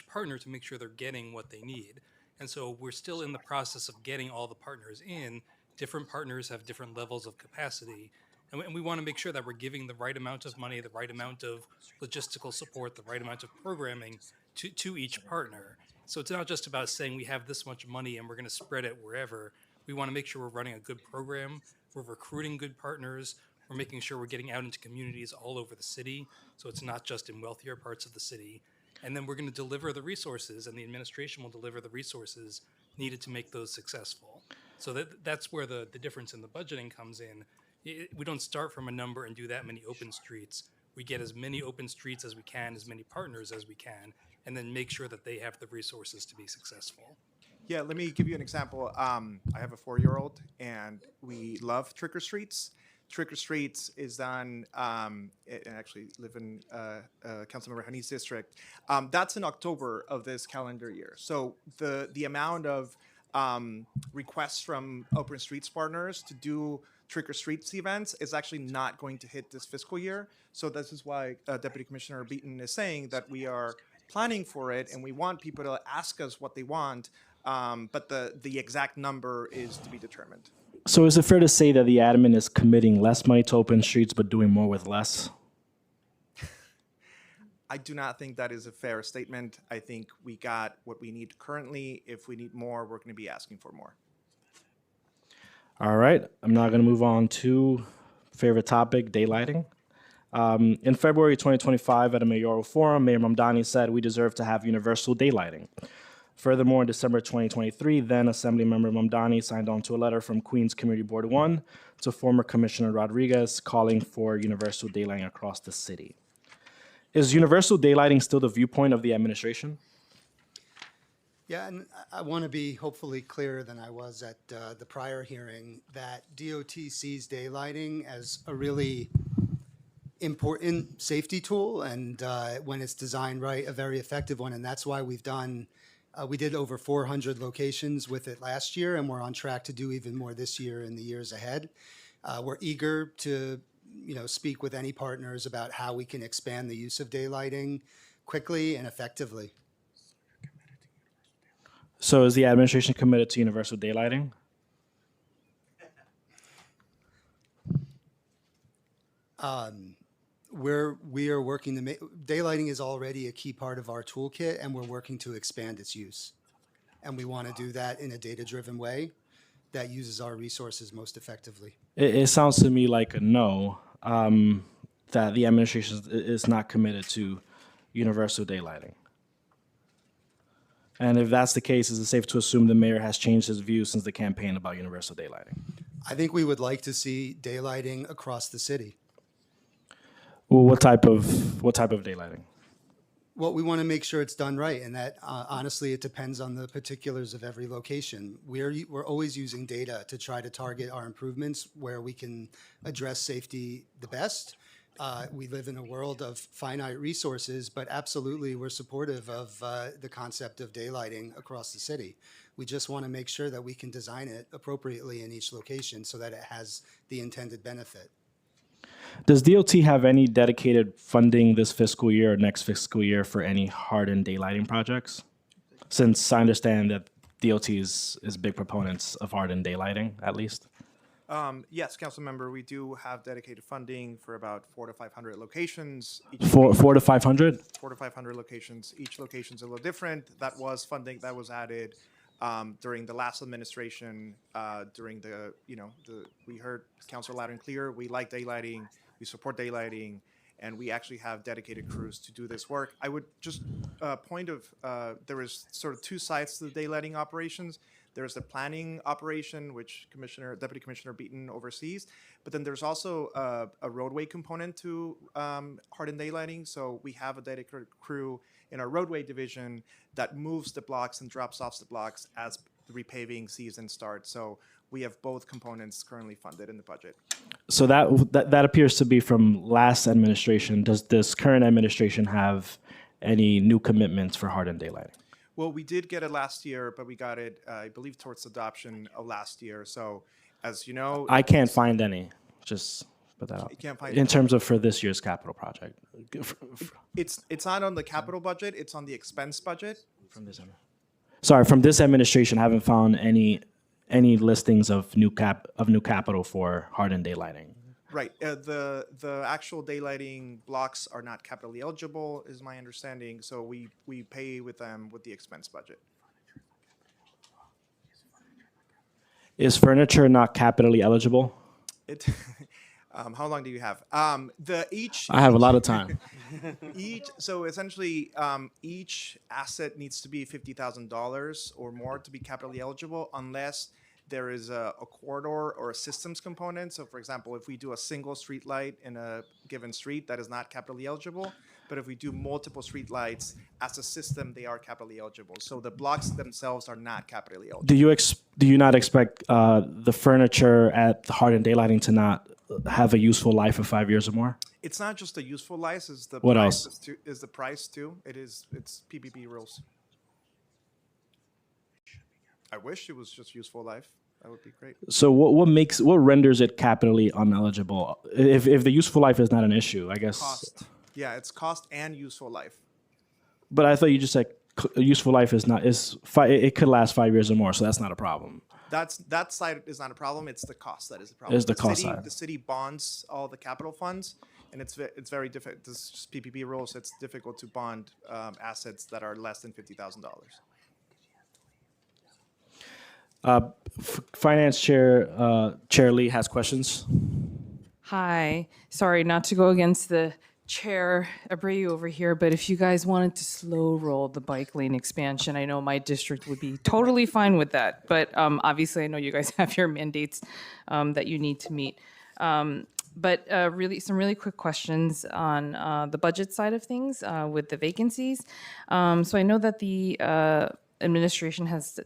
[SPEAKER 21] partner to make sure they're getting what they need. And so we're still in the process of getting all the partners in. Different partners have different levels of capacity. And we want to make sure that we're giving the right amount of money, the right amount of logistical support, the right amount of programming to each partner. So it's not just about saying we have this much money and we're going to spread it wherever. We want to make sure we're running a good program, we're recruiting good partners, we're making sure we're getting out into communities all over the city, so it's not just in wealthier parts of the city. And then we're going to deliver the resources, and the administration will deliver the resources needed to make those successful. So that's where the difference in the budgeting comes in. We don't start from a number and do that many open streets. We get as many open streets as we can, as many partners as we can, and then make sure that they have the resources to be successful.
[SPEAKER 20] Yeah, let me give you an example. I have a 4-year-old, and we love Trick or Streets. Trick or Streets is done, and actually live in Councilmember Hanif's district. That's in October of this calendar year. So the amount of requests from Open Streets partners to do Trick or Streets events is actually not going to hit this fiscal year. So this is why Deputy Commissioner Beaton is saying that we are planning for it, and we want people to ask us what they want. But the exact number is to be determined.
[SPEAKER 2] So is it fair to say that the admin is committing less money to open streets but doing more with less?
[SPEAKER 20] I do not think that is a fair statement. I think we got what we need currently. If we need more, we're going to be asking for more.
[SPEAKER 2] All right. I'm now going to move on to favorite topic, daylighting. In February 2025 at a mayoral forum, Mayor Mamdani said we deserve to have universal daylighting. Furthermore, in December 2023, then Assemblymember Mamdani signed on to a letter from Queens Community Board 1 to former Commissioner Rodriguez calling for universal daylighting across the city. Is universal daylighting still the viewpoint of the administration?
[SPEAKER 19] Yeah, and I want to be hopefully clearer than I was at the prior hearing that DOT sees daylighting as a really important safety tool, and when it's designed right, a very effective one. And that's why we did over 400 locations with it last year, and we're on track to do even more this year and the years ahead. We're eager to speak with any partners about how we can expand the use of daylighting quickly and effectively.
[SPEAKER 2] So is the administration committed to universal daylighting?
[SPEAKER 19] We are working to make daylighting is already a key part of our toolkit, and we're working to expand its use. And we want to do that in a data-driven way that uses our resources most effectively.
[SPEAKER 2] It sounds to me like a no, that the administration is not committed to universal daylighting. And if that's the case, is it safe to assume the mayor has changed his view since the campaign about universal daylighting?
[SPEAKER 19] I think we would like to see daylighting across the city.
[SPEAKER 2] Well, what type of daylighting?
[SPEAKER 19] Well, we want to make sure it's done right, and that honestly, it depends on the particulars of every location. We're always using data to try to target our improvements where we can address safety the best. We live in a world of finite resources, but absolutely we're supportive of the concept of daylighting across the city. We just want to make sure that we can design it appropriately in each location so that it has the intended benefit.
[SPEAKER 2] Does DOT have any dedicated funding this fiscal year or next fiscal year for any hardened daylighting projects? Since I understand that DOT is big proponents of hardened daylighting, at least.
[SPEAKER 20] Yes, council member, we do have dedicated funding for about 400 to 500 locations.
[SPEAKER 2] Four to 500?
[SPEAKER 20] 400 to 500 locations. Each location's a little different. That was funding that was added during the last administration. During the, we heard council loud and clear. We like daylighting. We support daylighting, and we actually have dedicated crews to do this work. I would just point of there is sort of two sides to the daylighting operations. There's the planning operation, which Deputy Commissioner Beaton oversees, but then there's also a roadway component to hardened daylighting. So we have a dedicated crew in our roadway division that moves the blocks and drops off the blocks as the repaving season starts. So we have both components currently funded in the budget.
[SPEAKER 2] So that appears to be from last administration. Does this current administration have any new commitments for hardened daylighting?
[SPEAKER 20] Well, we did get it last year, but we got it, I believe, towards adoption of last year. So, as you know,
[SPEAKER 2] I can't find any. Just put that out.
[SPEAKER 20] You can't find
[SPEAKER 2] in
[SPEAKER 20] any.
[SPEAKER 2] terms of for this year's capital project.
[SPEAKER 20] It's not on the capital budget. It's on the expense budget.
[SPEAKER 2] From this administration, I haven't found any listings of new capital for hardened daylighting.
[SPEAKER 20] Right. The actual daylighting blocks are not capitally eligible, is my understanding. So we pay with them with the expense budget.
[SPEAKER 2] Is furniture not capitally eligible?
[SPEAKER 20] It. How long do you have?
[SPEAKER 2] I have a lot of time.
[SPEAKER 20] So essentially, each asset needs to be $50,000 or more to be capitally eligible, unless there is a corridor or a systems component. So, for example, if we do a single street light in a given street, that is not capitally eligible. But if we do multiple street lights as a system, they are capitally eligible. So the blocks themselves are not capitally eligible.
[SPEAKER 2] Do you not expect the furniture at the hardened daylighting to not have a useful life of 5 years or more?
[SPEAKER 20] It's not just a useful life. It's the
[SPEAKER 2] What
[SPEAKER 20] price
[SPEAKER 2] else?
[SPEAKER 20] Is the price too? It's PPP rules. I wish it was just useful life. That would be great.
[SPEAKER 2] So what renders it capitally uneligible? If the useful life is not an issue, I guess.
[SPEAKER 20] Cost. Yeah, it's cost and useful life.
[SPEAKER 2] But I thought you just said useful life it could last 5 years or more, so that's not a problem.
[SPEAKER 20] That side is not a problem. It's the cost that is the problem.
[SPEAKER 2] It's the cost side.
[SPEAKER 20] The city bonds all the capital funds, and it's very difficult. This is just PPP rules. It's difficult to bond assets that are less than $50,000.
[SPEAKER 2] Finance Chair Lee has questions.
[SPEAKER 14] Hi, sorry not to go against the Chair Abreu over here, but if you guys wanted to slow roll the bike lane expansion, I know my district would be totally fine with that. But obviously, I know you guys have your mandates that you need to meet. But some really quick questions on the budget side of things with the vacancies. So I know that the administration has,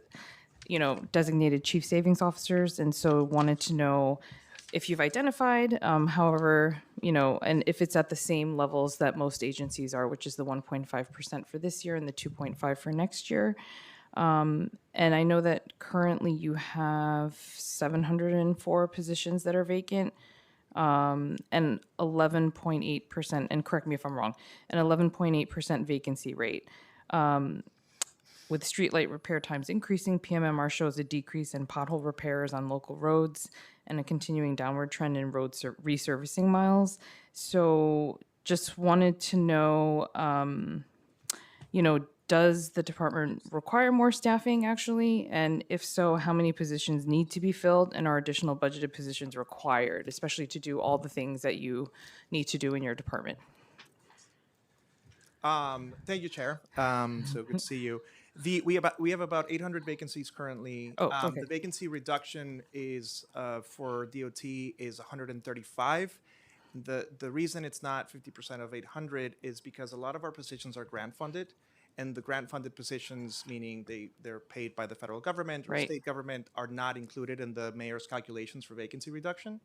[SPEAKER 14] designated chief savings officers, and so wanted to know if you've identified, however, and if it's at the same levels that most agencies are, which is the 1.5% for this year and the 2.5% for next year. And I know that currently you have 704 positions that are vacant, and 11.8%, and correct me if I'm wrong, an 11.8% vacancy rate. With streetlight repair times increasing, PMMR shows a decrease in pothole repairs on local roads and a continuing downward trend in road resurfacing miles. So just wanted to know, does the department require more staffing actually? And if so, how many positions need to be filled, and are additional budgeted positions required, especially to do all the things that you need to do in your department?
[SPEAKER 20] Thank you, Chair. So good to see you. We have about 800 vacancies currently.
[SPEAKER 14] Okay.
[SPEAKER 20] The vacancy reduction is for DOT is 135. The reason it's not 50% of 800 is because a lot of our positions are grant funded, and the grant funded positions, meaning they're paid by the federal government or
[SPEAKER 14] Right.
[SPEAKER 20] state government, are not included in the mayor's calculations for vacancy reduction.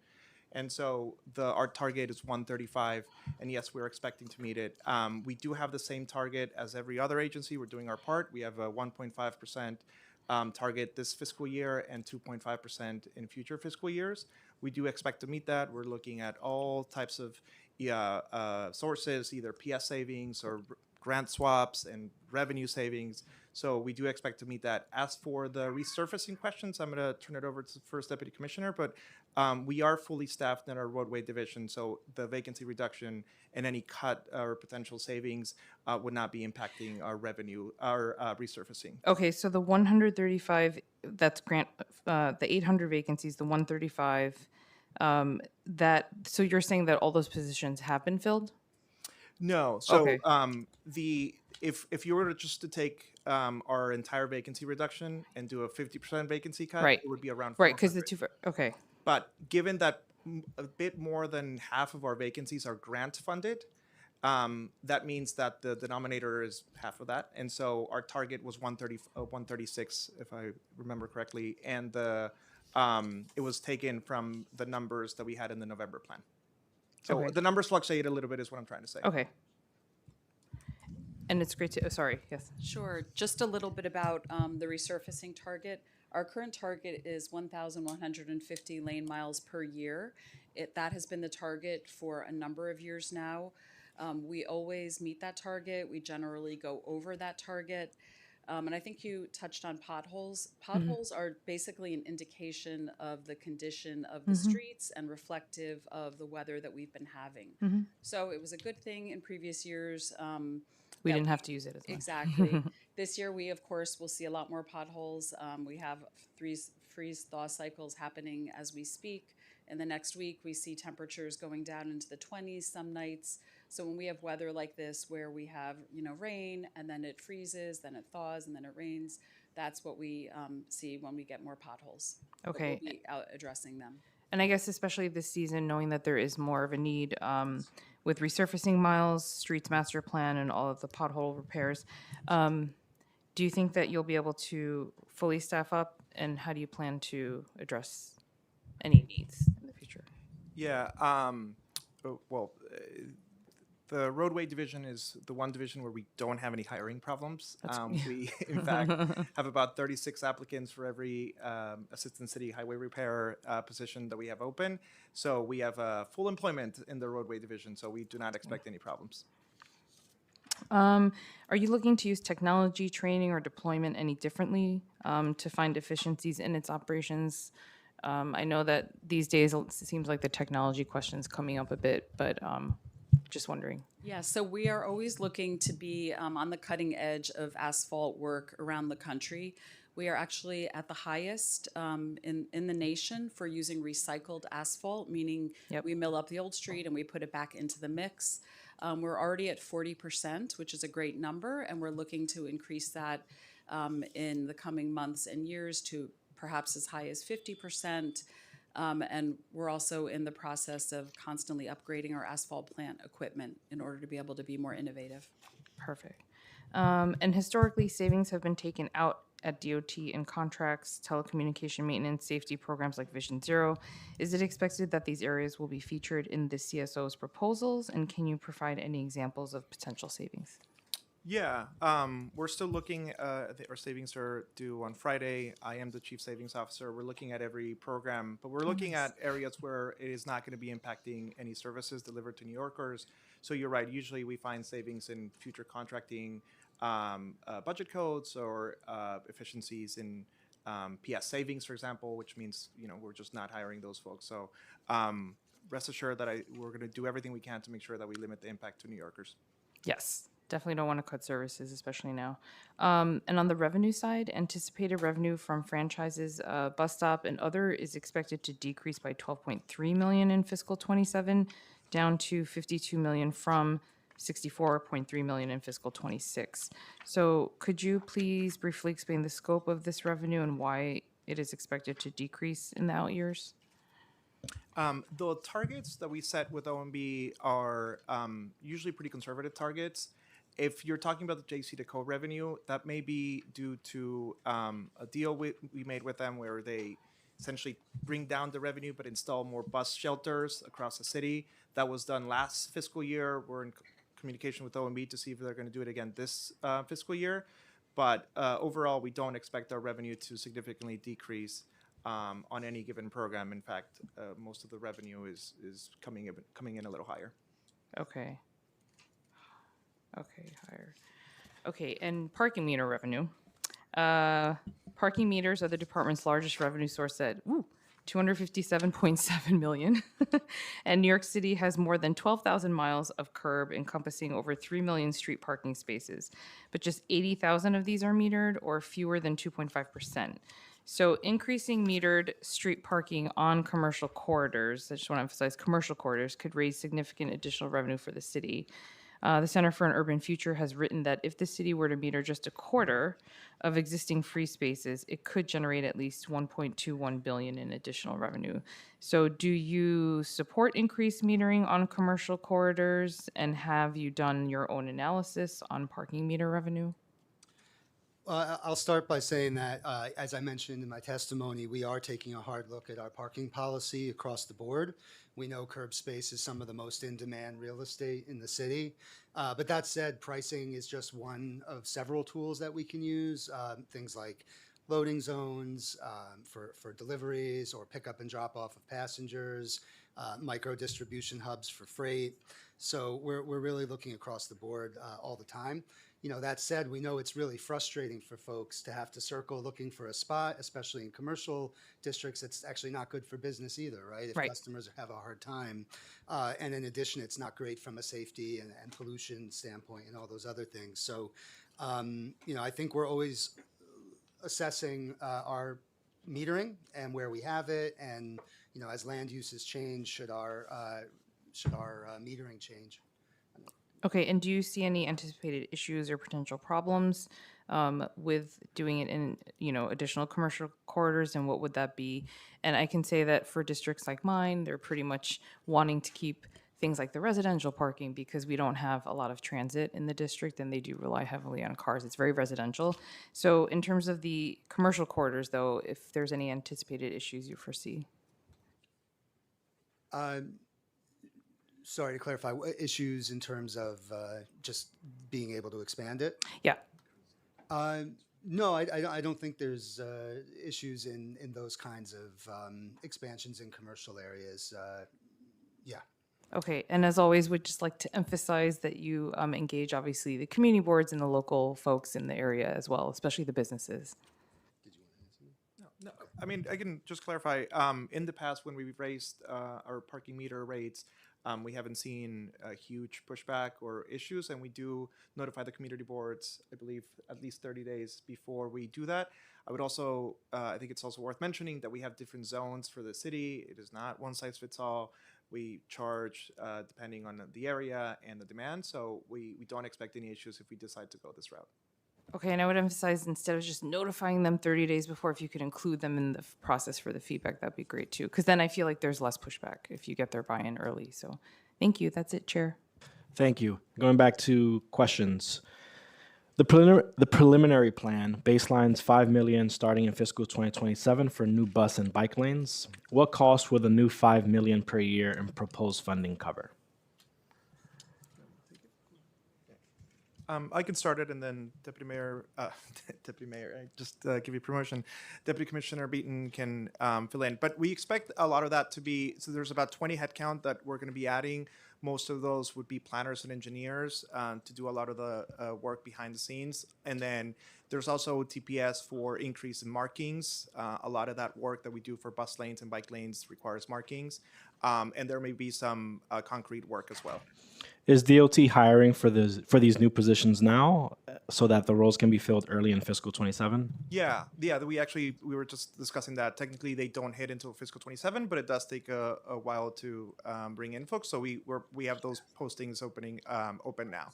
[SPEAKER 20] And so our target is 135, and yes, we're expecting to meet it. We do have the same target as every other agency. We're doing our part. We have a 1.5% target this fiscal year and 2.5% in future fiscal years. We do expect to meet that. We're looking at all types of sources, either PS savings or grant swaps and revenue savings. So we do expect to meet that. As for the resurfacing questions, I'm going to turn it over to the First Deputy Commissioner, but we are fully staffed in our roadway division, so the vacancy reduction and any cut or potential savings would not be impacting our revenue, our resurfacing.
[SPEAKER 14] Okay, so the 135, that's grant, the 800 vacancies, the 135, so you're saying that all those positions have been filled?
[SPEAKER 20] No. So
[SPEAKER 14] Okay.
[SPEAKER 20] if you were to just to take our entire vacancy reduction and do a 50% vacancy cut,
[SPEAKER 14] Right.
[SPEAKER 20] it would be around 400.
[SPEAKER 14] Right, because okay.
[SPEAKER 20] But given that a bit more than half of our vacancies are grant funded, that means that the denominator is half of that. And so our target was 136, if I remember correctly. And it was taken from the numbers that we had in the November plan. So
[SPEAKER 14] Okay.
[SPEAKER 20] the numbers fluctuate a little bit is what I'm trying to say.
[SPEAKER 14] Okay. And it's great to, sorry, yes.
[SPEAKER 8] Sure. Just a little bit about the resurfacing target. Our current target is 1,150 lane miles per year. That has been the target for a number of years now. We always meet that target. We generally go over that target. And I think you touched on potholes. Potholes are basically an indication of the condition of the streets and reflective of the weather that we've been having. So it was a good thing in previous years.
[SPEAKER 14] We didn't have to use it as much.
[SPEAKER 8] Exactly. This year, we, of course, will see a lot more potholes. We have freeze-thaw cycles happening as we speak. In the next week, we see temperatures going down into the 20s some nights. So when we have weather like this, where we have, rain, and then it freezes, then it thaws, and then it rains, that's what we see when we get more potholes. But
[SPEAKER 14] Okay.
[SPEAKER 8] we'll be out addressing them.
[SPEAKER 14] And I guess especially this season, knowing that there is more of a need with resurfacing miles, streets master plan, and all of the pothole repairs, do you think that you'll be able to fully staff up? And how do you plan to address any needs in the future?
[SPEAKER 20] Yeah. The roadway division is the one division where we don't have any hiring problems. We, in fact, have about 36 applicants for every assistant city highway repair position that we have open. So we have full employment in the roadway division, so we do not expect any problems.
[SPEAKER 14] Are you looking to use technology, training, or deployment any differently to find efficiencies in its operations? I know that these days it seems like the technology question is coming up a bit, but just wondering.
[SPEAKER 8] Yeah, so we are always looking to be on the cutting edge of asphalt work around the country. We are actually at the highest in the nation for using recycled asphalt, meaning we mill up the old street and we put it back into the mix. We're already at 40%, which is a great number, and we're looking to increase that in the coming months and years to perhaps as high as 50%. And we're also in the process of constantly upgrading our asphalt plant equipment in order to be able to be more innovative.
[SPEAKER 14] Perfect. And historically, savings have been taken out at DOT in contracts, telecommunication maintenance, safety programs like Vision Zero. Is it expected that these areas will be featured in the CSO's proposals? And can you provide any examples of potential savings?
[SPEAKER 20] Yeah, we're still looking. Our savings are due on Friday. I am the chief savings officer. We're looking at every program, but we're looking at areas where it is not going to be impacting any services delivered to New Yorkers. So you're right. Usually we find savings in future contracting budget codes or efficiencies in PS savings, for example, which means we're just not hiring those folks. So rest assured that we're going to do everything we can to make sure that we limit the impact to New Yorkers.
[SPEAKER 14] Yes. Definitely don't want to cut services, especially now. And on the revenue side, anticipated revenue from franchises, bus stop, and other is expected to decrease by $12.3 million in fiscal '27, down to $52 million from $64.3 million in fiscal '26. So could you please briefly explain the scope of this revenue and why it is expected to decrease in the out years?
[SPEAKER 20] The targets that we set with OMB are usually pretty conservative targets. If you're talking about the JC-Decaux revenue, that may be due to a deal we made with them where they essentially bring down the revenue but install more bus shelters across the city. That was done last fiscal year. We're in communication with OMB to see if they're going to do it again this fiscal year. But overall, we don't expect our revenue to significantly decrease on any given program. In fact, most of the revenue is coming in a little higher.
[SPEAKER 14] Okay. Okay, higher. Okay, and parking meter revenue. Parking meters are the department's largest revenue source at 257.7 million. And New York City has more than 12,000 miles of curb encompassing over 3 million street parking spaces. But just 80,000 of these are metered, or fewer than 2.5%. So increasing metered street parking on commercial corridors, I just want to emphasize commercial corridors, could raise significant additional revenue for the city. The Center for an Urban Future has written that if the city were to meter just a quarter of existing free spaces, it could generate at least 1.21 billion in additional revenue. So do you support increased metering on commercial corridors, and have you done your own analysis on parking meter revenue?
[SPEAKER 19] I'll start by saying that, as I mentioned in my testimony, we are taking a hard look at our parking policy across the board. We know curb space is some of the most in-demand real estate in the city. But that said, pricing is just one of several tools that we can use. Things like loading zones for deliveries or pickup and drop off of passengers, micro distribution hubs for freight. So we're really looking across the board all the time. You know, that said, we know it's really frustrating for folks to have to circle looking for a spot, especially in commercial districts. It's actually not good for business either, right? If customers have a hard time. And in addition, it's not great from a safety and pollution standpoint and all those other things. So, you know, I think we're always assessing our metering and where we have it. And, you know, as land uses change, should our metering change?
[SPEAKER 14] Okay, and do you see any anticipated issues or potential problems with doing it in, you know, additional commercial corridors, and what would that be? And I can say that for districts like mine, they're pretty much wanting to keep things like the residential parking because we don't have a lot of transit in the district, and they do rely heavily on cars. It's very residential. So in terms of the commercial corridors, though, if there's any anticipated issues you foresee?
[SPEAKER 19] Sorry to clarify, issues in terms of just being able to expand it?
[SPEAKER 14] Yeah.
[SPEAKER 19] No, I don't think there's issues in those kinds of expansions in commercial areas. Yeah.
[SPEAKER 14] Okay, and as always, we'd just like to emphasize that you engage, obviously, the community boards and the local folks in the area as well, especially the businesses.
[SPEAKER 20] No, I mean, I can just clarify. In the past, when we've raised our parking meter rates, we haven't seen a huge pushback or issues, and we do notify the community boards, I believe, at least 30 days before we do that. I would also, I think it's also worth mentioning that we have different zones for the city. It is not one size fits all. We charge depending on the area and the demand, so we don't expect any issues if we decide to go this route.
[SPEAKER 14] Okay, and I would emphasize, instead of just notifying them 30 days before, if you could include them in the process for the feedback, that'd be great too. Because then I feel like there's less pushback if you get their buy-in early. So thank you. That's it, Chair.
[SPEAKER 2] Thank you. Going back to questions. The preliminary plan baselines $5 million starting in fiscal 2027 for new bus and bike lanes. What cost will the new $5 million per year in proposed funding cover?
[SPEAKER 20] I can start it, and then Deputy Mayor, I just give you promotion. Deputy Commissioner Beaton can fill in. But we expect a lot of that to be, so there's about 20 headcount that we're going to be adding. Most of those would be planners and engineers to do a lot of the work behind the scenes. And then there's also TPS for increase in markings. A lot of that work that we do for bus lanes and bike lanes requires markings. And there may be some concrete work as well.
[SPEAKER 2] Is DOT hiring for these new positions now so that the roles can be filled early in fiscal 27?
[SPEAKER 20] Yeah. We were just discussing that. Technically, they don't hit until fiscal 27, but it does take a while to bring in folks. So we have those postings open now.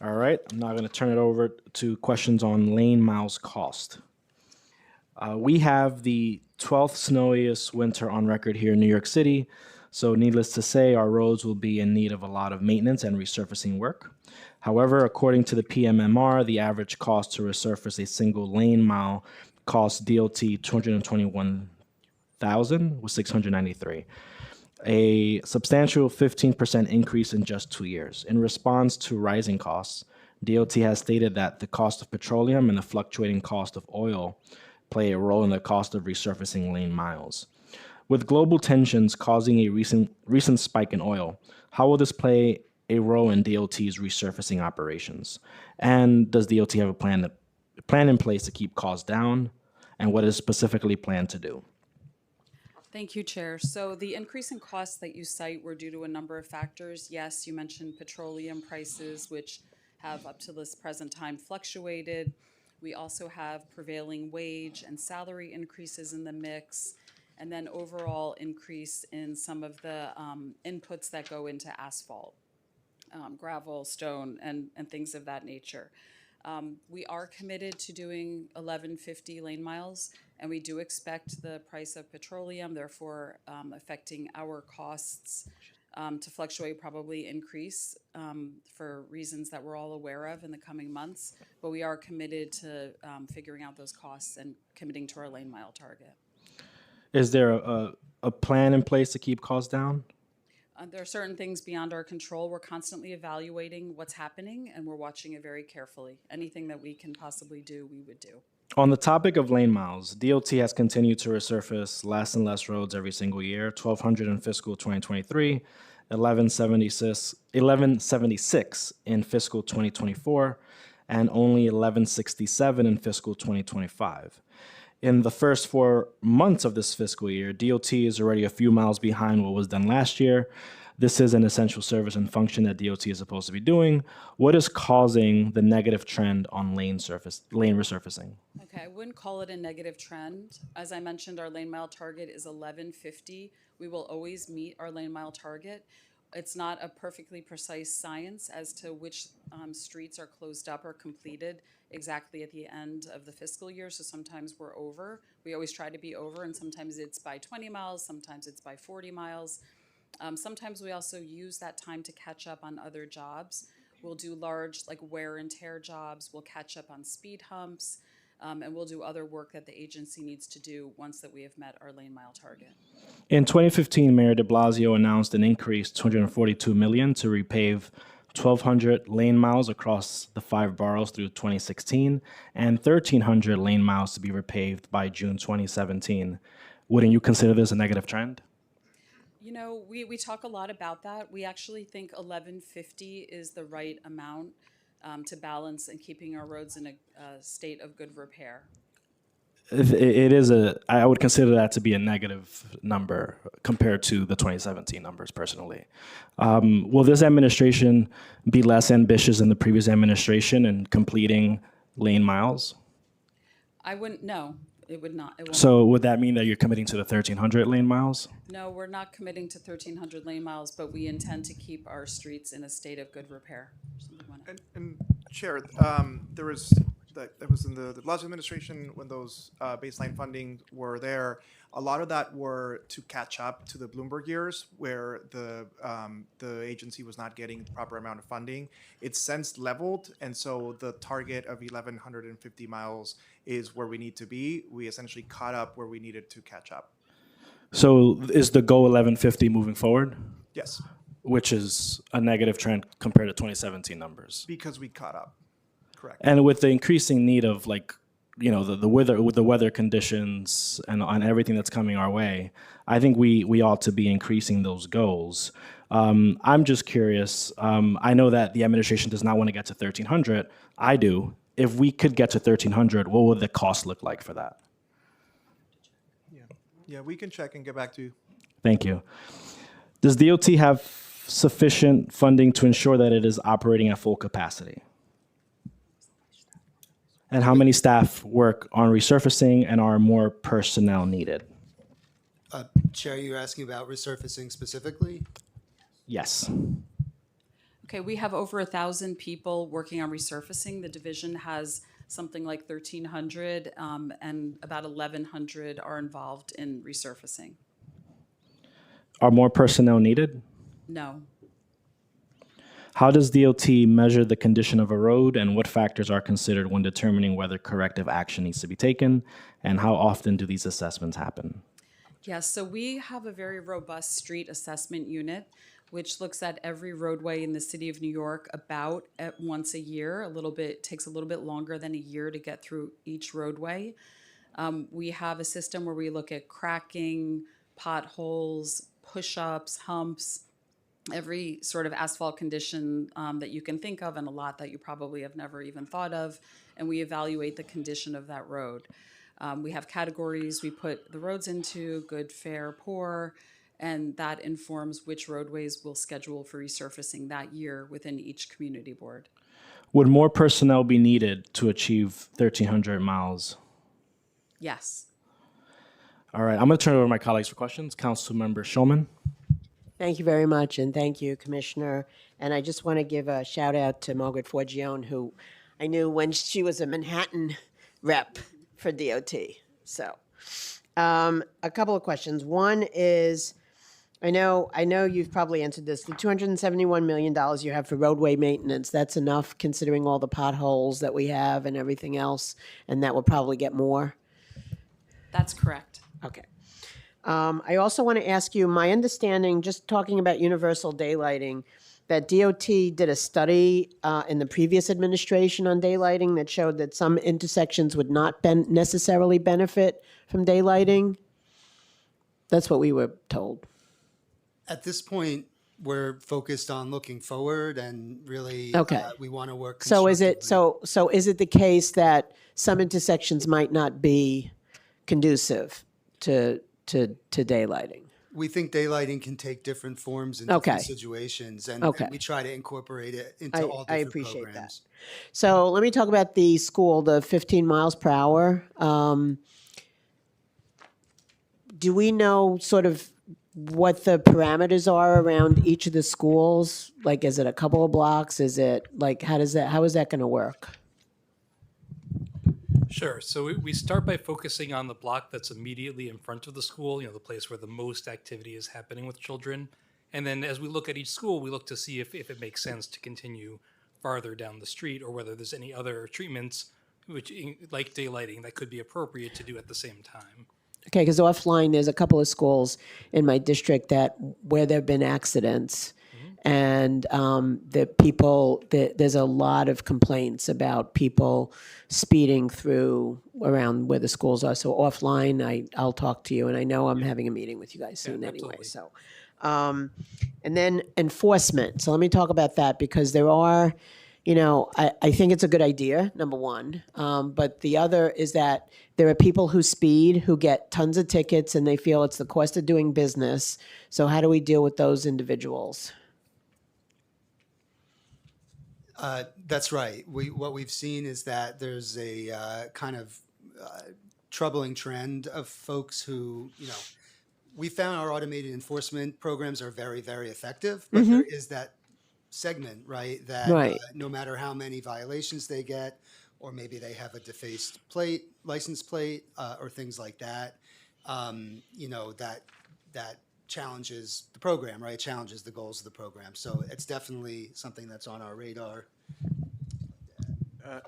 [SPEAKER 2] All right. I'm now going to turn it over to questions on lane miles cost. We have the 12th snowiest winter on record here in New York City. So needless to say, our roads will be in need of a lot of maintenance and resurfacing work. However, according to the PMMR, the average cost to resurface a single lane mile costs DOT $221,693. a substantial 15% increase in just 2 years. In response to rising costs, DOT has stated that the cost of petroleum and the fluctuating cost of oil play a role in the cost of resurfacing lane miles. With global tensions causing a recent spike in oil, how will this play a role in DOT's resurfacing operations? And does DOT have a plan in place to keep costs down? And what is specifically planned to do?
[SPEAKER 8] Thank you, Chair. So the increase in costs that you cite were due to a number of factors. Yes, you mentioned petroleum prices, which have up to this present time fluctuated. We also have prevailing wage and salary increases in the mix, and then overall increase in some of the inputs that go into asphalt, gravel, stone, and things of that nature. We are committed to doing 1150 lane miles, and we do expect the price of petroleum, therefore affecting our costs, to fluctuate, probably increase for reasons that we're all aware of in the coming months. But we are committed to figuring out those costs and committing to our lane mile target.
[SPEAKER 2] Is there a plan in place to keep costs down?
[SPEAKER 8] There are certain things beyond our control. We're constantly evaluating what's happening, and we're watching it very carefully. Anything that we can possibly do, we would do.
[SPEAKER 2] On the topic of lane miles, DOT has continued to resurface less and less roads every single year. 1,200 in fiscal 2023, 1176 in fiscal 2024, and only 1167 in fiscal 2025. In the first 4 months of this fiscal year, DOT is already a few miles behind what was done last year. This is an essential service and function that DOT is supposed to be doing. What is causing the negative trend on lane resurfacing?
[SPEAKER 8] Okay, I wouldn't call it a negative trend. As I mentioned, our lane mile target is 1150. We will always meet our lane mile target. It's not a perfectly precise science as to which streets are closed up or completed exactly at the end of the fiscal year. So sometimes we're over. We always try to be over, and sometimes it's by 20 miles, sometimes it's by 40 miles. Sometimes we also use that time to catch up on other jobs. We'll do large, like wear and tear jobs. We'll catch up on speed humps, and we'll do other work that the agency needs to do once that we have met our lane mile target.
[SPEAKER 2] In 2015, Mayor de Blasio announced an increase $242 million to repave 1,200 lane miles across the 5 boroughs through 2016, and 1,300 lane miles to be repaved by June 2017. Wouldn't you consider this a negative trend?
[SPEAKER 8] You know, we talk a lot about that. We actually think 1150 is the right amount to balance and keeping our roads in a state of good repair.
[SPEAKER 2] It is I would consider that to be a negative number compared to the 2017 numbers, personally. Will this administration be less ambitious than the previous administration in completing lane miles?
[SPEAKER 8] I wouldn't, no, it would not. It won't.
[SPEAKER 2] So would that mean that you're committing to the 1,300 lane miles?
[SPEAKER 8] No, we're not committing to 1,300 lane miles, but we intend to keep our streets in a state of good repair.
[SPEAKER 20] And Chair, there was that was in the Blasio administration when those baseline funding were there. A lot of that were to catch up to the Bloomberg years where the agency was not getting the proper amount of funding. It's since leveled, and so the target of 1,150 miles is where we need to be. We essentially caught up where we needed to catch up.
[SPEAKER 2] So is the goal 1150 moving forward?
[SPEAKER 20] Yes.
[SPEAKER 2] Which is a negative trend compared to 2017 numbers.
[SPEAKER 20] Because we caught up. Correct.
[SPEAKER 2] And with the increasing need of the weather, with the weather conditions and on everything that's coming our way, I think we ought to be increasing those goals. I'm just curious. I know that the administration does not want to get to 1,300. I do. If we could get to 1,300, what would the cost look like for that?
[SPEAKER 20] Yeah, we can check and get back to you.
[SPEAKER 2] Thank you. Does DOT have sufficient funding to ensure that it is operating at full capacity? And how many staff work on resurfacing, and are more personnel needed?
[SPEAKER 19] Chair, you're asking about resurfacing specifically?
[SPEAKER 2] Yes.
[SPEAKER 8] Okay, we have over 1,000 people working on resurfacing. The division has something like 1,300, and about 1,100 are involved in resurfacing.
[SPEAKER 2] Are more personnel needed?
[SPEAKER 8] No.
[SPEAKER 2] How does DOT measure the condition of a road, and what factors are considered when determining whether corrective action needs to be taken, and how often do these assessments happen?
[SPEAKER 8] Yes, so we have a very robust street assessment unit, which looks at every roadway in the city of New York about at once a year. Takes a little bit longer than a year to get through each roadway. We have a system where we look at cracking, potholes, push-ups, humps, every sort of asphalt condition that you can think of, and a lot that you probably have never even thought of, and we evaluate the condition of that road. We have categories we put the roads into: good, fair, poor, and that informs which roadways we'll schedule for resurfacing that year within each community board.
[SPEAKER 2] Would more personnel be needed to achieve 1,300 miles?
[SPEAKER 8] Yes.
[SPEAKER 2] All right, I'm going to turn it over to my colleagues for questions. Councilmember Shulman.
[SPEAKER 5] Thank you very much, and thank you, Commissioner. And I just want to give a shout out to Margaret Forgione, who I knew when she was a Manhattan rep for DOT. So, a couple of questions. One is, I know you've probably answered this. The $271 million you have for roadway maintenance, that's enough considering all the potholes that we have and everything else, and that will probably get more?
[SPEAKER 8] That's correct.
[SPEAKER 5] Okay. I also want to ask you, my understanding, just talking about universal daylighting, that DOT did a study in the previous administration on daylighting that showed that some intersections would not necessarily benefit from daylighting. That's what we were told.
[SPEAKER 19] At this point, we're focused on looking forward and really
[SPEAKER 5] Okay.
[SPEAKER 19] we want to work
[SPEAKER 5] So is it
[SPEAKER 19] constructively.
[SPEAKER 5] so is it the case that some intersections might not be conducive to daylighting?
[SPEAKER 19] We think daylighting can take different forms in
[SPEAKER 5] Okay.
[SPEAKER 19] different situations, and
[SPEAKER 5] Okay.
[SPEAKER 19] we try to incorporate it into all
[SPEAKER 5] I
[SPEAKER 19] different
[SPEAKER 5] appreciate
[SPEAKER 19] programs.
[SPEAKER 5] that. So let me talk about the school, the 15 miles per hour. Do we know sort of what the parameters are around each of the schools? Like, is it a couple of blocks? Is it like, how is that going to work?
[SPEAKER 21] Sure. So we start by focusing on the block that's immediately in front of the school, the place where the most activity is happening with children. And then as we look at each school, we look to see if it makes sense to continue farther down the street, or whether there's any other treatments, like daylighting, that could be appropriate to do at the same time.
[SPEAKER 5] Okay, because offline, there's a couple of schools in my district where there have been accidents. And there's a lot of complaints about people speeding through around where the schools are. So offline, I'll talk to you, and I know I'm having a meeting with you guys soon anyway. So, and then enforcement. So let me talk about that, because there are, I think it's a good idea, number one. But the other is that there are people who speed, who get tons of tickets, and they feel it's the cost of doing business. So how do we deal with those individuals?
[SPEAKER 19] That's right. What we've seen is that there's a kind of troubling trend of folks who, we found our automated enforcement programs are very, very effective, but there is that segment, right, that
[SPEAKER 5] Right.
[SPEAKER 19] No matter how many violations they get, or maybe they have a defaced license plate, or things like that, that challenges the program, right? Challenges the goals of the program. So it's definitely something that's on our radar.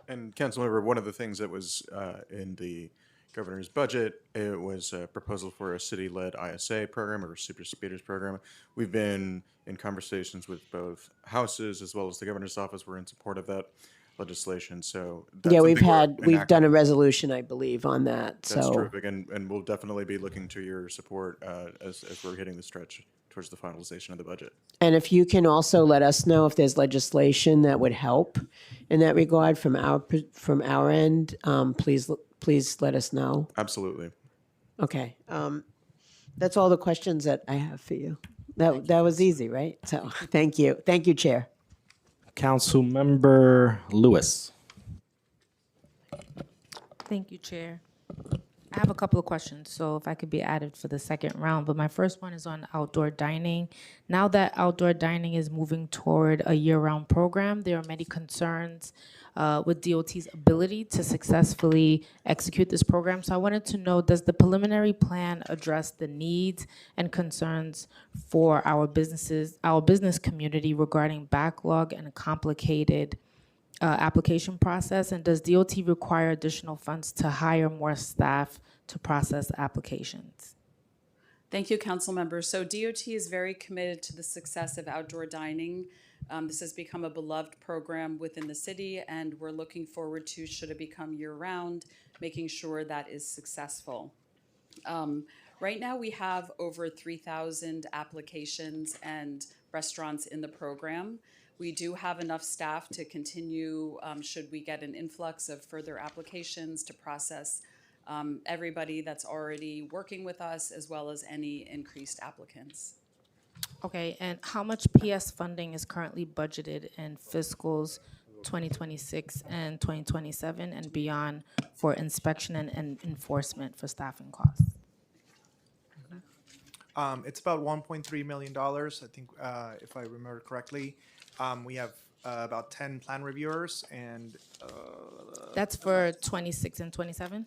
[SPEAKER 9] And Councilmember, one of the things that was in the governor's budget, it was a proposal for a city-led ISA program, or super speeders program. We've been in conversations with both houses as well as the governor's office. We're in support of that legislation. So that's
[SPEAKER 5] Yeah, we've
[SPEAKER 9] something we're
[SPEAKER 5] done a
[SPEAKER 9] enacting.
[SPEAKER 5] resolution, I believe, on that.
[SPEAKER 9] That's
[SPEAKER 5] So
[SPEAKER 9] terrific, and we'll definitely be looking to your support as we're hitting the stretch towards the finalization of the budget.
[SPEAKER 5] And if you can also let us know if there's legislation that would help in that regard from our end, please let us know.
[SPEAKER 9] Absolutely.
[SPEAKER 5] Okay. That's all the questions that I have for you. That was easy, right? So thank you. Thank you, Chair.
[SPEAKER 2] Councilmember Lewis.
[SPEAKER 22] Thank you, Chair. I have a couple of questions, so if I could be added for the second round. But my first one is on outdoor dining. Now that outdoor dining is moving toward a year-round program, there are many concerns with DOT's ability to successfully execute this program. So I wanted to know, does the preliminary plan address the needs and concerns for our business community regarding backlog and complicated application process? And does DOT require additional funds to hire more staff to process applications?
[SPEAKER 8] Thank you, council members. So DOT is very committed to the success of outdoor dining. This has become a beloved program within the city, and we're looking forward to, should it become year-round, making sure that is successful. Right now, we have over 3,000 applications and restaurants in the program. We do have enough staff to continue, should we get an influx of further applications, to process everybody that's already working with us, as well as any increased applicants.
[SPEAKER 22] Okay, and how much PS funding is currently budgeted in fiscals 2026 and 2027 and beyond for inspection and enforcement for staffing costs?
[SPEAKER 20] It's about $1.3 million, I think, if I remember correctly. We have about 10 plan reviewers, and
[SPEAKER 22] That's for 26 and 27?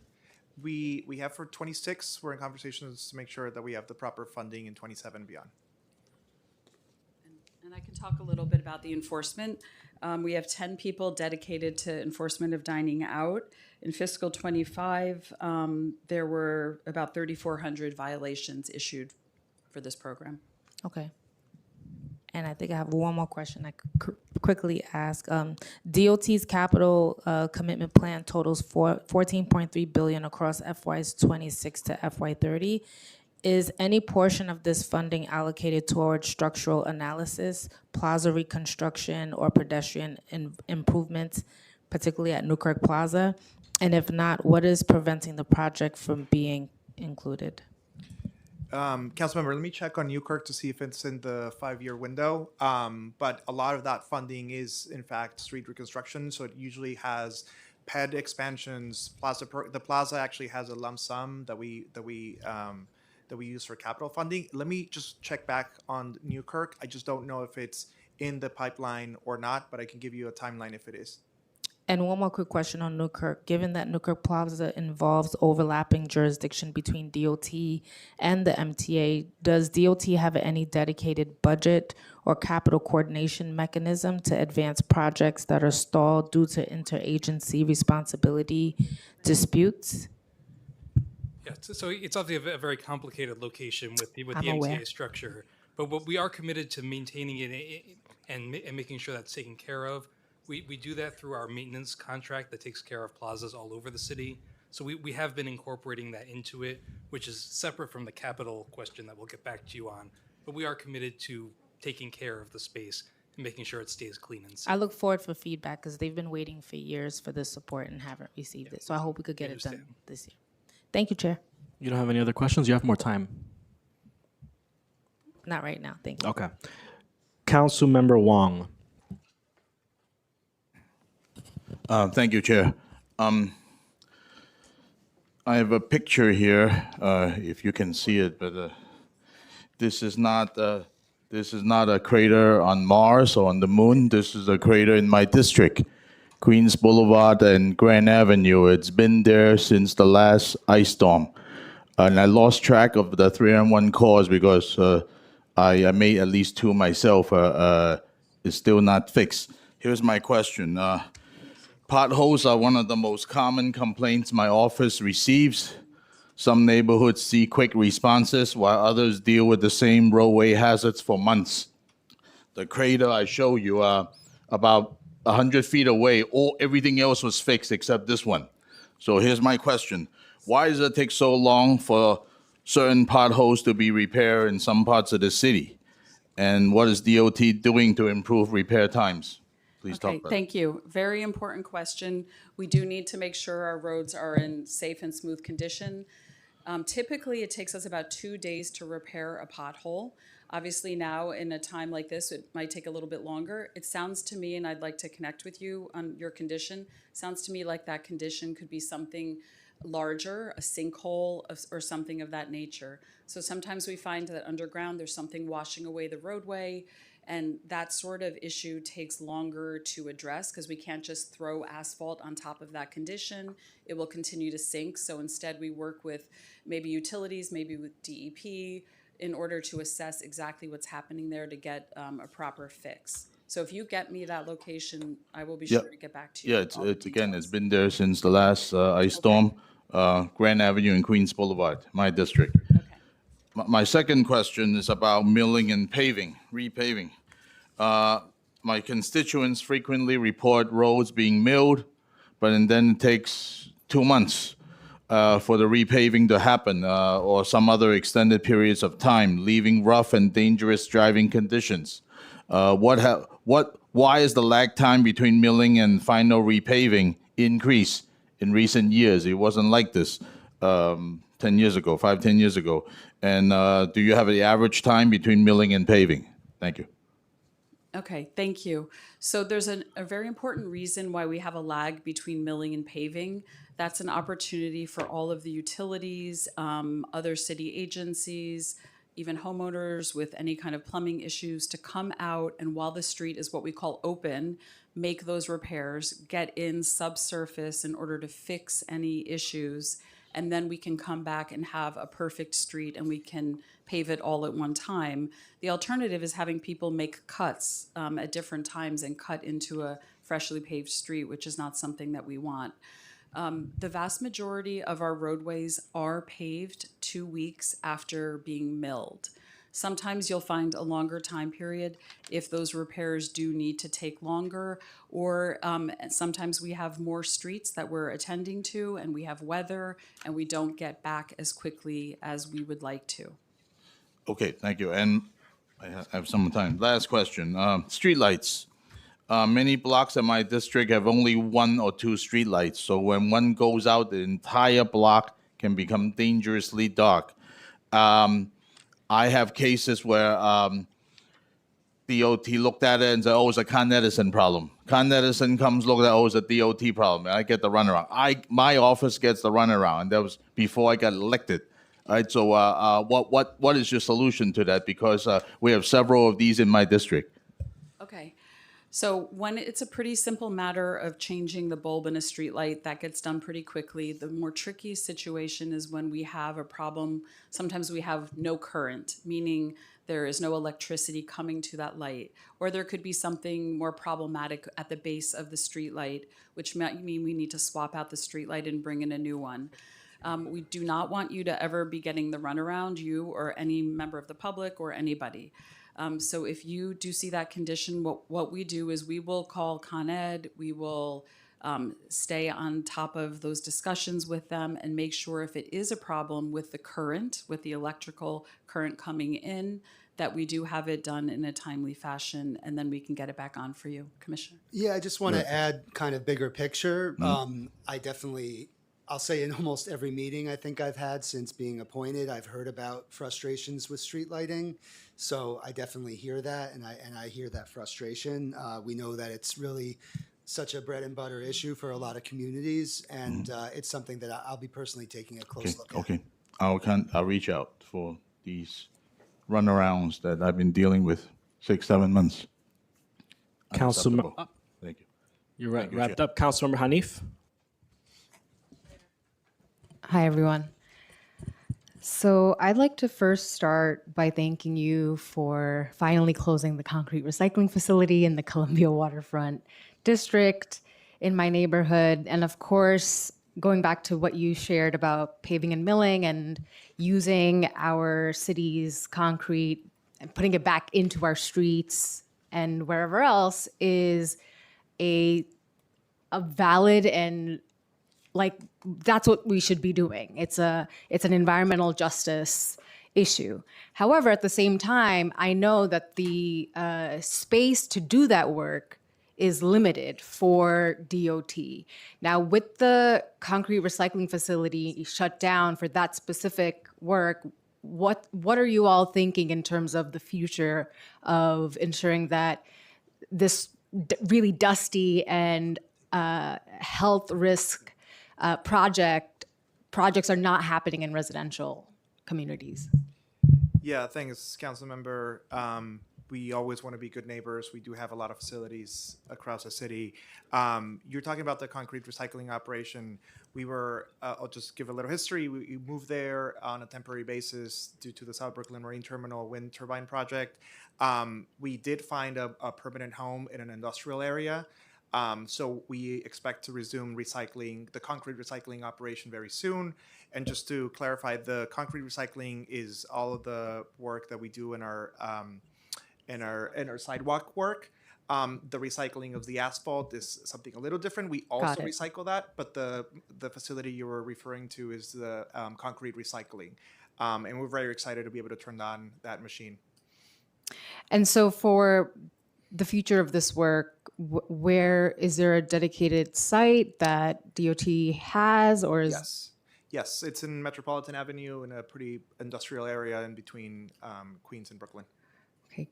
[SPEAKER 20] we have for 26, we're in conversations to make sure that we have the proper funding in 27 and beyond.
[SPEAKER 8] And I can talk a little bit about the enforcement. We have 10 people dedicated to enforcement of dining out. In fiscal 25, there were about 3,400 violations issued for this program.
[SPEAKER 22] Okay. And I think I have one more question I could quickly ask. DOT's capital commitment plan totals 14.3 billion across FYs 26 to FY 30. Is any portion of this funding allocated towards structural analysis, plaza reconstruction, or pedestrian improvements, particularly at Newkirk Plaza? And if not, what is preventing the project from being included?
[SPEAKER 20] Councilmember, let me check on Newkirk to see if it's in the 5-year window. But a lot of that funding is, in fact, street reconstruction. So it usually has ped expansions. The plaza actually has a lump sum that we use for capital funding. Let me just check back on Newkirk. I just don't know if it's in the pipeline or not, but I can give you a timeline if it is.
[SPEAKER 22] And one more quick question on Newkirk. Given that Newkirk Plaza involves overlapping jurisdiction between DOT and the MTA, does DOT have any dedicated budget or capital coordination mechanism to advance projects that are stalled due to interagency responsibility disputes?
[SPEAKER 21] Yeah, so it's obviously a very complicated location with the
[SPEAKER 22] aware.
[SPEAKER 21] MTA structure, but what we are committed to maintaining it and making sure that's taken care of. We do that through our maintenance contract that takes care of plazas all over the city. So we have been incorporating that into it, which is separate from the capital question that we'll get back to you on. But we are committed to taking care of the space and making sure it stays clean and safe.
[SPEAKER 22] I look forward for feedback because they've been waiting for years for this support and haven't received it. So I hope we could get it done this year. Thank you, Chair.
[SPEAKER 2] You don't have any other questions? You have more time.
[SPEAKER 22] Not right now, thank you.
[SPEAKER 2] Okay. Councilmember Wong.
[SPEAKER 6] Thank you, Chair. I have a picture here, if you can see it, but this is not a crater on Mars or on the moon. This is a crater in my district, Queens Boulevard and Grand Avenue. It's been there since the last ice storm, and I lost track of the 301 cause because I made at least 2 myself. It's still not fixed. Here's my question. Potholes are one of the most common complaints my office receives. Some neighborhoods see quick responses, while others deal with the same roadway hazards for months. The crater I show you, about 100 feet away, everything else was fixed except this one. So here's my question. Why does it take so long for certain potholes to be repaired in some parts of the city? And what is DOT doing to improve repair times? Please talk
[SPEAKER 8] Okay,
[SPEAKER 6] about
[SPEAKER 8] thank you. Very important question. We do need to make sure our roads are in safe and smooth condition. Typically, it takes us about 2 days to repair a pothole. Obviously now, in a time like this, it might take a little bit longer. It sounds to me, and I'd like to connect with you on your condition, sounds to me like that condition could be something larger, a sinkhole or something of that nature. So sometimes we find that underground there's something washing away the roadway, and that sort of issue takes longer to address because we can't just throw asphalt on top of that condition. It will continue to sink. So instead we work with maybe utilities, maybe with DEP, in order to assess exactly what's happening there to get a proper fix. So if you get me that location, I will be sure to get back to you.
[SPEAKER 6] Yeah, it's been there since the last ice storm, Grand Avenue and Queens Boulevard, my district. My second question is about milling and paving, repaving. My constituents frequently report roads being milled, but then it takes 2 months for the repaving to happen, or some other extended periods of time, leaving rough and dangerous driving conditions. Why is the lag time between milling and final repaving increased in recent years? It wasn't like this 10 years ago, 10 years ago. And do you have the average time between milling and paving? Thank you.
[SPEAKER 8] Okay, thank you. So there's a very important reason why we have a lag between milling and paving. That's an opportunity for all of the utilities, other city agencies, even homeowners with any kind of plumbing issues to come out and while the street is what we call open, make those repairs, get in subsurface in order to fix any issues, and then we can come back and have a perfect street and we can pave it all at one time. The alternative is having people make cuts at different times and cut into a freshly paved street, which is not something that we want. The vast majority of our roadways are paved 2 weeks after being milled. Sometimes you'll find a longer time period if those repairs do need to take longer, or sometimes we have more streets that we're attending to and we have weather and we don't get back as quickly as we would like to.
[SPEAKER 6] Okay, thank you. And I have some time. Last question. Streetlights. Many blocks in my district have only 1 or 2 streetlights. So when one goes out, the entire block can become dangerously dark. I have cases where DOT looked at it and said, oh, it's a Con Edison problem. Con Edison comes, look at it, oh, it's a DOT problem. And I get the runaround. My office gets the runaround. And that was before I got elected. All right, so what is your solution to that? Because we have several of these in my district.
[SPEAKER 8] Okay. So when it's a pretty simple matter of changing the bulb in a streetlight, that gets done pretty quickly. The more tricky situation is when we have a problem. Sometimes we have no current, meaning there is no electricity coming to that light. Or there could be something more problematic at the base of the streetlight, which might mean we need to swap out the streetlight and bring in a new one. We do not want you to ever be getting the runaround, you or any member of the public or anybody. So if you do see that condition, what we do is we will call Con Ed, we will stay on top of those discussions with them and make sure if it is a problem with the current, with the electrical current coming in, that we do have it done in a timely fashion, and then we can get it back on for you, Commissioner.
[SPEAKER 19] Yeah, I just want to add kind of bigger picture. I'll say in almost every meeting I think I've had since being appointed, I've heard about frustrations with street lighting. So I definitely hear that, and I hear that frustration. We know that it's really such a bread and butter issue for a lot of communities, and it's something that I'll be personally taking a close look at.
[SPEAKER 6] Okay, I'll reach out for these runarounds that I've been dealing with 6-7 months.
[SPEAKER 2] Councilman,
[SPEAKER 6] Thank you.
[SPEAKER 2] You're right. Wrapped up. Councilmember Hanif.
[SPEAKER 11] Hi, everyone. So I'd like to first start by thanking you for finally closing the concrete recycling facility in the Columbia Waterfront District in my neighborhood. And of course, going back to what you shared about paving and milling and using our city's concrete and putting it back into our streets and wherever else is a valid and that's what we should be doing. It's an environmental justice issue. However, at the same time, I know that the space to do that work is limited for DOT. Now, with the concrete recycling facility shut down for that specific work, what are you all thinking in terms of the future of ensuring that this really dusty and health risk projects are not happening in residential communities?
[SPEAKER 20] Yeah, thanks, Council Member. We always want to be good neighbors. We do have a lot of facilities across the city. You're talking about the concrete recycling operation. I'll just give a little history. We moved there on a temporary basis due to the South Brooklyn Marine Terminal wind turbine project. We did find a permanent home in an industrial area. So we expect to resume recycling, the concrete recycling operation very soon. And just to clarify, the concrete recycling is all of the work that we do in our sidewalk work. The recycling of the asphalt is something a little different. We also
[SPEAKER 11] Got it.
[SPEAKER 20] recycle that, but the facility you were referring to is the concrete recycling. And we're very excited to be able to turn on that machine.
[SPEAKER 11] And so for the future of this work, where is there a dedicated site that DOT has, or is
[SPEAKER 20] Yes, it's in Metropolitan Avenue in a pretty industrial area in between Queens and Brooklyn.
[SPEAKER 11] Okay,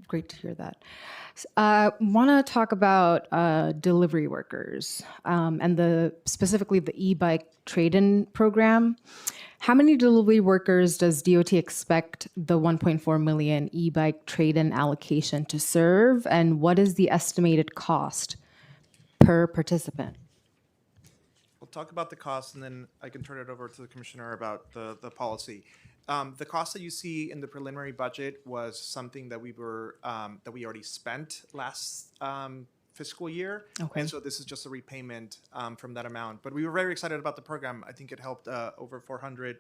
[SPEAKER 11] great to hear that. Want to talk about delivery workers and specifically the e-bike trade-in program. How many delivery workers does DOT expect the 1.4 million e-bike trade-in allocation to serve, and what is the estimated cost per participant?
[SPEAKER 20] We'll talk about the cost, and then I can turn it over to the commissioner about the policy. The cost that you see in the preliminary budget was something that we already spent last fiscal year.
[SPEAKER 11] Okay.
[SPEAKER 20] And so this is just a repayment from that amount. But we were very excited about the program. I think it helped over 400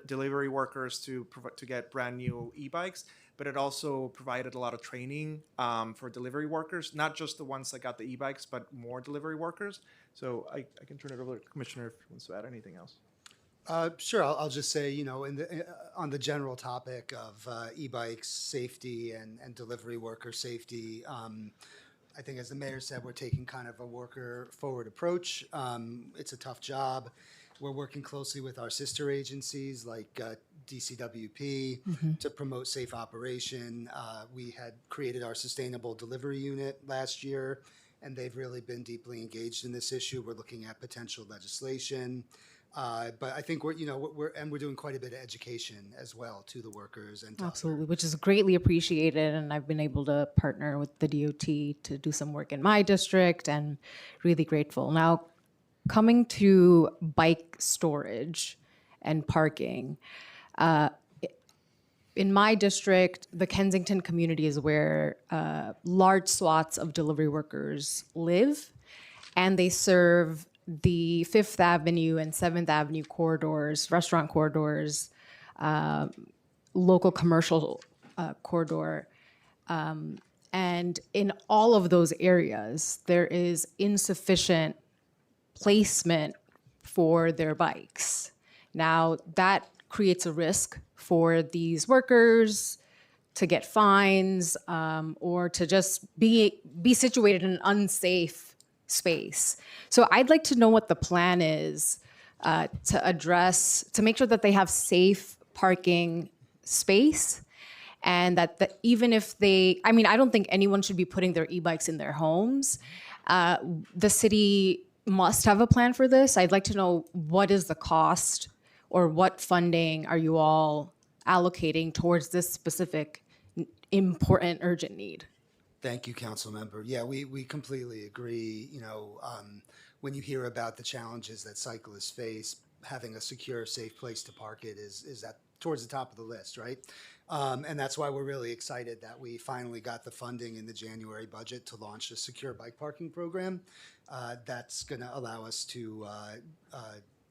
[SPEAKER 20] delivery workers to get brand new e-bikes, but it also provided a lot of training for delivery workers, not just the ones that got the e-bikes, but more delivery workers. So I can turn it over to the commissioner if he wants to add anything else.
[SPEAKER 19] Sure. I'll just say, on the general topic of e-bikes safety and delivery worker safety, I think as the mayor said, we're taking kind of a worker forward approach. It's a tough job. We're working closely with our sister agencies like DCWP to promote safe operation. We had created our sustainable delivery unit last year, and they've really been deeply engaged in this issue. We're looking at potential legislation. But I think we're doing quite a bit of education as well to the workers and to
[SPEAKER 11] Absolutely, which is greatly appreciated, and I've been able to partner with the DOT to do some work in my district, and really grateful. Now, coming to bike storage and parking, in my district, the Kensington community is where large swaths of delivery workers live, and they serve the Fifth Avenue and Seventh Avenue corridors, restaurant corridors, local commercial corridor. And in all of those areas, there is insufficient placement for their bikes. Now, that creates a risk for these workers to get fines or to just be situated in an unsafe space. So I'd like to know what the plan is to make sure that they have safe parking space, and that even if I don't think anyone should be putting their e-bikes in their homes. The city must have a plan for this. I'd like to know what is the cost, or what funding are you all allocating towards this specific important urgent need?
[SPEAKER 19] Thank you, Council Member. Yeah, we completely agree. When you hear about the challenges that cyclists face, having a secure, safe place to park it is at towards the top of the list, right? And that's why we're really excited that we finally got the funding in the January budget to launch a secure bike parking program that's going to allow us to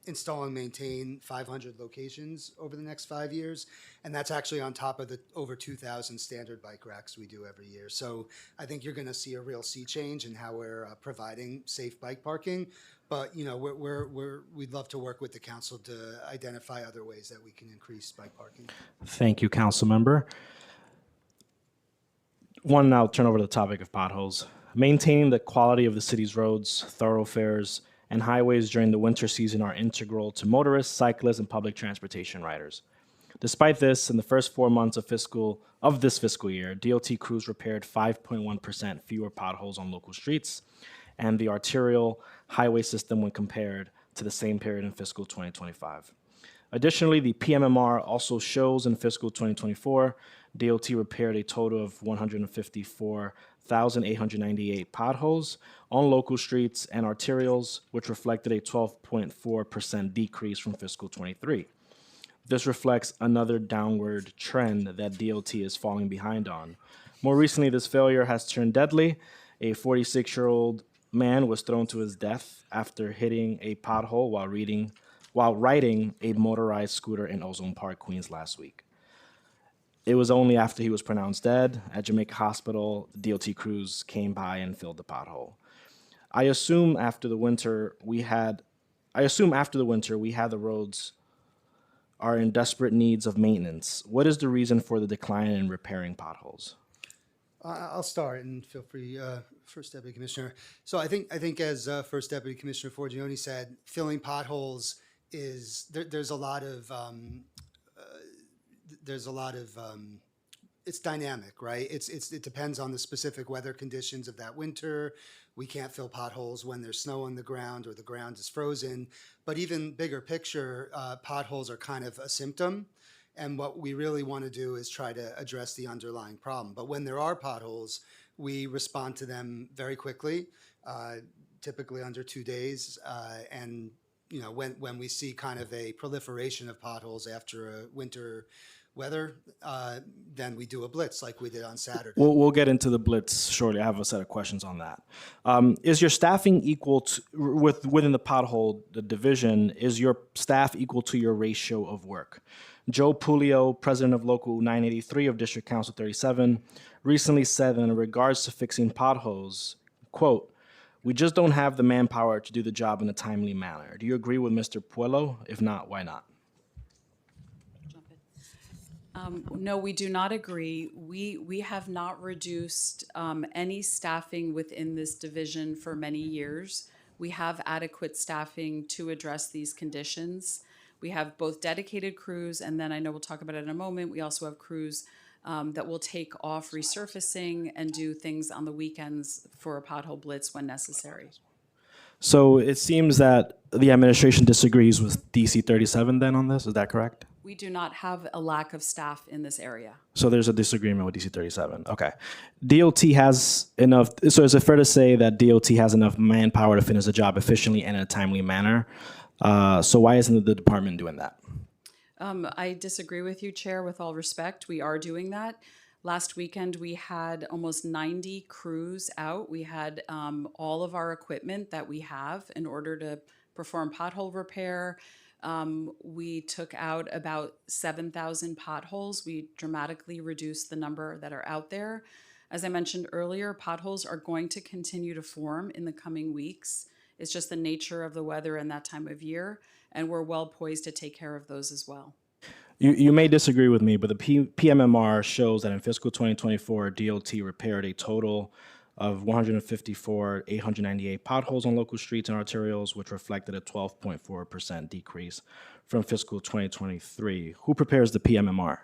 [SPEAKER 19] install and maintain 500 locations over the next 5 years. And that's actually on top of the over 2,000 standard bike racks we do every year. So I think you're going to see a real sea change in how we're providing safe bike parking. But, we'd love to work with the council to identify other ways that we can increase bike parking.
[SPEAKER 2] Thank you, council member. One, now turn over to the topic of potholes. Maintaining the quality of the city's roads, thoroughfares, and highways during the winter season are integral to motorists, cyclists, and public transportation riders. Despite this, in the first 4 months of this fiscal year, DOT crews repaired 5.1% fewer potholes on local streets and the arterial highway system when compared to the same period in fiscal 2025. Additionally, the PMMR also shows in fiscal 2024, DOT repaired a total of 154,898 potholes on local streets and arterials, which reflected a 12.4% decrease from fiscal 23. This reflects another downward trend that DOT is falling behind on. More recently, this failure has turned deadly. A 46-year-old man was thrown to his death after hitting a pothole while riding a motorized scooter in Ozone Park, Queens last week. It was only after he was pronounced dead at Jamaica Hospital, the DOT crews came by and filled the pothole. I assume after the winter we had the roads are in desperate needs of maintenance. What is the reason for the decline in repairing potholes?
[SPEAKER 19] I'll start, and feel free, First Deputy Commissioner. So I think as First Deputy Commissioner Forgione said, filling potholes is there's a lot of it's dynamic, right? It depends on the specific weather conditions of that winter. We can't fill potholes when there's snow on the ground or the ground is frozen. But even bigger picture, potholes are kind of a symptom. And what we really want to do is try to address the underlying problem. But when there are potholes, we respond to them very quickly, typically under 2 days. And when we see kind of a proliferation of potholes after a winter weather, then we do a blitz like we did on Saturday.
[SPEAKER 2] We'll get into the blitz shortly. I have a set of questions on that. Is your staffing equal to, within the pothole the division, is your staff equal to your ratio of work? Joe Pulio, president of Local 983 of District Council 37, recently said in regards to fixing potholes, quote, "We just don't have the manpower to do the job in a timely manner." Do you agree with Mr. Puello? If not, why not?
[SPEAKER 8] No, we do not agree. We have not reduced any staffing within this division for many years. We have adequate staffing to address these conditions. We have both dedicated crews, and then I know we'll talk about it in a moment. We also have crews that will take off resurfacing and do things on the weekends for a pothole blitz when necessary.
[SPEAKER 2] So it seems that the administration disagrees with DC 37 then on this, is that correct?
[SPEAKER 8] We do not have a lack of staff in this area.
[SPEAKER 2] So there's a disagreement with DC 37. Okay. DOT has enough, so is it fair to say that DOT has enough manpower to finish the job efficiently and in a timely manner? So why isn't the department doing that?
[SPEAKER 8] I disagree with you, Chair, with all respect. We are doing that. Last weekend, we had almost 90 crews out. We had all of our equipment that we have in order to perform pothole repair. We took out about 7,000 potholes. We dramatically reduced the number that are out there. As I mentioned earlier, potholes are going to continue to form in the coming weeks. It's just the nature of the weather in that time of year, and we're well poised to take care of those as well.
[SPEAKER 2] You may disagree with me, but the PMMR shows that in fiscal 2024, DOT repaired a total of 154,898 potholes on local streets and arterials, which reflected a 12.4% decrease from fiscal 2023. Who prepares the PMMR?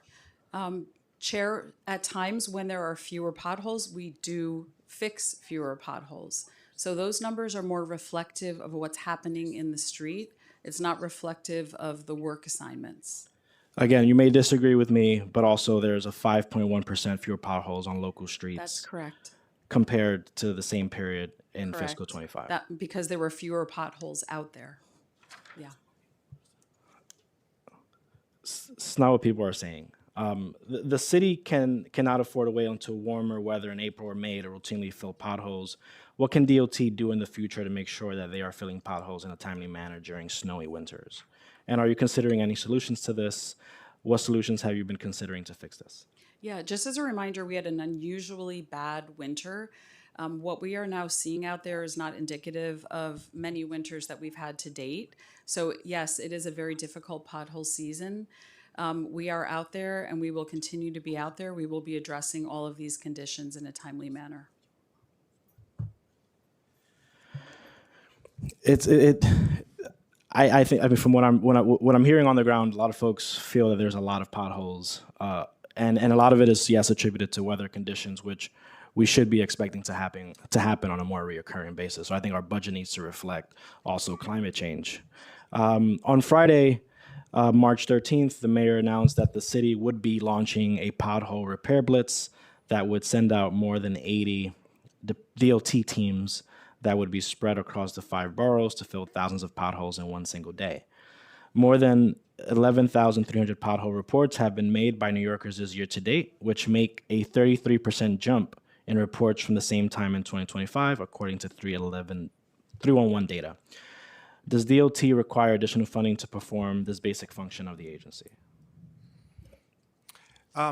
[SPEAKER 8] Chair, at times when there are fewer potholes, we do fix fewer potholes. So those numbers are more reflective of what's happening in the street. It's not reflective of the work assignments.
[SPEAKER 2] Again, you may disagree with me, but also there's a 5.1% fewer potholes on local streets.
[SPEAKER 8] That's correct.
[SPEAKER 2] Compared to the same period in
[SPEAKER 8] Correct.
[SPEAKER 2] fiscal 25.
[SPEAKER 8] That, because there were fewer potholes out there. Yeah.
[SPEAKER 2] It's not what people are saying. The city cannot afford to wait until warmer weather in April or May to routinely fill potholes. What can DOT do in the future to make sure that they are filling potholes in a timely manner during snowy winters? And are you considering any solutions to this? What solutions have you been considering to fix this?
[SPEAKER 8] Yeah, just as a reminder, we had an unusually bad winter. What we are now seeing out there is not indicative of many winters that we've had to date. So yes, it is a very difficult pothole season. We are out there and we will continue to be out there. We will be addressing all of these conditions in a timely manner.
[SPEAKER 2] I think from what I'm hearing on the ground, a lot of folks feel that there's a lot of potholes, and a lot of it is attributed to weather conditions, which we should be expecting to happen on a more reoccurring basis. So I think our budget needs to reflect also climate change. On Friday, March 13th, the mayor announced that the city would be launching a pothole repair blitz that would send out more than 80 DOT teams that would be spread across the 5 boroughs to fill thousands of potholes in one single day. More than 11,300 pothole reports have been made by New Yorkers this year to date, which make a 33% jump in reports from the same time in 2025, according to 311 data. Does DOT require additional funding to perform this basic function of the agency?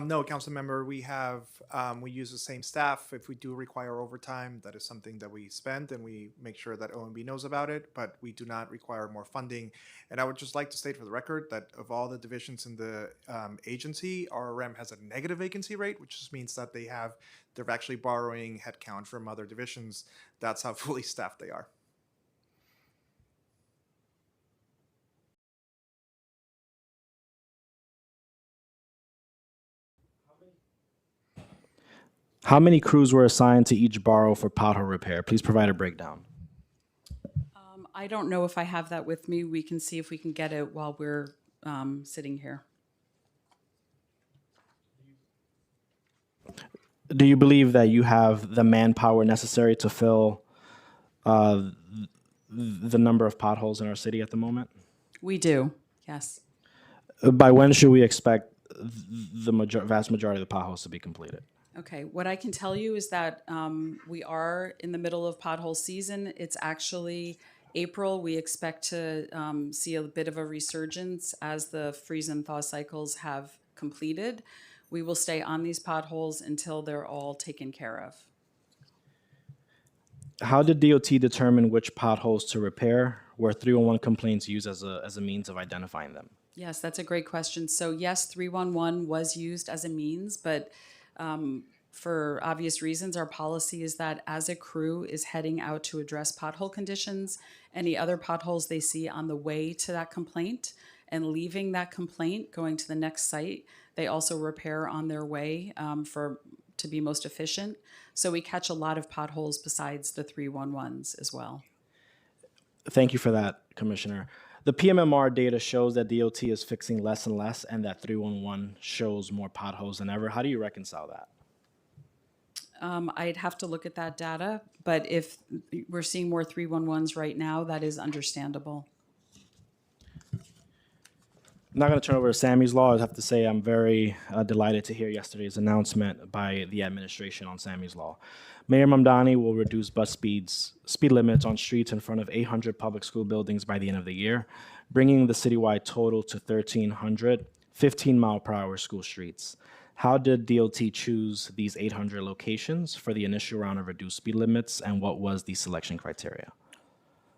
[SPEAKER 20] No, council member, we use the same staff. If we do require overtime, that is something that we spend and we make sure that OMB knows about it, but we do not require more funding. And I would just like to state for the record that of all the divisions in the agency, RRM has a negative vacancy rate, which just means that they're actually borrowing headcount from other divisions. That's how fully staffed they are.
[SPEAKER 2] How many crews were assigned to each borough for pothole repair? Please provide a breakdown.
[SPEAKER 8] I don't know if I have that with me. We can see if we can get it while we're sitting here.
[SPEAKER 2] Do you believe that you have the manpower necessary to fill the number of potholes in our city at the moment?
[SPEAKER 8] We do, yes.
[SPEAKER 2] By when should we expect the vast majority of the potholes to be completed?
[SPEAKER 8] Okay, what I can tell you is that we are in the middle of pothole season. It's actually April. We expect to see a bit of a resurgence as the freeze and thaw cycles have completed. We will stay on these potholes until they're all taken care of.
[SPEAKER 2] How did DOT determine which potholes to repair? Were 311 complaints used as a means of identifying them?
[SPEAKER 8] Yes, that's a great question. So yes, 311 was used as a means, but for obvious reasons, our policy is that as a crew is heading out to address pothole conditions, any other potholes they see on the way to that complaint and leaving that complaint, going to the next site, they also repair on their way to be most efficient. So we catch a lot of potholes besides the 311s as well.
[SPEAKER 2] Thank you for that, Commissioner. The PMMR data shows that DOT is fixing less and less and that 311 shows more potholes than ever. How do you reconcile that?
[SPEAKER 8] I'd have to look at that data, but if we're seeing more 311s right now, that is understandable.
[SPEAKER 2] I'm not going to turn over to Sammy's Law. I have to say I'm very delighted to hear yesterday's announcement by the administration on Sammy's Law. Mayor Mamdani will reduce speed limits on streets in front of 800 public school buildings by the end of the year, bringing the citywide total to 1,300 15-mile-per-hour school streets. How did DOT choose these 800 locations for the initial round of reduced speed limits, and what was the selection criteria?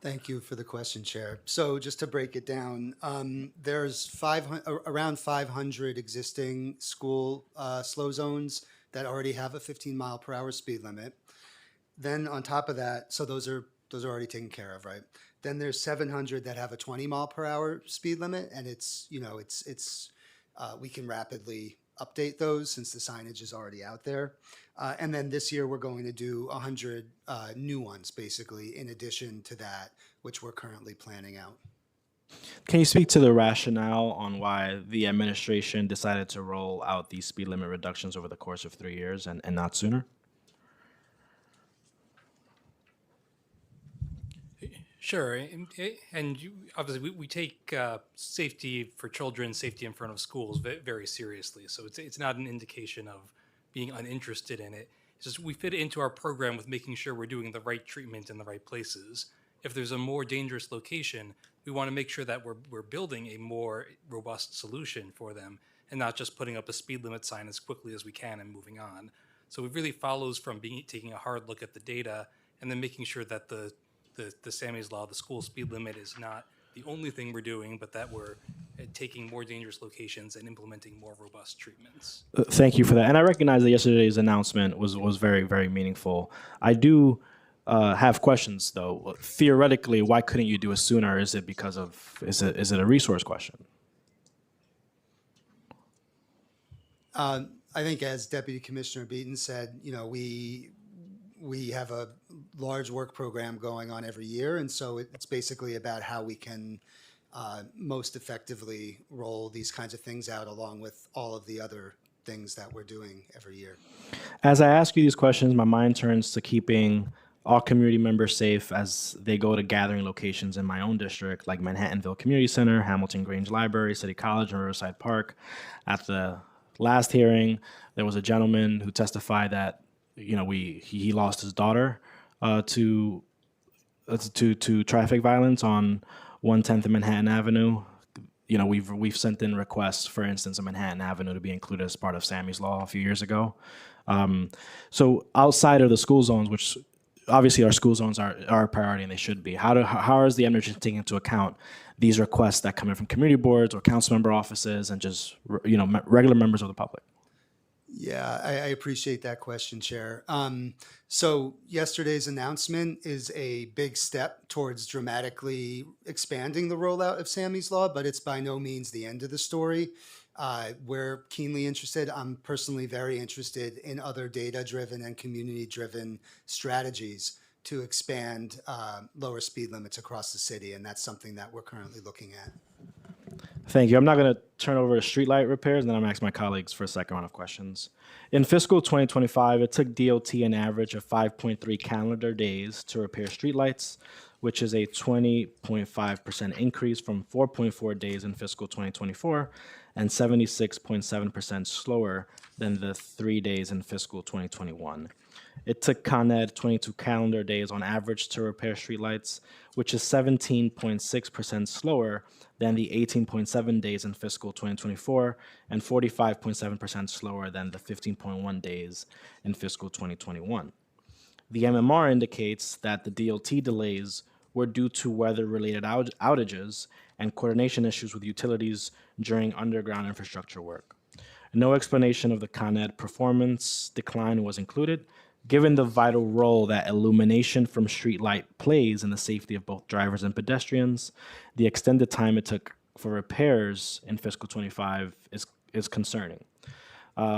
[SPEAKER 19] Thank you for the question, Chair. So just to break it down, there's around 500 existing school slow zones that already have a 15-mile-per-hour speed limit. Then on top of that, so those are already taken care of, right? Then there's 700 that have a 20-mile-per-hour speed limit, and we can rapidly update those since the signage is already out there. And then this year, we're going to do 100 new ones, basically, in addition to that, which we're currently planning out.
[SPEAKER 2] Can you speak to the rationale on why the administration decided to roll out these speed limit reductions over the course of 3 years and not sooner?
[SPEAKER 21] Sure, and obviously we take safety for children, safety in front of schools very seriously. So it's not an indication of being uninterested in it. It's just we fit it into our program with making sure we're doing the right treatment in the right places. If there's a more dangerous location, we want to make sure that we're building a more robust solution for them and not just putting up a speed limit sign as quickly as we can and moving on. So it really follows from taking a hard look at the data and then making sure that the Sammy's Law, the school speed limit, is not the only thing we're doing, but that we're taking more dangerous locations and implementing more robust treatments.
[SPEAKER 2] Thank you for that. And I recognize that yesterday's announcement was very, very meaningful. I do have questions, though. Theoretically, why couldn't you do it sooner? Is it because of, is it a resource question?
[SPEAKER 19] I think as Deputy Commissioner Beaton said, we have a large work program going on every year, and so it's basically about how we can most effectively roll these kinds of things out along with all of the other things that we're doing every year.
[SPEAKER 2] As I ask you these questions, my mind turns to keeping all community members safe as they go to gathering locations in my own district, like Manhattanville Community Center, Hamilton Grange Library, City College, and Riverside Park. At the last hearing, there was a gentleman who testified that he lost his daughter to traffic violence on 110th and Manhattan Avenue. We've sent in requests, for instance, on Manhattan Avenue to be included as part of Sammy's Law a few years ago. So outside of the school zones, which obviously our school zones are a priority and they should be, how is the administration taking into account these requests that come in from community boards or council member offices and just regular members of the public?
[SPEAKER 19] Yeah, I appreciate that question, Chair. So yesterday's announcement is a big step towards dramatically expanding the rollout of Sammy's Law, but it's by no means the end of the story. We're keenly interested. I'm personally very interested in other data-driven and community-driven strategies to expand lower speed limits across the city, and that's something that we're currently looking at.
[SPEAKER 2] Thank you. I'm not going to turn over to streetlight repairs, and then I'm going to ask my colleagues for a second round of questions. In fiscal 2025, it took DOT an average of 5.3 calendar days to repair streetlights, which is a 20.5% increase from 4.4 days in fiscal 2024 and 76.7% slower than the 3 days in fiscal 2021. It took Con Ed 22 calendar days on average to repair streetlights, which is 17.6% slower than the 18.7 days in fiscal 2024 and 45.7% slower than the 15.1 days in fiscal 2021. The MMR indicates that the DOT delays were due to weather-related outages and coordination issues with utilities during underground infrastructure work. No explanation of the Con Ed performance decline was included, given the vital role that illumination from streetlight plays in the safety of both drivers and pedestrians. The extended time it took for repairs in fiscal 25 is concerning.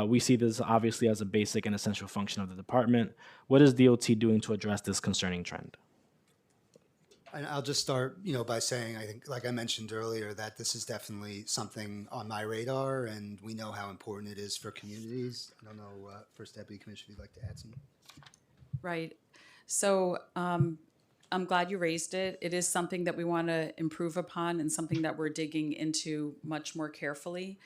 [SPEAKER 2] We see this obviously as a basic and essential function of the department. What is DOT doing to address this concerning trend?
[SPEAKER 19] And I'll just start, by saying, I think, like I mentioned earlier, that this is definitely something on my radar, and we know how important it is for communities. I don't know, First Deputy Commissioner, if you'd like to add something.
[SPEAKER 8] Right. So I'm glad you raised it. It is something that we want to improve upon and something that we're digging into much more carefully.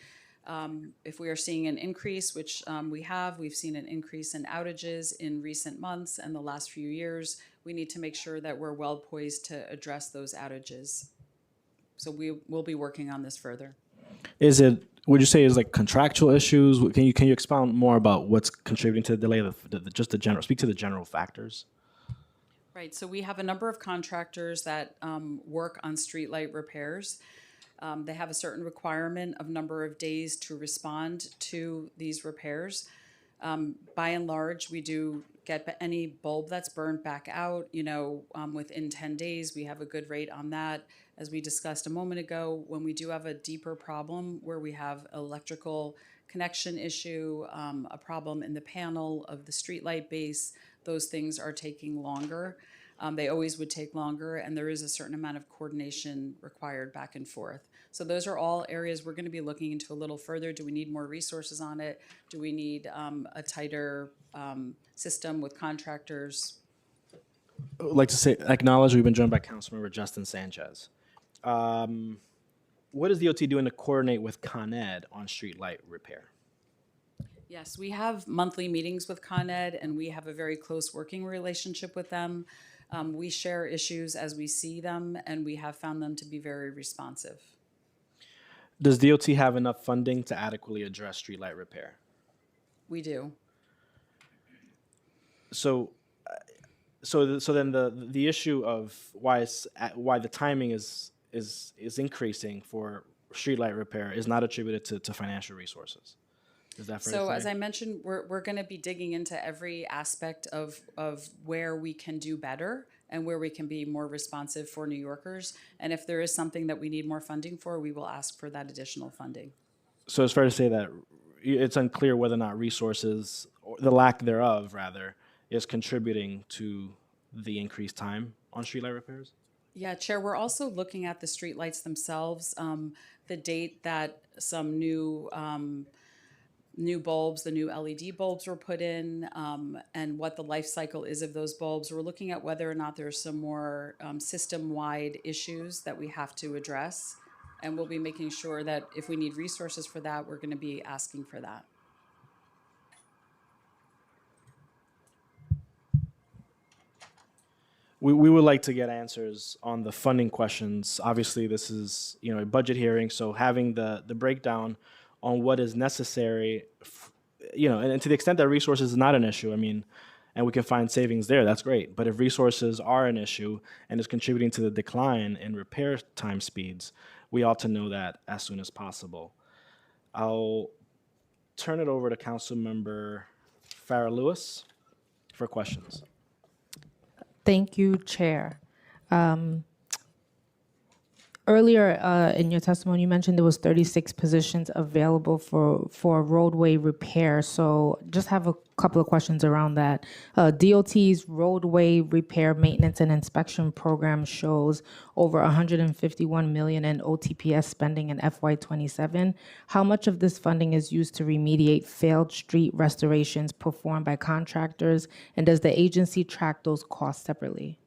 [SPEAKER 8] If we are seeing an increase, which we've seen an increase in outages in recent months and the last few years, we need to make sure that we're well poised to address those outages. So we will be working on this further.
[SPEAKER 2] Would you say is like contractual issues? Can you expound more about what's contributing to the delay? Speak to the general factors.
[SPEAKER 8] Right. So we have a number of contractors that work on streetlight repairs. They have a certain requirement of number of days to respond to these repairs. By and large, we do get any bulb that's burned back out, within 10 days. We have a good rate on that. As we discussed a moment ago, when we do have a deeper problem where we have electrical connection issue, a problem in the panel of the streetlight base, those things are taking longer. They always would take longer, and there is a certain amount of coordination required back and forth. So those are all areas we're going to be looking into a little further. Do we need more resources on it? Do we need a tighter system with contractors?
[SPEAKER 2] I'd like to acknowledge we've been joined by Councilmember Justin Sanchez. What is DOT doing to coordinate with Con Ed on streetlight repair?
[SPEAKER 8] Yes, we have monthly meetings with Con Ed, and we have a very close working relationship with them. We share issues as we see them, and we have found them to be very responsive.
[SPEAKER 2] Does DOT have enough funding to adequately address streetlight repair?
[SPEAKER 8] We do.
[SPEAKER 2] So then the issue of why the timing is increasing for streetlight repair is not attributed to financial resources. Is that fair to say?
[SPEAKER 8] As I mentioned, we're going to be digging into every aspect of where we can do better and where we can be more responsive for New Yorkers. And if there is something that we need more funding for, we will ask for that additional funding.
[SPEAKER 2] So it's fair to say that it's unclear whether or not resources, or the lack thereof rather, is contributing to the increased time on streetlight repairs?
[SPEAKER 8] Yeah, Chair, we're also looking at the streetlights themselves, the date that some new bulbs, the new LED bulbs were put in, and what the life cycle is of those bulbs. We're looking at whether or not there's some more system-wide issues that we have to address, and we'll be making sure that if we need resources for that, we're going to be asking for that.
[SPEAKER 2] we would like to get answers on the funding questions. Obviously, this is, you know, a budget hearing, so having the breakdown on what is necessary, you know, and to the extent that resources is not an issue, I mean, and we can find savings there, that's great. But if resources are an issue and is contributing to the decline in repair time speeds, we ought to know that as soon as possible. I'll turn it over to Councilmember Farah Lewis for questions.
[SPEAKER 22] Thank you, Chair. Earlier in your testimony, you mentioned there was 36 positions available for roadway repair. So just have a couple of questions around that. DOT's roadway repair, maintenance, and inspection program shows over 151 million in OTPS spending in FY27. How much of this funding is used to remediate failed street restorations performed by contractors, and does the agency track those costs separately?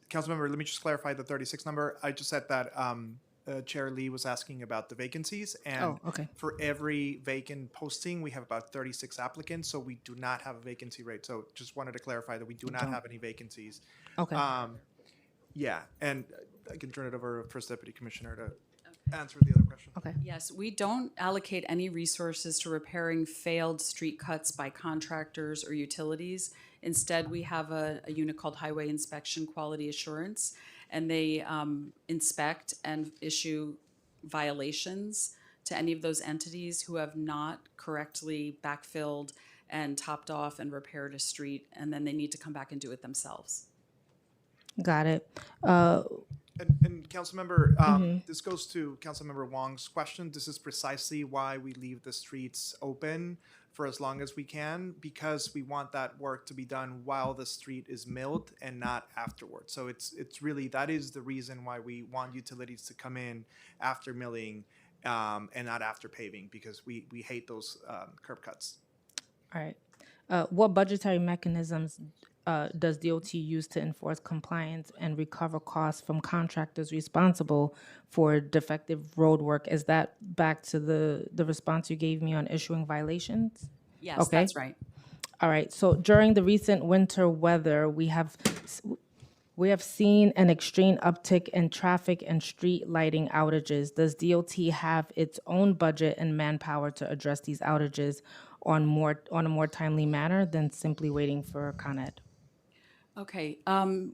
[SPEAKER 20] Councilmember, let me just clarify the 36 number. I just said that Chair Lee was asking about the vacancies, and for every vacant posting, we have about 36 applicants, so we do not have a vacancy rate. So just wanted to clarify that we do not have any vacancies.
[SPEAKER 22] Okay.
[SPEAKER 20] Yeah, and I can turn it over to First Deputy Commissioner to answer the other question.
[SPEAKER 22] Okay.
[SPEAKER 8] Yes, we don't allocate any resources to repairing failed street cuts by contractors or utilities. Instead, we have a unit called Highway Inspection Quality Assurance, and they inspect and issue violations to any of those entities who have not correctly backfilled and topped off and repaired a street, and then they need to come back and do it themselves.
[SPEAKER 22] Got it.
[SPEAKER 20] And Councilmember, this goes to Councilmember Wong's question. This is precisely why we leave the streets open for as long as we can, because we want that work to be done while the street is milled and not afterwards. So it's really, that is the reason why we want utilities to come in after milling and not after paving, because we hate those curb cuts.
[SPEAKER 22] All right. What budgetary mechanisms does DOT use to enforce compliance and recover costs from contractors responsible for defective road work? Is that back to the response you gave me on issuing violations?
[SPEAKER 8] Yes, that's right.
[SPEAKER 22] All right. So during the recent winter weather, we have seen an extreme uptick in traffic and street lighting outages. Does DOT have its own budget and manpower to address these outages on a more timely manner than simply waiting for Con Ed?
[SPEAKER 8] Okay,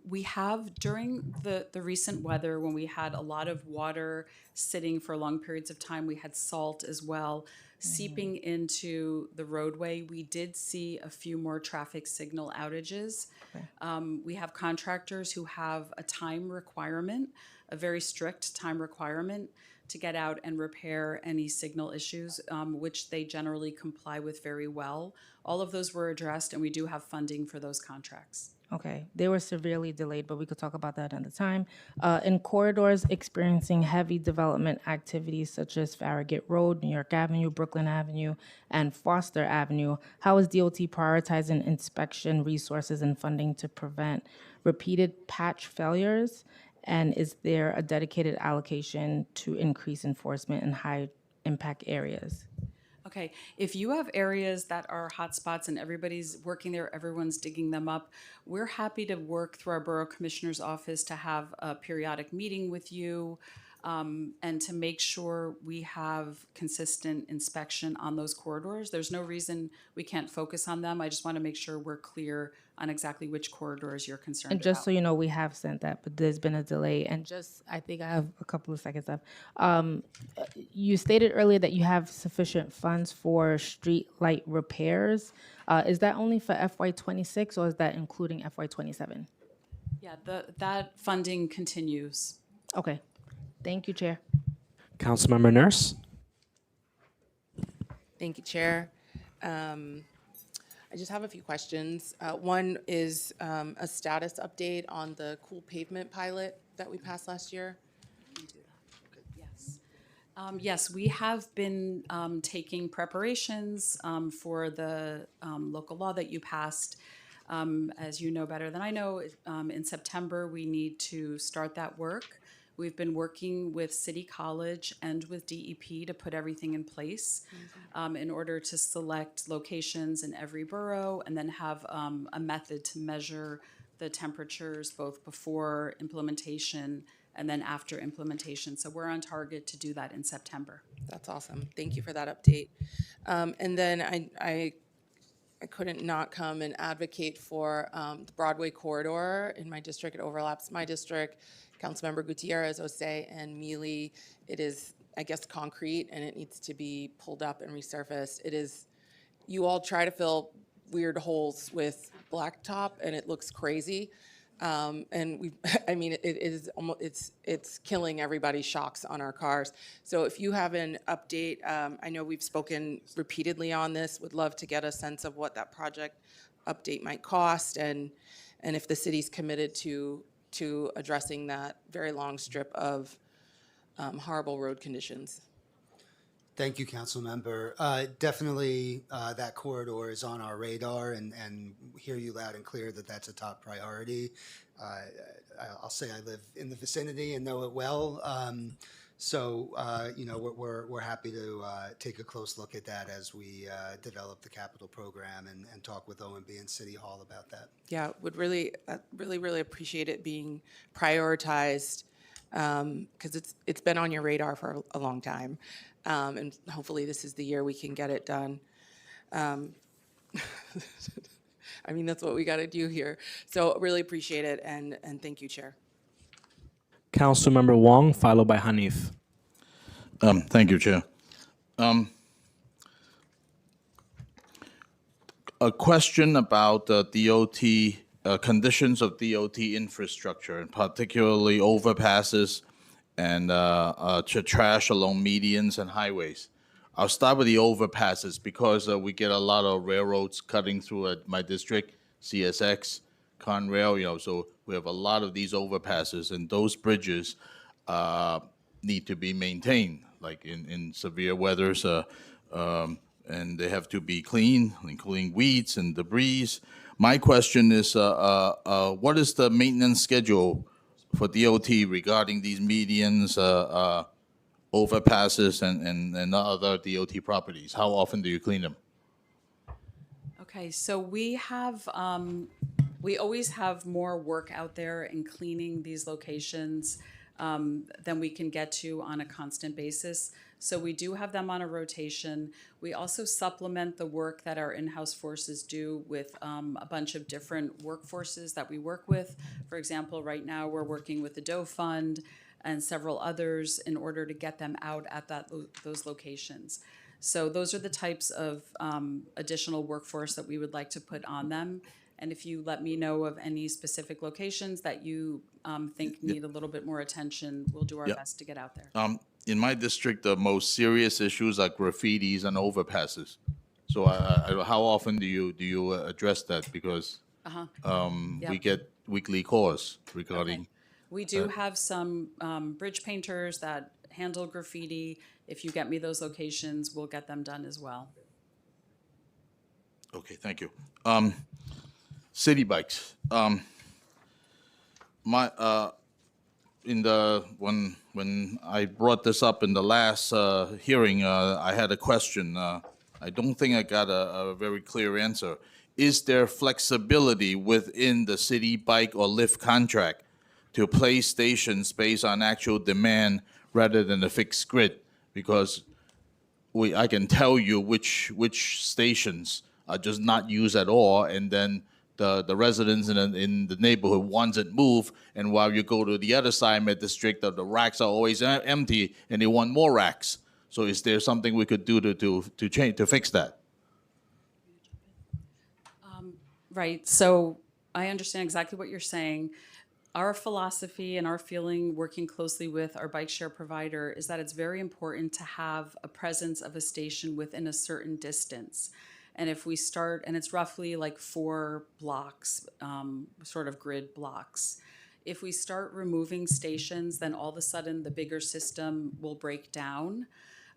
[SPEAKER 8] we have, during the recent weather, when we had a lot of water sitting for long periods of time, we had salt as well seeping into the roadway. We did see a few more traffic signal outages. We have contractors who have a time requirement, a very strict time requirement to get out and repair any signal issues, which they generally comply with very well. All of those were addressed, and we do have funding for those contracts.
[SPEAKER 22] Okay, they were severely delayed, but we could talk about that another time. In corridors experiencing heavy development activities such as Farragut Road, New York Avenue, Brooklyn Avenue, and Foster Avenue, how is DOT prioritizing inspection resources and funding to prevent repeated patch failures? And is there a dedicated allocation to increase enforcement in high impact areas?
[SPEAKER 8] Okay, if you have areas that are hotspots and everybody's working there, everyone's digging them up, we're happy to work through our Borough Commissioner's office to have a periodic meeting with you and to make sure we have consistent inspection on those corridors. There's no reason we can't focus on them. I just want to make sure we're clear on exactly which corridors you're concerned
[SPEAKER 22] And just
[SPEAKER 8] about.
[SPEAKER 22] so you know, we have sent that, but there's been a delay. And just, I think I have a couple of seconds left. You stated earlier that you have sufficient funds for street light repairs. Is that only for FY26 or is that including FY27?
[SPEAKER 8] Yeah, that funding continues.
[SPEAKER 22] Okay. Thank you, Chair.
[SPEAKER 2] Councilmember Nurse.
[SPEAKER 12] Thank you, Chair. I just have a few questions. One is a status update on the cool pavement pilot that we passed last year.
[SPEAKER 8] Yes. Yes, we have been taking preparations for the local law that you passed. As you know better than I know, in September we need to start that work. We've been working with City College and with DEP to put everything in place in order to select locations in every borough and then have a method to measure the temperatures both before implementation and then after implementation. So we're on target to do that in September.
[SPEAKER 12] That's awesome. Thank you for that update. And then I couldn't not come and advocate for the Broadway corridor in my district. It overlaps my district. Councilmember Gutierrez, Osei, and Mealy. It is, I guess, concrete, and it needs to be pulled up and resurfaced. It is, you all try to fill weird holes with blacktop, and it looks crazy. And we, I mean, it is almost, it's killing everybody's shocks on our cars. So if you have an update, I know we've spoken repeatedly on this, would love to get a sense of what that project update might cost, and if the city's committed to addressing that very long strip of horrible road conditions.
[SPEAKER 19] Thank you, Council Member. Definitely, that corridor is on our radar, and hear you loud and clear that that's a top priority. I'll say I live in the vicinity and know it well. You know, we're happy to take a close look at that as we develop the capital program and talk with OMB and City Hall about that.
[SPEAKER 12] Yeah, would really appreciate it being prioritized, because it's been on your radar for a long time. And hopefully this is the year we can get it done. I mean, that's what we got to do here. So really appreciate it, and thank you, Chair.
[SPEAKER 2] Councilmember Wong, followed by Hanif.
[SPEAKER 6] Thank you, Chair. A question about DOT, conditions of DOT infrastructure, and particularly overpasses and trash along medians and highways. I'll start with the overpasses because we get a lot of railroads cutting through my district, CSX, Conrail, you know, so we have a lot of these overpasses, and those bridges need to be maintained, like in severe weathers, and they have to be clean, including weeds and debris. My question is, what is the maintenance schedule for DOT regarding these medians, overpasses, and other DOT properties? How often do you clean them?
[SPEAKER 8] Okay, so we have, we always have more work out there in cleaning these locations than we can get to on a constant basis. So we do have them on a rotation. We also supplement the work that our in-house forces do with a bunch of different workforces that we work with. For example, right now we're working with the Doe Fund and several others in order to get them out at those locations. So those are the types of additional workforce that we would like to put on them. And if you let me know of any specific locations that you think need a little bit more attention, we'll do our best to get out there.
[SPEAKER 6] In my district, the most serious issues are graffitis and overpasses. So how often do you address that? Because we get weekly calls regarding.
[SPEAKER 8] Okay. We do have some bridge painters that handle graffiti. If you get me those locations, we'll get them done as well.
[SPEAKER 6] Okay, thank you. City bikes. When I brought this up in the last hearing, I had a question. I don't think I got a very clear answer. Is there flexibility within the city bike or lift contract to place stations based on actual demand rather than a fixed grid? Because I can tell you which stations are just not used at all, and then the residents in the neighborhood wants it moved, and while you go to the other side of the district, the racks are always empty, and they want more racks. So is there something we could do to change, to fix that?
[SPEAKER 8] Right, so I understand exactly what you're saying. Our philosophy and our feeling working closely with our bike share provider is that it's very important to have a presence of a station within a certain distance. And if we start, and it's roughly like 4 blocks, sort of grid blocks. If we start removing stations, then all of a sudden the bigger system will break down.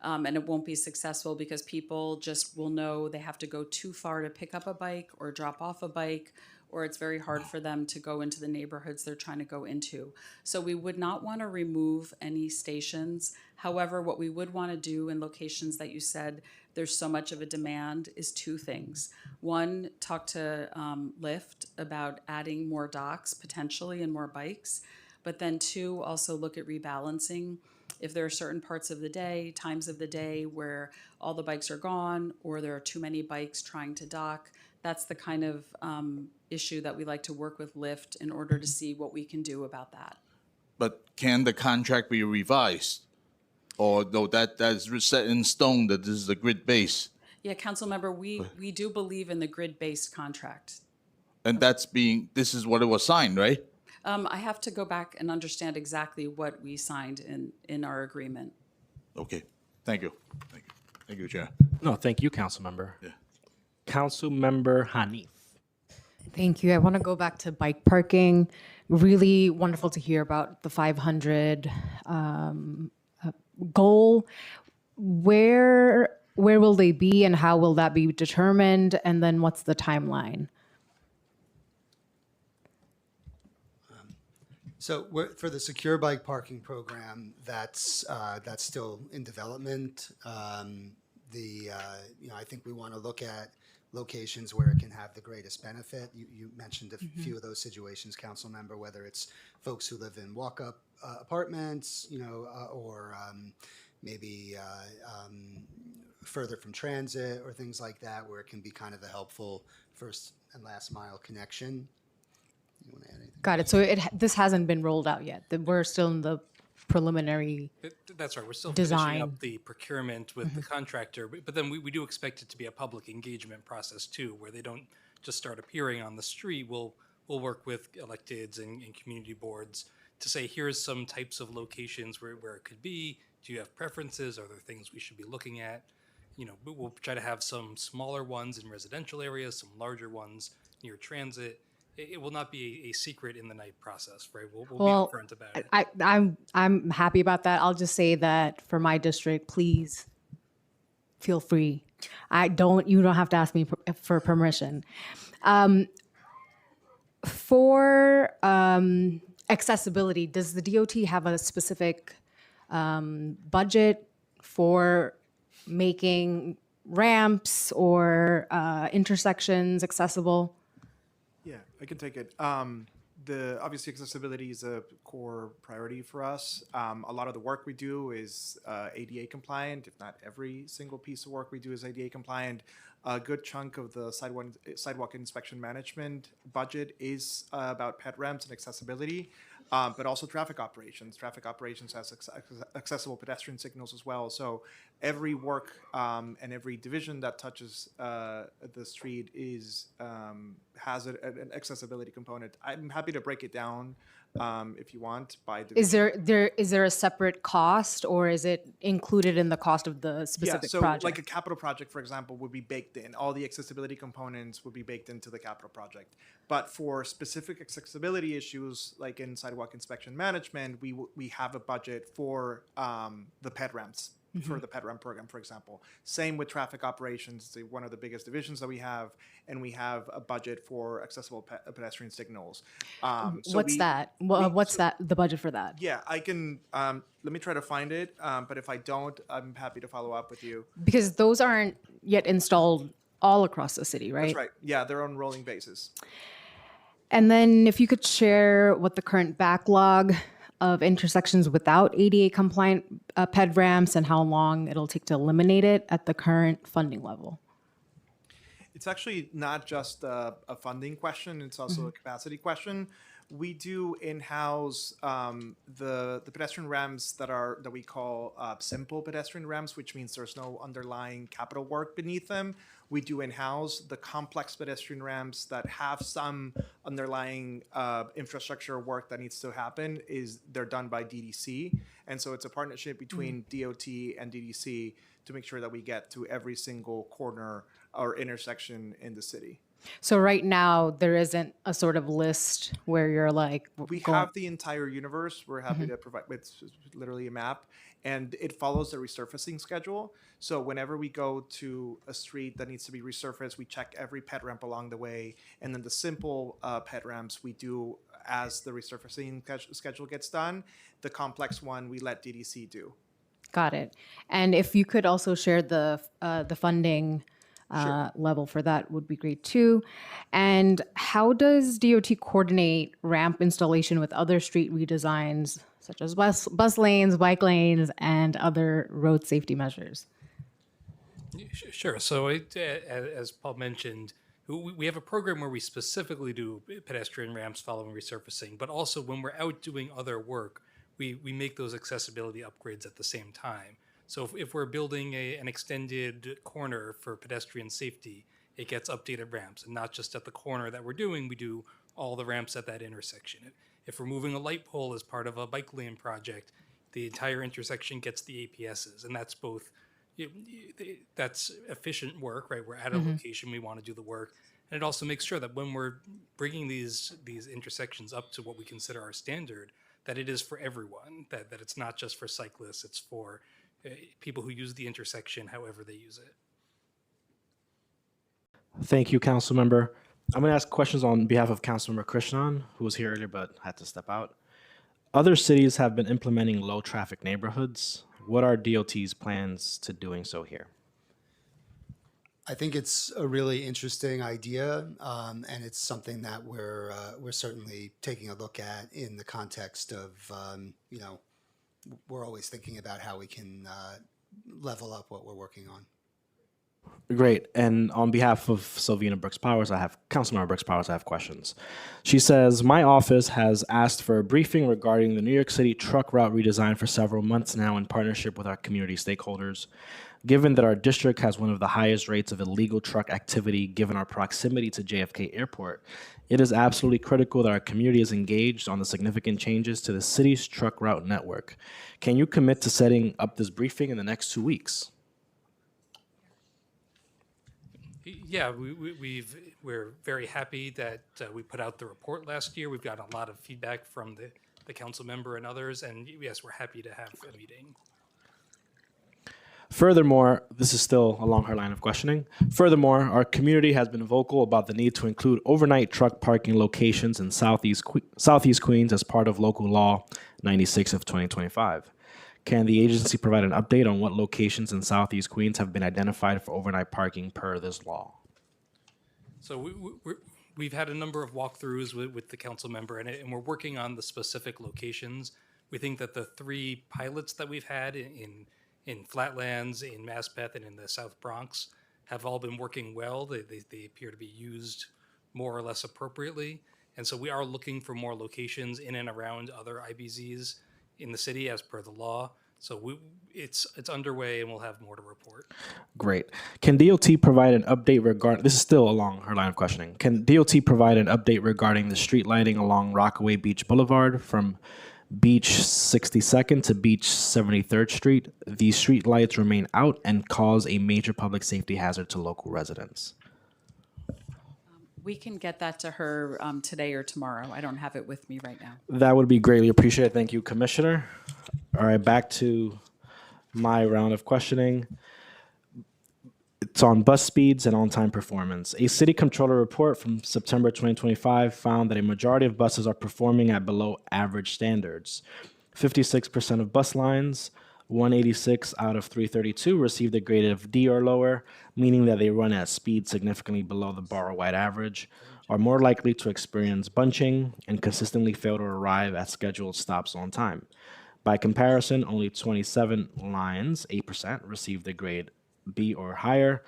[SPEAKER 8] And it won't be successful because people just will know they have to go too far to pick up a bike or drop off a bike, or it's very hard for them to go into the neighborhoods they're trying to go into. So we would not want to remove any stations. However, what we would want to do in locations that you said there's so much of a demand is two things. One, talk to Lyft about adding more docks potentially and more bikes. But then two, also look at rebalancing. If there are certain parts of the day, times of the day where all the bikes are gone or there are too many bikes trying to dock, that's the kind of issue that we like to work with Lyft in order to see what we can do about that.
[SPEAKER 6] But can the contract be revised? Or no, that's set in stone that this is a grid base?
[SPEAKER 8] Yeah, council member, we do believe in the grid-based contract.
[SPEAKER 6] And this is what it was signed, right?
[SPEAKER 8] I have to go back and understand exactly what we signed in our agreement.
[SPEAKER 6] Okay, thank you. Thank you, Chair.
[SPEAKER 2] No, thank you, Councilmember. Yeah. Councilmember Hanif.
[SPEAKER 11] Thank you. I want to go back to bike parking. Really wonderful to hear about the 500 goal. Where will they be and how will that be determined? And then what's the timeline?
[SPEAKER 19] So for the secure bike parking program, that's still in development. I think we want to look at locations where it can have the greatest benefit. You mentioned a few of those situations, council member, whether it's folks who live in walk-up apartments, or maybe further from transit or things like that, where it can be kind of the helpful first and last mile connection. You want to add anything?
[SPEAKER 11] Got it. So this hasn't been rolled out yet. We're still in the preliminary
[SPEAKER 21] That's right. We're still
[SPEAKER 11] design.
[SPEAKER 21] finishing up the procurement with the contractor, but then we do expect it to be a public engagement process too, where they don't just start appearing on the street. We'll work with electeds and community boards to say, here's some types of locations where it could be. Do you have preferences? Are there things we should be looking at? We'll try to have some smaller ones in residential areas, some larger ones near transit. It will not be a secret in the night process, right? We'll be upfront about it.
[SPEAKER 11] I'm happy about that. I'll just say that for my district, please feel free. You don't have to ask me for permission. For accessibility, does the DOT have a specific budget for making ramps or intersections accessible?
[SPEAKER 20] Yeah, I can take it. Obviously accessibility is a core priority for us. A lot of the work we do is ADA compliant. If not every single piece of work we do is ADA compliant. A good chunk of the sidewalk inspection management budget is about ped ramps and accessibility, but also traffic operations. Traffic operations has accessible pedestrian signals as well. So every work and every division that touches the street has an accessibility component. I'm happy to break it down if you want by division.
[SPEAKER 11] Is there a separate cost, or is it included in the cost of the specific project?
[SPEAKER 20] Like a capital project, for example, would be baked in. All the accessibility components would be baked into the capital project. But for specific accessibility issues, like in sidewalk inspection management, we have a budget for the ped ramps. For the ped ramp program, for example. Same with traffic operations, one of the biggest divisions that we have, and we have a budget for accessible pedestrian signals.
[SPEAKER 11] What's the budget for that?
[SPEAKER 20] Yeah, I can, let me try to find it, but if I don't, I'm happy to follow up with you.
[SPEAKER 11] Because those aren't yet installed all across the city, right?
[SPEAKER 20] That's right. Yeah, they're on rolling basis.
[SPEAKER 11] And then if you could share what the current backlog of intersections without ADA compliant ped ramps and how long it'll take to eliminate it at the current funding level.
[SPEAKER 20] It's actually not just a funding question, it's also a capacity question. We do in-house the pedestrian ramps that we call simple pedestrian ramps, which means there's no underlying capital work beneath them. We do in-house the complex pedestrian ramps that have some underlying infrastructure work that needs to happen. They're done by DDC, and so it's a partnership between DOT and DDC to make sure that we get to every single corner or intersection in the city.
[SPEAKER 11] So right now, there isn't a sort of list where you're like...
[SPEAKER 20] We have the entire universe. We're happy to provide, it's literally a map. and it follows the resurfacing schedule. So whenever we go to a street that needs to be resurfaced, we check every pet ramp along the way, and then the simple pet ramps we do as the resurfacing schedule gets done. The complex one we let DDC do.
[SPEAKER 11] Got it. And if you could also share the funding level for that would be great too. And how does DOT coordinate ramp installation with other street redesigns, such as bus lanes, bike lanes, and other road safety measures?
[SPEAKER 21] Sure. So as Paul mentioned, we have a program where we specifically do pedestrian ramps following resurfacing, but also when we're out doing other work, we make those accessibility upgrades at the same time. So if we're building an extended corner for pedestrian safety, it gets updated ramps, and not just at the corner that we're doing, we do all the ramps at that intersection. If we're moving a light pole as part of a bike lane project, the entire intersection gets the APSs, and that's both, that's efficient work, right? We're at a location, we want to do the work, and it also makes sure that when we're bringing these intersections up to what we consider our standard, that it is for everyone, that it's not just for cyclists, it's for people who use the intersection however they use it.
[SPEAKER 2] Thank you, council member. I'm going to ask questions on behalf of Councilmember Krishnan, who was here earlier but had to step out. Other cities have been implementing low traffic neighborhoods. What are DOT's plans to doing so here?
[SPEAKER 19] I think it's a really interesting idea, and it's something that we're certainly taking a look at in the context of we're always thinking about how we can level up what we're working on.
[SPEAKER 2] Great. And on behalf of Sylvina Brooks Powers, Councilmember Brooks Powers, I have questions. She says, my office has asked for a briefing regarding the New York City truck route redesign for several months now in partnership with our community stakeholders. Given that our district has one of the highest rates of illegal truck activity given our proximity to JFK Airport, it is absolutely critical that our community is engaged on the significant changes to the city's truck route network. Can you commit to setting up this briefing in the next 2 weeks?
[SPEAKER 21] Yeah, we're very happy that we put out the report last year. We've gotten a lot of feedback from the council member and others, and yes, we're happy to have a meeting.
[SPEAKER 2] Furthermore, this is still along her line of questioning. Furthermore, our community has been vocal about the need to include overnight truck parking locations in Southeast Queens as part of local law 96 of 2025. Can the agency provide an update on what locations in Southeast Queens have been identified for overnight parking per this law?
[SPEAKER 21] So we've had a number of walkthroughs with the council member, and we're working on the specific locations. We think that the 3 pilots that we've had in Flatlands, in Maspeth, and in the South Bronx have all been working well. They appear to be used more or less appropriately. And so we are looking for more locations in and around other IBZs in the city as per the law. So it's underway, and we'll have more to report.
[SPEAKER 2] Great. Can DOT provide an update regarding, this is still along her line of questioning, can DOT provide an update regarding the street lighting along Rockaway Beach Boulevard from Beach 62nd to Beach 73rd Street? These street lights remain out and cause a major public safety hazard to local residents.
[SPEAKER 8] We can get that to her today or tomorrow. I don't have it with me right now.
[SPEAKER 2] That would be greatly appreciated. Thank you, Commissioner. All right, back to my round of questioning. It's on bus speeds and on-time performance. A city controller report from September 2025 found that a majority of buses are performing at below average standards. 56% of bus lines, 186 out of 332, received a grade of D or lower, meaning that they run at speed significantly below the borough-wide average, are more likely to experience bunching, and consistently fail to arrive at scheduled stops on time. By comparison, only 27 lines, 8%, received a grade B or higher.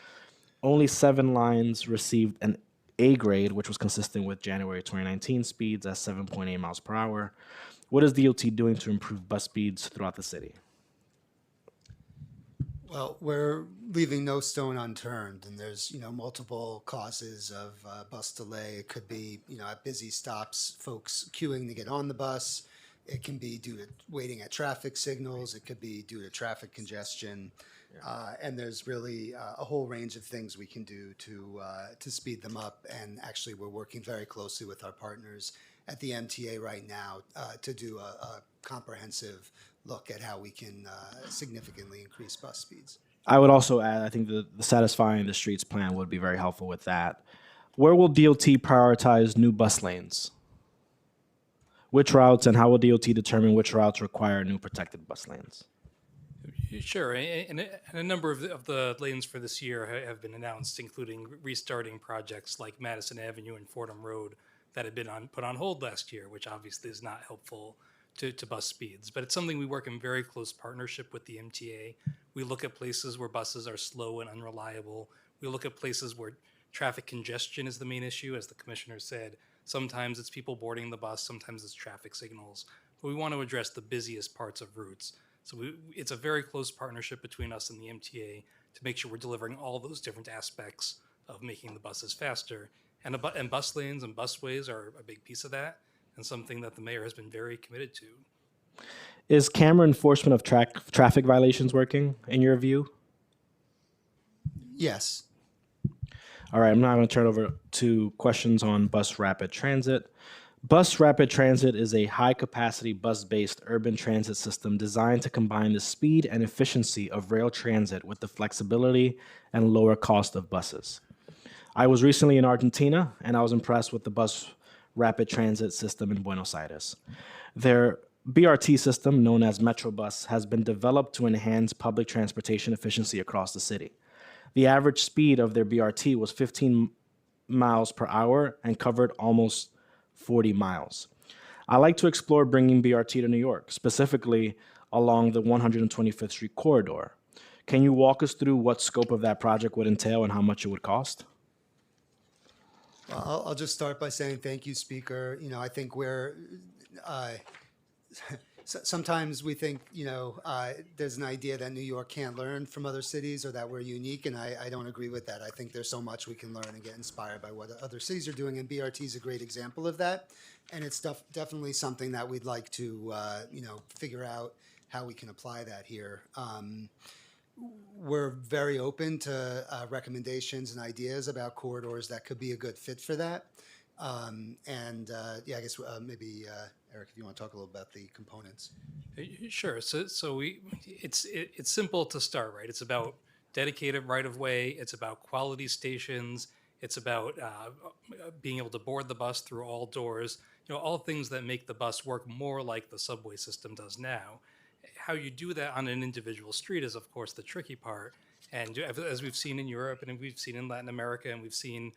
[SPEAKER 2] Only 7 lines received an A grade, which was consistent with January 2019 speeds at 7.8 miles per hour. What is DOT doing to improve bus speeds throughout the city?
[SPEAKER 19] Well, we're leaving no stone unturned, and there's multiple causes of bus delay. It could be at busy stops, folks queuing to get on the bus. It can be due to waiting at traffic signals. It could be due to traffic congestion, and there's really a whole range of things we can do to speed them up. And actually, we're working very closely with our partners at the MTA right now to do a comprehensive look at how we can significantly increase bus speeds.
[SPEAKER 2] I would also add, I think the satisfying the streets plan would be very helpful with that. Where will DOT prioritize new bus lanes? Which routes, and how will DOT determine which routes require new protected bus lanes?
[SPEAKER 21] Sure, and a number of the lanes for this year have been announced, including restarting projects like Madison Avenue and Fordham Road that had been put on hold last year, which obviously is not helpful to bus speeds. But it's something we work in very close partnership with the MTA. We look at places where buses are slow and unreliable. We look at places where traffic congestion is the main issue, as the commissioner said. Sometimes it's people boarding the bus, sometimes it's traffic signals. But we want to address the busiest parts of routes. So it's a very close partnership between us and the MTA to make sure we're delivering all those different aspects of making the buses faster. And bus lanes and busways are a big piece of that, and something that the mayor has been very committed to.
[SPEAKER 2] Is camera enforcement of traffic violations working, in your view?
[SPEAKER 19] Yes.
[SPEAKER 2] All right, I'm now going to turn over to questions on bus rapid transit. Bus rapid transit is a high-capacity bus-based urban transit system designed to combine the speed and efficiency of rail transit with the flexibility and lower cost of buses. I was recently in Argentina, and I was impressed with the bus rapid transit system in Buenos Aires. Their BRT system, known as Metrobus, has been developed to enhance public transportation efficiency across the city. The average speed of their BRT was 15 miles per hour and covered almost 40 miles. I like to explore bringing BRT to New York, specifically along the 125th Street corridor. Can you walk us through what scope of that project would entail and how much it would cost?
[SPEAKER 19] Well, I'll just start by saying thank you, Speaker. You know, I think sometimes we think, there's an idea that New York can't learn from other cities or that we're unique, and I don't agree with that. I think there's so much we can learn and get inspired by what other cities are doing, and BRT is a great example of that. And it's definitely something that we'd like to, figure out how we can apply that here. We're very open to recommendations and ideas about corridors that could be a good fit for that. I guess maybe Eric, if you want to talk a little about the components.
[SPEAKER 21] Sure. So it's simple to start, right? It's about dedicated right-of-way. It's about quality stations. It's about being able to board the bus through all doors. All things that make the bus work more like the subway system does now. How you do that on an individual street is, of course, the tricky part. And as we've seen in Europe and we've seen in Latin America and we've seen,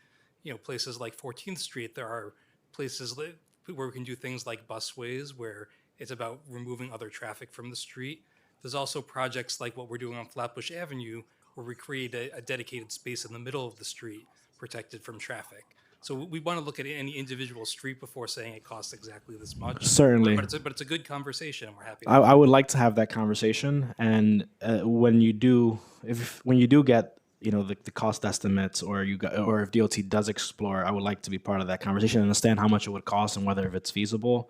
[SPEAKER 21] places like 14th Street, there are places where we can do things like busways, where it's about removing other traffic from the street. There's also projects like what we're doing on Flatbush Avenue, where we create a dedicated space in the middle of the street protected from traffic. So we want to look at any individual street before saying it costs exactly this much.
[SPEAKER 2] Certainly.
[SPEAKER 21] But it's a good conversation, and we're happy.
[SPEAKER 2] I would like to have that conversation, and when you do get the cost estimates, or if DOT does explore, I would like to be part of that conversation and understand how much it would cost and whether if it's feasible.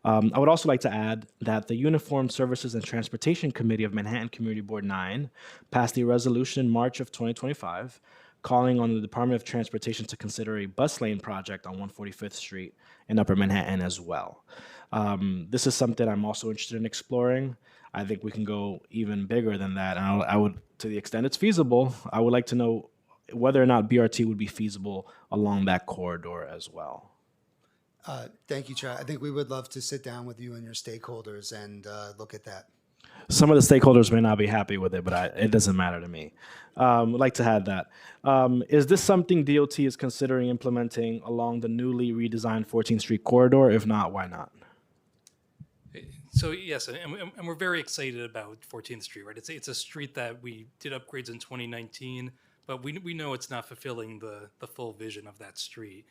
[SPEAKER 2] I would also like to add that the Uniform Services and Transportation Committee of Manhattan Community Board 9 passed a resolution in March of 2025 calling on the Department of Transportation to consider a bus lane project on 145th Street in Upper Manhattan as well. This is something I'm also interested in exploring. I think we can go even bigger than that. And I would, to the extent it's feasible, I would like to know whether or not BRT would be feasible along that corridor as well.
[SPEAKER 19] Thank you, Chair. I think we would love to sit down with you and your stakeholders and look at that.
[SPEAKER 2] Some of the stakeholders may not be happy with it, but it doesn't matter to me. I'd like to have that. Is this something DOT is considering implementing along the newly redesigned 14th Street corridor? If not, why not?
[SPEAKER 21] So yes, and we're very excited about 14th Street, right? It's a street that we did upgrades in 2019, but we know it's not fulfilling the full vision of that street.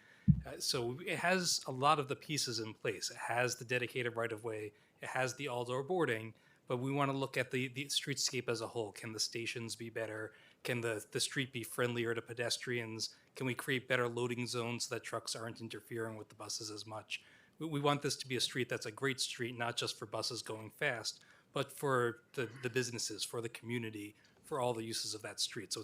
[SPEAKER 21] So it has a lot of the pieces in place. It has the dedicated right-of-way. It has the all-door boarding, but we want to look at the streetscape as a whole. Can the stations be better? Can the street be friendlier to pedestrians? Can we create better loading zones so that trucks aren't interfering with the buses as much? We want this to be a street that's a great street, not just for buses going fast, but for the businesses, for the community, for all the uses of that street. So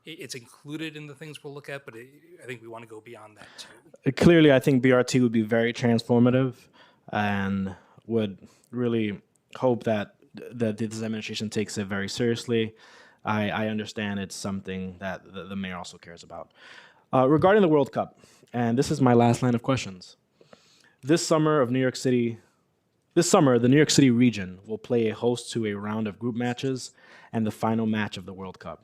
[SPEAKER 21] it's included in the things we'll look at, but I think we want to go beyond that too.
[SPEAKER 2] Clearly, I think BRT would be very transformative and would really hope that this administration takes it very seriously. I understand it's something that the mayor also cares about. Regarding the World Cup, and this is my last line of questions. This summer, the New York City region will play a host to a round of group matches and the final match of the World Cup.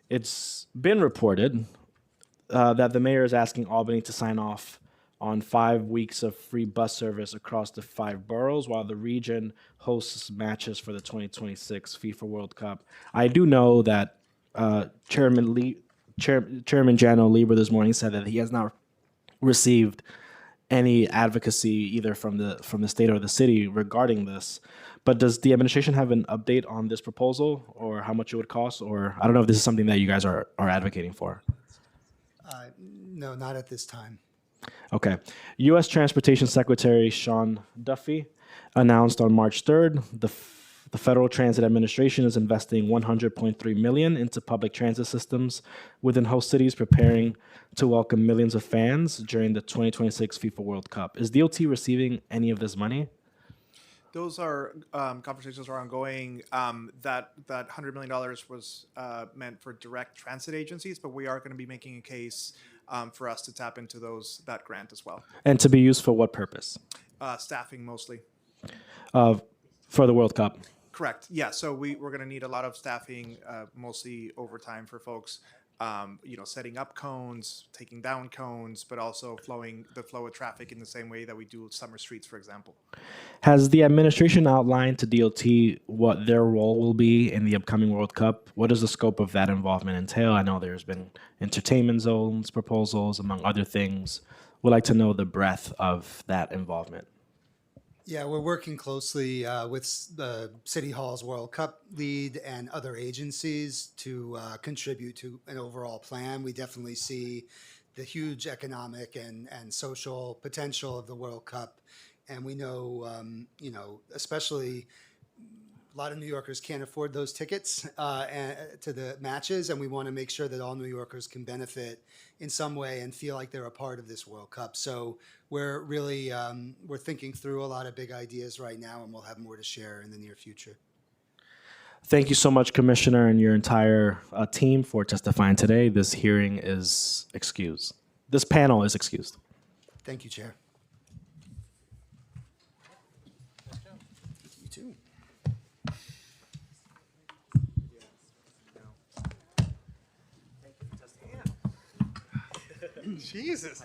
[SPEAKER 2] It's been reported that the mayor is asking Albany to sign off on 5 weeks of free bus service across the 5 boroughs while the region hosts matches for the 2026 FIFA World Cup. I do know that Chairman Jano Lieber this morning said that he has not received any advocacy either from the state or the city regarding this. But does the administration have an update on this proposal or how much it would cost? Or I don't know if this is something that you guys are advocating for.
[SPEAKER 19] No, not at this time.
[SPEAKER 2] Okay. U.S. Transportation Secretary Sean Duffy announced on March 3rd the Federal Transit Administration is investing $100.3 million into public transit systems within host cities, preparing to welcome millions of fans during the 2026 FIFA World Cup. Is DOT receiving any of this money?
[SPEAKER 20] Those are conversations are ongoing. That $100 million was meant for direct transit agencies, but we are going to be making a case for us to tap into that grant as well.
[SPEAKER 2] And to be used for what purpose?
[SPEAKER 20] Staffing mostly.
[SPEAKER 2] For the World Cup.
[SPEAKER 20] Correct. Yeah. So we're going to need a lot of staffing, mostly overtime for folks. Setting up cones, taking down cones, but also the flow of traffic in the same way that we do summer streets, for example.
[SPEAKER 2] Has the administration outlined to DOT what their role will be in the upcoming World Cup? What does the scope of that involvement entail? I know there's been entertainment zones proposals, among other things. We'd like to know the breadth of that involvement.
[SPEAKER 19] Yeah, we're working closely with the City Hall's World Cup lead and other agencies to contribute to an overall plan. We definitely see the huge economic and social potential of the World Cup. And we know, especially a lot of New Yorkers can't afford those tickets to the matches, and we want to make sure that all New Yorkers can benefit in some way and feel like they're a part of this World Cup. So we're really we're thinking through a lot of big ideas right now, and we'll have more to share in the near future.
[SPEAKER 2] Thank you so much, Commissioner, and your entire team for testifying today. This hearing is excused. This panel is excused.
[SPEAKER 19] Thank you, Chair. You too.
[SPEAKER 20] Jesus.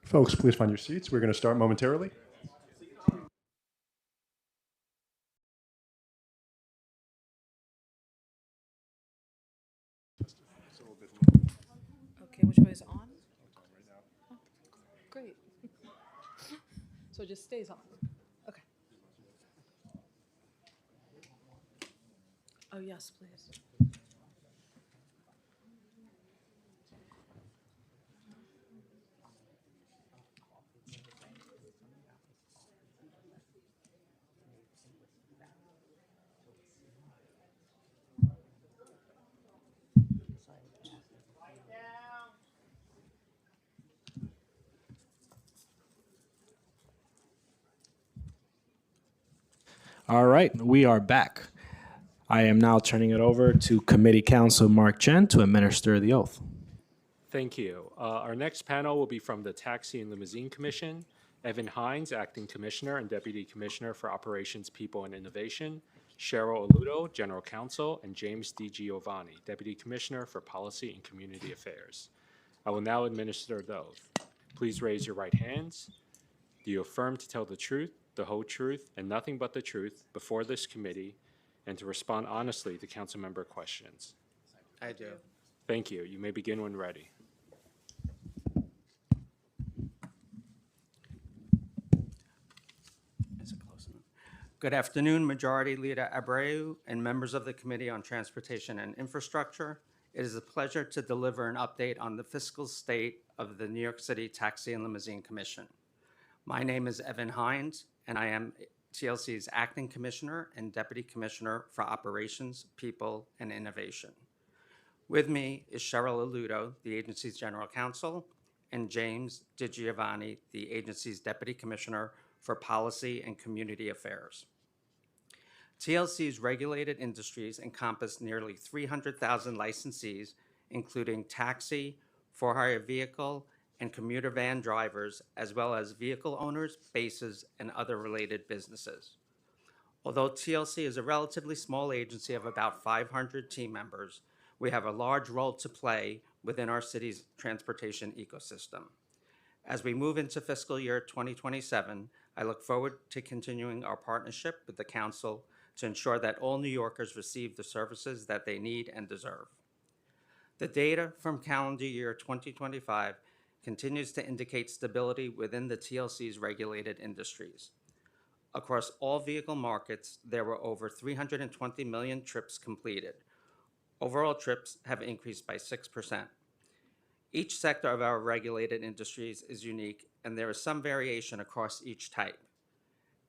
[SPEAKER 15] Folks, please find your seats. We're going to start momentarily.
[SPEAKER 12] Okay, which way is it on? Oh, great. So it just stays on. Okay. Oh, yes, please.
[SPEAKER 2] All right, we are back. I am now turning it over to Committee Counsel Mark Chen to administer the oath.
[SPEAKER 18] Thank you. Our next panel will be from the Taxi and Limousine Commission. Evan Hines, Acting Commissioner and Deputy Commissioner for Operations, People, and Innovation. Cheryl Aludo, General Counsel, and James DiGiovanni, Deputy Commissioner for Policy and Community Affairs. I will now administer the oath. Please raise your right hands. Do you affirm to tell the truth, the whole truth, and nothing but the truth before this committee, and to respond honestly to council member questions?
[SPEAKER 4] I do.
[SPEAKER 18] Thank you. You may begin when ready.
[SPEAKER 4] Is it close enough? Good afternoon, Majority Leader Abreu and members of the Committee on Transportation and Infrastructure. It is a pleasure to deliver an update on the fiscal state of the New York City Taxi and Limousine Commission. My name is Evan Hines, and I am TLC's Acting Commissioner and Deputy Commissioner for Operations, People, and Innovation. With me is Cheryl Aludo, the agency's General Counsel, and James DiGiovanni, the agency's Deputy Commissioner for Policy and Community Affairs. TLC's regulated industries encompass nearly 300,000 licensees, including taxi, for-hire vehicle, and commuter van drivers, as well as vehicle owners, bases, and other related businesses. Although TLC is a relatively small agency of about 500 team members, we have a large role to play within our city's transportation ecosystem. As we move into fiscal year 2027, I look forward to continuing our partnership with the Council to ensure that all New Yorkers receive the services that they need and deserve. The data from calendar year 2025 continues to indicate stability within the TLC's regulated industries. Across all vehicle markets, there were over 320 million trips completed. Overall trips have increased by 6%. Each sector of our regulated industries is unique, and there is some variation across each type.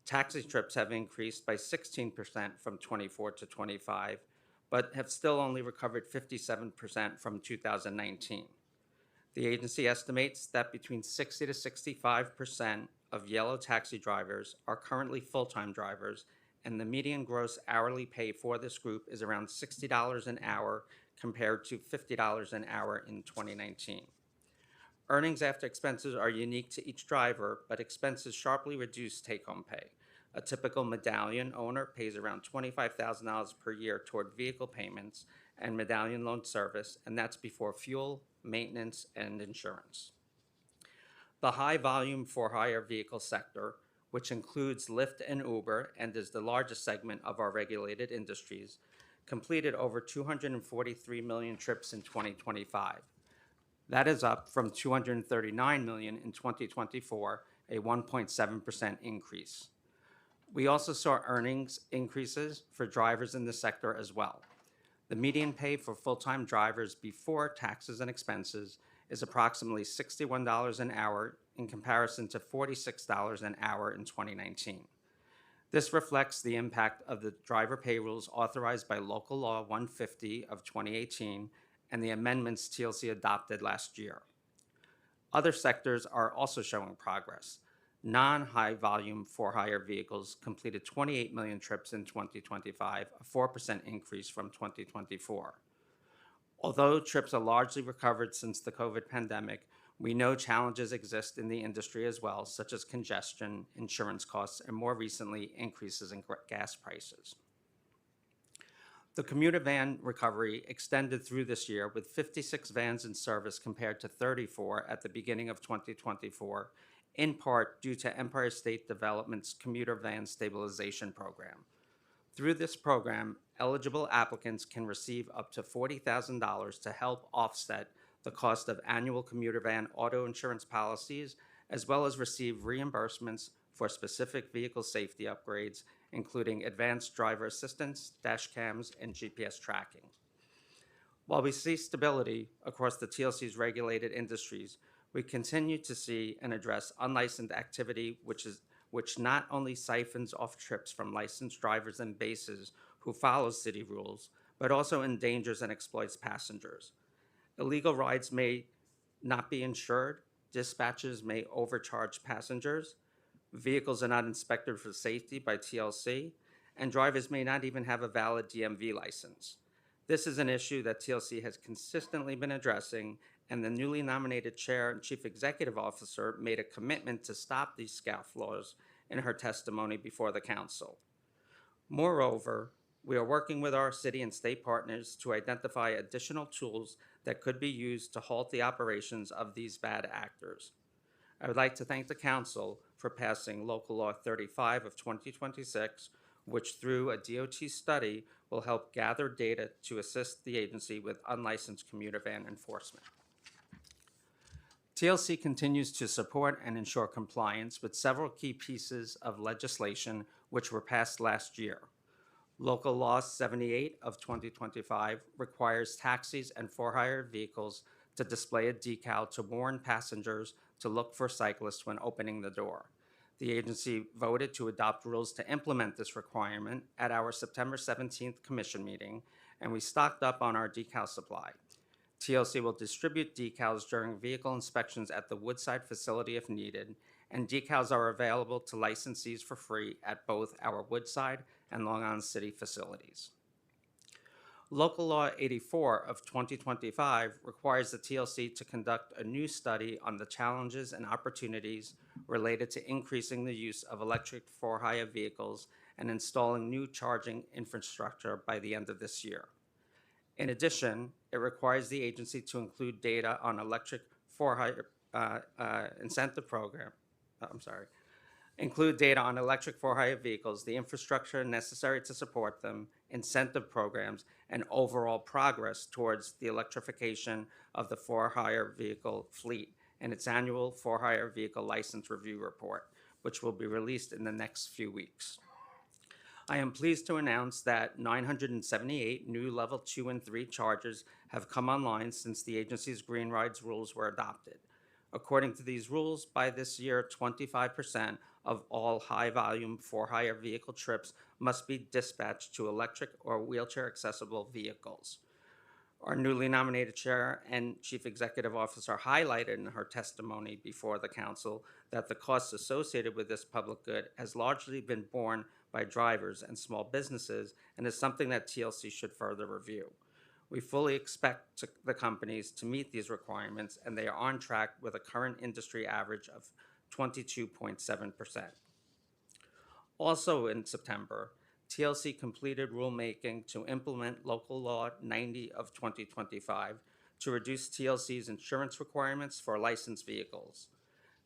[SPEAKER 4] Taxi trips have increased by 16% from 24 to 25, but have still only recovered 57% from 2019. The agency estimates that between 60 to 65% of yellow taxi drivers are currently full-time drivers, and the median gross hourly pay for this group is around $60 an hour compared to $50 an hour in 2019. Earnings after expenses are unique to each driver, but expenses sharply reduce take-home pay. A typical medallion owner pays around $25,000 per year toward vehicle payments and medallion loan service, and that's before fuel, maintenance, and insurance. The high-volume for-hire vehicle sector, which includes Lyft and Uber and is the largest segment of our regulated industries, completed over 243 million trips in 2025. That is up from 239 million in 2024, a 1.7% increase. We also saw earnings increases for drivers in the sector as well. The median pay for full-time drivers before taxes and expenses is approximately $61 an hour in comparison to $46 an hour in 2019. This reflects the impact of the driver pay rules authorized by Local Law 150 of 2018 and the amendments TLC adopted last year. Other sectors are also showing progress. Non-high volume for-hire vehicles completed 28 million trips in 2025, a 4% increase from 2024. Although trips are largely recovered since the COVID pandemic, we know challenges exist in the industry as well, such as congestion, insurance costs, and more recently, increases in gas prices. The commuter van recovery extended through this year with 56 vans in service compared to 34 at the beginning of 2024, in part due to Empire State Development's commuter van stabilization program. Through this program, eligible applicants can receive up to $40,000 to help offset the cost of annual commuter van auto insurance policies, as well as receive reimbursements for specific vehicle safety upgrades, including advanced driver assistance, dash cams, and GPS tracking. While we see stability across the TLC's regulated industries, we continue to see and address unlicensed activity, which not only siphons off trips from licensed drivers and bases who follow city rules, but also endangers and exploits passengers. Illegal rides may not be insured, dispatches may overcharge passengers, vehicles are not inspected for safety by TLC, and drivers may not even have a valid DMV license. This is an issue that TLC has consistently been addressing, and the newly nominated chair and chief executive officer made a commitment to stop these scofflaws in her testimony before the council. Moreover, we are working with our city and state partners to identify additional tools that could be used to halt the operations of these bad actors. I would like to thank the council for passing Local Law 35 of 2026, which through a DOT study will help gather data to assist the agency with unlicensed commuter van enforcement. TLC continues to support and ensure compliance with several key pieces of legislation which were passed last year. Local Law 78 of 2025 requires taxis and for-hire vehicles to display a decal to warn passengers to look for cyclists when opening the door. The agency voted to adopt rules to implement this requirement at our September 17th commission meeting, and we stocked up on our decal supply. TLC will distribute decals during vehicle inspections at the Woodside facility if needed, and decals are available to licensees for free at both our Woodside and Long Island City facilities. Local Law 84 of 2025 requires the TLC to conduct a new study on the challenges and opportunities related to increasing the use of electric for-hire vehicles and installing new charging infrastructure by the end of this year. In addition, it requires the agency to include data on electric for-hire incentive program. Include data on electric for-hire vehicles, the infrastructure necessary to support them, incentive programs, and overall progress towards the electrification of the for-hire vehicle fleet and its annual for-hire vehicle license review report, which will be released in the next few weeks. I am pleased to announce that 978 new Level 2 and 3 chargers have come online since the agency's Green Rides rules were adopted. According to these rules, by this year, 25% of all high-volume for-hire vehicle trips must be dispatched to electric or wheelchair-accessible vehicles. Our newly nominated chair and chief executive officer highlighted in her testimony before the council that the costs associated with this public good has largely been borne by drivers and small businesses and is something that TLC should further review. We fully expect the companies to meet these requirements, and they are on track with a current industry average of 22.7%. Also in September, TLC completed rulemaking to implement Local Law 90 of 2025 to reduce TLC's insurance requirements for licensed vehicles.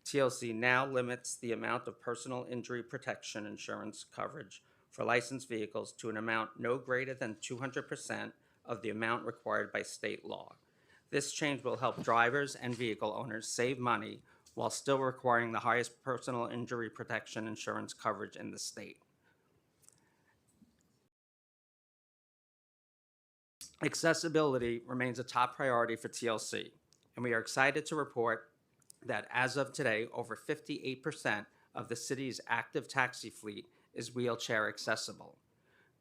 [SPEAKER 4] TLC now limits the amount of personal injury protection insurance coverage for licensed vehicles to an amount no greater than 200% of the amount required by state law. This change will help drivers and vehicle owners save money while still requiring the highest personal injury protection insurance coverage in the state. Accessibility remains a top priority for TLC, and we are excited to report that as of today, over 58% of the city's active taxi fleet is wheelchair accessible.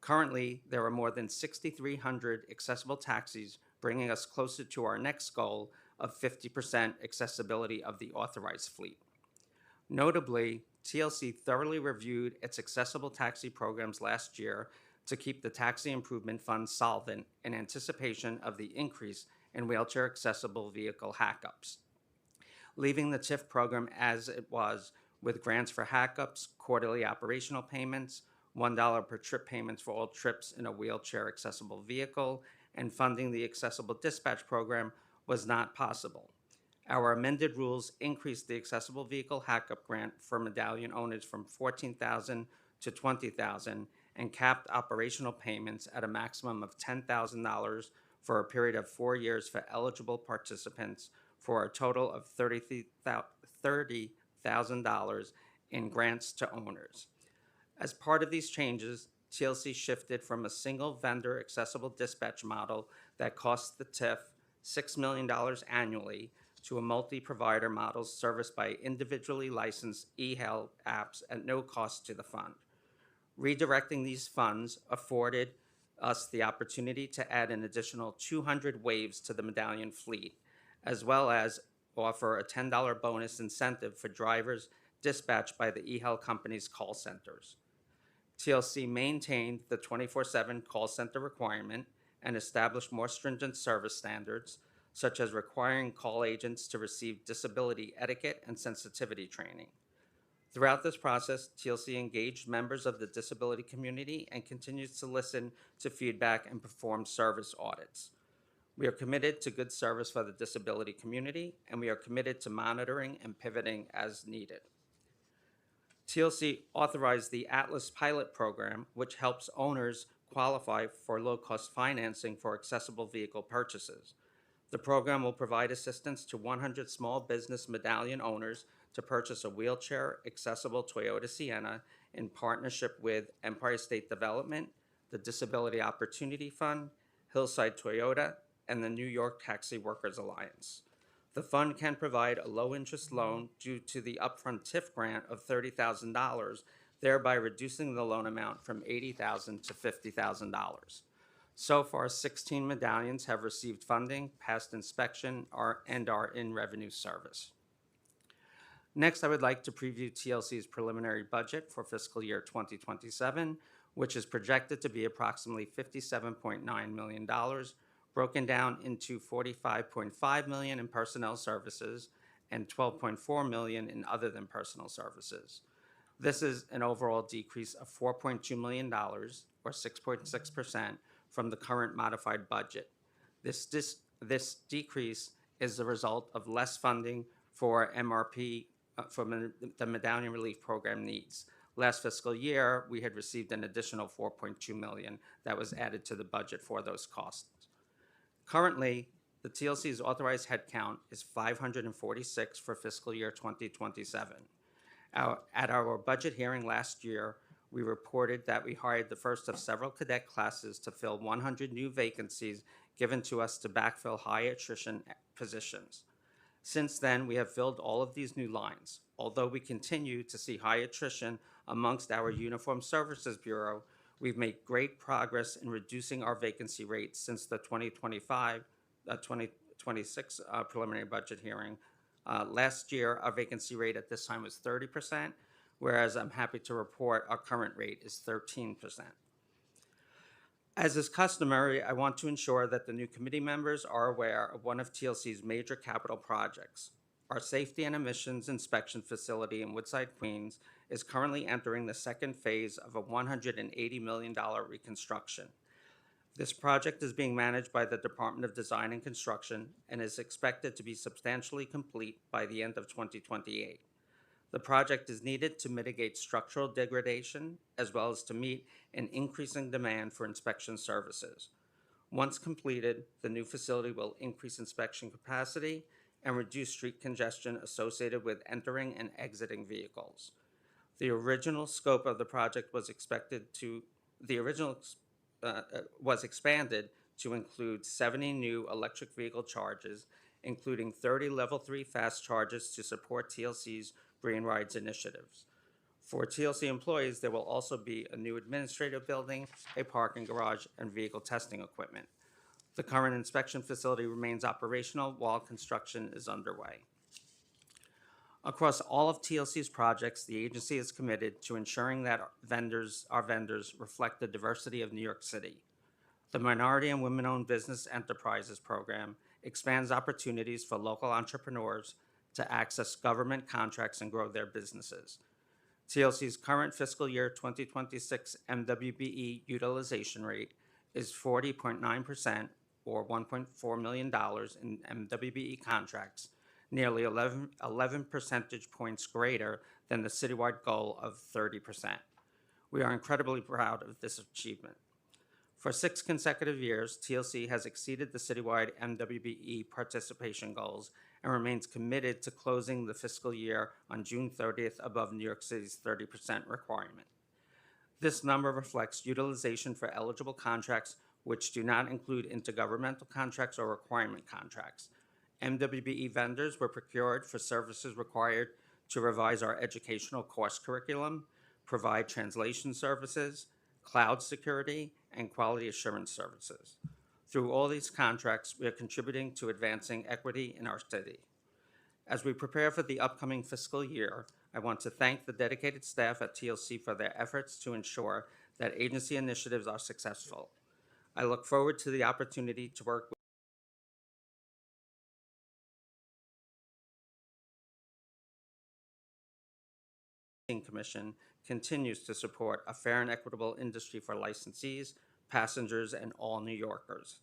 [SPEAKER 4] Currently, there are more than 6,300 accessible taxis, bringing us closer to our next goal of 50% accessibility of the authorized fleet. Notably, TLC thoroughly reviewed its accessible taxi programs last year to keep the Taxi Improvement Fund solvent in anticipation of the increase in wheelchair accessible vehicle hackups. Leaving the TIF program as it was, with grants for hackups, quarterly operational payments, $1 per trip payments for all trips in a wheelchair accessible vehicle, and funding the accessible dispatch program was not possible. Our amended rules increased the accessible vehicle hackup grant for medallion owners from $14,000 to $20,000 and capped operational payments at a maximum of $10,000 for a period of 4 years for eligible participants, for a total of $30,000 in grants to owners. As part of these changes, TLC shifted from a single vendor accessible dispatch model that costs the TIF $6 million annually to a multi-provider model serviced by individually licensed e-health apps at no cost to the fund. Redirecting these funds afforded us the opportunity to add an additional 200 waves to the medallion fleet, as well as offer a $10 bonus incentive for drivers dispatched by the e-health company's call centers. TLC maintained the 24/7 call center requirement and established more stringent service standards, such as requiring call agents to receive disability etiquette and sensitivity training. Throughout this process, TLC engaged members of the disability community and continues to listen to feedback and perform service audits. We are committed to good service for the disability community, and we are committed to monitoring and pivoting as needed. TLC authorized the Atlas pilot program, which helps owners qualify for low-cost financing for accessible vehicle purchases. The program will provide assistance to 100 small business medallion owners to purchase a wheelchair accessible Toyota Sienna in partnership with Empire State Development, the Disability Opportunity Fund, Hillside Toyota, and the New York Taxi Workers Alliance. The fund can provide a low-interest loan due to the upfront TIF grant of $30,000, thereby reducing the loan amount from $80,000 to $50,000. So far, 16 medallions have received funding, passed inspection, and are in revenue service. Next, I would like to preview TLC's preliminary budget for fiscal year 2027, which is projected to be approximately $57.9 million, broken down into $45.5 million in personnel services and $12.4 million in other than personnel services. This is an overall decrease of $4.2 million, or 6.6%, from the current modified budget. This decrease is the result of less funding for MRP, for the Medallion Relief Program needs. Last fiscal year, we had received an additional $4.2 million that was added to the budget for those costs. Currently, the TLC's authorized headcount is 546 for fiscal year 2027. At our budget hearing last year, we reported that we hired the first of several cadet classes to fill 100 new vacancies given to us to backfill high attrition positions. Since then, we have filled all of these new lines. Although we continue to see high attrition amongst our Uniform Services Bureau, we've made great progress in reducing our vacancy rate since the 2026 preliminary budget hearing. Last year, our vacancy rate at this time was 30%, whereas I'm happy to report our current rate is 13%. As is customary, I want to ensure that the new committee members are aware of one of TLC's major capital projects. Our safety and emissions inspection facility in Woodside, Queens is currently entering the second phase of a $180 million reconstruction. This project is being managed by the Department of Design and Construction and is expected to be substantially complete by the end of 2028. The project is needed to mitigate structural degradation as well as to meet an increasing demand for inspection services. Once completed, the new facility will increase inspection capacity and reduce street congestion associated with entering and exiting vehicles. The original scope of the project was expanded to include 70 new electric vehicle charges, including 30 level 3 fast charges to support TLC's Green Rides initiatives. For TLC employees, there will also be a new administrative building, a parking garage, and vehicle testing equipment. The current inspection facility remains operational while construction is underway. Across all of TLC's projects, the agency is committed to ensuring that our vendors reflect the diversity of New York City. The Minority and Women-Owned Business Enterprises Program expands opportunities for local entrepreneurs to access government contracts and grow their businesses. TLC's current fiscal year 2026 MWBE utilization rate is 40.9%, or $1.4 million in MWBE contracts, nearly 11 percentage points greater than the citywide goal of 30%. We are incredibly proud of this achievement. For 6 consecutive years, TLC has exceeded the citywide MWBE participation goals and remains committed to closing the fiscal year on June 30th above New York City's 30% requirement. This number reflects utilization for eligible contracts which do not include intergovernmental contracts or requirement contracts. MWBE vendors were procured for services required to revise our educational course curriculum, provide translation services, cloud security, and quality assurance services. Through all these contracts, we are contributing to advancing equity in our city. As we prepare for the upcoming fiscal year, I want to thank the dedicated staff at TLC for their efforts to ensure that agency initiatives are successful. I look forward to the opportunity to work with the Commission continues to support a fair and equitable industry for licensees, passengers, and all New Yorkers.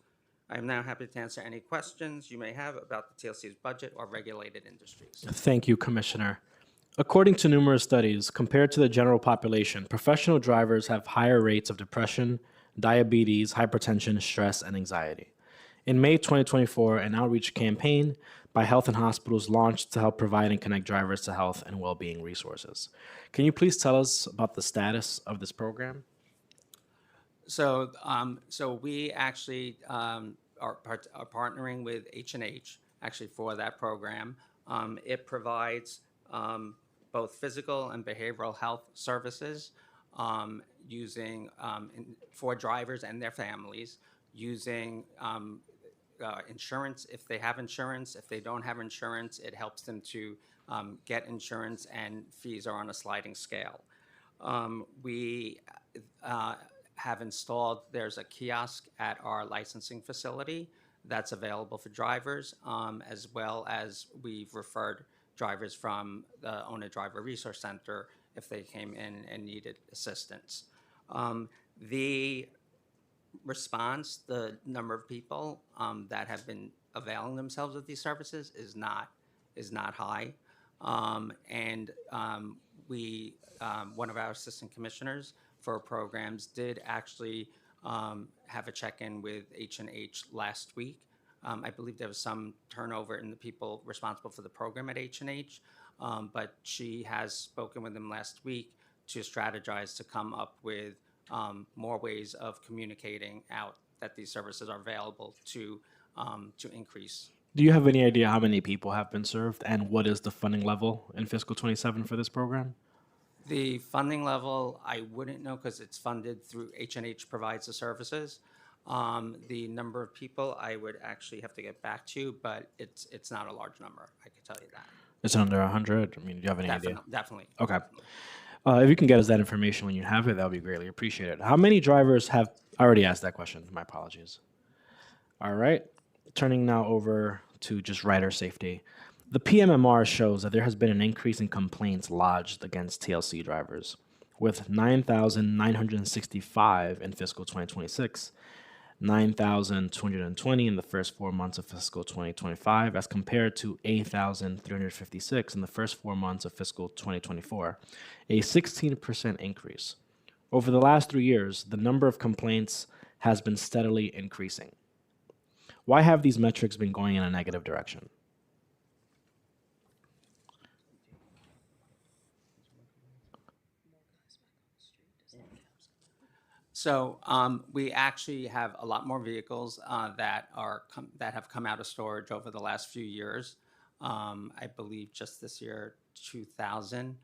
[SPEAKER 4] I am now happy to answer any questions you may have about the TLC's budget or regulated industries.
[SPEAKER 2] Thank you, Commissioner. According to numerous studies, compared to the general population, professional drivers have higher rates of depression, diabetes, hypertension, stress, and anxiety. In May 2024, an outreach campaign by Health and Hospitals launched to help provide and connect drivers to health and well-being resources. Can you please tell us about the status of this program?
[SPEAKER 4] So we actually are partnering with H&H actually for that program. It provides both physical and behavioral health services for drivers and their families using insurance if they have insurance. If they don't have insurance, it helps them to get insurance, and fees are on a sliding scale. We have installed, there's a kiosk at our licensing facility that's available for drivers, as well as we've referred drivers from the Owner Driver Resource Center if they came in and needed assistance. The response, the number of people that have been availing themselves of these services is not high. One of our assistant commissioners for programs did actually have a check-in with H&H last week. I believe there was some turnover in the people responsible for the program at H&H, but she has spoken with them last week to strategize to come up with more ways of communicating out that these services are available to increase.
[SPEAKER 2] Do you have any idea how many people have been served, and what is the funding level in fiscal 27 for this program?
[SPEAKER 4] The funding level, I wouldn't know because it's funded through H&H provides the services. The number of people, I would actually have to get back to you, but it's not a large number. I can tell you that.
[SPEAKER 2] It's under 100. I mean, do you have any idea?
[SPEAKER 4] Definitely.
[SPEAKER 2] Okay. If you can get us that information when you have it, that would be greatly appreciated. How many drivers have... I already asked that question. My apologies. All right. Turning now over to just rider safety. The PMMR shows that there has been an increase in complaints lodged against TLC drivers, with 9,965 in fiscal 2026, 9,220 in the first 4 months of fiscal 2025, as compared to 8,356 in the first 4 months of fiscal 2024, a 16% increase. Over the last 3 years, the number of complaints has been steadily increasing. Why have these metrics been going in a negative direction?
[SPEAKER 4] So we actually have a lot more vehicles that have come out of storage over the last few years. I believe just this year, 2,000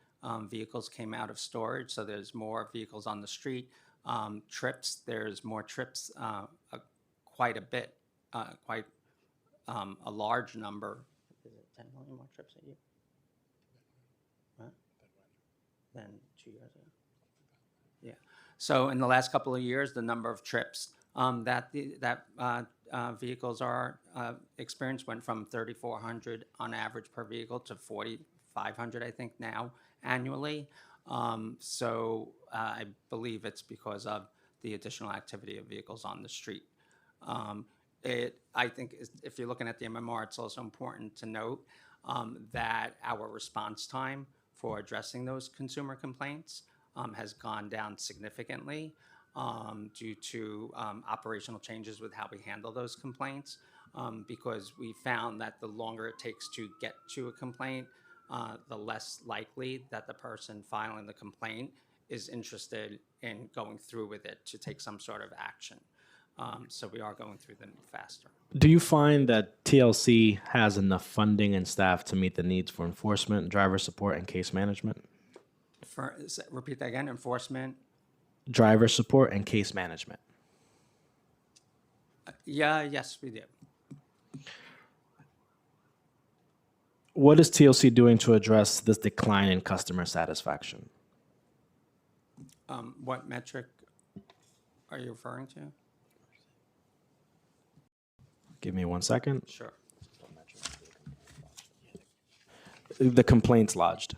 [SPEAKER 4] vehicles came out of storage. So there's more vehicles on the street. Trips, there's more trips, quite a bit, quite a large number. Is it 10 million more trips a year? Huh? Than 2 years ago. Yeah. So in the last couple of years, the number of trips that vehicles are experienced went from 3,400 on average per vehicle to 4,500, I think, now annually. I believe it's because of the additional activity of vehicles on the street. I think if you're looking at the MMR, it's also important to note that our response time for addressing those consumer complaints has gone down significantly due to operational changes with how we handle those complaints, because we found that the longer it takes to get to a complaint, the less likely that the person filing the complaint is interested in going through with it to take some sort of action. So we are going through them faster.
[SPEAKER 2] Do you find that TLC has enough funding and staff to meet the needs for enforcement, driver support, and case management?
[SPEAKER 4] Repeat that again, enforcement?
[SPEAKER 2] Driver support and case management.
[SPEAKER 4] Yes, we do.
[SPEAKER 2] What is TLC doing to address this decline in customer satisfaction?
[SPEAKER 4] What metric are you referring to?
[SPEAKER 2] Give me 1 second.
[SPEAKER 4] Sure.
[SPEAKER 2] The complaints lodged.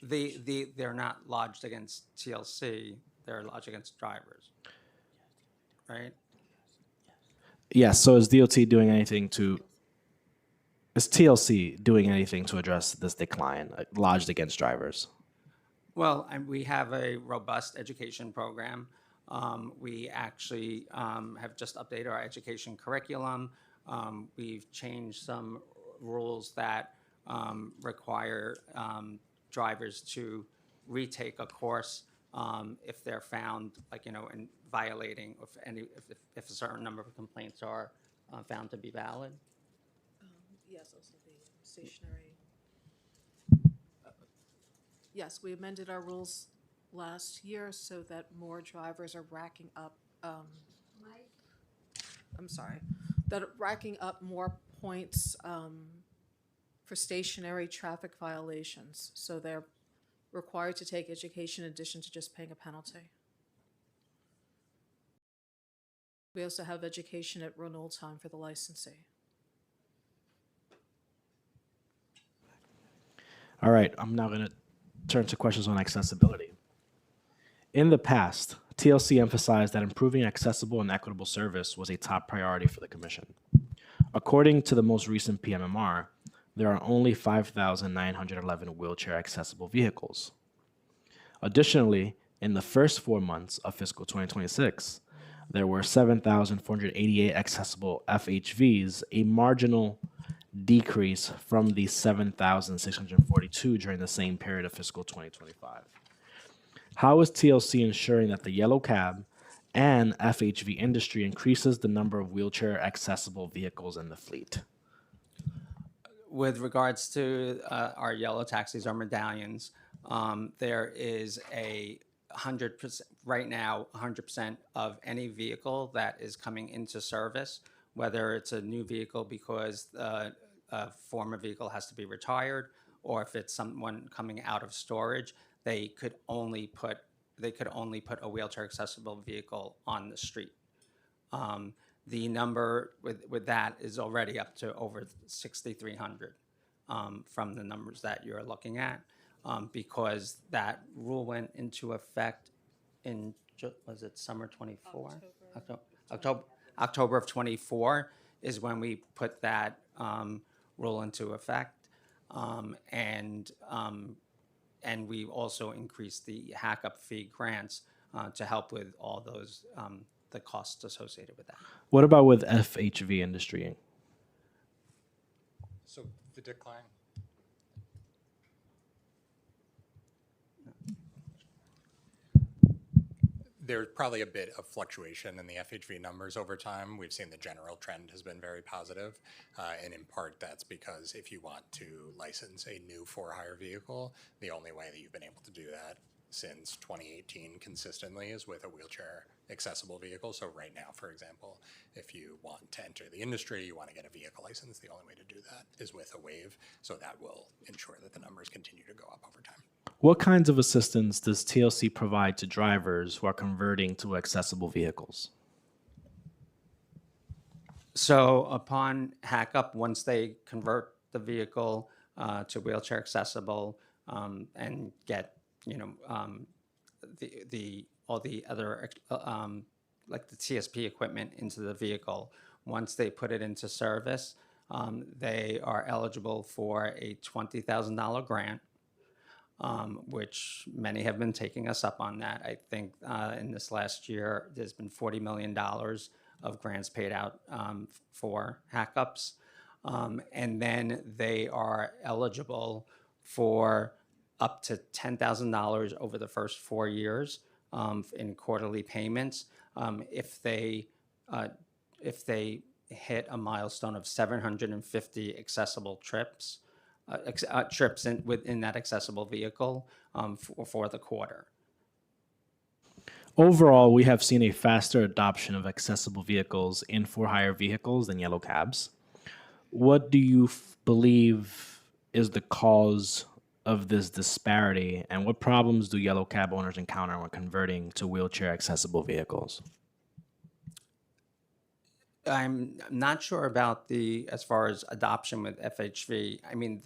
[SPEAKER 4] They're not lodged against TLC, they're lodged against drivers, right?
[SPEAKER 2] Yes, so is TLC doing anything to address this decline lodged against drivers?
[SPEAKER 4] Well, we have a robust education program. We actually have just updated our education curriculum. We've changed some rules that require drivers to retake a course if they're found, in violating, if a certain number of complaints are found to be valid.
[SPEAKER 10] Yes, also the stationary. Yes, we amended our rules last year so that more drivers are racking up. Racking up more points for stationary traffic violations. So they're required to take education in addition to just paying a penalty. We also have education at renewal time for the licensee.
[SPEAKER 2] All right, I'm now going to turn to questions on accessibility. In the past, TLC emphasized that improving accessible and equitable service was a top priority for the Commission. According to the most recent PMMR, there are only 5,911 wheelchair accessible vehicles. Additionally, in the first 4 months of fiscal 2026, there were 7,488 accessible FHVs, a marginal decrease from the 7,642 during the same period of fiscal 2025. How is TLC ensuring that the yellow cab and FHV industry increases the number of wheelchair accessible vehicles in the fleet?
[SPEAKER 4] With regards to our yellow taxis, our medallions, there is a 100%, right now, 100% of any vehicle that is coming into service, whether it's a new vehicle because a former vehicle has to be retired, or if it's someone coming out of storage, they could only put a wheelchair accessible vehicle on the street. The number with that is already up to over 6,300 from the numbers that you're looking at, because that rule went into effect in, was it summer 24? October of 24 is when we put that rule into effect. And we also increased the hack-up fee grants to help with all those, the costs associated with that.
[SPEAKER 2] What about with FHV industry?
[SPEAKER 13] So the decline. There's probably a bit of fluctuation in the FHV numbers over time. We've seen the general trend has been very positive, and in part that's because if you want to license a new for-hire vehicle, the only way that you've been able to do that since 2018 consistently is with a wheelchair accessible vehicle. So right now, for example, if you want to enter the industry, you want to get a vehicle license, the only way to do that is with a waive. So that will ensure that the numbers continue to go up over time.
[SPEAKER 2] What kinds of assistance does TLC provide to drivers who are converting to accessible vehicles?
[SPEAKER 4] So upon hack up, once they convert the vehicle, to wheelchair accessible and get, all the other, like the TSP equipment into the vehicle. Once they put it into service, they are eligible for a $20,000 grant, which many have been taking us up on that. I think in this last year, there's been $40 million of grants paid out for hack-ups. And then they are eligible for up to $10,000 over the first 4 years in quarterly payments if they hit a milestone of 750 accessible trips within that accessible vehicle for the quarter.
[SPEAKER 2] Overall, we have seen a faster adoption of accessible vehicles in for-hire vehicles than yellow cabs. What do you believe is the cause of this disparity, and what problems do yellow cab owners encounter when converting to wheelchair accessible vehicles?
[SPEAKER 4] I'm not sure about as far as adoption with FHV. I mean,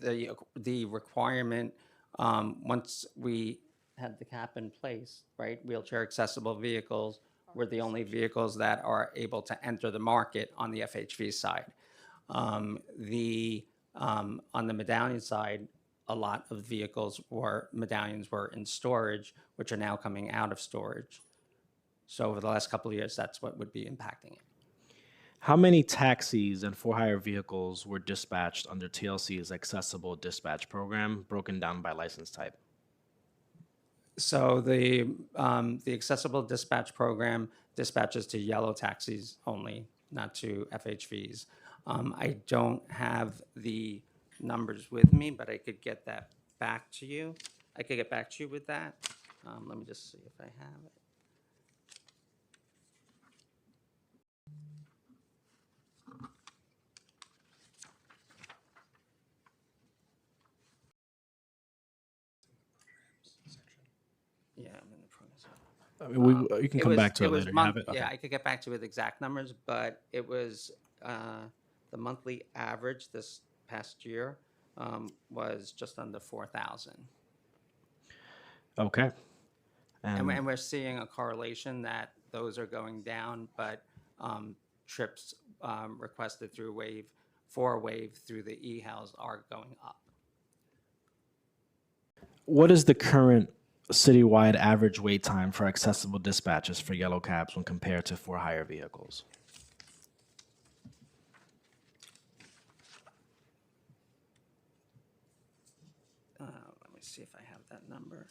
[SPEAKER 4] the requirement, once we had the cap in place, right, wheelchair accessible vehicles were the only vehicles that are able to enter the market on the FHV side. On the medallion side, a lot of medallions were in storage, which are now coming out of storage. So over the last couple of years, that's what would be impacting it.
[SPEAKER 2] How many taxis and for-hire vehicles were dispatched under TLC's accessible dispatch program, broken down by license type?
[SPEAKER 4] So the accessible dispatch program dispatches to yellow taxis only, not to FHVs. I don't have the numbers with me, but I could get that back to you. I could get back to you with that. Let me just see if I have it. Yeah, I'm in the progress.
[SPEAKER 2] I mean, you can come back to it later. You have it?
[SPEAKER 4] Yeah,
[SPEAKER 2] Okay.
[SPEAKER 4] I could get back to you with exact numbers, but it was the monthly average this past year was just under 4,000.
[SPEAKER 2] Okay.
[SPEAKER 4] And we're seeing a correlation that those are going down, but trips requested through Wave through the e-house are going up.
[SPEAKER 2] What is the current citywide average wait time for accessible dispatches for yellow cabs when compared to for-hire vehicles?
[SPEAKER 4] Let me see if I have that number.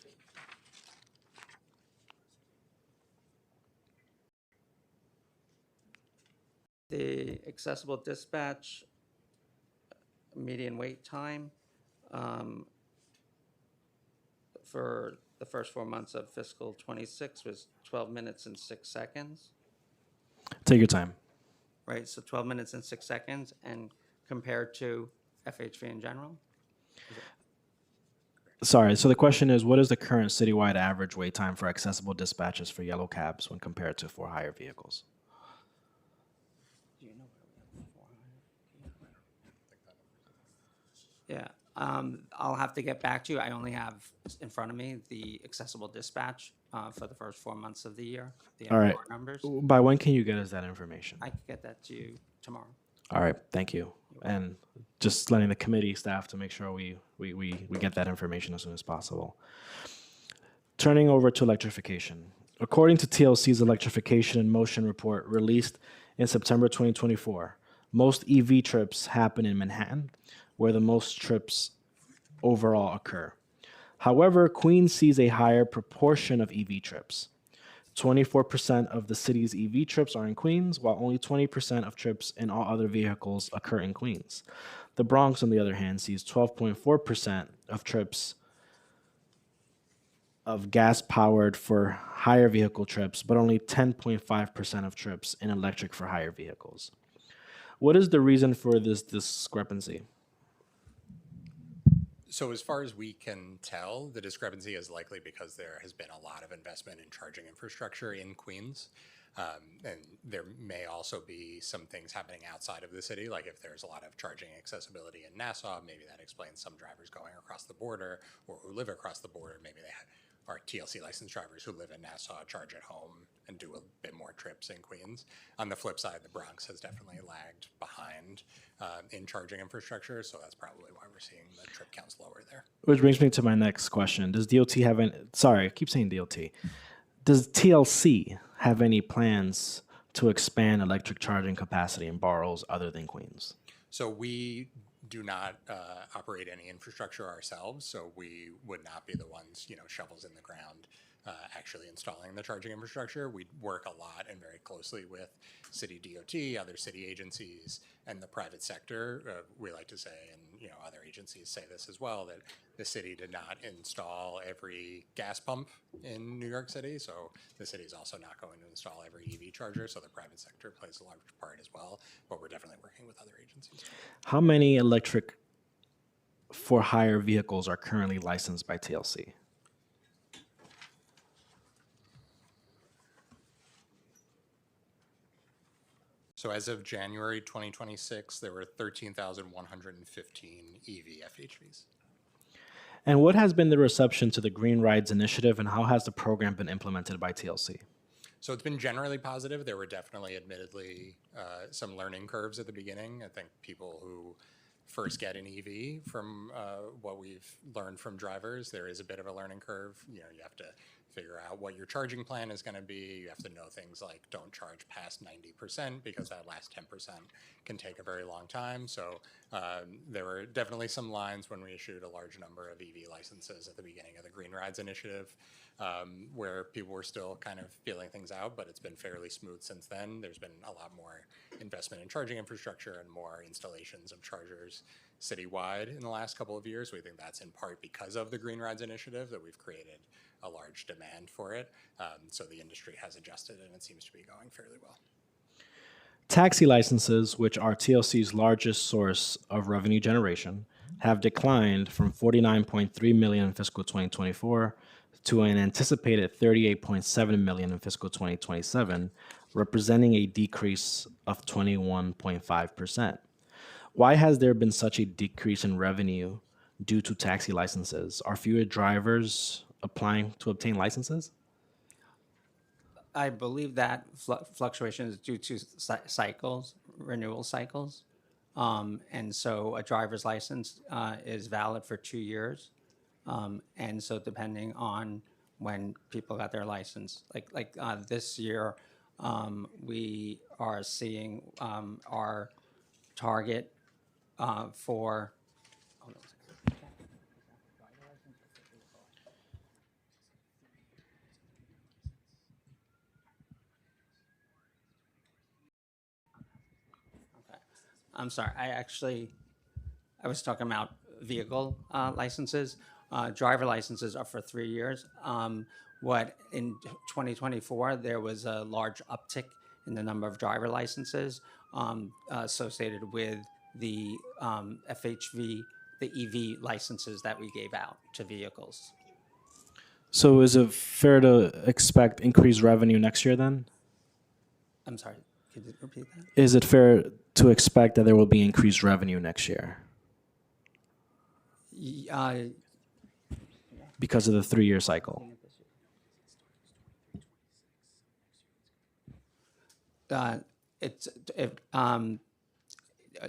[SPEAKER 4] The accessible dispatch median wait time for the first 4 months of fiscal 26 was 12 minutes and 6 seconds.
[SPEAKER 2] Take your time.
[SPEAKER 4] Right, so 12 minutes and 6 seconds, and compared to FHV in general?
[SPEAKER 2] Sorry, so the question is, what is the current citywide average wait time for accessible dispatches for yellow cabs when compared to for-hire vehicles?
[SPEAKER 4] Do you know where we have Yeah, I'll have to get back to you. I only have in front of me the accessible dispatch for the first 4 months of the year, the
[SPEAKER 2] All right.
[SPEAKER 4] MPR numbers.
[SPEAKER 2] By when can you get us that information?
[SPEAKER 4] I can get that to you tomorrow.
[SPEAKER 2] All right, thank you. And just letting the committee staff to make sure we get that information as soon as possible. Turning over to electrification. According to TLC's Electrification in Motion report released in September 2024, most EV trips happen in Manhattan, where the most trips overall occur. However, Queens sees a higher proportion of EV trips. 24% of the city's EV trips are in Queens, while only 20% of trips in all other vehicles occur in Queens. The Bronx, on the other hand, sees 12.4% of trips of gas-powered for hire vehicle trips, but only 10.5% of trips in electric for hire vehicles. What is the reason for this discrepancy?
[SPEAKER 13] So as far as we can tell, the discrepancy is likely because there has been a lot of investment in charging infrastructure in Queens. And there may also be some things happening outside of the city, like if there's a lot of charging accessibility in Nassau, maybe that explains some drivers going across the border or who live across the border. Maybe they are TLC licensed drivers who live in Nassau, charge at home, and do a bit more trips in Queens. On the flip side, the Bronx has definitely lagged behind in charging infrastructure, so that's probably why we're seeing the trip counts lower there.
[SPEAKER 2] Which brings me to my next question. Does DOT have any, sorry, I keep saying DOT. Does TLC have any plans to expand electric charging capacity in boroughs other than Queens?
[SPEAKER 13] So we do not operate any infrastructure ourselves, so we would not be the ones, shovels in the ground, actually installing the charging infrastructure. We work a lot and very closely with city DOT, other city agencies, and the private sector. We like to say, and other agencies say this as well, that the city did not install every gas pump in New York City, so the city is also not going to install every EV charger, so the private sector plays a large part as well, but we're definitely working with other agencies.
[SPEAKER 2] How many electric for hire vehicles are currently licensed by TLC?
[SPEAKER 13] So as of January 2026, there were 13,115 EV FHVs.
[SPEAKER 2] And what has been the reception to the Green Rides initiative, and how has the program been implemented by TLC?
[SPEAKER 13] So it's been generally positive. There were definitely, admittedly, some learning curves at the beginning. I think people who first get an EV, from what we've learned from drivers, there is a bit of a learning curve. You have to figure out what your charging plan is going to be. You have to know things like don't charge past 90%, because that last 10% can take a very long time. So there were definitely some lines when we issued a large number of EV licenses at the beginning of the Green Rides initiative, where people were still kind of feeling things out, but it's been fairly smooth since then. There's been a lot more investment in charging infrastructure and more installations of chargers citywide in the last couple of years. We think that's in part because of the Green Rides initiative, that we've created a large demand for it. So the industry has adjusted, and it seems to be going fairly well.
[SPEAKER 2] Taxi licenses, which are TLC's largest source of revenue generation, have declined from 49.3 million in fiscal 2024 to an anticipated 38.7 million in fiscal 2027, representing a decrease of 21.5%. Why has there been such a decrease in revenue due to taxi licenses? Are fewer drivers applying to obtain licenses?
[SPEAKER 4] I believe that fluctuation is due to cycles, renewal cycles. And so a driver's license is valid for 2 years. And so depending on when people got their license, like this year, we are seeing our target for, hold on a second. I'm sorry, I was talking about vehicle licenses. Driver licenses are for 3 years. What in 2024, there was a large uptick in the number of driver licenses associated with the FHV, the EV licenses that we gave out to vehicles.
[SPEAKER 2] So is it fair to expect increased revenue next year then?
[SPEAKER 4] I'm sorry, could you repeat that?
[SPEAKER 2] Is it fair to expect that there will be increased revenue next year because of the 3-year cycle?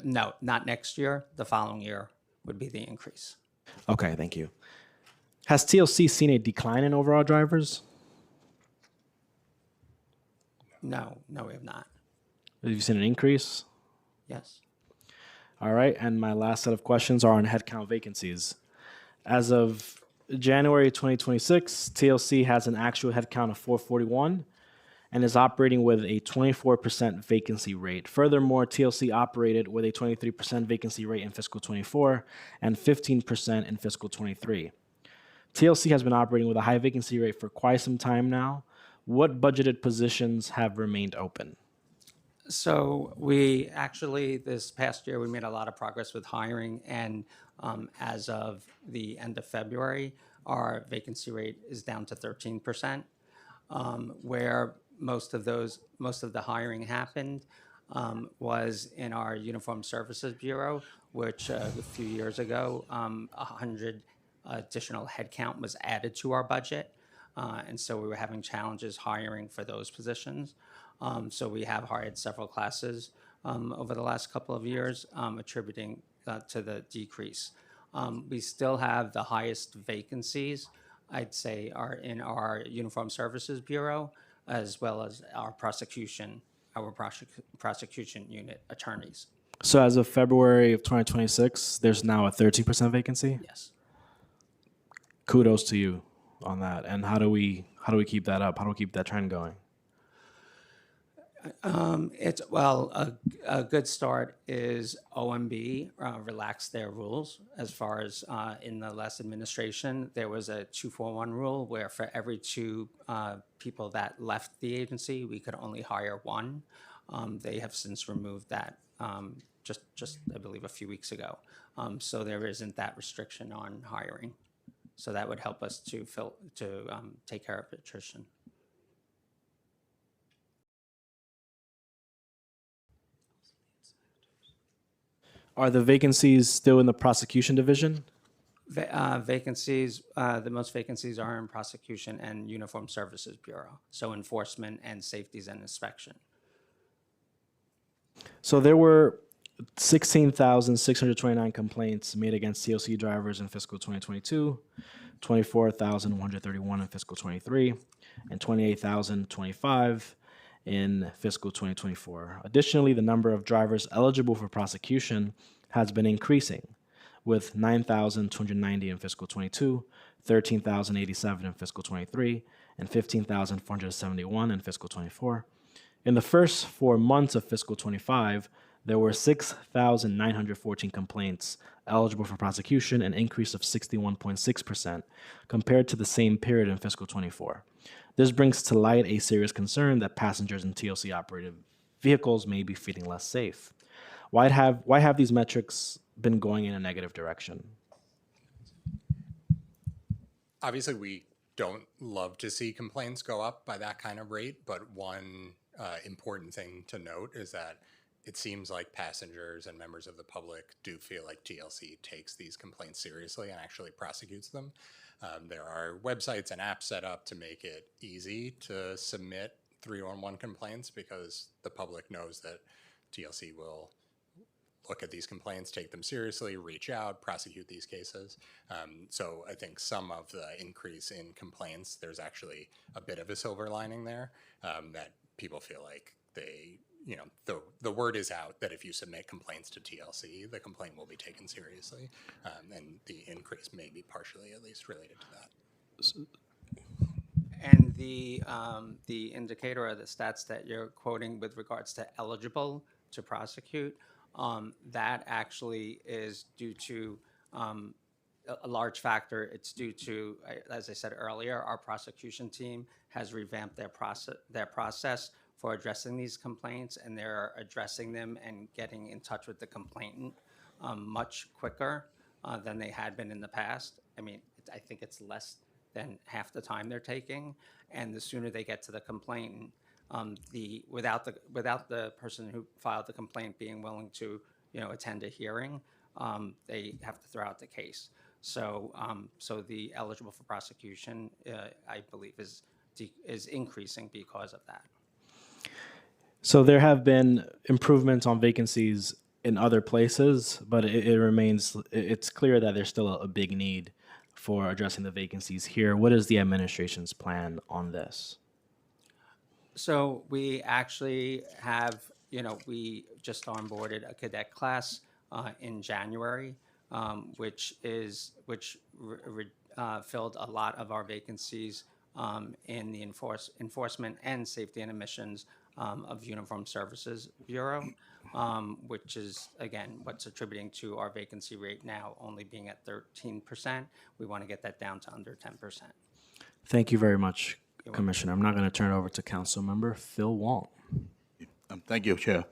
[SPEAKER 4] No, not next year. The following year would be the increase.
[SPEAKER 2] Okay, thank you. Has TLC seen a decline in overall drivers?
[SPEAKER 4] No, we have not.
[SPEAKER 2] Have you seen an increase?
[SPEAKER 4] Yes.
[SPEAKER 2] All right, and my last set of questions are on headcount vacancies. As of January 2026, TLC has an actual headcount of 441 and is operating with a 24% vacancy rate. Furthermore, TLC operated with a 23% vacancy rate in fiscal 24 and 15% in fiscal 23. TLC has been operating with a high vacancy rate for quite some time now. What budgeted positions have remained open?
[SPEAKER 4] So we actually, this past year, we made a lot of progress with hiring, and as of the end of February, our vacancy rate is down to 13%. Where most of the hiring happened was in our Uniform Services Bureau, which a few years ago, 100 additional headcount was added to our budget. And so we were having challenges hiring for those positions. So we have hired several classes over the last couple of years, attributing to the decrease. We still have the highest vacancies, I'd say, are in our Uniform Services Bureau, as well as our prosecution unit attorneys.
[SPEAKER 2] So as of February of 2026, there's now a 13% vacancy?
[SPEAKER 4] Yes.
[SPEAKER 2] Kudos to you on that. And how do we keep that up? How do we keep that trend going?
[SPEAKER 4] A good start is OMB relaxed their rules as far as in the last administration. There was a 2-for-1 rule where for every 2 people that left the agency, we could only hire 1. They have since removed that just I believe a few weeks ago. So there isn't that restriction on hiring. So that would help us to take care of attrition.
[SPEAKER 2] Are the vacancies still in the prosecution division?
[SPEAKER 4] Vacancies, the most vacancies are in prosecution and Uniform Services Bureau, so enforcement and safeties and inspection.
[SPEAKER 2] So there were 16,629 complaints made against TLC drivers in fiscal 2022, 24,131 in fiscal 23, and 28,025 in fiscal 2024. Additionally, the number of drivers eligible for prosecution has been increasing, with 9,290 in fiscal 22, 13,087 in fiscal 23, and 15,471 in fiscal 24. In the first 4 months of fiscal 25, there were 6,914 complaints eligible for prosecution, an increase of 61.6% compared to the same period in fiscal 24. This brings to light a serious concern that passengers in TLC-operated vehicles may be feeling less safe. Why have these metrics been going in a negative direction?
[SPEAKER 13] Obviously, we don't love to see complaints go up by that kind of rate, but one important thing to note is that it seems like passengers and members of the public do feel like TLC takes these complaints seriously and actually prosecutes them. There are websites and apps set up to make it easy to submit 311 complaints because the public knows that TLC will look at these complaints, take them seriously, reach out, prosecute these cases. So I think some of the increase in complaints, there's actually a bit of a silver lining there, that people feel like they, the word is out that if you submit complaints to TLC, the complaint will be taken seriously. And the increase may be partially at least related to that.
[SPEAKER 4] And the indicator or the stats that you're quoting with regards to eligible to prosecute, that actually is due to a large factor. It's due to, as I said earlier, our prosecution team has revamped their process for addressing these complaints, and they're addressing them and getting in touch with the complainant much quicker than they had been in the past. I mean, I think it's less than half the time they're taking, and the sooner they get to the complainant, without the person who filed the complaint being willing to attend a hearing, they have to throw out the case. So the eligible for prosecution, I believe, is increasing because of that.
[SPEAKER 2] So there have been improvements on vacancies in other places, but it's clear that there's still a big need for addressing the vacancies here. What is the administration's plan on this?
[SPEAKER 4] So we actually have, we just onboarded a cadet class in January, which filled a lot of our vacancies in the enforcement and safety and admissions of Uniform Services Bureau, which is, again, what's attributing to our vacancy rate now only being at 13%. We want to get that down to under 10%.
[SPEAKER 2] Thank you very much, Commissioner. I'm now going to turn it over to Councilmember Phil Wong.
[SPEAKER 6] Thank you, Chair.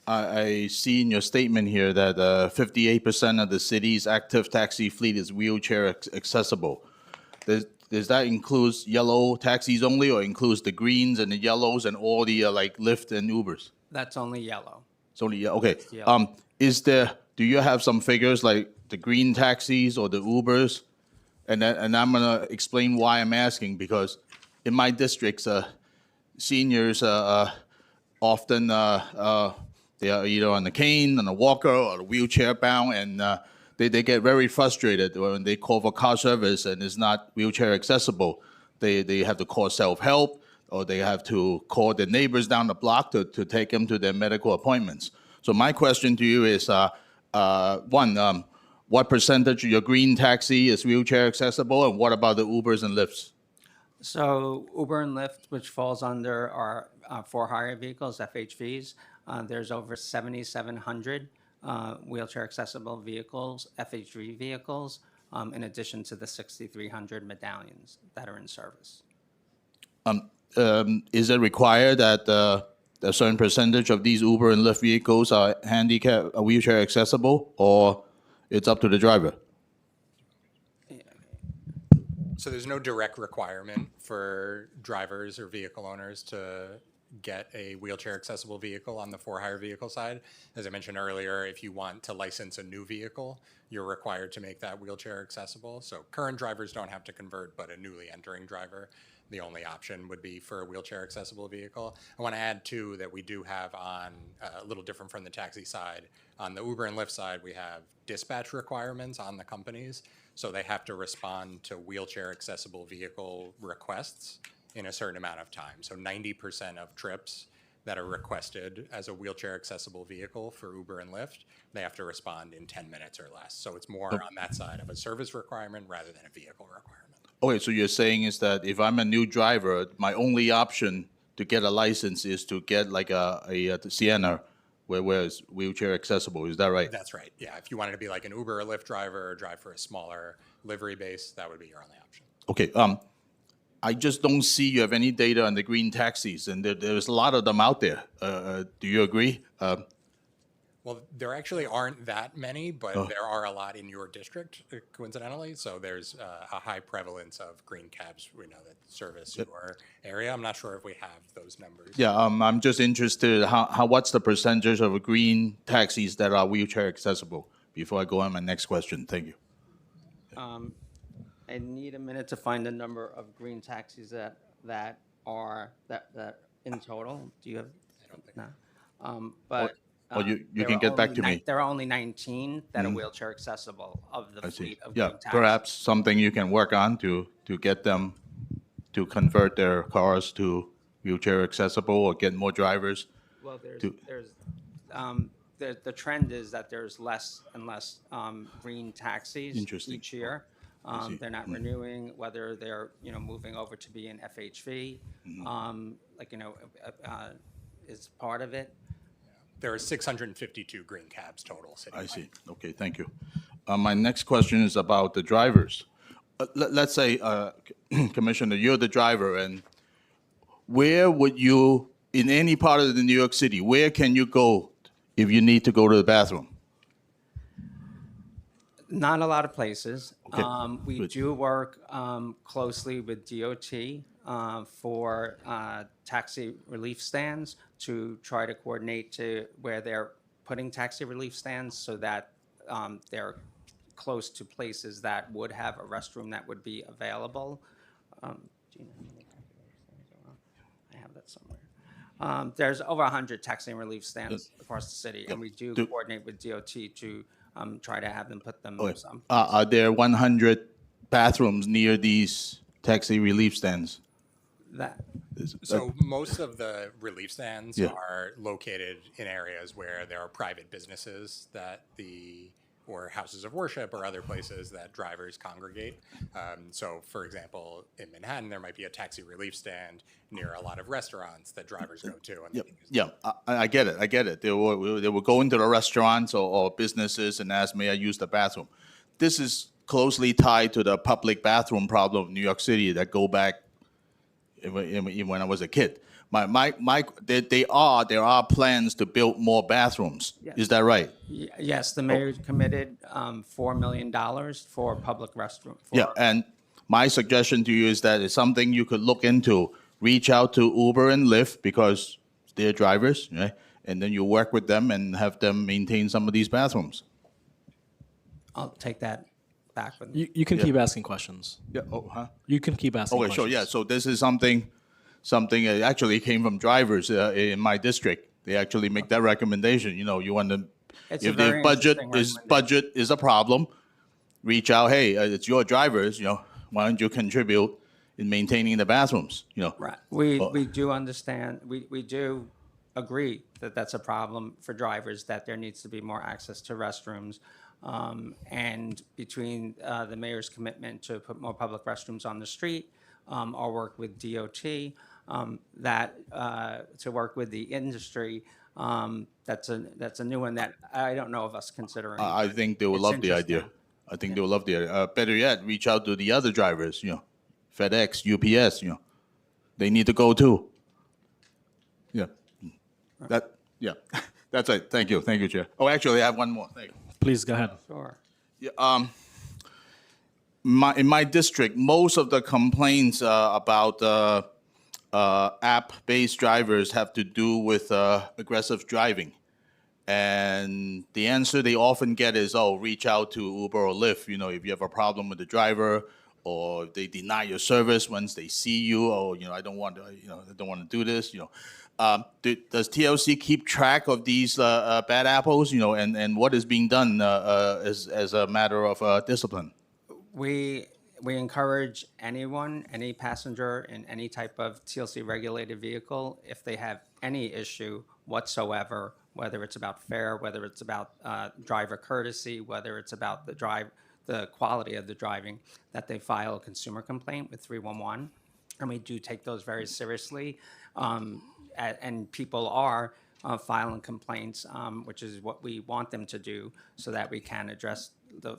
[SPEAKER 6] I see in your statement here that 58% of the city's active taxi fleet is wheelchair accessible. Does that include yellow taxis only, or includes the greens and the yellows and all the like Lyft and Ubers?
[SPEAKER 4] That's only yellow.
[SPEAKER 6] It's only okay.
[SPEAKER 4] It's yellow.
[SPEAKER 6] Do you have some figures like the green taxis or the Ubers? And I'm gonna explain why I'm asking, because in my districts, seniors often they are either on the cane, on a walker, or a wheelchair bound, and they get very frustrated when they call for car service and it's not wheelchair accessible. They have to call self-help, or they have to call their neighbors down the block to take them to their medical appointments. So my question to you is, one, what percentage of your green taxi is wheelchair accessible, and what about the Ubers and Lyfts?
[SPEAKER 4] So Uber and Lyft, which falls under our for-hire vehicles, FHVs, there's over 7,700 wheelchair accessible vehicles, FHV vehicles, in addition to the 6,300 medallions that are in service.
[SPEAKER 6] Is it required that a certain percentage of these Uber and Lyft vehicles are wheelchair accessible, or it's up to the driver?
[SPEAKER 13] So there's no direct requirement for drivers or vehicle owners to get a wheelchair accessible vehicle on the for-hire vehicle side. As I mentioned earlier, if you want to license a new vehicle, you're required to make that wheelchair accessible. So current drivers don't have to convert, but a newly entering driver, the only option would be for a wheelchair accessible vehicle. I want to add too that we do have on a little different from the taxi side. On the Uber and Lyft side, we have dispatch requirements on the companies. So they have to respond to wheelchair accessible vehicle requests in a certain amount of time. So 90% of trips that are requested as a wheelchair accessible vehicle for Uber and Lyft, they have to respond in 10 minutes or less. So it's more on that side of a service requirement rather than a vehicle requirement.
[SPEAKER 6] Okay, so you're saying is that if I'm a new driver, my only option to get a license is to get like a Sienna, where it's wheelchair accessible. Is that right?
[SPEAKER 13] That's right. Yeah. If you wanted to be like an Uber or Lyft driver or drive for a smaller livery base, that would be your only option.
[SPEAKER 6] Okay. I just don't see you have any data on the green taxis, and there's a lot of them out there. Do you agree?
[SPEAKER 13] Well, there actually aren't that many, but there are a lot in your district, coincidentally. So there's a high prevalence of green cabs, we know, that service your area. I'm not sure if we have those numbers.
[SPEAKER 6] Yeah, I'm just interested, what's the percentage of green taxis that are wheelchair accessible? Before I go on my next question, thank you.
[SPEAKER 4] I need a minute to find the number of green taxis that are in total. Do you have?
[SPEAKER 13] I don't think.
[SPEAKER 4] No. But
[SPEAKER 6] Or you can get back to me.
[SPEAKER 4] There are only 19 that are wheelchair accessible of the fleet of
[SPEAKER 6] Yeah,
[SPEAKER 4] green taxis.
[SPEAKER 6] perhaps something you can work on to get them to convert their cars to wheelchair accessible, or get more drivers.
[SPEAKER 4] Well, the trend is that there's less and less green taxis each year. They're not renewing, whether they're moving over to be an FHV, is part of it.
[SPEAKER 13] There are 652 green cabs total citywide.
[SPEAKER 6] I see. Okay, thank you. My next question is about the drivers. Let's say, Commissioner, you're the driver, and where would you, in any part of the New York City, where can you go if you need to go to the bathroom?
[SPEAKER 4] Not a lot of places.
[SPEAKER 6] Okay,
[SPEAKER 4] We
[SPEAKER 6] good.
[SPEAKER 4] do work closely with DOT for taxi relief stands to try to coordinate to where they're putting taxi relief stands so that they're close to places that would have a restroom that would be available. Do you know how many taxi relief stands there are? I have that somewhere. There's over 100 taxi relief stands across the city, and we do coordinate with DOT to try to have them put them.
[SPEAKER 6] Are there 100 bathrooms near these taxi relief stands?
[SPEAKER 13] So most of the relief stands
[SPEAKER 6] Yeah.
[SPEAKER 13] are located in areas where there are private businesses or houses of worship or other places that drivers congregate. So, for example, in Manhattan, there might be a taxi relief stand near a lot of restaurants that drivers go to. And
[SPEAKER 6] Yeah, I get it. I get it. They will go into the restaurants or businesses and ask, may I use the bathroom? This is closely tied to the public bathroom problem of New York City that go back when I was a kid. There are plans to build more bathrooms.
[SPEAKER 4] Yes.
[SPEAKER 6] Is that right?
[SPEAKER 4] Yes, the mayor committed $4 million for public restroom.
[SPEAKER 6] Yeah, and my suggestion to you is that it's something you could look into. Reach out to Uber and Lyft because they're drivers, right? And then you work with them and have them maintain some of these bathrooms.
[SPEAKER 4] I'll take that back with me.
[SPEAKER 2] You can
[SPEAKER 6] Yeah.
[SPEAKER 2] keep asking questions.
[SPEAKER 6] Yeah. Oh, huh?
[SPEAKER 2] You can keep asking
[SPEAKER 6] Okay,
[SPEAKER 2] questions.
[SPEAKER 6] sure. Yeah. So this is something that actually came from drivers in my district. They actually make that recommendation. You know, you want to,
[SPEAKER 4] It's a
[SPEAKER 6] if their
[SPEAKER 4] very
[SPEAKER 6] budget
[SPEAKER 4] interesting
[SPEAKER 6] is a problem, reach out. Hey, it's your drivers. You know, why don't you contribute in maintaining the bathrooms? You know,
[SPEAKER 4] Right. We do understand, we do agree that that's a problem for drivers, that there needs to be more access to restrooms. And between the mayor's commitment to put more public restrooms on the street, our work with DOT, to work with the industry, that's a new one that I don't know of us considering.
[SPEAKER 6] I think they will
[SPEAKER 4] It's
[SPEAKER 6] love the idea.
[SPEAKER 4] interesting.
[SPEAKER 6] I think they will love the idea. Better yet, reach out to the other drivers. You know, FedEx, UPS. You know, they need to go too. Yeah. Yeah. That's it. Thank you, Chair. Oh, actually, I have one more thing.
[SPEAKER 2] Please go ahead.
[SPEAKER 4] Sure.
[SPEAKER 6] Yeah, in my district, most of the complaints about app-based drivers have to do with aggressive driving. And the answer they often get is, oh, reach out to Uber or Lyft, you know, if you have a problem with the driver, or if they deny your service once they see you, or, you know, I don't want to do this, you know. Does TLC keep track of these bad apples, you know, and what is being done as a matter of discipline?
[SPEAKER 4] We encourage anyone, any passenger in any type of TLC regulated vehicle, if they have any issue whatsoever, whether it's about fare, whether it's about driver courtesy, whether it's about the quality of the driving, that they file a consumer complaint with 311. And we do take those very seriously. And people are filing complaints, which is what we want them to do, so that we can address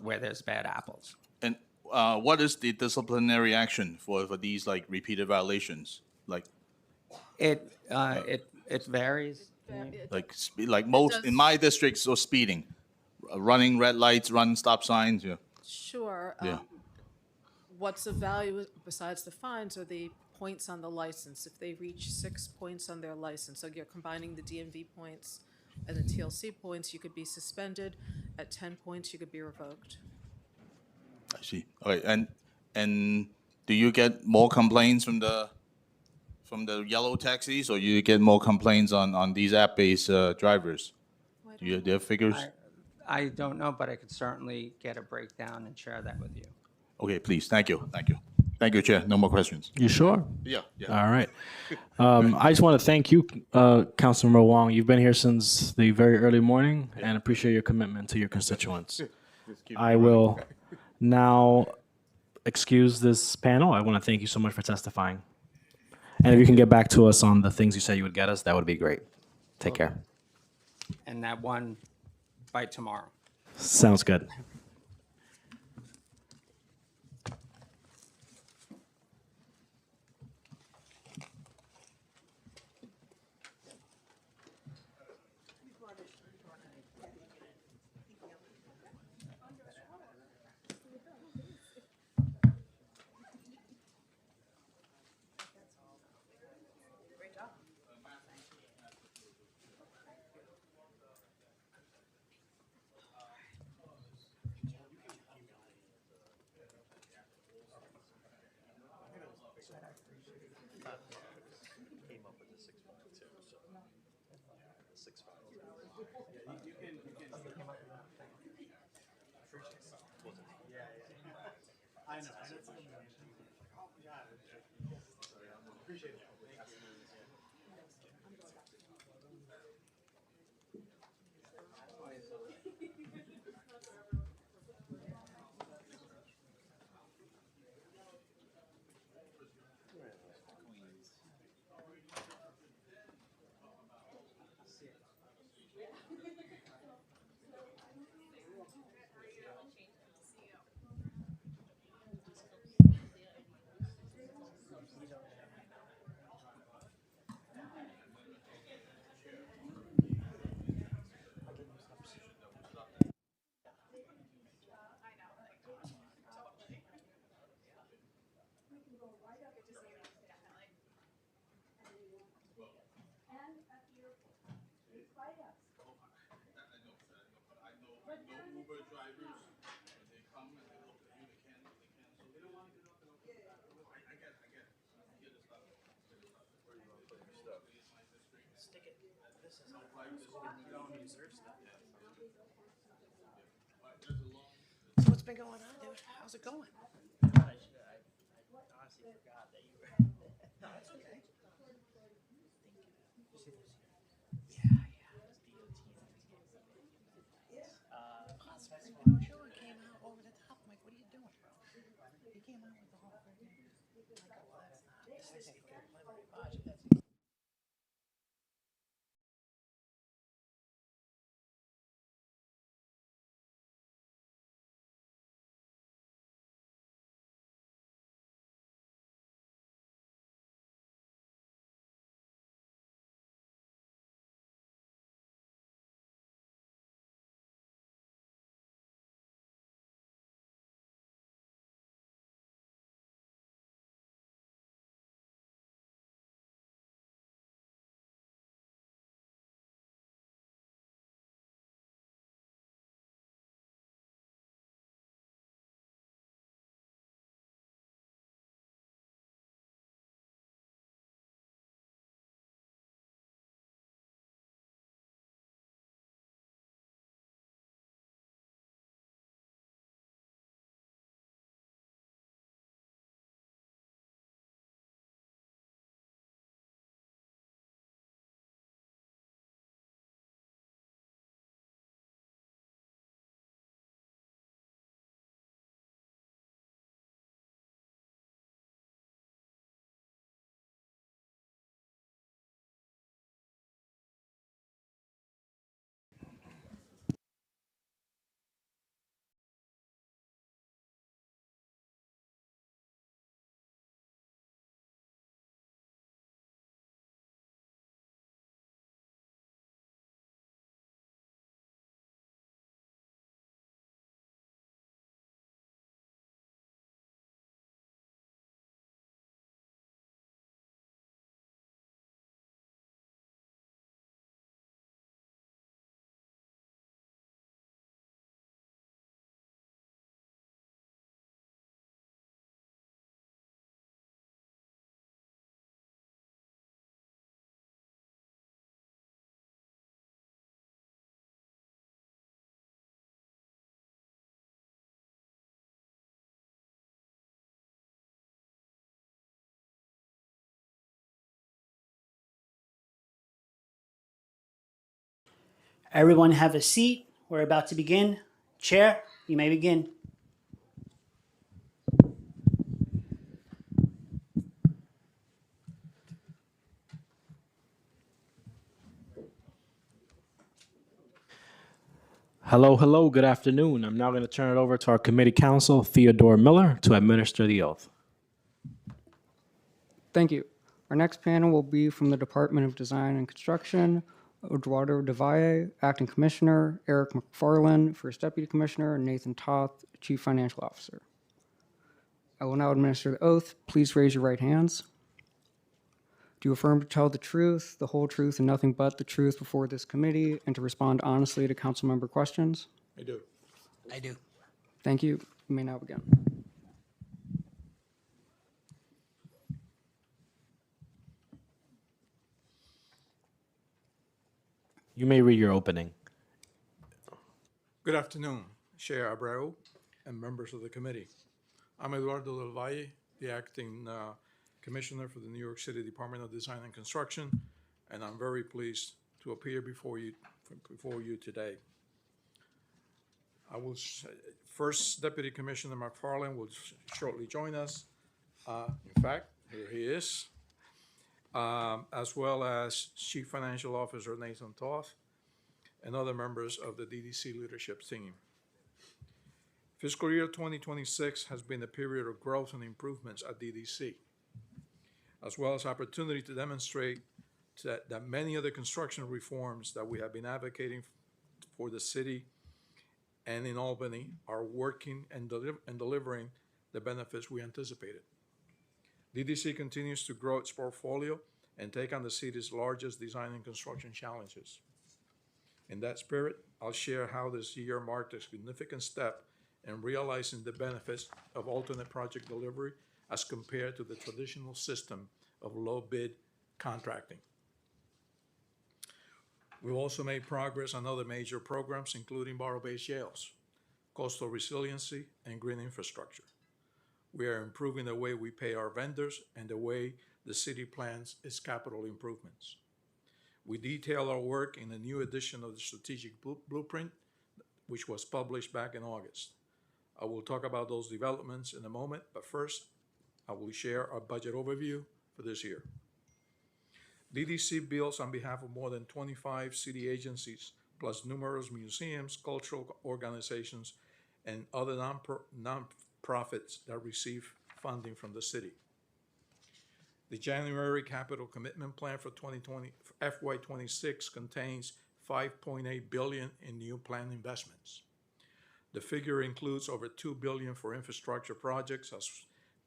[SPEAKER 4] where there's bad apples.
[SPEAKER 6] And what is the disciplinary action for these like repeated violations? Like
[SPEAKER 4] it varies.
[SPEAKER 6] Like most in my district, so speeding, running red lights, running stop signs. Yeah.
[SPEAKER 10] Sure.
[SPEAKER 6] Yeah.
[SPEAKER 10] What's of value besides the fines are the points on the license. If they reach 6 points on their license, so you're combining the DMV points and the TLC points, you could be suspended. At 10 points, you could be revoked.
[SPEAKER 6] I see. Okay, and do you get more complaints from the yellow taxis, or you get more complaints on these app-based drivers? Do you have figures?
[SPEAKER 4] I don't know, but I could certainly get a breakdown and share that with you.
[SPEAKER 6] Okay, please. Thank you. Chair. No more questions.
[SPEAKER 2] You sure?
[SPEAKER 6] Yeah.
[SPEAKER 2] All right. I just want to thank you, Councilmember Wong. You've been here since the very early morning, and appreciate your commitment to your constituents. I will now excuse this panel. I want to thank you so much for testifying. And if you can get back to us on the things you said you would get us, that would be great. Take care.
[SPEAKER 4] And that one by tomorrow.
[SPEAKER 2] Sounds good.
[SPEAKER 3] So what's been going on, dude? How's it going? No, that's okay. Sean came out over the top. I'm like, what are you doing, bro? He came out with the whole freaking. I'm like, well, that's not. This isn't good. That's
[SPEAKER 7] Everyone have a seat. We're about to begin. Chair, you may begin.
[SPEAKER 2] Hello, hello, good afternoon. I'm now going to turn it over to our committee counsel, Theodore Miller, to administer the oath.
[SPEAKER 23] Thank you. Our next panel will be from the Department of Design and Construction, Eduardo DeValle, Acting Commissioner, Eric McFarland, First Deputy Commissioner, and Nathan Toth, Chief Financial Officer. I will now administer the oath. Please raise your right hands. Do you affirm to tell the truth, the whole truth, and nothing but the truth before this committee, and to respond honestly to council member questions?
[SPEAKER 3] I do. I do.
[SPEAKER 23] Thank you. You may now begin.
[SPEAKER 2] You may read your opening.
[SPEAKER 24] Good afternoon, Chair Abreu and members of the committee. I'm Eduardo Del Valle, the acting commissioner for the New York City Department of Design and Construction, and I'm very pleased to appear before you today. First Deputy Commissioner McFarland will shortly join us. In fact, here he is, as well as Chief Financial Officer Nathan Toth and other members of the DDC leadership team. Fiscal year 2026 has been a period of growth and improvements at DDC, as well as opportunity to demonstrate that many of the construction reforms that we have been advocating for the city and in Albany are working and delivering the benefits we anticipated. DDC continues to grow its portfolio and take on the city's largest design and construction challenges. In that spirit, I'll share how this year marked a significant step in realizing the benefits of alternate project delivery as compared to the traditional system of low bid contracting. We've also made progress on other major programs, including borrow-based jails, coastal resiliency, and green infrastructure. We are improving the way we pay our vendors and the way the city plans its capital improvements. We detail our work in a new edition of the Strategic Blueprint, which was published back in August. I will talk about those developments in a moment, but first, I will share our budget overview for this year. DDC bills on behalf of more than 25 city agencies, plus numerous museums, cultural organizations, and other nonprofits that receive funding from the city. The January capital commitment plan for 2020 FY26 contains $5.8 billion in new planned investments. The figure includes over $2 billion for infrastructure projects, as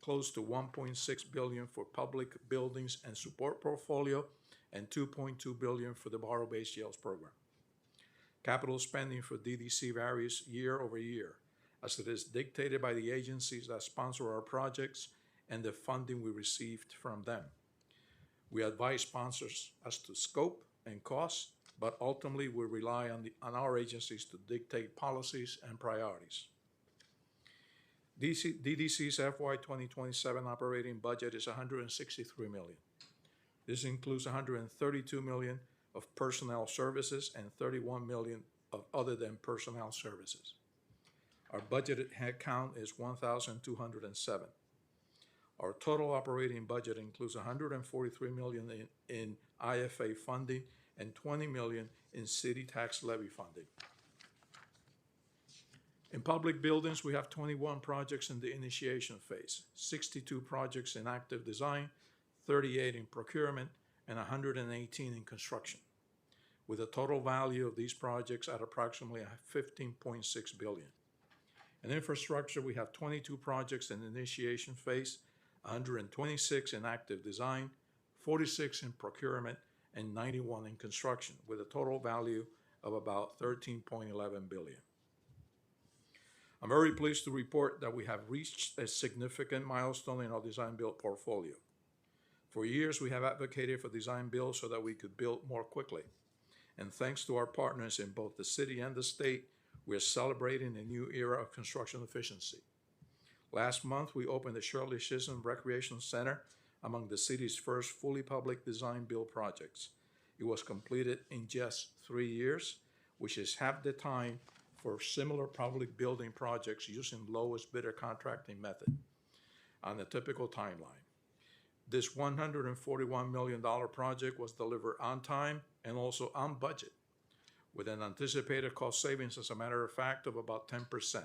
[SPEAKER 24] close to $1.6 billion for public buildings and support portfolio, and $2.2 billion for the borrow-based jails program. Capital spending for DDC varies year over year, as it is dictated by the agencies that sponsor our projects and the funding we received from them. We advise sponsors as to scope and cost, but ultimately we rely on our agencies to dictate policies and priorities. DDC's FY 2027 operating budget is $163 million. This includes $132 million of personnel services and $31 million of other than personnel services. Our budgeted headcount is 1,207. Our total operating budget includes $143 million in IFA funding and $20 million in city tax levy funding. In public buildings, we have 21 projects in the initiation phase, 62 projects in active design, 38 in procurement, and 118 in construction, with a total value of these projects at approximately $15.6 billion. In infrastructure, we have 22 projects in the initiation phase, 126 in active design, 46 in procurement, and 91 in construction, with a total value of about $13.11 billion. I'm very pleased to report that we have reached a significant milestone in our design-build portfolio. For years, we have advocated for design-build so that we could build more quickly. And thanks to our partners in both the city and the state, we are celebrating a new era of construction efficiency. Last month, we opened the Shirley Chisholm Recreation Center, among the city's first fully public design-build projects. It was completed in just 3 years, which is half the time for similar public building projects using lowest bidder contracting method on a typical timeline. This $141 million project was delivered on time and also on budget, with an anticipated cost savings, as a matter of fact, of about 10%.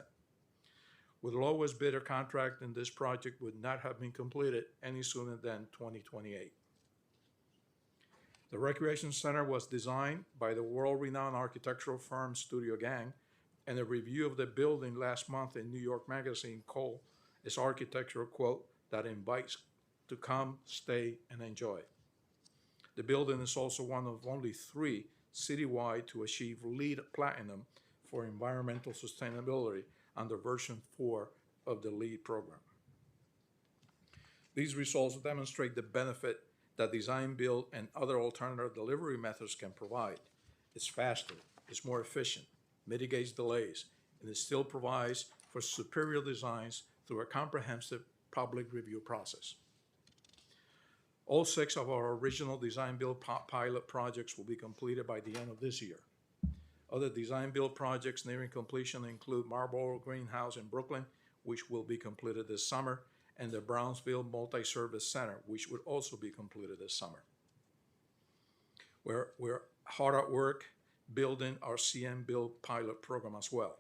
[SPEAKER 24] With lowest bidder contracting, this project would not have been completed any sooner than 2028. The Recreation Center was designed by the world-renowned architectural firm Studio Gang, and a review of the building last month in New York Magazine called its architectural quote that invites to come, stay, and enjoy. The building is also one of only 3 citywide to achieve LEED Platinum for environmental sustainability under version 4 of the LEED program. These results demonstrate the benefit that design, build, and other alternative delivery methods can provide. It's faster, it's more efficient, mitigates delays, and it still provides for superior designs through a comprehensive public review process. All 6 of our original design-build pilot projects will be completed by the end of this year. Other design-build projects nearing completion include Marlboro Greenhouse in Brooklyn, which will be completed this summer, and the Brownsville Multi-Service Center, which will also be completed this summer. We're hard at work building our CM Build pilot program as well.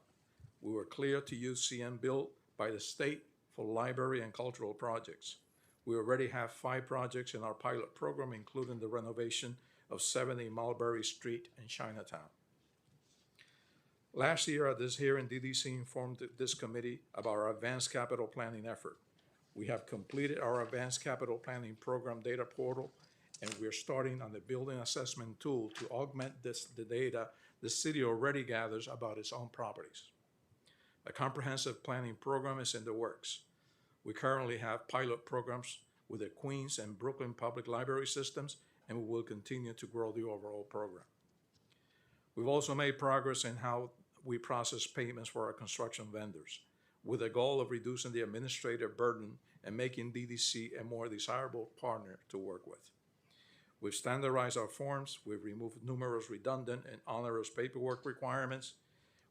[SPEAKER 24] We were cleared to use CM Build by the state for library and cultural projects. We already have 5 projects in our pilot program, including the renovation of 70 Mulberry Street in Chinatown. Last year at this hearing, DDC informed this committee about our advanced capital planning effort. We have completed our advanced capital planning program data portal, and we're starting on the building assessment tool to augment the data the city already gathers about its own properties. A comprehensive planning program is in the works. We currently have pilot programs with the Queens and Brooklyn public library systems, and we will continue to grow the overall program. We've also made progress in how we process payments for our construction vendors, with a goal of reducing the administrative burden and making DDC a more desirable partner to work with. We've standardized our forms, we've removed numerous redundant and onerous paperwork requirements.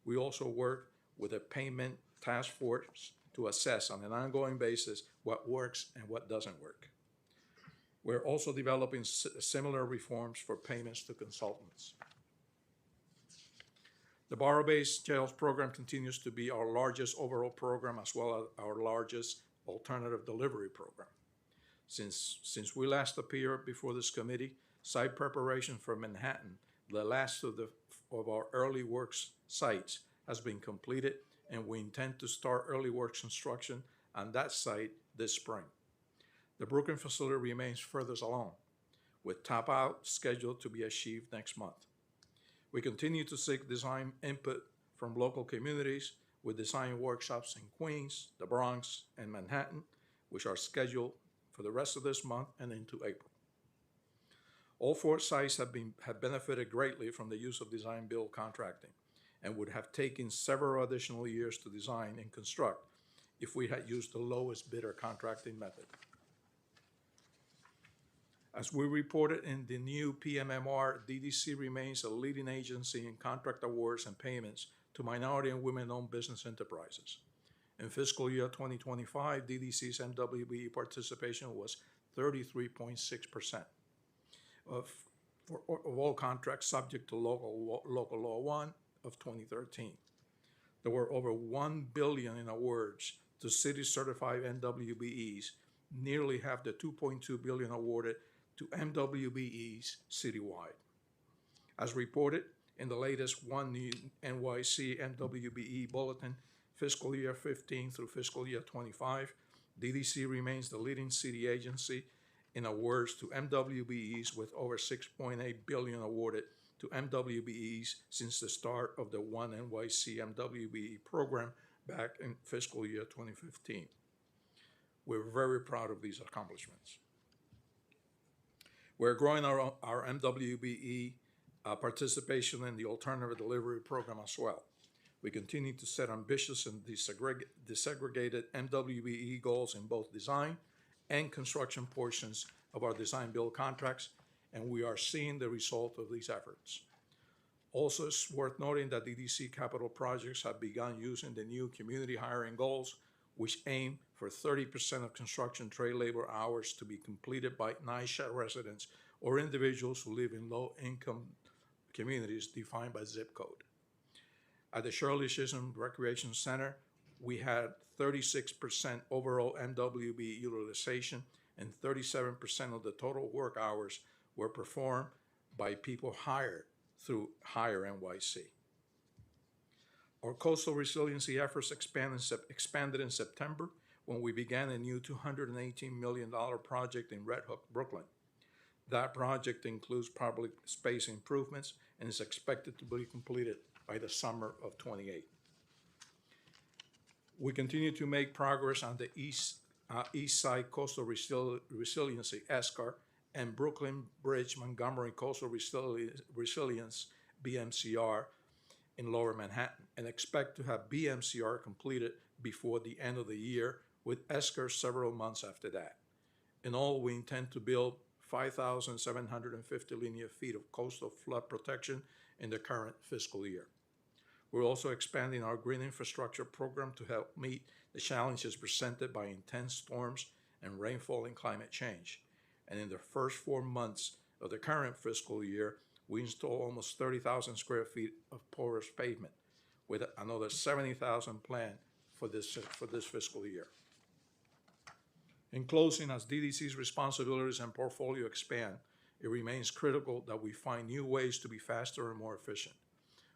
[SPEAKER 24] We also work with a payment task force to assess on an ongoing basis what works and what doesn't work. We're also developing similar reforms for payments to consultants. The Borrow-Based Jails program continues to be our largest overall program as well as our largest alternative delivery program. Since we last appeared before this committee, site preparation for Manhattan, the last of our early works sites, has been completed, and we intend to start early works construction on that site this spring. The Brooklyn facility remains furthest along, with top out scheduled to be achieved next month. We continue to seek design input from local communities with design workshops in Queens, the Bronx, and Manhattan, which are scheduled for the rest of this month and into April. All four sites have benefited greatly from the use of design-build contracting and would have taken several additional years to design and construct if we had used the lowest bidder contracting method. As we reported in the new PMMR, DDC remains a leading agency in contract awards and payments to minority and women-owned business enterprises. In fiscal year 2025, DDC's MWBE participation was 33.6% of all contracts subject to local law 1 of 2013. There were over $1 billion in awards to city-certified MWBEs, nearly half the $2.2 billion awarded to MWBEs citywide. As reported in the latest One NYC MWBE Bulletin, fiscal year 15 through fiscal year 25, DDC remains the leading city agency in awards to MWBEs with over $6.8 billion awarded to MWBEs since the start of the One NYC MWBE program back in fiscal year 2015. We're very proud of these accomplishments. We're growing our MWBE participation in the alternative delivery program as well. We continue to set ambitious and disaggregated MWBE goals in both design and construction portions of our design-build contracts, and we are seeing the result of these efforts. Also, it's worth noting that DDC capital projects have begun using the new community hiring goals, which aim for 30% of construction trade labor hours to be completed by NYCHA residents or individuals who live in low-income communities defined by zip code. At the Shirley Chisholm Recreation Center, we had 36% overall MWB utilization, and 37% of the total work hours were performed by people hired through Hire NYC. Our coastal resiliency efforts expanded in September when we began a new $218 million project in Red Hook, Brooklyn. That project includes public space improvements and is expected to be completed by the summer of '28. We continue to make progress on the East Side Coastal Resiliency, ESCAR, and Brooklyn Bridge Montgomery Coastal Resilience, BMCR, in Lower Manhattan, and expect to have BMCR completed before the end of the year, with ESCAR several months after that. In all, we intend to build 5,750 linear feet of coastal flood protection in the current fiscal year. We're also expanding our green infrastructure program to help meet the challenges presented by intense storms and rainfall and climate change. And in the first 4 months of the current fiscal year, we installed almost 30,000 square feet of porous pavement, with another 70,000 planned for this fiscal year. In closing, as DDC's responsibilities and portfolio expand, it remains critical that we find new ways to be faster and more efficient.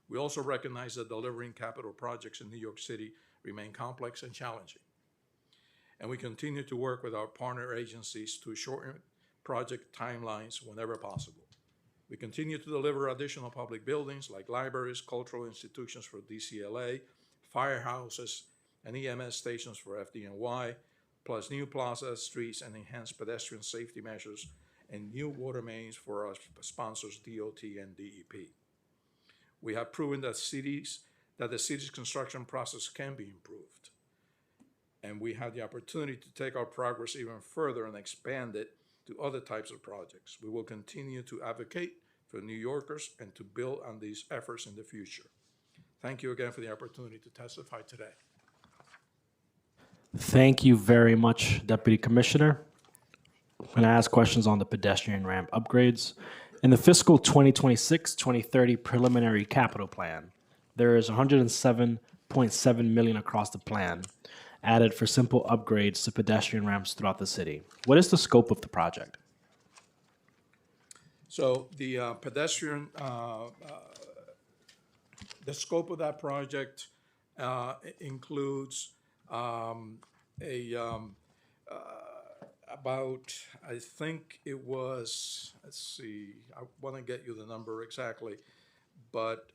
[SPEAKER 24] We also recognize that delivering capital projects in New York City remain complex and challenging. And we continue to work with our partner agencies to shorten project timelines whenever possible. We continue to deliver additional public buildings like libraries, cultural institutions for DCLA, firehouses, and EMS stations for FDNY, plus new plazas, streets, and enhanced pedestrian safety measures, and new water mains for our sponsors DOT and DEP. We have proven that the city's construction process can be improved. And we have the opportunity to take our progress even further and expand it to other types of projects. We will continue to advocate for New Yorkers and to build on these efforts in the future. Thank you again for the opportunity to testify today.
[SPEAKER 2] Thank you very much, Deputy Commissioner. I'm going to ask questions on the pedestrian ramp upgrades. In the fiscal 2026-2030 preliminary capital plan, there is $107.7 million across the plan added for simple upgrades to pedestrian ramps throughout the city. What is the scope of the project?
[SPEAKER 24] So the the scope of that project includes about, I think it was, let's see, I want to get you the number exactly, but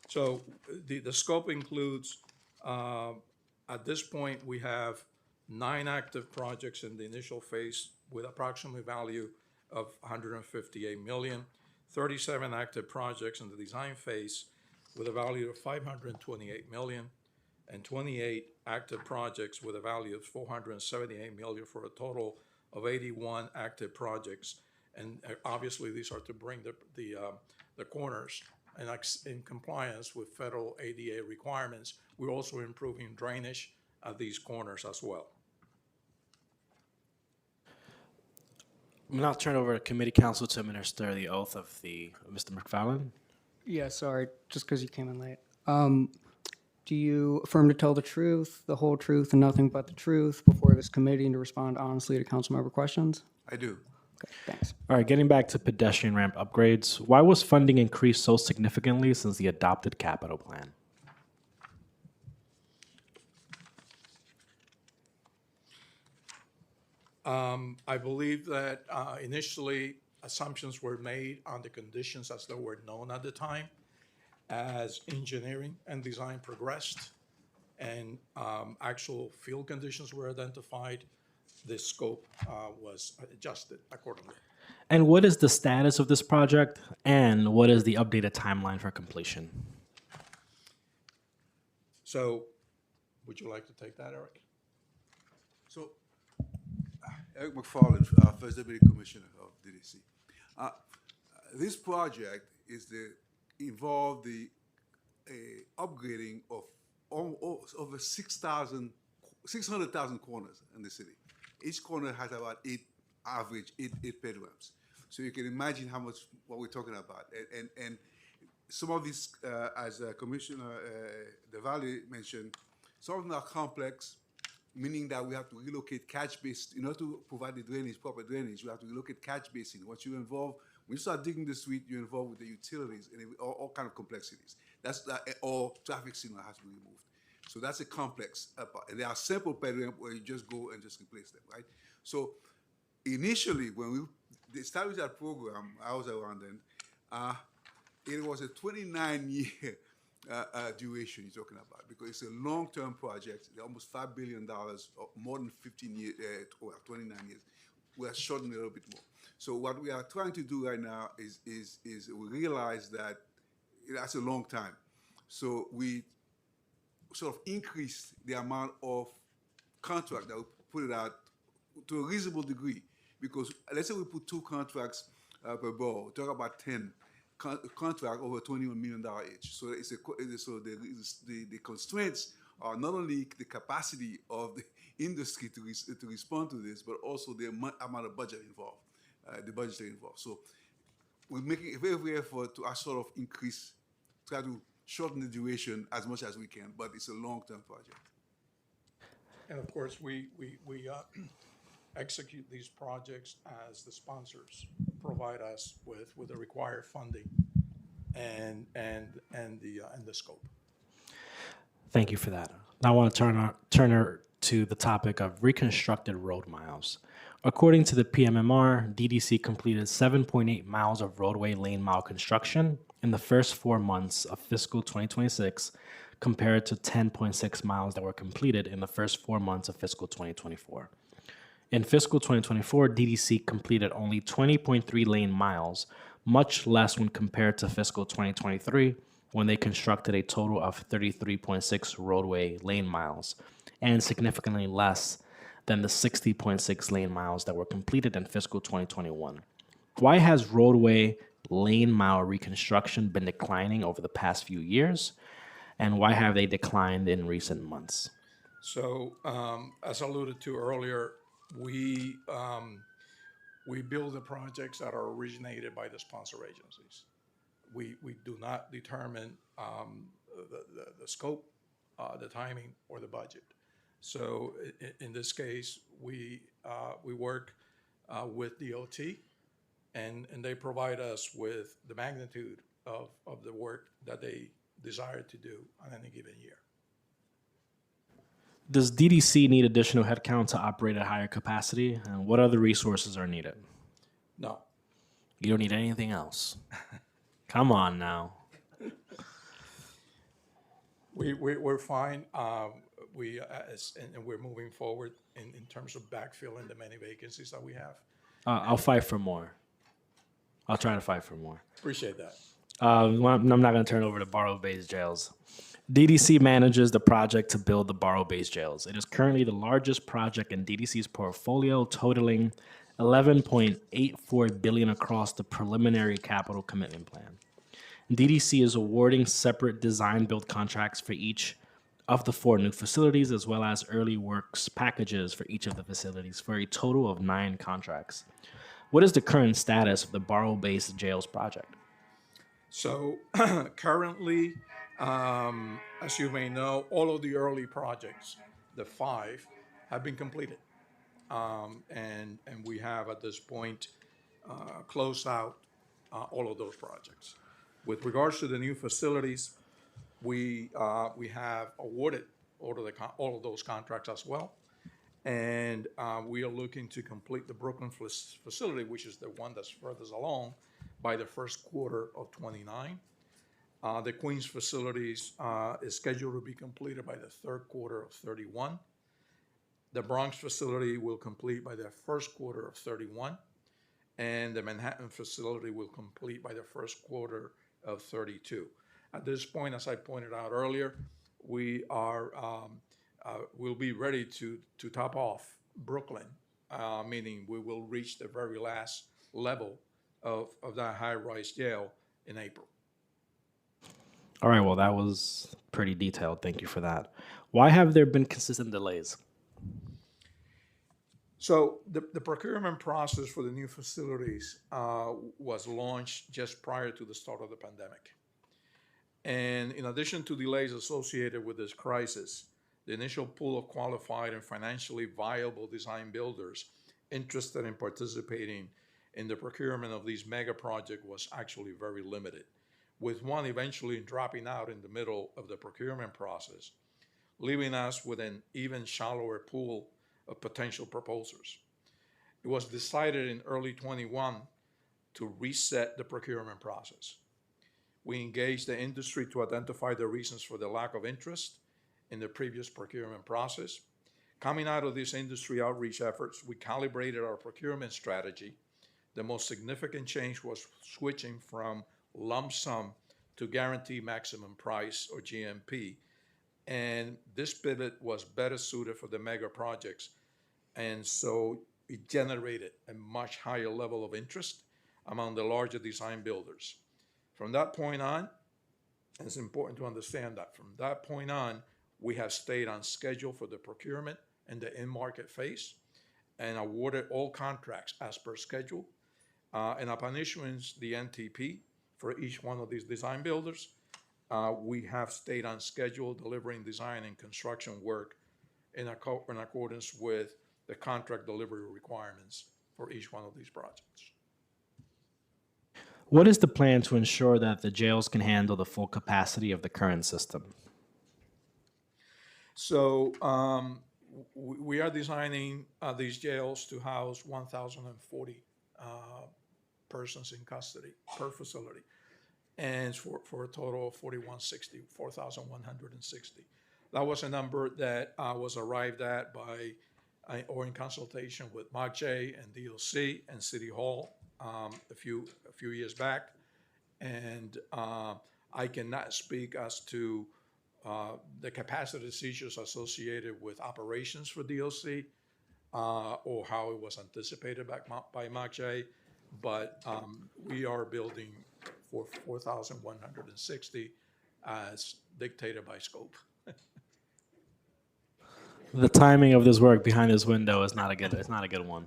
[SPEAKER 24] so the scope includes, at this point, we have 9 active projects in the initial phase with approximately value of $158 million, 37 active projects in the design phase with a value of $528 million, and 28 active projects with a value of $478 million for a total of 81 active projects. And obviously, these are to bring the corners and in compliance with federal ADA requirements. We're also improving drainage at these corners as well.
[SPEAKER 2] I'm going to turn over to committee counsel to administer the oath of Mr. McFarland.
[SPEAKER 23] Yeah, sorry, just because you came in late. Do you affirm to tell the truth, the whole truth, and nothing but the truth before this committee and to respond honestly to council member questions?
[SPEAKER 1] I do.
[SPEAKER 23] Okay, thanks.
[SPEAKER 2] All right, getting back to pedestrian ramp upgrades, why was funding increased so significantly since the adopted capital plan?
[SPEAKER 24] I believe that initially assumptions were made on the conditions as they were known at the time. As engineering and design progressed and actual field conditions were identified, the scope was adjusted accordingly.
[SPEAKER 2] And what is the status of this project, and what is the updated timeline for completion?
[SPEAKER 24] So, would you like to take that, Eric?
[SPEAKER 1] So, Eric McFarland, First Deputy Commissioner of DDC. This project is involved the upgrading of over 600,000 corners in the city. Each corner has about average eight bedrooms. So you can imagine what we're talking about. And some of these, as Commissioner DeValle mentioned, some of them are complex, meaning that we have to relocate catch basin. In order to provide the drainage, proper drainage, we have to relocate catch basin. Once you involve, when you start digging the street, you're involved with the utilities and all kind of complexities. That's all traffic signal has to be removed. So that's a complex part. And there are simple bedrooms where you just go and just replace them, right? So initially, when we established that program, I was around then, it was a 29-year duration you're talking about, because it's a long-term project. They're almost $5 billion, or more than 15 years, 29 years. We are shortening a little bit more. So what we are trying to do right now is we realize that that's a long time. So we sort of increase the amount of contract that we put it out to a reasonable degree, because let's say we put 2 contracts per borough, talk about 10 contract over $21 million each. So the constraints are not only the capacity of the industry to respond to this, but also the amount of budget involved, the budgetary involved. So we're making a very effort to sort of try to shorten the duration as much as we can, but it's a long-term project.
[SPEAKER 24] And of course, we execute these projects as the sponsors provide us with the required funding and the scope.
[SPEAKER 2] Thank you for that. Now I want to to the topic of reconstructed road miles. According to the PMMR, DDC completed 7.8 miles of roadway lane mile construction in the first 4 months of fiscal 2026, compared to 10.6 miles that were completed in the first 4 months of fiscal 2024. In fiscal 2024, DDC completed only 20.3 lane miles, much less when compared to fiscal 2023, when they constructed a total of 33.6 roadway lane miles, and significantly less than the 60.6 lane miles that were completed in fiscal 2021. Why has roadway lane mile reconstruction been declining over the past few years? And why have they declined in recent months?
[SPEAKER 24] So, as alluded to earlier, we build the projects that are originated by the sponsor agencies. We do not determine the scope, the timing, or the budget. So in this case, we work with DOT, and they provide us with the magnitude of the work that they desire to do on any given year.
[SPEAKER 2] Does DDC need additional headcount to operate at higher capacity? And what other resources are needed?
[SPEAKER 24] No.
[SPEAKER 2] You don't need anything else. Come on now.
[SPEAKER 24] We're fine. And we're moving forward in terms of backfilling the many vacancies that we have.
[SPEAKER 2] I'll fight for more. I'll try to fight for more.
[SPEAKER 24] Appreciate that.
[SPEAKER 2] I'm not going to turn over to Barrow-based jails. DDC manages the project to build the Barrow-based jails. It is currently the largest project in DDC's portfolio, totaling $11.84 billion across the preliminary capital commitment plan. DDC is awarding separate design-build contracts for each of the 4 new facilities, as well as early works packages for each of the facilities, for a total of 9 contracts. What is the current status of the Barrow-based jails project?
[SPEAKER 24] So currently, as you may know, all of the early projects, the 5, have been completed. And we have at this point closed out all of those projects. With regards to the new facilities, we have awarded all of those contracts as well. And we are looking to complete the Brooklyn facility, which is the one that's furthest along, by the first quarter of 29. The Queens facilities is scheduled to be completed by the third quarter of 31. The Bronx facility will complete by the first quarter of 31. And the Manhattan facility will complete by the first quarter of 32. At this point, as I pointed out earlier, we are we'll be ready to top off Brooklyn, meaning we will reach the very last level of that high-rise jail in April.
[SPEAKER 2] All right, well, that was pretty detailed. Thank you for that. Why have there been consistent delays?
[SPEAKER 24] So the procurement process for the new facilities was launched just prior to the start of the pandemic. And in addition to delays associated with this crisis, the initial pool of qualified and financially viable design builders interested in participating in the procurement of these mega projects was actually very limited, with one eventually dropping out in the middle of the procurement process, leaving us with an even shallower pool of potential proposers. It was decided in early 21 to reset the procurement process. We engaged the industry to identify the reasons for the lack of interest in the previous procurement process. Coming out of these industry outreach efforts, we calibrated our procurement strategy. The most significant change was switching from lump sum to guaranteed maximum price, or GMP. And this pivot was better suited for the mega projects. And so it generated a much higher level of interest among the larger design builders. From that point on, and it's important to understand that, from that point on, we have stayed on schedule for the procurement and the in-market phase and awarded all contracts as per schedule. And upon issuance, the NTP for each one of these design builders, we have stayed on schedule, delivering design and construction work in accordance with the contract delivery requirements for each one of these projects.
[SPEAKER 2] What is the plan to ensure that the jails can handle the full capacity of the current system?
[SPEAKER 24] So we are designing these jails to house 1,040 persons in custody per facility, and for a total of 4,160. That was a number that was arrived at by, or in consultation with MACJ and DOC and City Hall a few years back. And I cannot speak as to the capacity seizures associated with operations for DOC or how it was anticipated by MACJ, but we are building for 4,160 as dictated by scope.
[SPEAKER 2] The timing of this work behind this window is not a good. It's not a good one.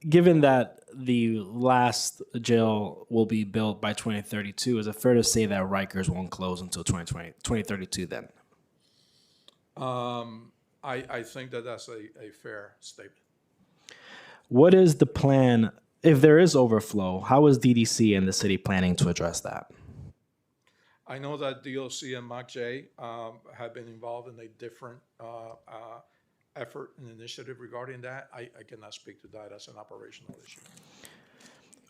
[SPEAKER 2] Given that the last jail will be built by 2032, is it fair to say that Rikers won't close until 2032 then?
[SPEAKER 24] I think that that's a fair statement.
[SPEAKER 2] What is the plan, if there is overflow, how is DDC and the city planning to address that?
[SPEAKER 24] I know that DOC and MACJ have been involved in a different effort and initiative regarding that. I cannot speak to that as an operational issue.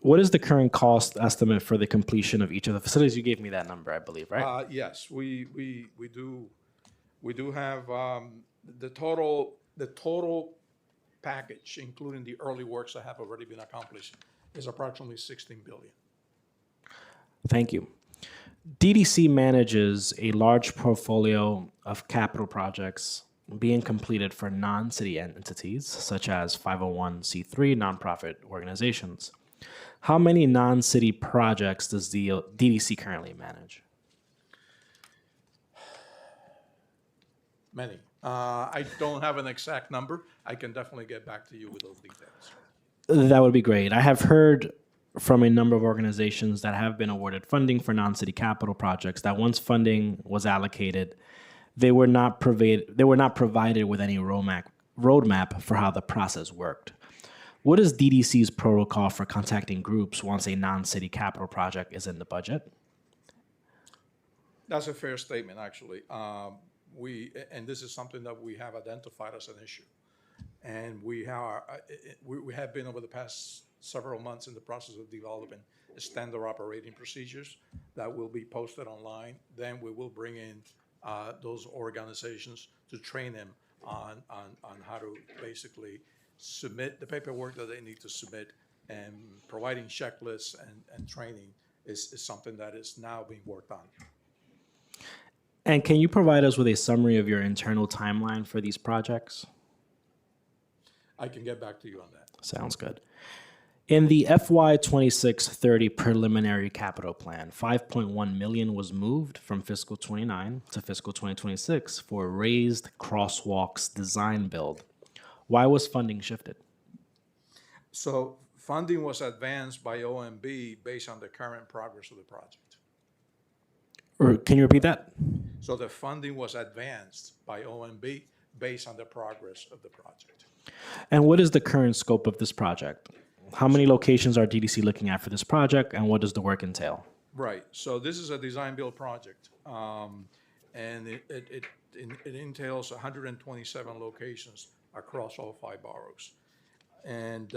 [SPEAKER 2] What is the current cost estimate for the completion of each of the facilities? You gave me that number, I believe, right?
[SPEAKER 24] Yes, we do have the total package, including the early works that have already been accomplished, is approximately $16 billion.
[SPEAKER 2] Thank you. DDC manages a large portfolio of capital projects being completed for non-city entities, such as 501c3 nonprofit organizations. How many non-city projects does the DDC currently manage?
[SPEAKER 24] Many. I don't have an exact number. I can definitely get back to you with those details.
[SPEAKER 2] That would be great. I have heard from a number of organizations that have been awarded funding for non-city capital projects that once funding was allocated, they were not provided with any roadmap for how the process worked. What is DDC's protocol for contacting groups once a non-city capital project is in the budget?
[SPEAKER 24] That's a fair statement, actually. And this is something that we have identified as an issue. And we have been over the past several months in the process of developing standard operating procedures that will be posted online. Then we will bring in those organizations to train them on how to basically submit the paperwork that they need to submit, and providing checklists and training is something that is now being worked on.
[SPEAKER 2] And can you provide us with a summary of your internal timeline for these projects?
[SPEAKER 24] I can get back to you on that.
[SPEAKER 2] Sounds good. In the FY 26-30 preliminary capital plan, $5.1 million was moved from fiscal 29 to fiscal 2026 for raised crosswalks design build. Why was funding shifted?
[SPEAKER 24] So funding was advanced by OMB based on the current progress of the project.
[SPEAKER 2] Or can you repeat that?
[SPEAKER 24] So the funding was advanced by OMB based on the progress of the project.
[SPEAKER 2] And what is the current scope of this project? How many locations are DDC looking at for this project, and what does the work entail?
[SPEAKER 24] Right. So this is a design build project, and it entails 127 locations across all 5 boroughs. And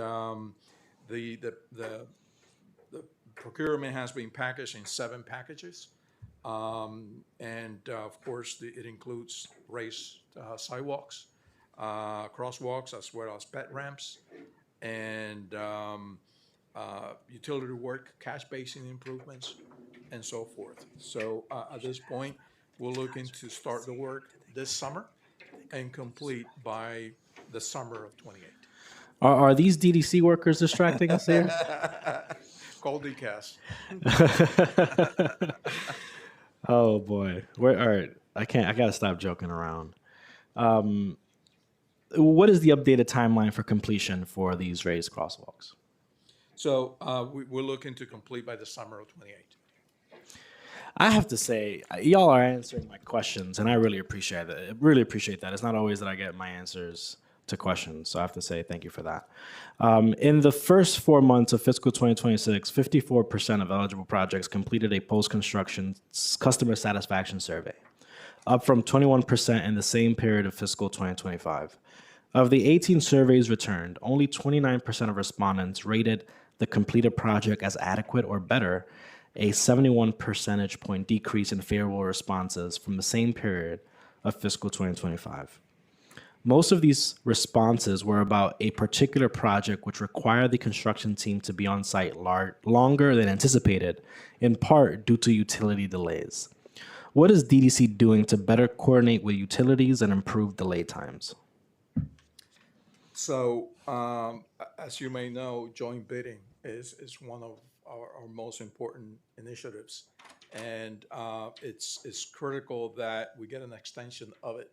[SPEAKER 24] the procurement has been packaged in 7 packages. Of course, it includes raised sidewalks, crosswalks, as well as pet ramps, and utility work, cash basin improvements, and so forth. So at this point, we're looking to start the work this summer and complete by the summer of 28.
[SPEAKER 2] Are these DDC workers distracting us here?
[SPEAKER 24] Call DCAS.
[SPEAKER 2] Oh boy. All right. I gotta stop joking around. What is the updated timeline for completion for these raised crosswalks?
[SPEAKER 24] So we're looking to complete by the summer of 28.
[SPEAKER 2] I have to say, y'all are answering my questions, and I really appreciate that. I really appreciate that. It's not always that I get my answers to questions, so I have to say thank you for that. In the first 4 months of fiscal 2026, 54% of eligible projects completed a post-construction customer satisfaction survey. up from 21% in the same period of fiscal 2025. Of the 18 surveys returned, only 29% of respondents rated the completed project as adequate or better, a 71 percentage point decrease in favorable responses from the same period of fiscal 2025. Most of these responses were about a particular project which required the construction team to be on site longer than anticipated, in part due to utility delays. What is DDC doing to better coordinate with utilities and improve delay times?
[SPEAKER 24] So, as you may know, joint bidding is one of our most important initiatives. And it's critical that we get an extension of it,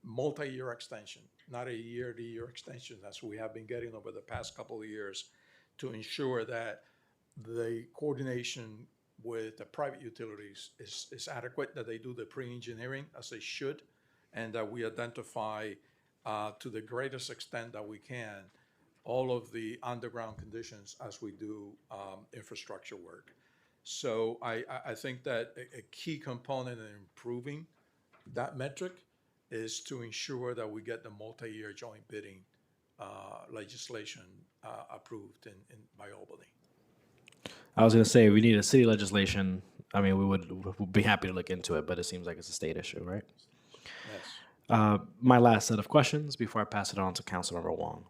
[SPEAKER 24] multi-year extension, not a year-to-year extension, as we have been getting over the past couple of years, to ensure that the coordination with the private utilities is adequate, that they do the pre-engineering as they should, and that we identify to the greatest extent that we can all of the underground conditions as we do infrastructure work. So I think that a key component in improving that metric is to ensure that we get the multi-year joint bidding legislation approved by Albany.
[SPEAKER 2] I was going to say, if we need a city legislation, I mean, we'd be happy to look into it, but it seems like it's a state issue, right?
[SPEAKER 24] Yes.
[SPEAKER 2] My last set of questions before I pass it on to Councilmember Wong.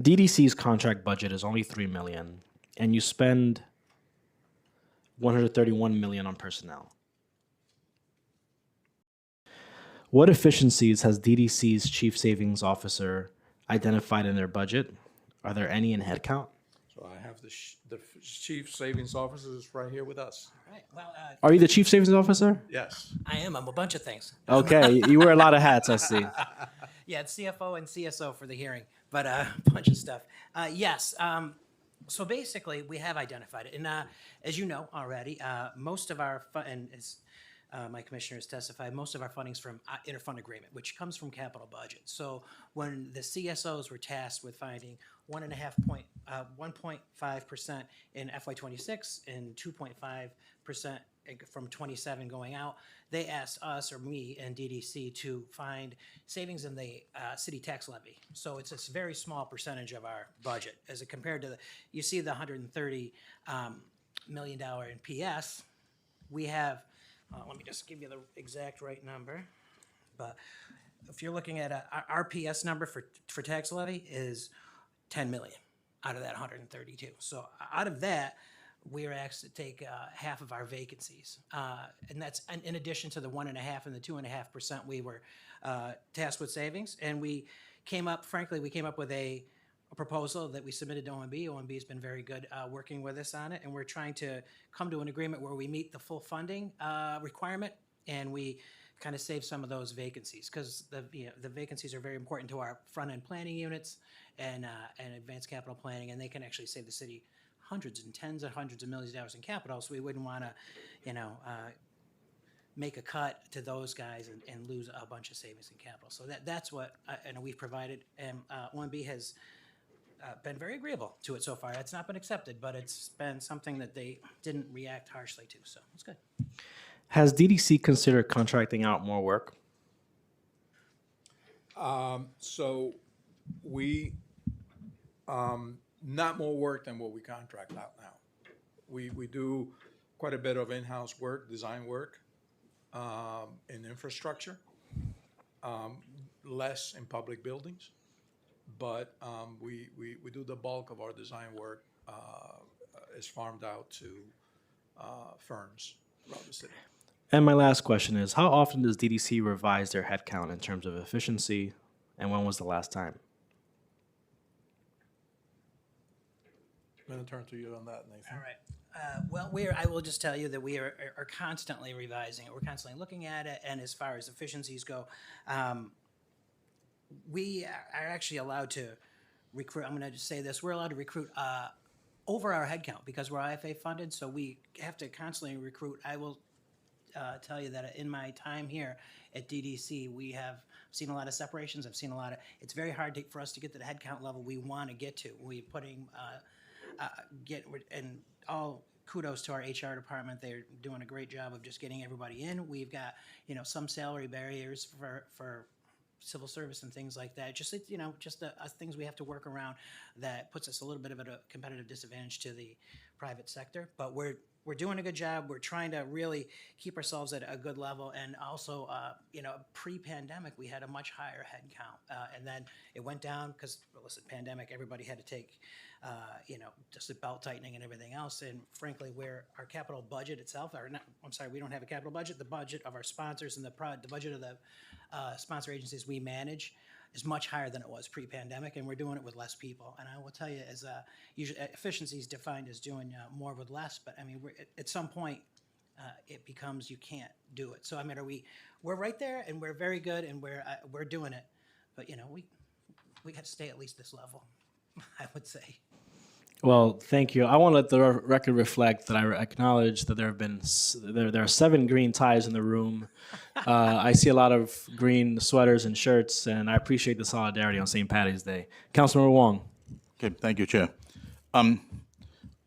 [SPEAKER 2] DDC's contract budget is only $3 million, and you spend $131 million on personnel. What efficiencies has DDC's chief savings officer identified in their budget? Are there any in headcount?
[SPEAKER 24] So I have the chief savings officer is right here with us.
[SPEAKER 3] Right. Well,
[SPEAKER 2] Are you the chief savings officer?
[SPEAKER 24] Yes.
[SPEAKER 3] I am. I'm a bunch of things.
[SPEAKER 2] Okay, you wear a lot of hats, I see.
[SPEAKER 3] Yeah, it's CFO and CSO for the hearing, but a bunch of stuff. Yes. So basically, we have identified it, and as you know already, most of our and as my commissioner has testified, most of our funding is from interfund agreement, which comes from capital budget. So when the CSOs were tasked with finding 1.5% in FY26 and 2.5% from 27 going out, they asked us, or me and DDC, to find savings in the city tax levy. So it's a very small percentage of our budget as it compared to you see the $130 million in PS. We have, let me just give you the exact right number, but if you're looking at our PS number for tax levy is 10 million out of that 132. So out of that, we are asked to take half of our vacancies. And that's in addition to the 1.5% and the 2.5% we were tasked with savings. And we came up with a proposal that we submitted to OMB. OMB has been very good working with us on it. And we're trying to come to an agreement where we meet the full funding requirement and we kind of save some of those vacancies, because the vacancies are very important to our front-end planning units and advanced capital planning, and they can actually save the city hundreds and tens of hundreds of millions of dollars in capital. So we wouldn't want to, make a cut to those guys and lose a bunch of savings in capital. So that's what we've provided, and OMB has been very agreeable to it so far. It's not been accepted, but it's been something that they didn't react harshly to. So it's good.
[SPEAKER 2] Has DDC considered contracting out more work?
[SPEAKER 24] So we, not more work than what we contract out now. We do quite a bit of in-house work, design work, in infrastructure, less in public buildings, but we do the bulk of our design work is farmed out to firms around the city.
[SPEAKER 2] And my last question is, how often does DDC revise their headcount in terms of efficiency, and when was the last time?
[SPEAKER 24] I'm going to turn to you on that, Nathan.
[SPEAKER 3] All right. Well, I will just tell you that we are constantly revising it. We're constantly looking at it, and as far as efficiencies go, we are actually allowed to recruit. I'm going to just say this: we're allowed to recruit over our headcount because we're IFA funded, so we have to constantly recruit. I will tell you that in my time here at DDC, we have seen a lot of separations. I've seen a lot of. It's very hard for us to get to the headcount level we want to get to. We're putting and all kudos to our HR department. They're doing a great job of just getting everybody in. We've got, some salary barriers for civil service and things like that. Just, things we have to work around that puts us a little bit of a competitive disadvantage to the private sector. But we're doing a good job. We're trying to really keep ourselves at a good level. And also, pre-pandemic, we had a much higher head count. And then it went down because, listen, pandemic, everybody had to take, just a belt tightening and everything else. And frankly, where our capital budget itself, we don't have a capital budget. The budget of our sponsors and the budget of the sponsor agencies we manage is much higher than it was pre-pandemic, and we're doing it with less people. And I will tell you, as usually efficiency is defined as doing more with less. But I mean, at some point, it becomes you can't do it. So I mean, we're right there, and we're very good, and we're doing it. But we got to stay at least this level, I would say.
[SPEAKER 2] Well, thank you. I want to let the record reflect that I acknowledge that there are 7 green ties in the room. I see a lot of green sweaters and shirts, and I appreciate the solidarity on St. Patty's Day. Councilmember Wong.
[SPEAKER 6] Okay, thank you, Chair. I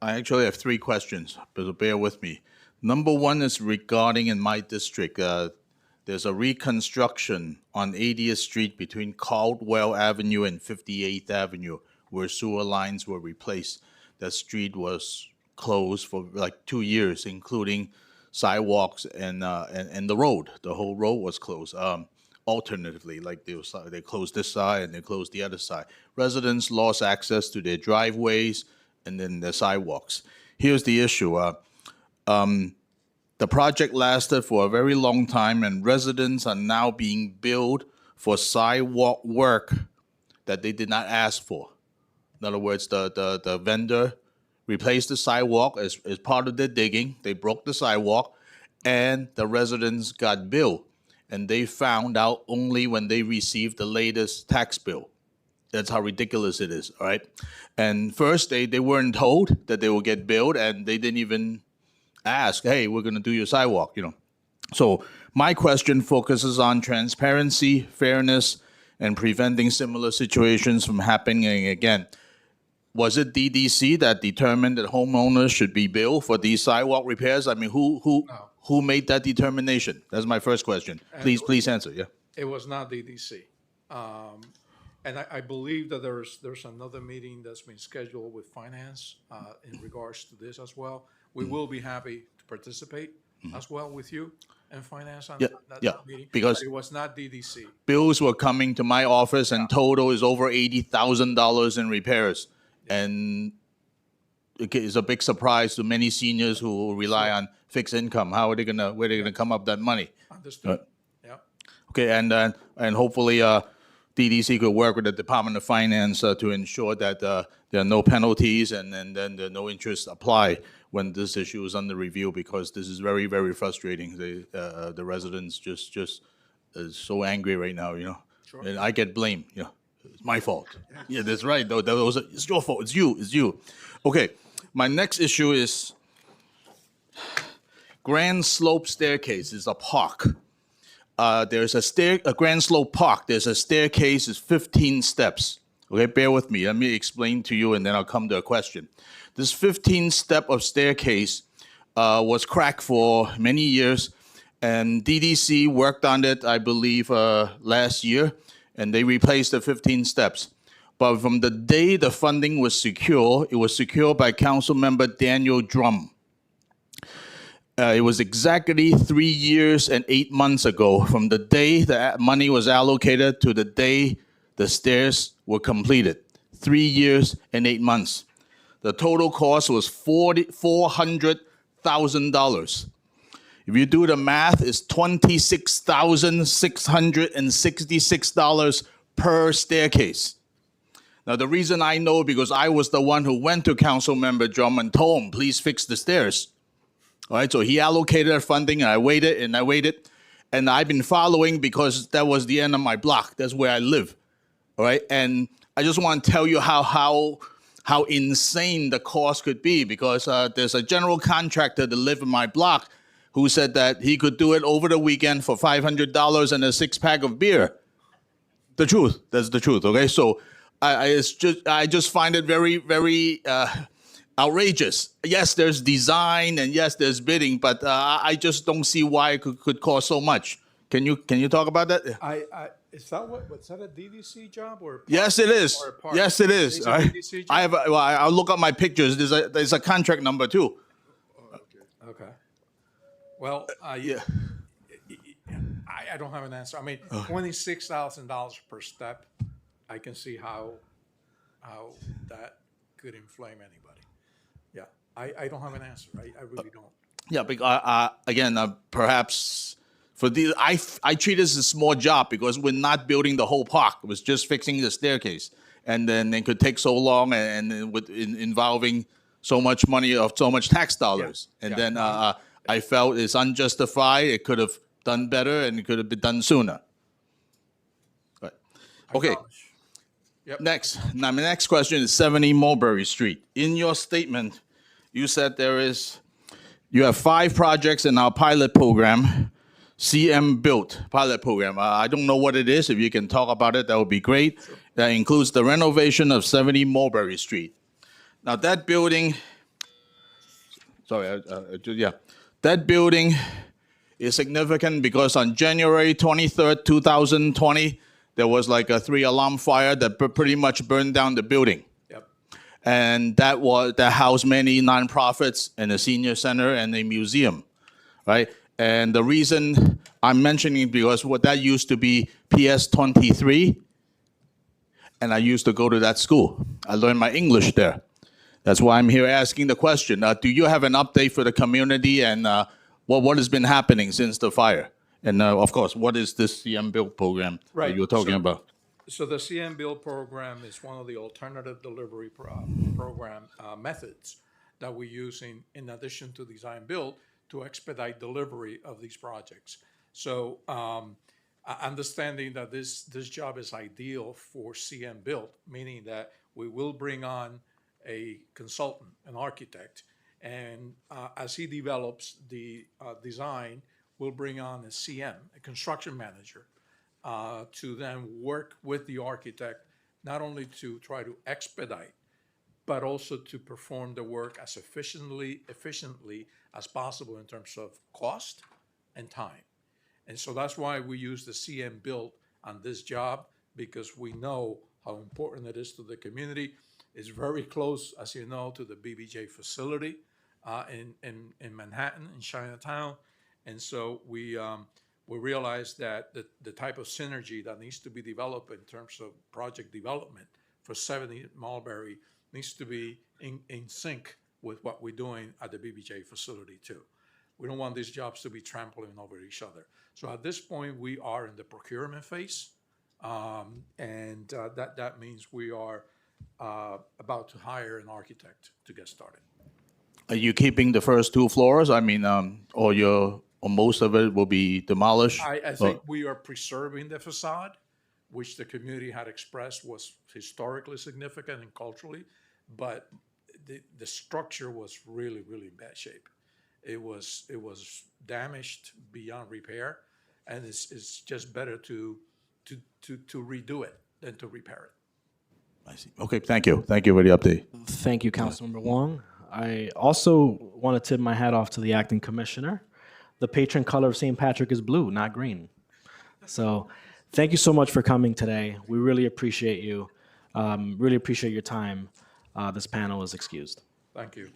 [SPEAKER 6] actually have 3 questions, but bear with me. Number 1 is regarding in my district. There's a reconstruction on 80th Street between Caldwell Avenue and 58th Avenue, where sewer lines were replaced. That street was closed for like 2 years, including sidewalks and the road. The whole road was closed. Alternatively, like they closed this side and they closed the other side. Residents lost access to their driveways and then their sidewalks. Here's the issue. The project lasted for a very long time, and residents are now being billed for sidewalk work that they did not ask for. In other words, the vendor replaced the sidewalk as part of their digging. They broke the sidewalk, and the residents got billed. And they found out only when they received the latest tax bill. That's how ridiculous it is, all right? And first, they weren't told that they would get billed, and they didn't even ask, hey, we're going to do your sidewalk, So my question focuses on transparency, fairness, and preventing similar situations from happening again. Was it DDC that determined that homeowners should be billed for these sidewalk repairs? I mean, who made that determination? That's my first question. Please answer. Yeah.
[SPEAKER 24] It was not DDC. And I believe that there's another meeting that's been scheduled with finance in regards to this as well. We will be happy to participate as well with you and finance on that meeting.
[SPEAKER 6] Because
[SPEAKER 24] but it was not DDC.
[SPEAKER 6] Bills were coming to my office, and total is over $80,000 in repairs. And it's a big surprise to many seniors who rely on fixed income. Where are they gonna come up that money?
[SPEAKER 24] Understood. Yeah.
[SPEAKER 6] Okay, and hopefully DDC could work with the Department of Finance to ensure that there are no penalties and then there are no interest apply when this issue is under review, because this is very, very frustrating. The residents just so angry right now,
[SPEAKER 24] Sure.
[SPEAKER 6] And I get blamed. It's my fault. Yeah, that's right. Though it's your fault. It's you. Okay, my next issue is Grand Slope Staircase. Is a park. There's a Grand Slope Park. There's a staircase. It's 15 steps. Okay, bear with me. Let me explain to you, and then I'll come to a question. This 15-step of staircase was cracked for many years, and DDC worked on it, I believe, last year, and they replaced the 15 steps. But from the day the funding was secure, it was secured by Councilmember Daniel Drum. It was exactly 3 years and 8 months ago from the day the money was allocated to the day the stairs were completed. 3 years and 8 months. The total cost was $400,000. If you do the math, it's $26,666 per staircase. Now, the reason I know because I was the one who went to Councilmember Drum and told him, please fix the stairs. All right, so he allocated funding, and I waited, and I've been following because that was the end of my block. That's where I live. All right, and I just want to tell you how insane the cost could be, because there's a general contractor that lives in my block who said that he could do it over the weekend for $500 and a 6-pack of beer. The truth. That's the truth. Okay, so I just find it very, very outrageous. Yes, there's design and yes, there's bidding, but I just don't see why it could cost so much. Can you talk about that?
[SPEAKER 24] Is that was that a DDC job or a park?
[SPEAKER 6] Yes, it is.
[SPEAKER 24] Or a park?
[SPEAKER 6] Yes, it is.
[SPEAKER 24] It's a DDC job?
[SPEAKER 6] I have. Well, I'll look up my pictures. There's a contract number too.
[SPEAKER 24] Okay. Well,
[SPEAKER 6] Yeah.
[SPEAKER 24] I don't have an answer. I mean, $26,000 per step. I can see how that could inflame anybody. Yeah, I don't have an answer. I really don't.
[SPEAKER 6] Yeah, because again, perhaps for the I treat this as a small job because we're not building the whole park. It was just fixing the staircase, and then it could take so long and with involving so much money of so much tax dollars, and then I felt it's unjustified. It could have done better, and it could have been done sooner. Right. Okay.
[SPEAKER 24] Yep.
[SPEAKER 6] Next, now my next question is 70 Mulberry Street. In your statement, you said you have 5 projects in our pilot program, CM Built pilot program. I don't know what it is. If you can talk about it, that would be great. Sure. That includes the renovation of 70 Mulberry Street. Now that building, that building is significant because on January 23rd, 2020, there was like a 3-alarm fire that pretty much burned down the building.
[SPEAKER 24] Yep.
[SPEAKER 6] And that housed many nonprofits and a senior center and a museum, right? And the reason I'm mentioning it because that used to be PS 23, and I used to go to that school. I learned my English there. That's why I'm here asking the question. Do you have an update for the community and what has been happening since the fire? And of course, what is this CM Build program that you're talking about?
[SPEAKER 24] So the CM Build program is one of the alternative delivery program methods that we use in addition to design build to expedite delivery of these projects. So understanding that this job is ideal for CM Build, meaning that we will bring on a consultant, an architect, and as he develops the design, we'll bring on a CM, a construction manager, to then work with the architect, not only to try to expedite, but also to perform the work as efficiently as possible in terms of cost and time. And so that's why we use the CM Build on this job, because we know how important it is to the community. It's very close, as you know, to the BBJ facility in Manhattan, in Chinatown. And so we realized that the type of synergy that needs to be developed in terms of project development for 70 Mulberry needs to be in sync with what we're doing at the BBJ facility too. We don't want these jobs to be trampling over each other. So at this point, we are in the procurement phase, and that means we are about to hire an architect to get started.
[SPEAKER 6] Are you keeping the first 2 floors? I mean, or most of it will be demolished?
[SPEAKER 24] I think we are preserving the facade, which the community had expressed was historically significant and culturally, but the structure was really, really in bad shape. It was damaged beyond repair, and it's just better to redo it than to repair it.
[SPEAKER 6] I see. Okay, thank you. Thank you for the update.
[SPEAKER 2] Thank you, Councilmember Wong. I also want to tip my hat off to the acting commissioner. The patron color of St. Patrick is blue, not green. So thank you so much for coming today. We really appreciate you. Really appreciate your time. This panel is excused.
[SPEAKER 24] Thank you.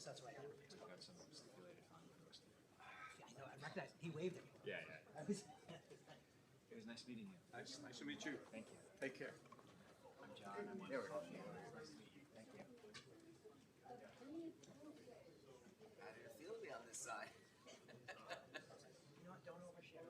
[SPEAKER 3] That's what I heard. Yeah, I know. I recognize. He waved at me. Yeah. It was nice.
[SPEAKER 9] Nice meeting you.
[SPEAKER 24] Nice to meet you.
[SPEAKER 9] Thank you.
[SPEAKER 24] Take care.
[SPEAKER 9] I'm John. I'm on the call. Nice to meet you. Thank you.
[SPEAKER 14] How did it feel to be on this side?
[SPEAKER 3] Don't overshare.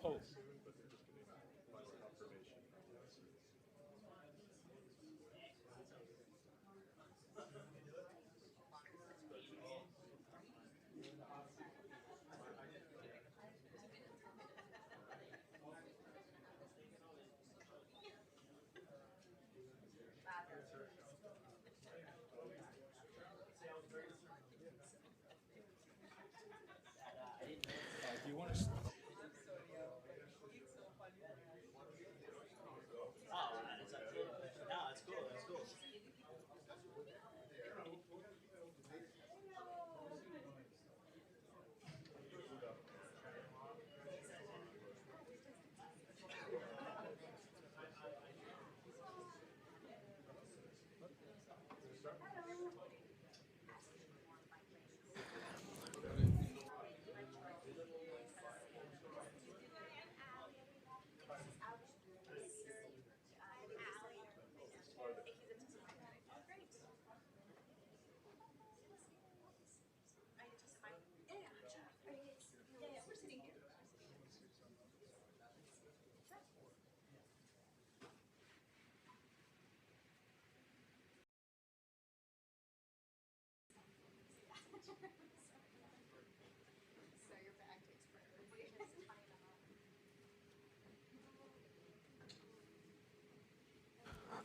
[SPEAKER 18] Oh. Do you want to?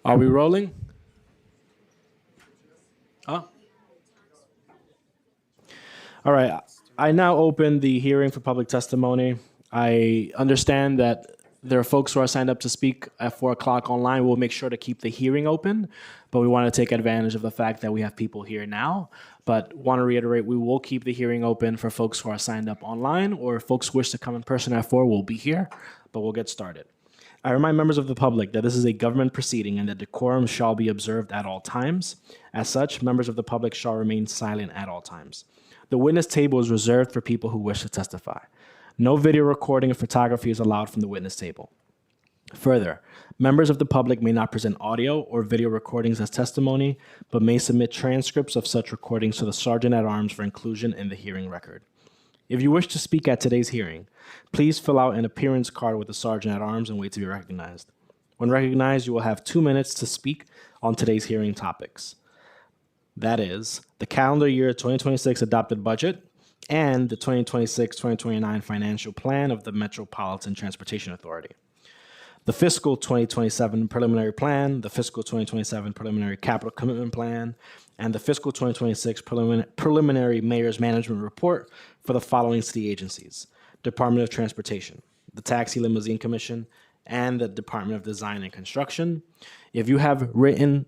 [SPEAKER 18] Are we rolling? Huh?
[SPEAKER 2] All right. I now open the hearing for public testimony. I understand that There are folks who are signed up to speak at 4 o'clock online. We'll make sure to keep the hearing open, but we want to take advantage of the fact that we have people here now. But want to reiterate, we will keep the hearing open for folks who are signed up online, or if folks wish to come in person at 4, we'll be here, but we'll get started. I remind members of the public that this is a government proceeding and that decorum shall be observed at all times. As such, members of the public shall remain silent at all times. The witness table is reserved for people who wish to testify. No video recording or photography is allowed from the witness table. Further, members of the public may not present audio or video recordings as testimony, but may submit transcripts of such recordings to the Sergeant at Arms for inclusion in the hearing record. If you wish to speak at today's hearing, please fill out an appearance card with the Sergeant at Arms and wait to be recognized. When recognized, you will have 2 minutes to speak on today's hearing topics. That is, the calendar year 2026 adopted budget and the 2026-2029 financial plan of the Metropolitan Transportation Authority. The fiscal 2027 preliminary plan, the fiscal 2027 preliminary capital commitment plan, and the fiscal 2026 preliminary mayor's management report for the following city agencies: Department of Transportation, the Taxi Limousine Commission, and the Department of Design and Construction. If you have a written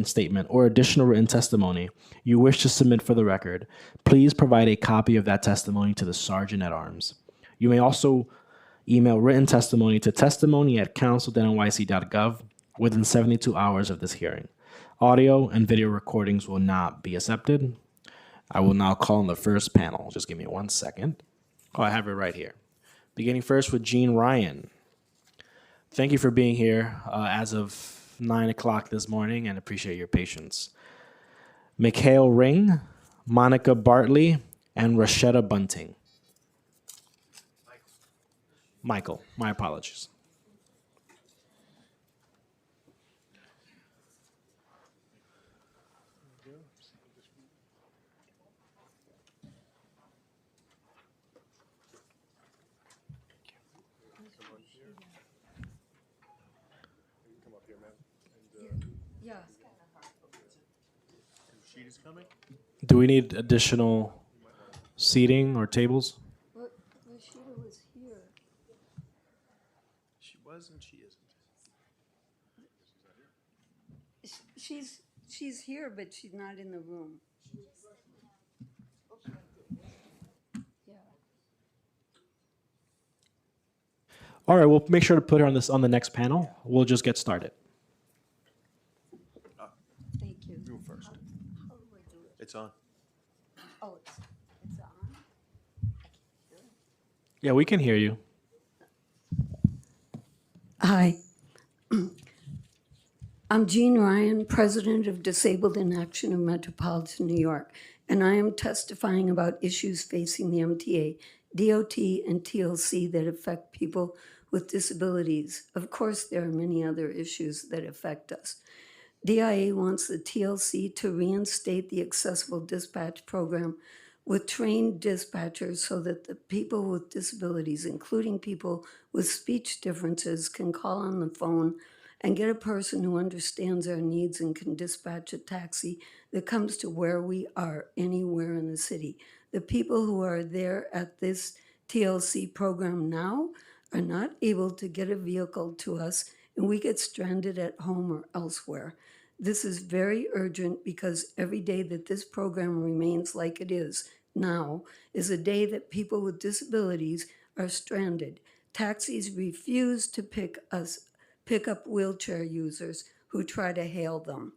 [SPEAKER 2] statement or additional written testimony you wish to submit for the record, please provide a copy of that testimony to the Sergeant at Arms. You may also email written testimony to testimony@council.nyc.gov within 72 hours of this hearing. Audio and video recordings will not be accepted. I will now call on the first panel. Just give me 1 second. Oh, I have it right here. Beginning first with Jean Ryan. Thank you for being here as of 9 o'clock this morning, and appreciate your patience. Mikhail Ring, Monica Bartley, and Rashetta Bunting. Michael, my apologies. Do we need additional seating or tables?
[SPEAKER 5] Rashida was here.
[SPEAKER 16] She was and she isn't.
[SPEAKER 5] She's here, but she's not in the room. Yeah.
[SPEAKER 2] All right, we'll make sure to put her on the next panel. We'll just get started.
[SPEAKER 5] Thank you.
[SPEAKER 16] You first.
[SPEAKER 5] How do I do it?
[SPEAKER 16] It's on.
[SPEAKER 5] Oh, it's on?
[SPEAKER 2] Yeah, we can hear you.
[SPEAKER 5] Hi. I'm Jean Ryan, President of Disabled in Action of Metropolitan New York, and I am testifying about issues facing the MTA, DOT, and TLC that affect people with disabilities. Of course, there are many other issues that affect us. DIA wants the TLC to reinstate the accessible dispatch program with trained dispatchers so that the people with disabilities, including people with speech differences, can call on the phone and get a person who understands our needs and can dispatch a taxi that comes to where we are, anywhere in the city. The people who are there at this TLC program now are not able to get a vehicle to us, and we get stranded at home or elsewhere. This is very urgent because every day that this program remains like it is now is a day that people with disabilities are stranded. Taxis refuse to pick up wheelchair users who try to hail them.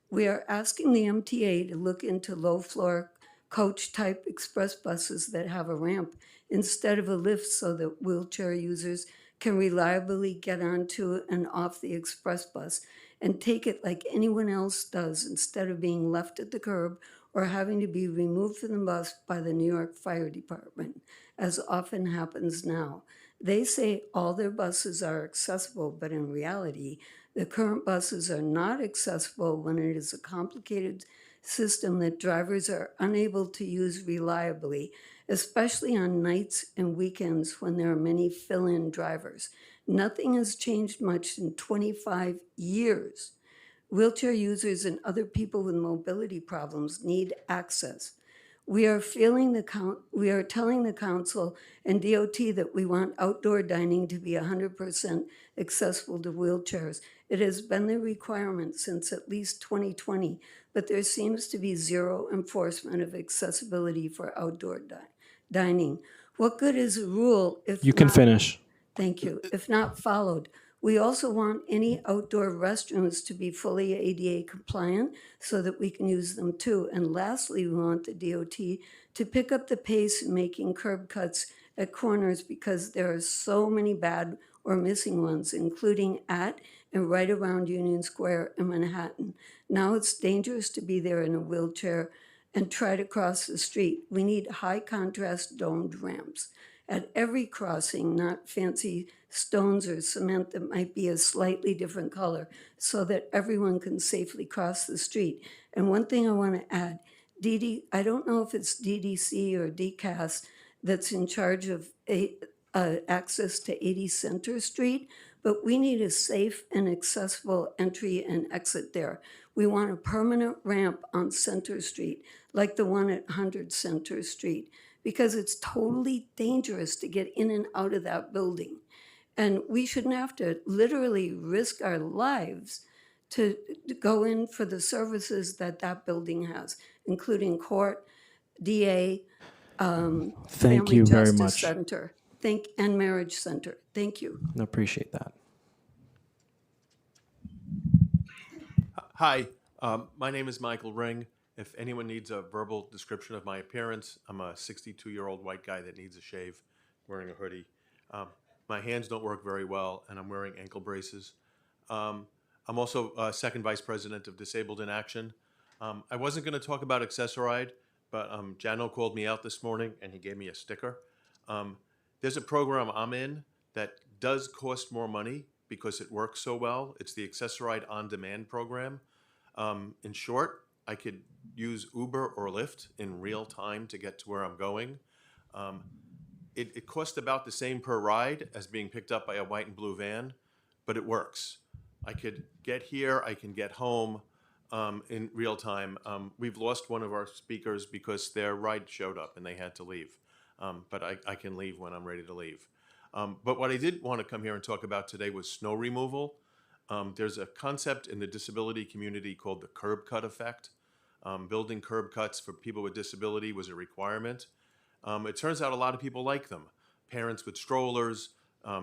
[SPEAKER 5] We are asking the MTA to look into low-floor coach-type express buses that have a ramp instead of a lift so that wheelchair users can reliably get onto and off the express bus and take it like anyone else does instead of being left at the curb or having to be removed from the bus by the New York Fire Department, as often happens now. They say all their buses are accessible, but in reality, the current buses are not accessible when it is a complicated system that drivers are unable to use reliably, especially on nights and weekends when there are many fill-in drivers. Nothing has changed much in 25 years. Wheelchair users and other people with mobility problems need access. We are we are telling the council and DOT that we want outdoor dining to be 100% accessible to wheelchairs. It has been the requirement since at least 2020, but there seems to be zero enforcement of accessibility for outdoor dining. What good is a rule if
[SPEAKER 2] You can
[SPEAKER 5] not-
[SPEAKER 2] finish.
[SPEAKER 5] Thank you. If not followed, we also want any outdoor restrooms to be fully ADA compliant so that we can use them too. And lastly, we want the DOT to pick up the pace in making curb cuts at corners because there are so many bad or missing ones, including at and right around Union Square in Manhattan. Now it's dangerous to be there in a wheelchair and try to cross the street. We need high contrast domed ramps at every crossing, not fancy stones or cement that might be a slightly different color, so that everyone can safely cross the street. And one thing I want to add, I don't know if it's DDC or DCAS that's in charge of access to 80 Center Street, but we need a safe and accessible entry and exit there. We want a permanent ramp on Center Street, like the one at 100 Center Street, because it's totally dangerous to get in and out of that building. And we shouldn't have to literally risk our lives to go in for the services that that building has, including court, DA,
[SPEAKER 2] Thank
[SPEAKER 5] Family
[SPEAKER 2] you very
[SPEAKER 5] Justice
[SPEAKER 2] much.
[SPEAKER 5] Center, and Marriage Center. Thank you.
[SPEAKER 2] I appreciate that.
[SPEAKER 8] Hi, my name is Michael Ring. If anyone needs a verbal description of my appearance, I'm a 62-year-old white guy that needs a shave, wearing a hoodie. My hands don't work very well, and I'm wearing ankle braces. I'm also second vice president of Disabled in Action. I wasn't going to talk about Accessoride, but Jano called me out this morning, and he gave me a sticker. There's a program I'm in that does cost more money because it works so well. It's the Accessoride On Demand program. In short, I could use Uber or Lyft in real time to get to where I'm going. It costs about the same per ride as being picked up by a white and blue van, but it works. I could get here, I can get home in real time. We've lost one of our speakers because their ride showed up and they had to leave. But I can leave when I'm ready to leave. But what I did want to come here and talk about today was snow removal. There's a concept in the disability community called the curb cut effect. Building curb cuts for people with disability was a requirement. It turns out a lot of people like them. Parents with strollers,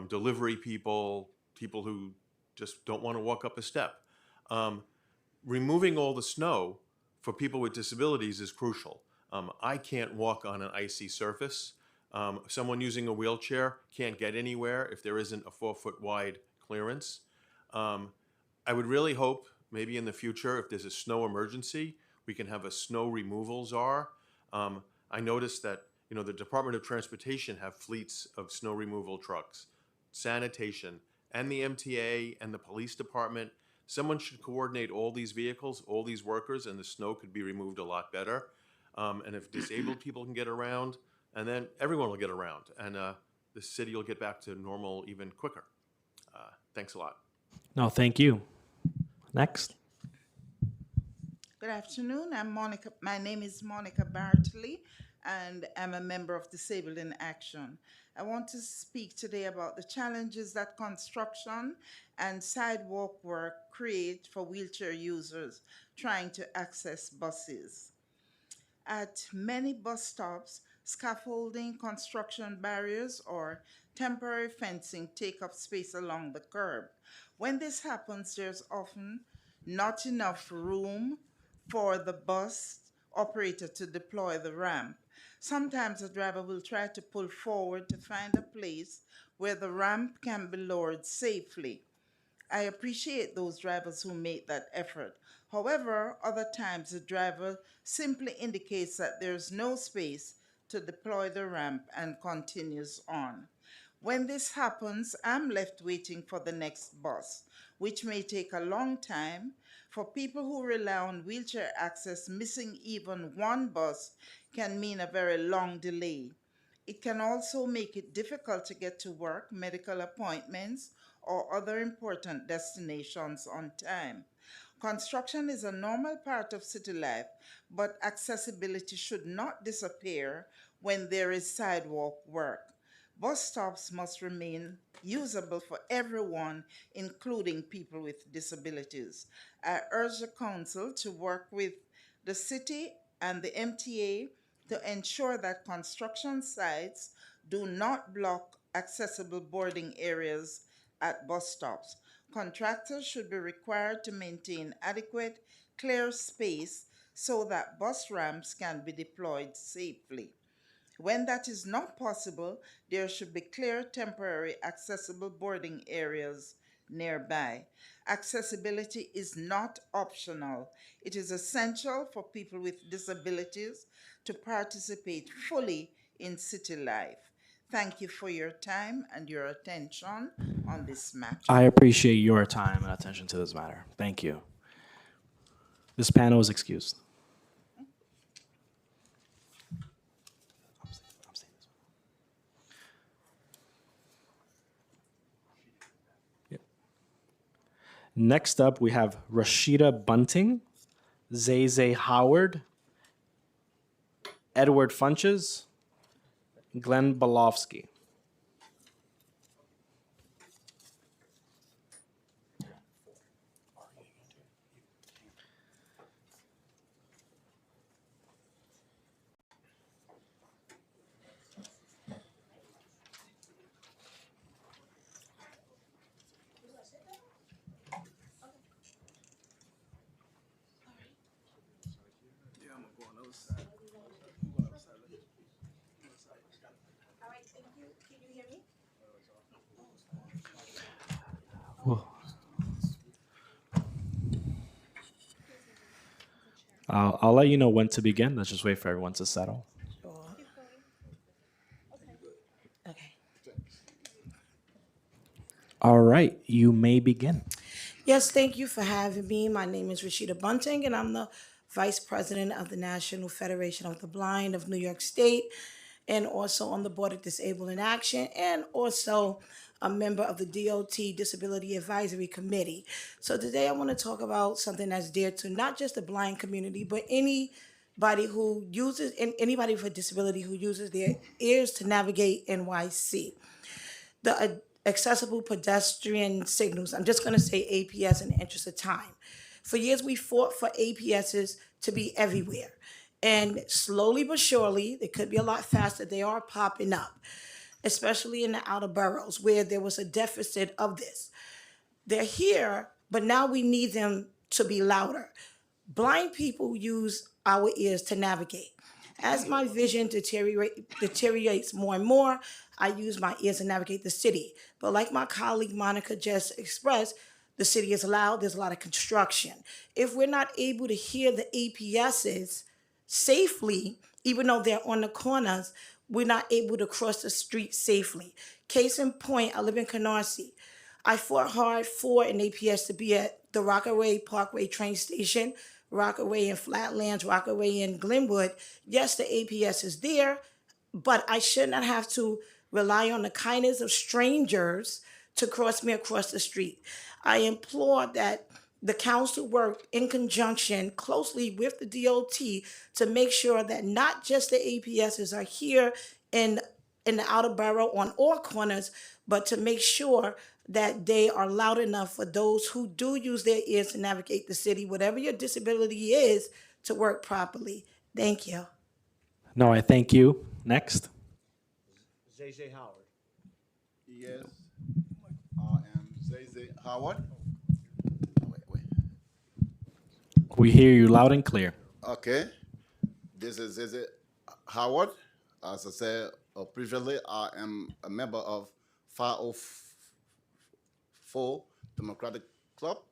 [SPEAKER 8] delivery people, people who just don't want to walk up a step. Removing all the snow for people with disabilities is crucial. I can't walk on an icy surface. Someone using a wheelchair can't get anywhere if there isn't a 4-foot wide clearance. I would really hope maybe in the future, if there's a snow emergency, we can have a snow removal czar. I noticed that the Department of Transportation have fleets of snow removal trucks, sanitation, and the MTA and the police department. Someone should coordinate all these vehicles, all these workers, and the snow could be removed a lot better. And if disabled people can get around, and then everyone will get around, and the city will get back to normal even quicker. Thanks a lot.
[SPEAKER 2] No, thank you. Next.
[SPEAKER 11] Good afternoon. My name is Monica Bartley, and I'm a member of Disabled in Action. I want to speak today about the challenges that construction and sidewalk work create for wheelchair users trying to access buses. At many bus stops, scaffolding, construction barriers, or temporary fencing take up space along the curb. When this happens, there's often not enough room for the bus operator to deploy the ramp. Sometimes the driver will try to pull forward to find a place where the ramp can be lowered safely. I appreciate those drivers who make that effort. However, other times the driver simply indicates that there's no space to deploy the ramp and continues on. When this happens, I'm left waiting for the next bus, which may take a long time. For people who rely on wheelchair access, missing even one bus can mean a very long delay. It can also make it difficult to get to work, medical appointments, or other important destinations on time. Construction is a normal part of city life, but accessibility should not disappear when there is sidewalk work. Bus stops must remain usable for everyone, including people with disabilities. I urge the council to work with the city and the MTA to ensure that construction sites do not block accessible boarding areas at bus stops. Contractors should be required to maintain adequate, clear space so that bus ramps can be deployed safely. When that is not possible, there should be clear temporary accessible boarding areas nearby. Accessibility is not optional. It is essential for people with disabilities to participate fully in city life. Thank you for your time and your attention on this matter.
[SPEAKER 2] I appreciate your time and attention to this matter. Thank you. This panel is excused. Yep. Next up, we have Rashida Bunting, Zay Howard, Edward Funches, Glenn Balofsky. Well, I'll let you know when to begin. Let's just wait for everyone to settle.
[SPEAKER 17] Okay.
[SPEAKER 2] All right, you may begin.
[SPEAKER 17] Yes, thank you for having me. My name is Rashida Bunting, and I'm the Vice President of the National Federation of the Blind of New York State, and also on the Board of Disabled in Action, and also a member of the DOT Disability Advisory Committee. So today I want to talk about something that's dear to not just the blind community, but anybody with a disability who uses their ears to navigate NYC. The accessible pedestrian signals. I'm just going to say APS in the interest of time. For years, we fought for APSs to be everywhere. And slowly but surely, they could be a lot faster, they are popping up, especially in the outer boroughs where there was a deficit of this. They're here, but now we need them to be louder. Blind people use our ears to navigate. As my vision deteriorates more and more, I use my ears to navigate the city. But like my colleague Monica just expressed, the city is loud, there's a lot of construction. If we're not able to hear the APSs safely, even though they're on the corners, we're not able to cross the street safely. Case in point, I live in Canarsie. I fought hard for an APS to be at the Rockaway Parkway train station, Rockaway in Flatlands, Rockaway in Glenwood. Yes, the APS is there, but I should not have to rely on the kindness of strangers to cross me across the street. I implore that the council work in conjunction closely with the DOT to make sure that not just the APSs are here in the outer borough on all corners, but to make sure that they are loud enough for those who do use their ears to navigate the city, whatever your disability is, to work properly. Thank you.
[SPEAKER 2] No, I thank you. Next.
[SPEAKER 19] Zay Howard.
[SPEAKER 21] Yes, I am Zay Howard.
[SPEAKER 2] We hear you loud and clear.
[SPEAKER 21] Okay, this is Zay Howard. As I said previously, I am a member of 504 Democratic Club.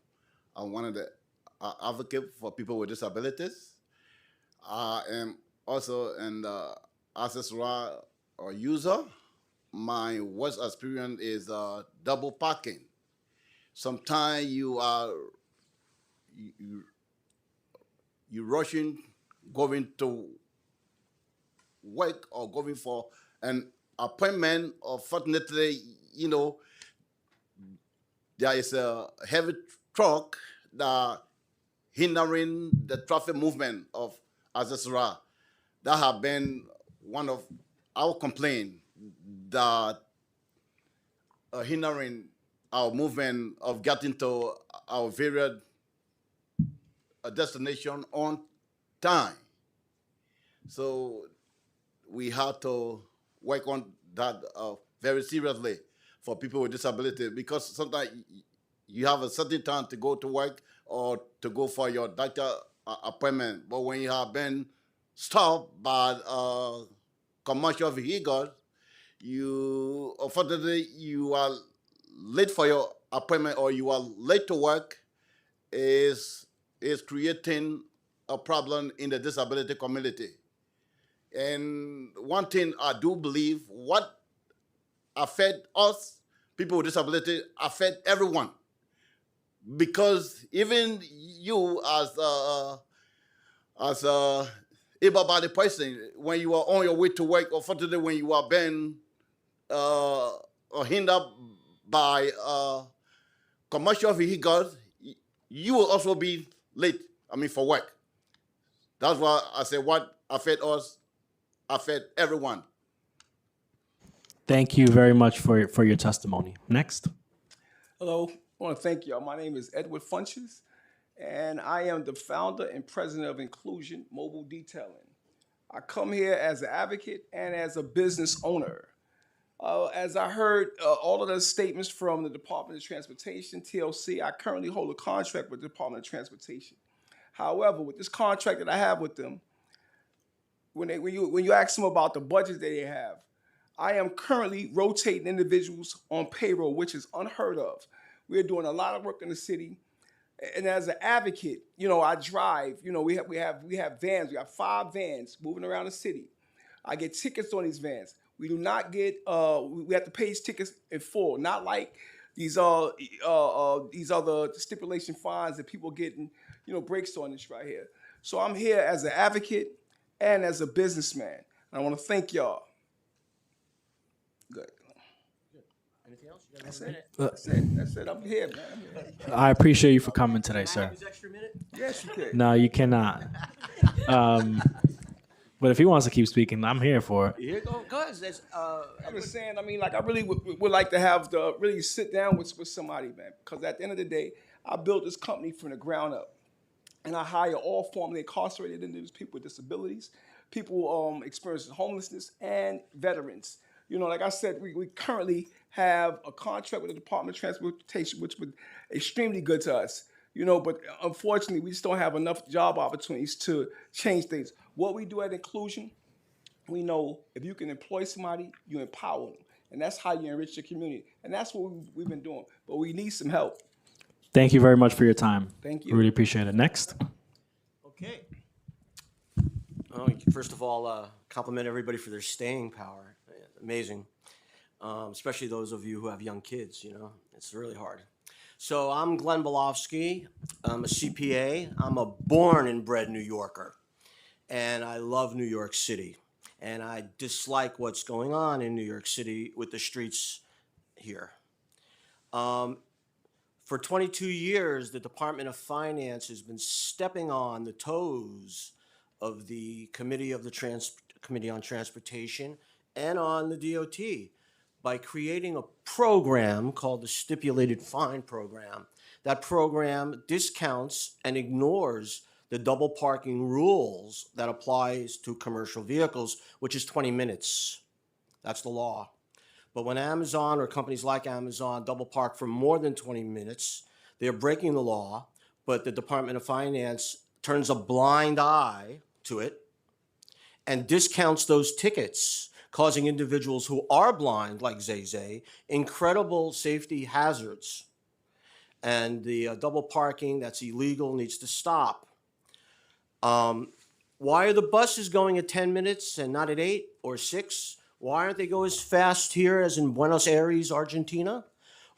[SPEAKER 21] I'm one of the advocate for people with disabilities. I am also an access or user. My worst experience is double parking. Sometimes you are you rushing, going to work or going for an appointment. Unfortunately, there is a heavy truck that hindering the traffic movement of Azazra. That have been one of our complaints that hindering our movement of getting to our various destination on time. So we have to work on that very seriously for people with disability, because sometimes you have a certain time to go to work or to go for your doctor appointment. But when you have been stopped by commercial vehicles, you unfortunately you are late for your appointment or you are late to work, is creating a problem in the disability community. And one thing I do believe, what affect us, people with disability, affect everyone. Because even you as a able-bodied person, when you are on your way to work, unfortunately when you are being hindered by commercial vehicles, you will also be late, for work. That's why I say what affect us, affect everyone.
[SPEAKER 2] Thank you very much for your testimony. Next.
[SPEAKER 12] Hello, I want to thank y'all. My name is Edward Funches, and I am the founder and president of Inclusion Mobile Detailing. I come here as an advocate and as a business owner. As I heard all of the statements from the Department of Transportation, TLC, I currently hold a contract with the Department of Transportation. However, with this contract that I have with them, when you ask them about the budget that they have, I am currently rotating individuals on payroll, which is unheard of. We're doing a lot of work in the city, and as an advocate, I drive. We have vans. We have 5 vans moving around the city. I get tickets on these vans. We do not get. We have to pay these tickets in full, not like these other stipulation fines that people getting breaks on this right here. So I'm here as an advocate and as a businessman. And I want to thank y'all. Good.
[SPEAKER 3] Anything else?
[SPEAKER 12] That's it. I'm here, man. I'm here.
[SPEAKER 2] I appreciate you for coming today, sir.
[SPEAKER 3] Extra minute?
[SPEAKER 12] Yes, you can.
[SPEAKER 2] No, you cannot. But if he wants to keep speaking, I'm here for it.
[SPEAKER 3] Here go, guys.
[SPEAKER 12] I'm just saying. I really would like to have to really sit down with somebody, man. Because at the end of the day, I built this company from the ground up, and I hire all formerly incarcerated individuals, people with disabilities, people experiencing homelessness, and veterans. Like I said, we currently have a contract with the Department of Transportation, which was extremely good to us. But unfortunately, we just don't have enough job opportunities to change things. What we do at Inclusion, we know if you can employ somebody, you empower them. And that's how you enrich your community. And that's what we've been doing. But we need some help.
[SPEAKER 2] Thank you very much for your time.
[SPEAKER 12] Thank you.
[SPEAKER 2] Really appreciate it. Next.
[SPEAKER 15] Okay. First of all, compliment everybody for their staying power. Amazing. Especially those of you who have young kids, it's really hard. So I'm Glenn Belofsky. I'm a CPA. I'm a born and bred New Yorker. And I love New York City. And I dislike what's going on in New York City with the streets here. For 22 years, the Department of Finance has been stepping on the toes of the Committee on Transportation and on the DOT by creating a program called the Stipulated Fine Program. That program discounts and ignores the double parking rules that applies to commercial vehicles, which is 20 minutes. That's the law. But when Amazon or companies like Amazon double park for more than 20 minutes, they're breaking the law, but the Department of Finance turns a blind eye to it and discounts those tickets, causing individuals who are blind, like Zay, incredible safety hazards. And the double parking that's illegal needs to stop. Why are the buses going at 10 minutes and not at 8 or 6? Why aren't they going as fast here as in Buenos Aires, Argentina?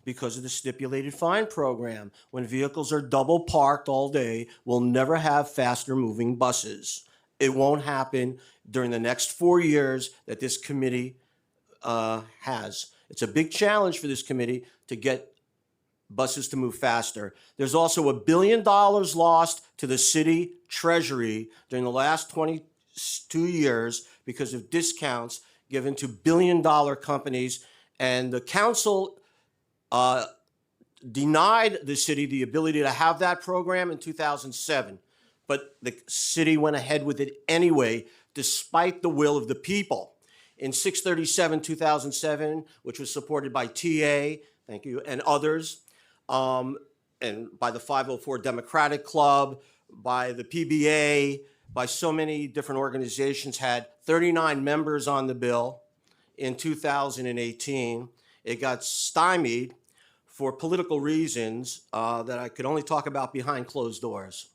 [SPEAKER 15] Because of the Stipulated Fine Program. When vehicles are double parked all day, we'll never have faster moving buses. It won't happen during the next 4 years that this committee has. It's a big challenge for this committee to get buses to move faster. There's also $1 billion lost to the city treasury during the last 22 years because of discounts given to billion-dollar companies. And the council denied the city the ability to have that program in 2007. But the city went ahead with it anyway, despite the will of the people. In 637, 2007, which was supported by TA, thank you, and others, and by the 504 Democratic Club, by the PBA, by so many different organizations, had 39 members on the bill. In 2018, it got stymied for political reasons that I could only talk about behind closed doors.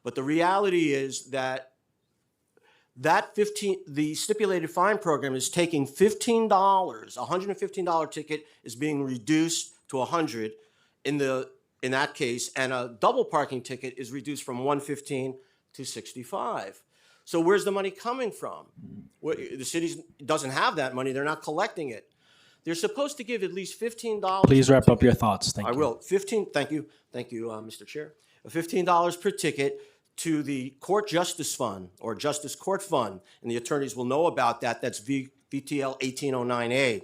[SPEAKER 15] But the reality is that the stipulated fine program is taking $15, a $115 ticket is being reduced to $100 in that case, and a double parking ticket is reduced from $115 to $65. So where's the money coming from? The city doesn't have that money. They're not collecting it. They're supposed to give at least $15.
[SPEAKER 2] Please wrap up your thoughts. Thank you.
[SPEAKER 15] I will. Thank you, Mr. Chair. $15 per ticket to the Court Justice Fund or Justice Court Fund, and the attorneys will know about that. That's VTL 1809A.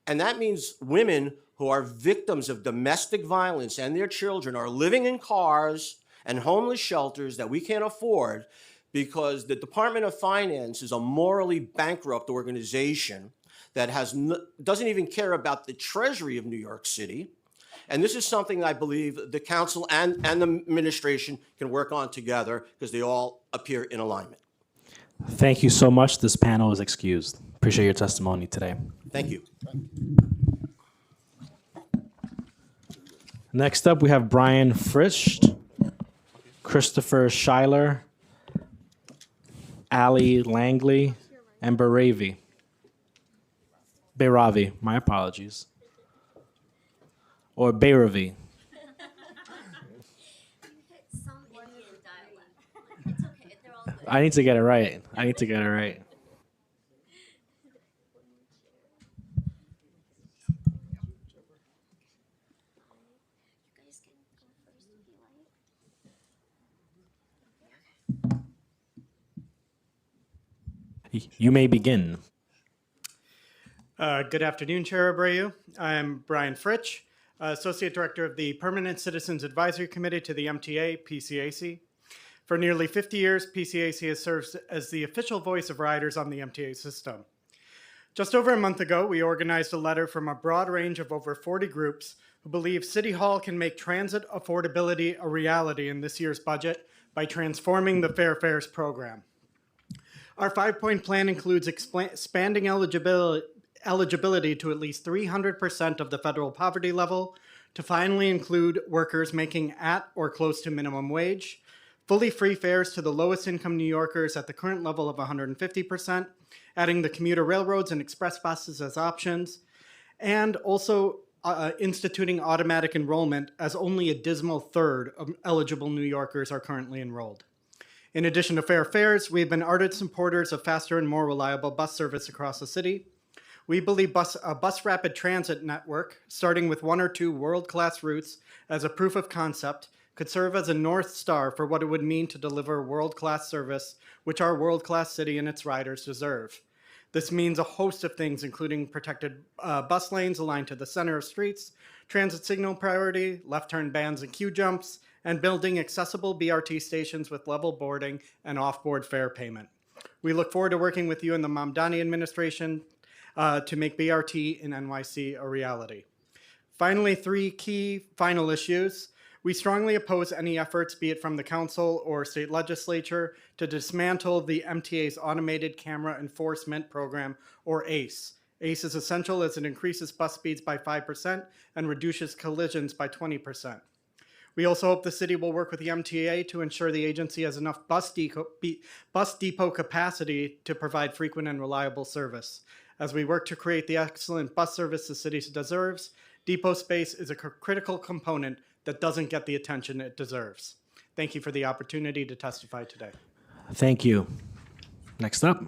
[SPEAKER 15] And that means women who are victims of domestic violence and their children are living in cars and homeless shelters that we can't afford because the Department of Finance is a morally bankrupt organization that doesn't even care about the Treasury of New York City. And this is something I believe the council and the administration can work on together because they all appear in alignment.
[SPEAKER 2] Thank you so much. This panel is excused. Appreciate your testimony today.
[SPEAKER 15] Thank you.
[SPEAKER 2] Next up, we have Brian Frisch, Christopher Schuyler, Ali Langley, and Baravi. My apologies. Or Bayravi. I need to get it right. You may begin.
[SPEAKER 10] Good afternoon, Chair Abreu. I'm Brian Fritsch, Associate Director of the Permanent Citizens Advisory Committee to the MTA, PCAC. For nearly 50 years, PCAC has served as the official voice of riders on the MTA system. Just over a month ago, we organized a letter from a broad range of over 40 groups who believe City Hall can make transit affordability a reality in this year's budget by transforming the Fair Fares program. Our 5-point plan includes expanding eligibility to at least 300% of the federal poverty level, to finally include workers making at or close to minimum wage, fully free fares to the lowest income New Yorkers at the current level of 150%, adding the commuter railroads and express buses as options, and also instituting automatic enrollment as only a dismal third of eligible New Yorkers are currently enrolled. In addition to fair fares, we have been ardent supporters of faster and more reliable bus service across the city. We believe a bus rapid transit network, starting with 1 or 2 world-class routes as a proof of concept, could serve as a North Star for what it would mean to deliver world-class service, which our world-class city and its riders deserve. This means a host of things, including protected bus lanes aligned to the center of streets, transit signal priority, left turn bans and queue jumps, and building accessible BRT stations with level boarding and off-board fare payment. We look forward to working with you and the Mamdani administration to make BRT in NYC a reality. Finally, 3 key final issues. We strongly oppose any efforts, be it from the council or state legislature, to dismantle the MTA's Automated Camera Enforcement Program, or ACE. ACE is essential as it increases bus speeds by 5% and reduces collisions by 20%. We also hope the city will work with the MTA to ensure the agency has enough bus depot capacity to provide frequent and reliable service. As we work to create the excellent bus service the city deserves, depot space is a critical component that doesn't get the attention it deserves. Thank you for the opportunity to testify today.
[SPEAKER 2] Thank you. Next up.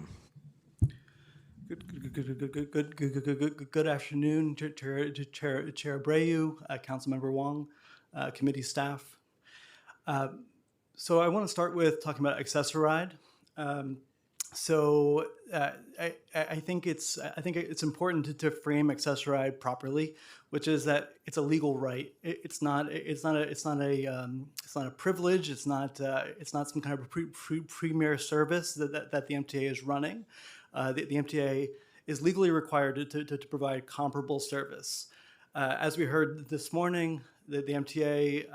[SPEAKER 4] Good afternoon, Chair Abreu, Councilmember Wong, committee staff. So I want to start with talking about accessoride. I think it's important to frame accessoride properly, which is that it's a legal right. It's not a privilege. It's not some kind of premier service that the MTA is running. The MTA is legally required to provide comparable service. As we heard this morning, the MTA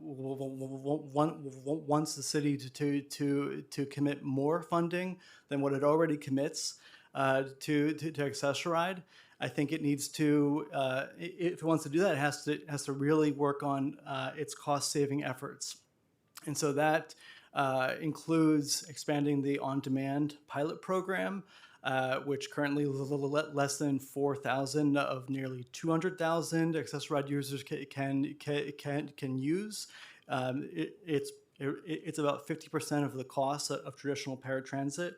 [SPEAKER 4] wants the city to commit more funding than what it already commits to accessoride. I think it needs to, if it wants to do that, it has to really work on its cost-saving efforts. And so that includes expanding the on-demand pilot program, which currently less than 4,000 of nearly 200,000 accessoride users can use. It's about 50% of the cost of traditional paratransit.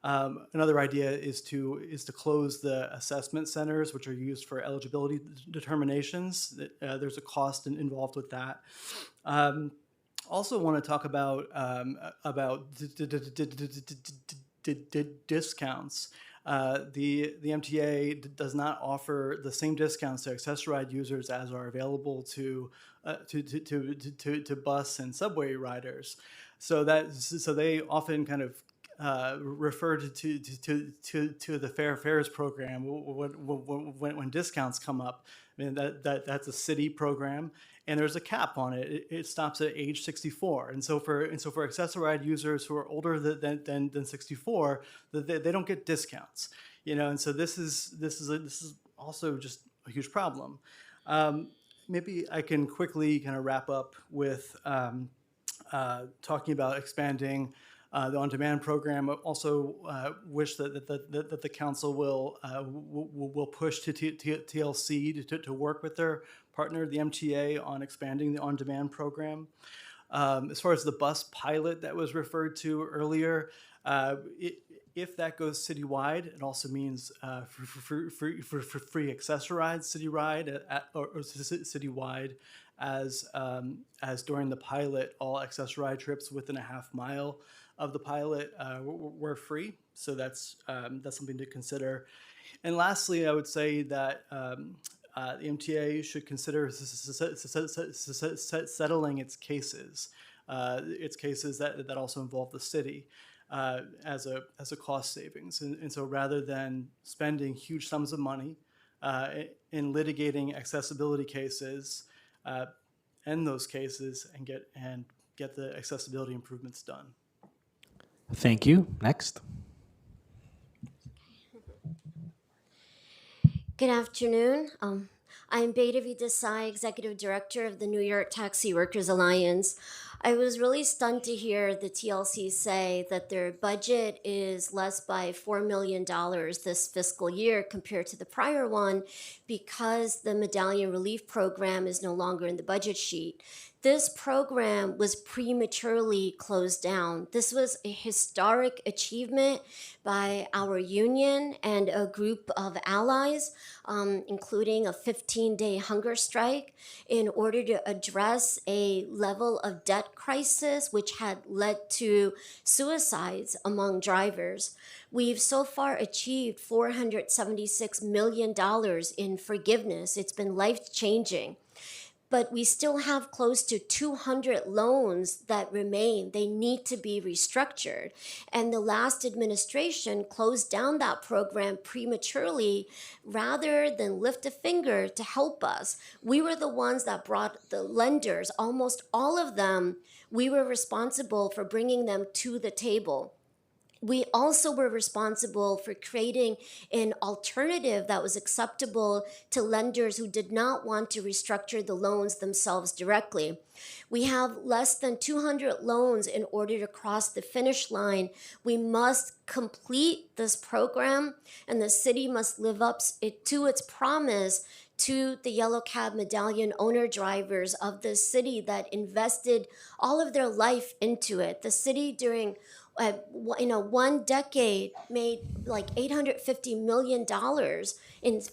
[SPEAKER 4] Another idea is to close the assessment centers, which are used for eligibility determinations. There's a cost involved with that. Also want to talk about discounts. The MTA does not offer the same discounts to accessoride users as are available to bus and subway riders. So they often kind of refer to the fair fares program when discounts come up. I mean, that's a city program, and there's a cap on it. It stops at age 64, and so for accessoride users who are older than 64, they don't get discounts. And so this is also just a huge problem. Maybe I can quickly kind of wrap up with talking about expanding the on-demand program. Also, wish that the council will push to TLC to work with their partner, the MTA, on expanding the on-demand program. As far as the bus pilot that was referred to earlier, if that goes citywide, it also means free accessoride citywide, as during the pilot, all accessoride trips within a half mile of the pilot were free. So that's something to consider. And lastly, I would say that the MTA should consider settling its cases that also involve the city as a cost savings. And so rather than spending huge sums of money in litigating accessibility cases, end those cases and get the accessibility improvements done.
[SPEAKER 2] Thank you. Next.
[SPEAKER 13] Good afternoon. I'm Betavi Desai, Executive Director of the New York Taxi Workers Alliance. I was really stunned to hear the TLC say that their budget is less by $4 million this fiscal year compared to the prior one because the Medallion Relief Program is no longer in the budget sheet. This program was prematurely closed down. This was a historic achievement by our union and a group of allies, including a 15-day hunger strike, in order to address a level of debt crisis which had led to suicides among drivers. We've so far achieved $476 million in forgiveness. It's been life-changing. But we still have close to 200 loans that remain. They need to be restructured. And the last administration closed down that program prematurely rather than lift a finger to help us. We were the ones that brought the lenders, almost all of them. We were responsible for bringing them to the table. We also were responsible for creating an alternative that was acceptable to lenders who did not want to restructure the loans themselves directly. We have less than 200 loans in order to cross the finish line. We must complete this program, and the city must live up to its promise to the Yellow Cab Medallion owner drivers of the city that invested all of their life into it. The city during one decade made like $850 million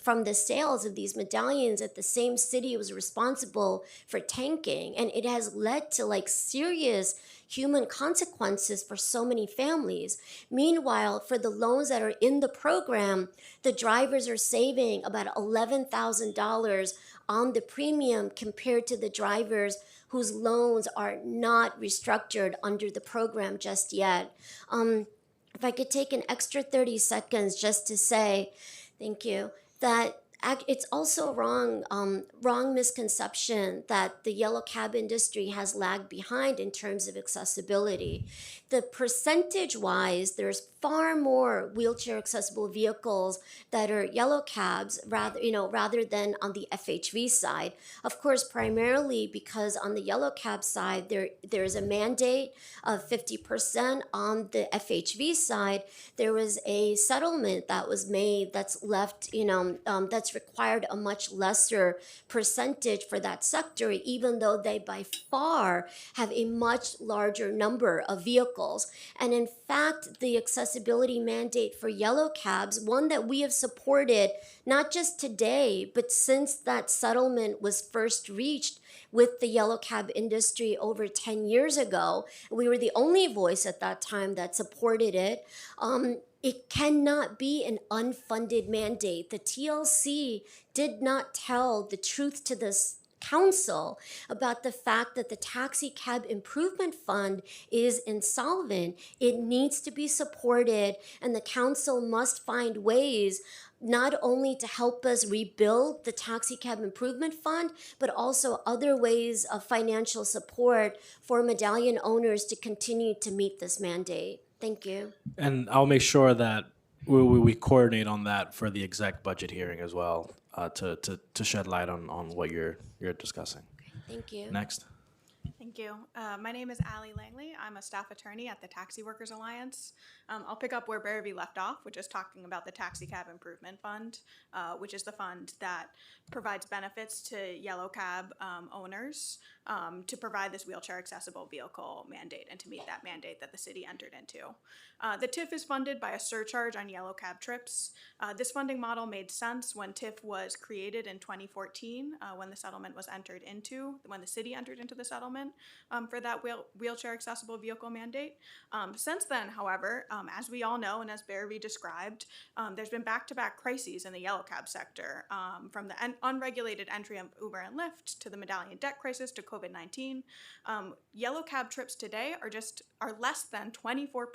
[SPEAKER 13] from the sales of these medallions that the same city was responsible for tanking. And it has led to like serious human consequences for so many families. Meanwhile, for the loans that are in the program, the drivers are saving about $11,000 on the premium compared to the drivers whose loans are not restructured under the program just yet. If I could take an extra 30 seconds just to say, thank you, that it's also wrong misconception that the yellow cab industry has lagged behind in terms of accessibility. The percentage wise, there's far more wheelchair accessible vehicles that are yellow cabs rather than on the FHV side. Of course, primarily because on the yellow cab side, there's a mandate of 50%. On the FHV side, there was a settlement that was made that's left, that's required a much lesser percentage for that sector, even though they by far have a much larger number of vehicles. And in fact, the accessibility mandate for yellow cabs, one that we have supported not just today, but since that settlement was first reached with the yellow cab industry over 10 years ago. We were the only voice at that time that supported it. It cannot be an unfunded mandate. The TLC did not tell the truth to this council about the fact that the taxi cab improvement fund is insolvent. It needs to be supported, and the council must find ways not only to help us rebuild the taxi cab improvement fund, but also other ways of financial support for medallion owners to continue to meet this mandate. Thank you.
[SPEAKER 2] And I'll make sure that we coordinate on that for the exec budget hearing as well, to shed light on what you're discussing.
[SPEAKER 13] Thank you.
[SPEAKER 2] Next.
[SPEAKER 7] Thank you. My name is Allie Langley. I'm a staff attorney at the Taxi Workers Alliance. I'll pick up where Barrowby left off, which is talking about the Taxi Cab Improvement Fund, which is the fund that provides benefits to yellow cab owners to provide this wheelchair accessible vehicle mandate and to meet that mandate that the city entered into. The TIF is funded by a surcharge on yellow cab trips. This funding model made sense when TIF was created in 2014, when the settlement was entered into, when the city entered into the settlement for that wheelchair accessible vehicle mandate. Since then, however, as we all know and as Barrowby described, there's been back-to-back crises in the yellow cab sector, from the unregulated entry of Uber and Lyft to the medallion debt crisis to COVID-19. Yellow cab trips today are less than 24%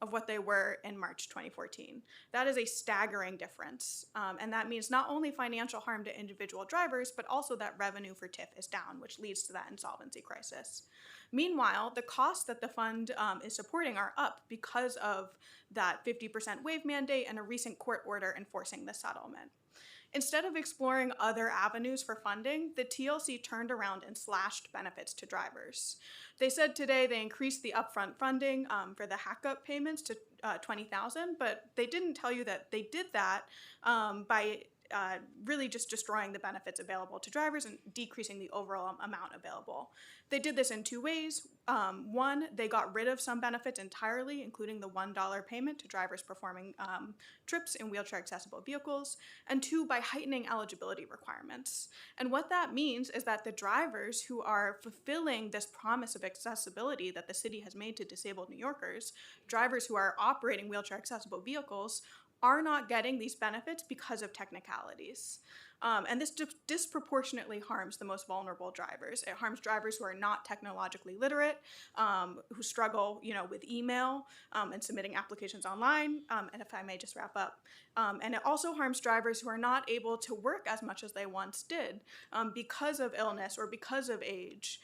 [SPEAKER 7] of what they were in March 2014. That is a staggering difference, and that means not only financial harm to individual drivers, but also that revenue for TIF is down, which leads to that insolvency crisis. Meanwhile, the costs that the fund is supporting are up because of that 50% waive mandate and a recent court order enforcing the settlement. Instead of exploring other avenues for funding, the TLC turned around and slashed benefits to drivers. They said today they increased the upfront funding for the hack-up payments to $20,000, but they didn't tell you that they did that by really just destroying the benefits available to drivers and decreasing the overall amount available. They did this in two ways. One, they got rid of some benefits entirely, including the $1 payment to drivers performing trips in wheelchair accessible vehicles, and two, by heightening eligibility requirements. And what that means is that the drivers who are fulfilling this promise of accessibility that the city has made to disabled New Yorkers, drivers who are operating wheelchair accessible vehicles, are not getting these benefits because of technicalities. And this disproportionately harms the most vulnerable drivers. It harms drivers who are not technologically literate, who struggle, with email and submitting applications online. And if I may just wrap up. And it also harms drivers who are not able to work as much as they once did because of illness or because of age.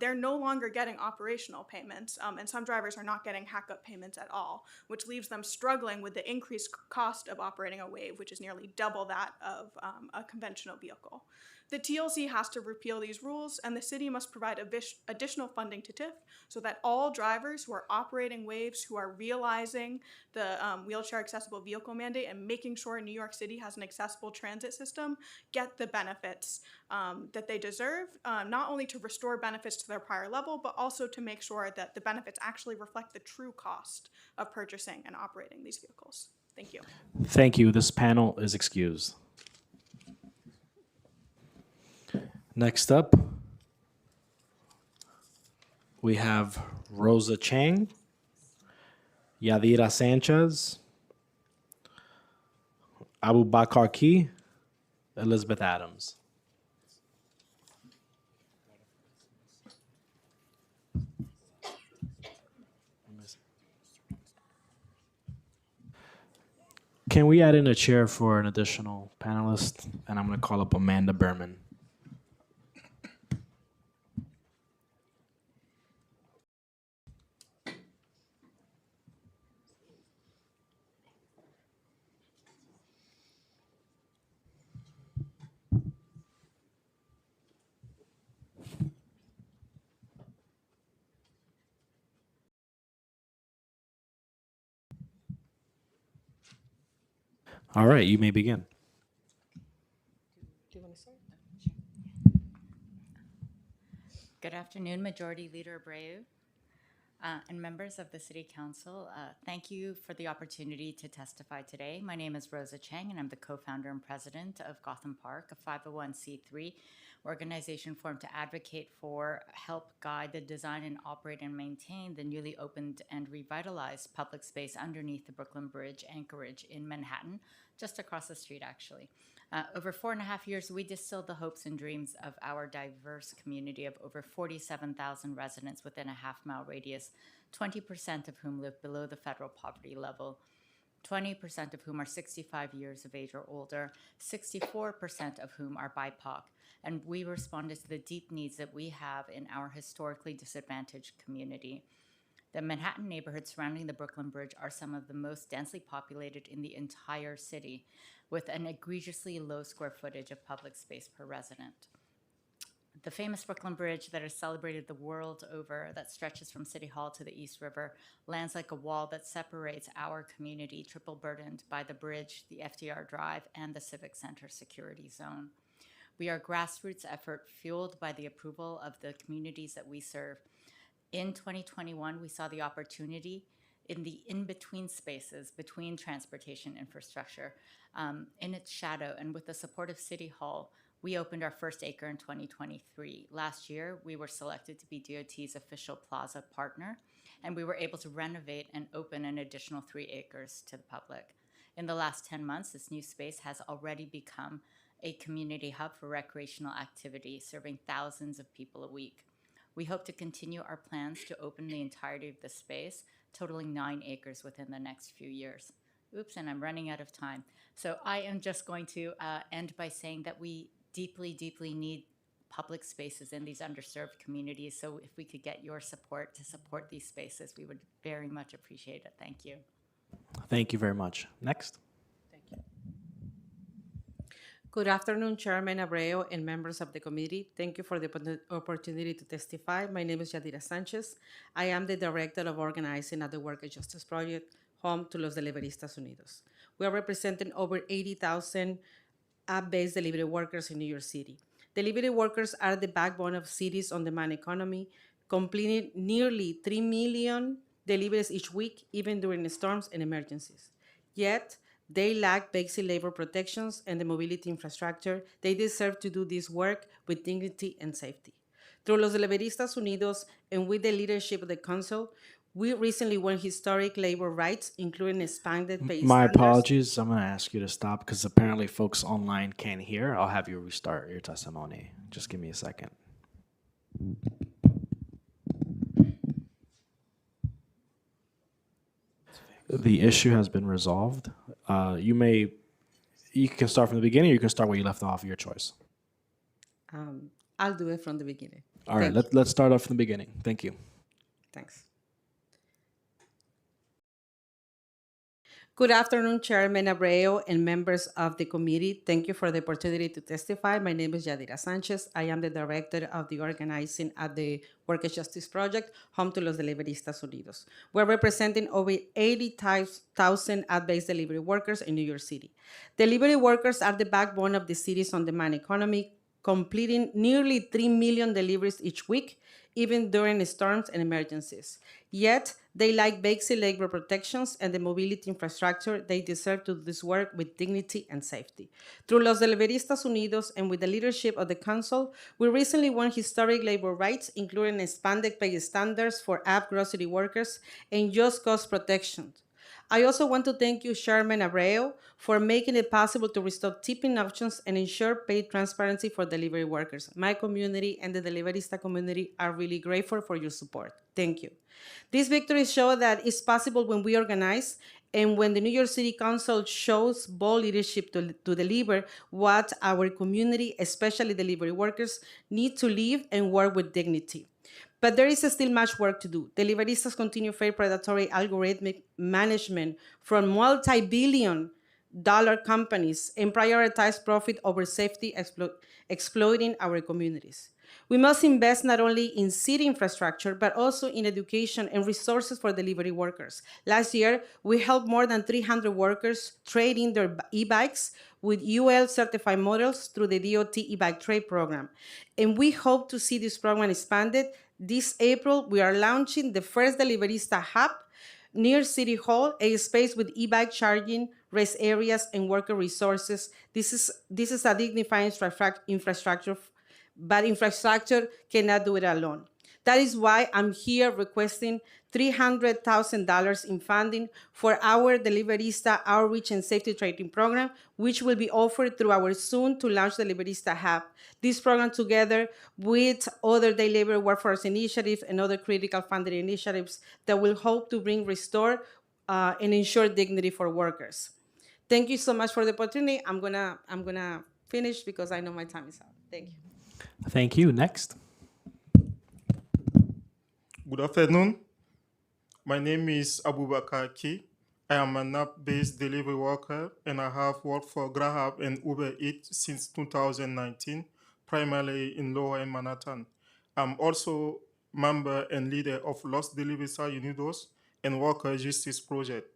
[SPEAKER 7] They're no longer getting operational payments, and some drivers are not getting hack-up payments at all, which leaves them struggling with the increased cost of operating a wave, which is nearly double that of a conventional vehicle. The TLC has to repeal these rules, and the city must provide additional funding to TIF so that all drivers who are operating waves, who are realizing the wheelchair accessible vehicle mandate and making sure New York City has an accessible transit system, get the benefits that they deserve, not only to restore benefits to their prior level, but also to make sure that the benefits actually reflect the true cost of purchasing and operating these vehicles. Thank you.
[SPEAKER 2] Thank you. This panel is excused. Next up, we have Rosa Chang, Yadira Sanchez, Abu Bakar Key, Elizabeth Adams. Can we add in a chair for an additional panelist? And I'm going to call up Amanda Berman. All right, you may begin.
[SPEAKER 1] Do you want to start? Good afternoon, Majority Leader Abreu, and members of the City Council. Thank you for the opportunity to testify today. My name is Rosa Chang, and I'm the co-founder and president of Gotham Park, a 501c3 organization formed to advocate for, help guide the design and operate and maintain the newly opened and revitalized public space underneath the Brooklyn Bridge anchorage in Manhattan, just across the street, actually. Over 4.5 years, we distilled the hopes and dreams of our diverse community of over 47,000 residents within a half-mile radius, 20% of whom live below the federal poverty level, 20% of whom are 65 years of age or older, 64% of whom are BIPOC, and we responded to the deep needs that we have in our historically disadvantaged community. The Manhattan neighborhoods surrounding the Brooklyn Bridge are some of the most densely populated in the entire city, with an egregiously low square footage of public space per resident. The famous Brooklyn Bridge that is celebrated the world over, that stretches from City Hall to the East River, lands like a wall that separates our community, triple burdened by the bridge, the FDR Drive, and the Civic Center security zone. We are a grassroots effort fueled by the approval of the communities that we serve. In 2021, we saw the opportunity in the in-between spaces between transportation infrastructure, in its shadow, and with the support of City Hall, we opened our first acre in 2023. Last year, we were selected to be DOT's official plaza partner, and we were able to renovate and open an additional 3 acres to the public. In the last 10 months, this new space has already become a community hub for recreational activity, serving thousands of people a week. We hope to continue our plans to open the entirety of the space, totaling 9 acres within the next few years. Oops, and I'm running out of time. So I am just going to end by saying that we deeply, deeply need public spaces in these underserved communities. So if we could get your support to support these spaces, we would very much appreciate it. Thank you.
[SPEAKER 2] Thank you very much. Next.
[SPEAKER 20] Good afternoon, Chairman Abreu and members of the committee. Thank you for the opportunity to testify. My name is Yadira Sanchez. I am the Director of Organizing at the Worker Justice Project, home to Los Deliveristas Unidos. We are representing over 80,000 app-based delivery workers in New York City. Delivery workers are the backbone of cities' on-demand economy, completing nearly 3 million deliveries each week, even during storms and emergencies. Yet, they lack basic labor protections and the mobility infrastructure they deserve to do this work with dignity and safety. Through Los Deliveristas Unidos and with the leadership of the Council, we recently won historic labor rights, including expanded pay
[SPEAKER 2] My
[SPEAKER 20] standards.
[SPEAKER 2] apologies. I'm going to ask you to stop because apparently folks online can't hear. I'll have you restart your testimony. Just give me a second. The issue has been resolved. You can start from the beginning or you can start where you left off, your choice.
[SPEAKER 20] I'll do it from the beginning.
[SPEAKER 2] All right, let's start off from the beginning. Thank you.
[SPEAKER 20] Thanks. Good afternoon, Chairman Abreu and members of the committee. Thank you for the opportunity to testify. My name is Yadira Sanchez. I am the director of the organizing at the Workers' Justice Project, home to Los Deliveristas Unidos. We're representing over 80,000 ad-based delivery workers in New York City. Delivery workers are the backbone of the city's on-demand economy, completing nearly 3 million deliveries each week, even during storms and emergencies. Yet, they lack basic labor protections and the mobility infrastructure they deserve to do this work with dignity and safety. Through Los Deliveristas Unidos and with the leadership of the Council, we recently won historic labor rights, including expanded pay standards for app grocery workers and just cause protection. I also want to thank you, Chairman Abreu, for making it possible to restore tipping options and ensure pay transparency for delivery workers. My community and the Deliverista community are really grateful for your support. Thank you. These victories show that it's possible when we organize and when the New York City Council shows bold leadership to deliver what our community, especially delivery workers, need to live and work with dignity. But there is still much work to do. Deliveristas continue to face predatory algorithmic management from multi-billion-dollar companies and prioritize profit over safety, exploiting our communities. We must invest not only in city infrastructure, but also in education and resources for delivery workers. Last year, we helped more than 300 workers trade in their e-bikes with UL certified models through the DOT e-bike trade program. And we hope to see this program expanded. This April, we are launching the first Deliverista hub near City Hall, a space with e-bike charging, rest areas, and worker resources. This is a dignified infrastructure, but infrastructure cannot do it alone. That is why I'm here requesting $300,000 in funding for our Deliverista Outreach and Safety Training Program, which will be offered through our soon-to-launch Deliverista Hub. This program, together with other day labor workforce initiatives and other critical funding initiatives that will help to bring restore and ensure dignity for workers. Thank you so much for the opportunity. I'm gonna finish because I know my time is up. Thank you.
[SPEAKER 6] Thank you. Next.
[SPEAKER 22] Good afternoon. My name is Abubakar Ki. I am an app-based delivery worker and I have worked for Grab and Uber Eats since 2019, primarily in Lower Manhattan. I'm also member and leader of Los Deliveristas Unidos and Worker Justice Project.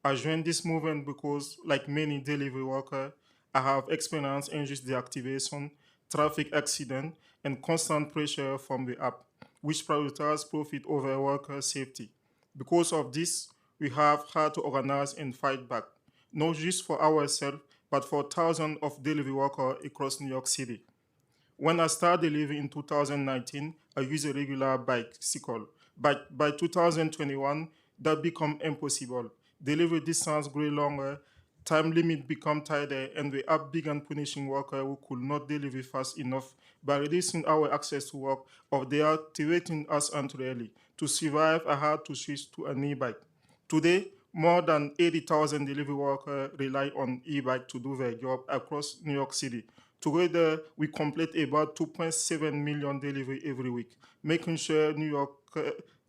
[SPEAKER 22] I joined this movement because, like many delivery workers, I have experienced unjust deactivation, traffic accident, and constant pressure from the app, which prioritize profit over worker safety. Because of this, we have had to organize and fight back, not just for ourselves, but for thousands of delivery workers across New York City. When I started delivering in 2019, I used a regular bicycle. But by 2021, that became impossible. Delivery distance grew longer, time limit became tighter, and the app began punishing workers who could not deliver fast enough by reducing our access to work or deactivating us entirely. To survive, I had to switch to an e-bike. Today, more than 80,000 delivery workers rely on e-bike to do their job across New York City. Together, we complete about 2.7 million deliveries every week, making sure New York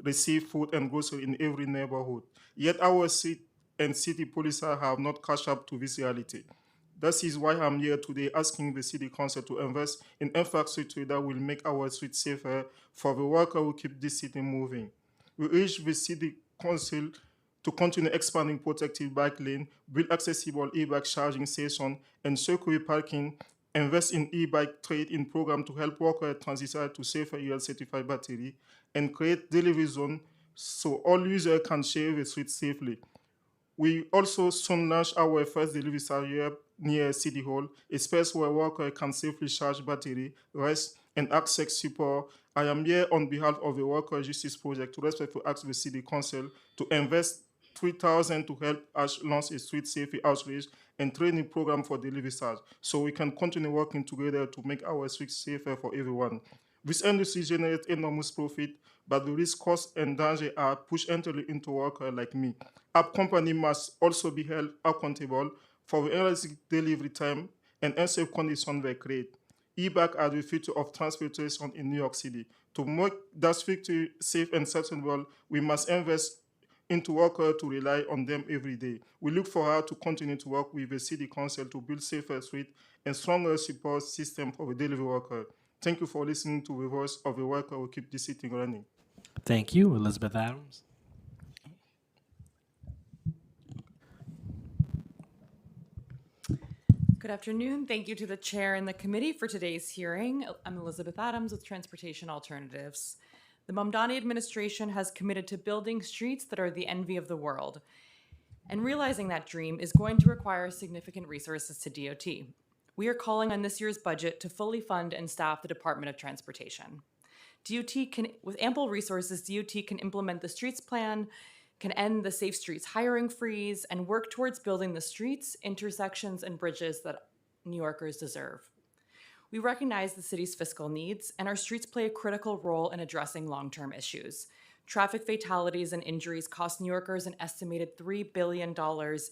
[SPEAKER 22] receive food and grocery in every neighborhood. Yet our city and city police have not caught up to this reality. This is why I'm here today asking the City Council to invest in infrastructure that will make our streets safer for the workers who keep this city moving. We urge the City Council to continue expanding protected bike lane, build accessible e-bike charging stations, and secure parking, invest in e-bike trade-in program to help workers transition to safer UL-certified battery, and create delivery zone so all users can share the street safely. We also soon launch our first delivery area near City Hall, a space where workers can safely charge battery, rest, and access support. I am here on behalf of the Worker Justice Project to respectfully ask the City Council to invest $3,000 to help us launch a street safety outreach and training program for delivery staff, so we can continue working together to make our streets safer for everyone. This industry generates enormous profit, but the risk, cost, and danger are pushed entirely into workers like me. App company must also be held accountable for the unrealistic delivery time and unsafe conditions they create. E-bike are the future of transportation in New York City. To make that future safe and sustainable, we must invest into workers to rely on them every day. We look forward to continue to work with the City Council to build safer streets and stronger support system for the delivery worker. Thank you for listening to the voice of the worker who keep this city running.
[SPEAKER 6] Thank you, Elizabeth Adams.
[SPEAKER 9] Good afternoon. Thank you to the chair and the committee for today's hearing. I'm Elizabeth Adams with Transportation Alternatives. The Mamdani administration has committed to building streets that are the envy of the world. And realizing that dream is going to require significant resources to DOT. We are calling on this year's budget to fully fund and staff the Department of Transportation. With ample resources, DOT can implement the streets plan, can end the Safe Streets hiring freeze, and work towards building the streets, intersections, and bridges that New Yorkers deserve. We recognize the city's fiscal needs, and our streets play a critical role in addressing long-term issues. Traffic fatalities and injuries cost New Yorkers an estimated $3 billion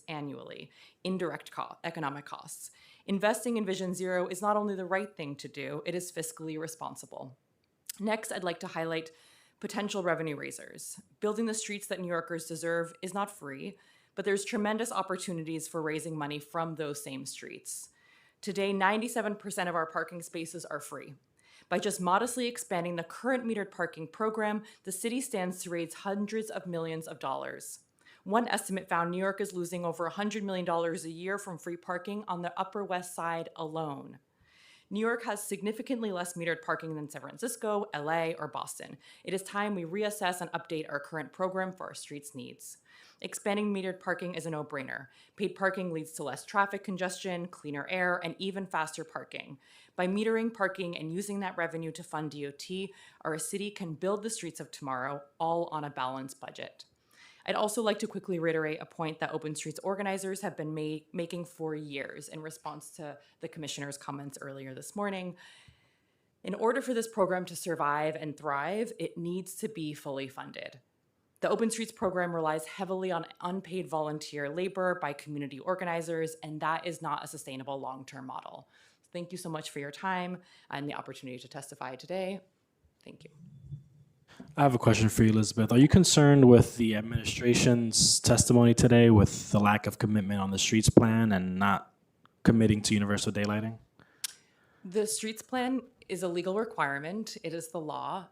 [SPEAKER 9] annually, indirect economic costs. Investing in Vision Zero is not only the right thing to do, it is fiscally responsible. Next, I'd like to highlight potential revenue raisers. Building the streets that New Yorkers deserve is not free, but there's tremendous opportunities for raising money from those same streets. Today, 97% of our parking spaces are free. By just modestly expanding the current metered parking program, the city stands to raise hundreds of millions of dollars. One estimate found New York is losing over $100 million a year from free parking on the Upper West Side alone. New York has significantly less metered parking than San Francisco, LA, or Boston. It is time we reassess and update our current program for our streets' needs. Expanding metered parking is a no-brainer. Paid parking leads to less traffic congestion, cleaner air, and even faster parking. By metering parking and using that revenue to fund DOT, our city can build the streets of tomorrow, all on a balanced budget. I'd also like to quickly reiterate a point that Open Streets organizers have been making for years in response to the commissioner's comments earlier this morning. In order for this program to survive and thrive, it needs to be fully funded. The Open Streets program relies heavily on unpaid volunteer labor by community organizers, and that is not a sustainable long-term model. Thank you so much for your time and the opportunity to testify today. Thank you.
[SPEAKER 2] I have a question for you, Elizabeth. Are you concerned with the administration's testimony today with the lack of commitment on the streets plan and not committing to universal daylighting?
[SPEAKER 9] The streets plan is a legal requirement. It is the law.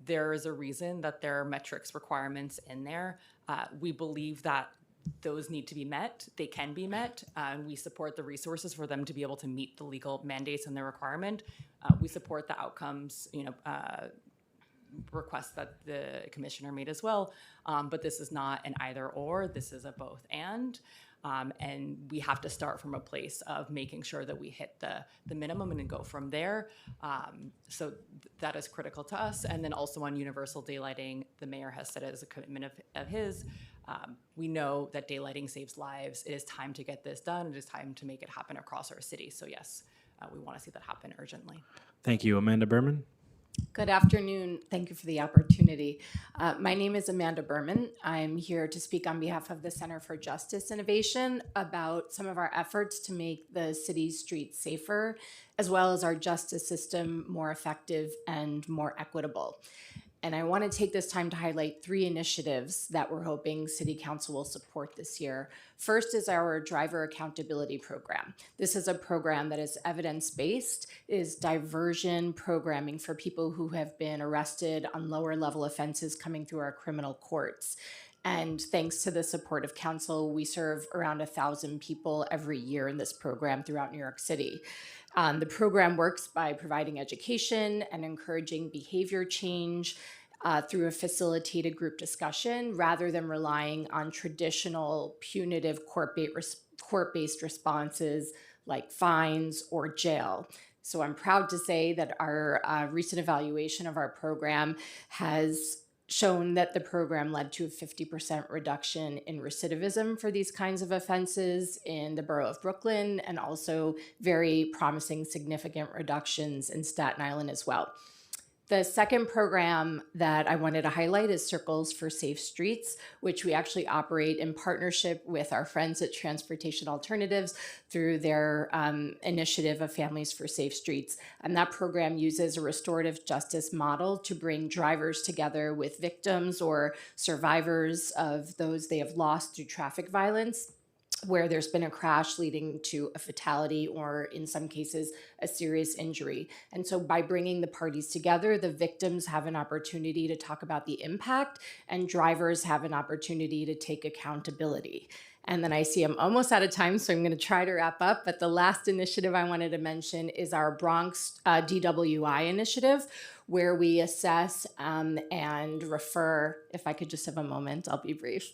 [SPEAKER 9] There is a reason that there are metrics requirements in there. We believe that those need to be met. They can be met. And we support the resources for them to be able to meet the legal mandates and the requirement. We support the outcomes, request that the commissioner made as well, but this is not an either or, this is a both and we have to start from a place of making sure that we hit the minimum and then go from there. So that is critical to us. And then also on universal daylighting, the mayor has said it as a commitment of his. We know that daylighting saves lives. It is time to get this done. It is time to make it happen across our city. So yes, we want to see that happen urgently.
[SPEAKER 2] Thank you. Amanda Berman.
[SPEAKER 14] Good afternoon. Thank you for the opportunity. My name is Amanda Berman. I'm here to speak on behalf of the Center for Justice Innovation about some of our efforts to make the city's streets safer, as well as our justice system more effective and more equitable. And I want to take this time to highlight 3 initiatives that we're hoping City Council will support this year. First is our Driver Accountability Program. This is a program that is evidence-based, is diversion programming for people who have been arrested on lower level offenses coming through our criminal courts. And thanks to the support of council, we serve around 1,000 people every year in this program throughout New York City. The program works by providing education and encouraging behavior change through a facilitated group discussion rather than relying on traditional punitive court-based responses like fines or jail. So I'm proud to say that our recent evaluation of our program has shown that the program led to a 50% reduction in recidivism for these kinds of offenses in the borough of Brooklyn, and also very promising significant reductions in Staten Island as well. The second program that I wanted to highlight is Circles for Safe Streets, which we actually operate in partnership with our friends at Transportation Alternatives through their initiative of Families for Safe Streets. And that program uses a restorative justice model to bring drivers together with victims or survivors of those they have lost through traffic violence, where there's been a crash leading to a fatality or in some cases a serious injury. And so by bringing the parties together, the victims have an opportunity to talk about the impact and drivers have an opportunity to take accountability. And then I see I'm almost out of time, so I'm going to try to wrap up. But the last initiative I wanted to mention is our Bronx DWI initiative, where we assess and refer. If I could just have a moment, I'll be brief.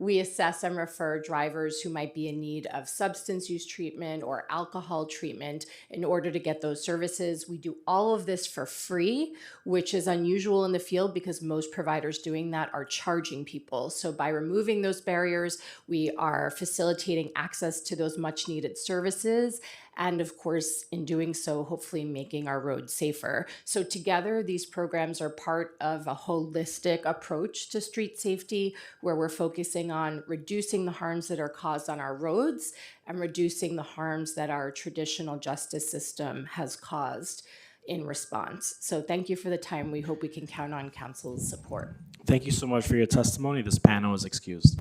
[SPEAKER 14] We assess and refer drivers who might be in need of substance use treatment or alcohol treatment in order to get those services. We do all of this for free, which is unusual in the field because most providers doing that are charging people. So by removing those barriers, we are facilitating access to those much needed services. And of course, in doing so, hopefully making our roads safer. So together, these programs are part of a holistic approach to street safety, where we're focusing on reducing the harms that are caused on our roads and reducing the harms that our traditional justice system has caused in response. So thank you for the time. We hope we can count on council's support.
[SPEAKER 2] Thank you so much for your testimony. This panel is excused.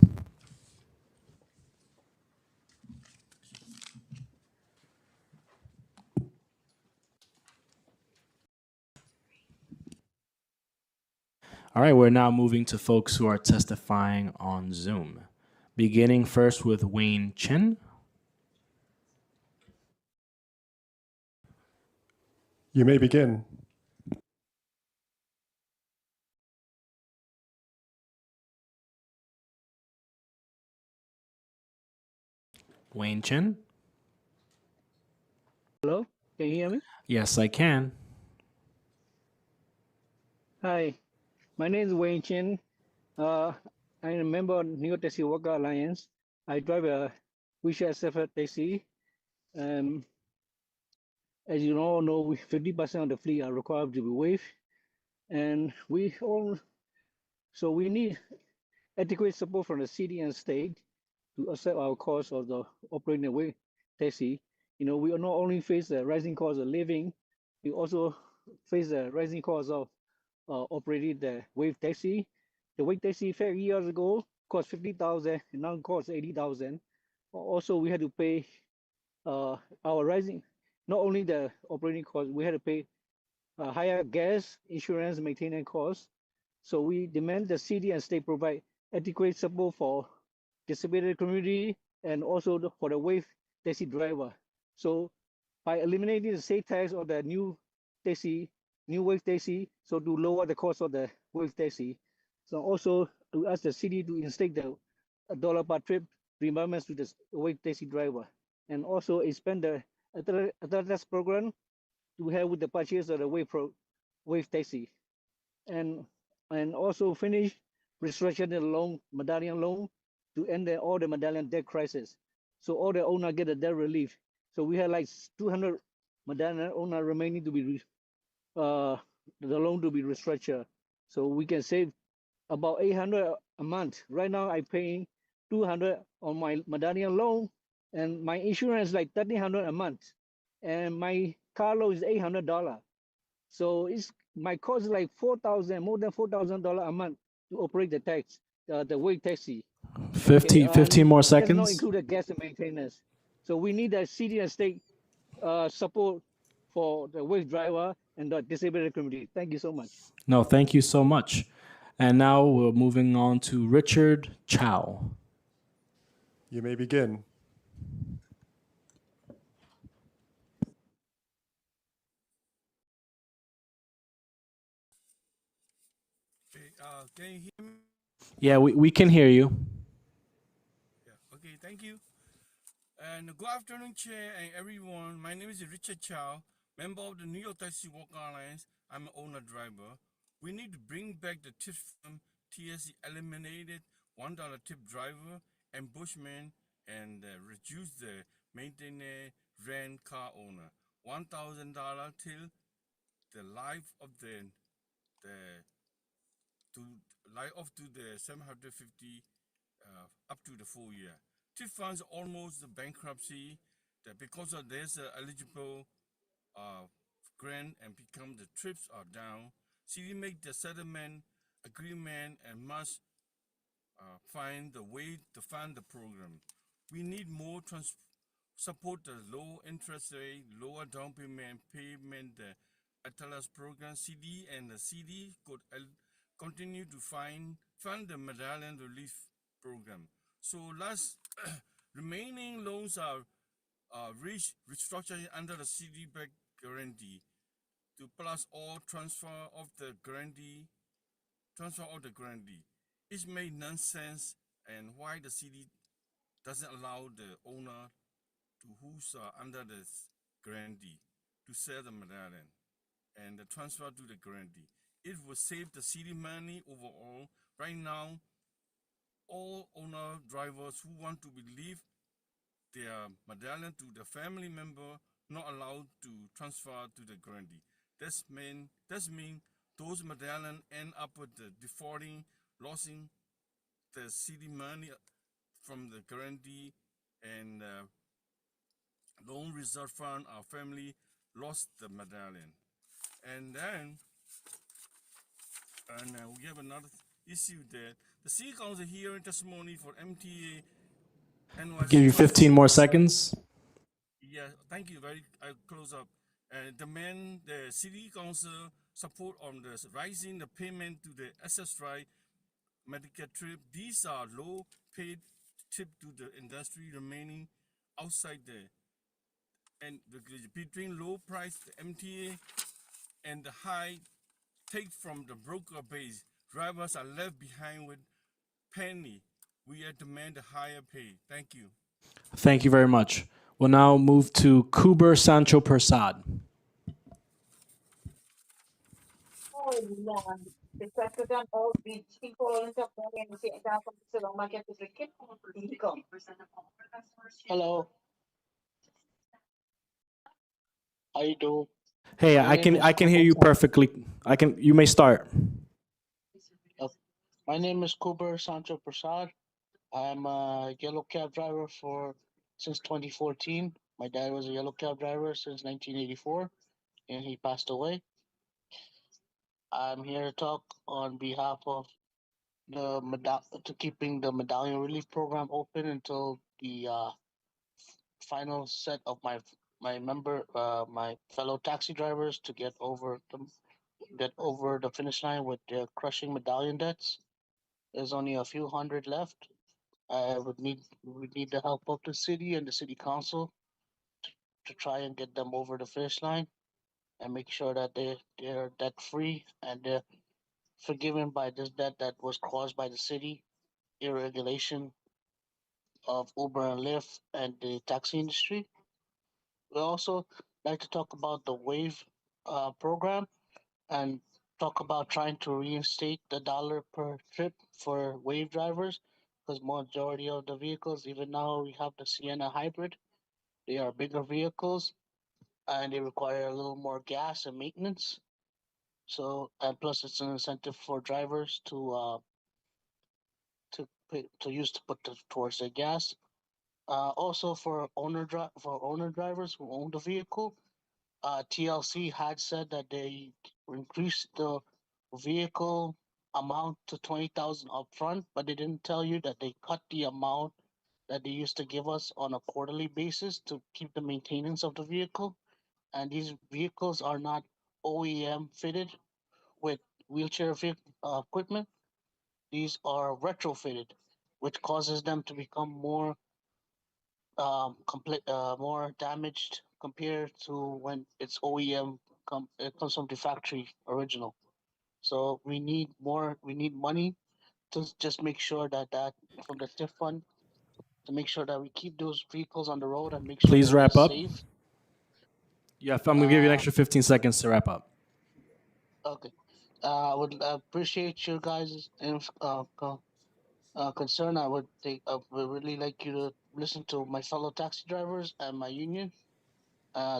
[SPEAKER 2] All right, we're now moving to folks who are testifying on Zoom. Beginning first with Wayne Chen.
[SPEAKER 16] You may begin.
[SPEAKER 2] Wayne Chen?
[SPEAKER 18] Hello, can you hear me?
[SPEAKER 2] Yes, I can.
[SPEAKER 18] Hi, my name is Wayne Chen. I'm a member of New York Taxi Worker Alliance. I drive a wheelchair suffer taxi. As you all know, 50% of the fleet are required to be waived, and we need adequate support from the city and state to accept our cost of the operating the wave taxi. You know, we not only face the rising cost of living, we also face the rising cost of operating the wave taxi. The wave taxi 5 years ago cost 50,000, and now costs 80,000. Also, we had to pay our rising, not only the operating cost, we had to pay higher gas, insurance, maintenance costs. So we demand the city and state provide adequate support for disability community and also for the wave taxi driver. So by eliminating the state tax on the new wave taxi, so to lower the cost of the wave taxi. So also to ask the city to instate the $1 per trip reimbursements to the wave taxi driver, and also expand the attendance program to help with the purchase of the wave taxi, and also finish restructuring the loan, medallion loan, to end all the medallion debt crisis. So all the owner get a debt relief. So we had like 200 medallion owner remaining to be the loan to be restructured. So we can save about 800 a month. Right now I paying 200 on my medallion loan, and my insurance like 1,300 a month, and my car loan is $800. So my cost is like more than $4,000 a month to operate the wave taxi.
[SPEAKER 2] 15 more
[SPEAKER 18] That's not
[SPEAKER 2] seconds.
[SPEAKER 18] included gas and maintenance. So we need a city and state support for the wave driver and the disability community. Thank you so much.
[SPEAKER 2] No, thank you so much. And now we're moving on to Richard Chow.
[SPEAKER 16] You may begin.
[SPEAKER 23] Can you hear me?
[SPEAKER 2] Yeah, we can hear you.
[SPEAKER 23] Yeah. Okay, thank you. And good afternoon, Chair and everyone. My name is Richard Chow, member of the New York Taxi Worker Alliance. I'm an owner-driver. We need to bring back the tip from TSC eliminated $1 tip driver and bushman, and reduce the maintenance rent car owner $1,000 till the life of the the to like up to the 750 up to the full year. TIP funds almost the bankruptcy that because of this eligible uh, grant and become the trips are down. City make the settlement agreement and must find the way to fund the program. We need more support the low interest rate, lower down payment the Atlas program CD and the CD could continue to fund the medallion relief program. So last remaining loans are restructured under the CD back guarantee to plus all transfer of the grantee. It made nonsense and why the city doesn't allow the owner to who's under the grantee to sell the medallion and the transfer to the grantee. It will save the city money overall. Right now, all owner drivers who want to believe their medallion to the family member not allowed to transfer to the grantee. That's mean those medallion end up with the defaulting, losing the city money from the grantee and loan reserve fund. Our family lost the medallion, and then we have another issue that the city council hearing testimony for MTA NYC.
[SPEAKER 2] Give you 15 more seconds.
[SPEAKER 23] Yeah, thank you. Very close up. Demand the city council support on the rising the payment to the SSRI Medicare trip. These are low paid tip to the industry remaining outside the and between low price the MTA and the high take from the broker base. Drivers are left behind with penny. We demand a higher pay. Thank you.
[SPEAKER 2] Thank you very much. We'll now move to Kuber Sancho Persad.
[SPEAKER 5] Hello. How you doing?
[SPEAKER 2] Hey,
[SPEAKER 5] My name is
[SPEAKER 2] I can hear you
[SPEAKER 5] Kuber
[SPEAKER 2] perfectly. You may start.
[SPEAKER 5] My name is Kuber Sancho Prasad. I'm a yellow cab driver since 2014. My dad was a yellow cab driver since 1984, and he passed away. I'm here to talk on behalf of to keeping the medallion relief program open until the final set of my fellow taxi drivers to get over the finish line with their crushing medallion debts. There's only a few hundred left. We need the help of the city and the city council to try and get them over the finish line and make sure that they're debt free and they're forgiven by this debt that was caused by the city irregulation of Uber and Lyft and the taxi industry. We also like to talk about the Wave program and talk about trying to reinstate the dollar per trip for Wave drivers because majority of the vehicles, even now we have the Sienna hybrid, they are bigger vehicles and they require a little more gas and maintenance. So and plus it's an incentive for drivers to use to put towards their gas. Also for owner drivers who own the vehicle, TLC had said that they increased the vehicle amount to 20,000 upfront, but they didn't tell you that they cut the amount that they used to give us on a quarterly basis to keep the maintenance of the vehicle. And these vehicles are not OEM fitted with wheelchair equipment. These are retrofitted, which causes them to become more damaged compared to when it's OEM. It comes from the factory original. So we need more. We need money to just make sure that from the TIF fund to make sure that we keep those vehicles on the road and make sure
[SPEAKER 2] Please
[SPEAKER 5] that they're
[SPEAKER 2] wrap up.
[SPEAKER 5] safe.
[SPEAKER 2] Yeah, I'm gonna give you an extra 15 seconds to wrap up.
[SPEAKER 5] Okay. I would appreciate your guys' concern. I would really like you to listen to my fellow taxi drivers and my union.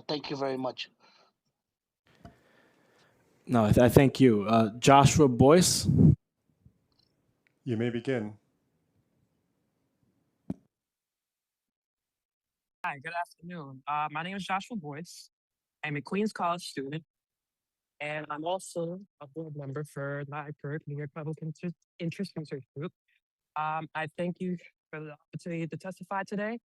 [SPEAKER 5] Thank you very much.
[SPEAKER 2] No, I thank you. Joshua Boyce.
[SPEAKER 16] You may begin.
[SPEAKER 8] Hi, good afternoon. My name is Joshua Boyce. I'm a Queens College student, and I'm also a board member for NYPIRG, New York Public Interest Research Group. I thank you for the opportunity to testify today.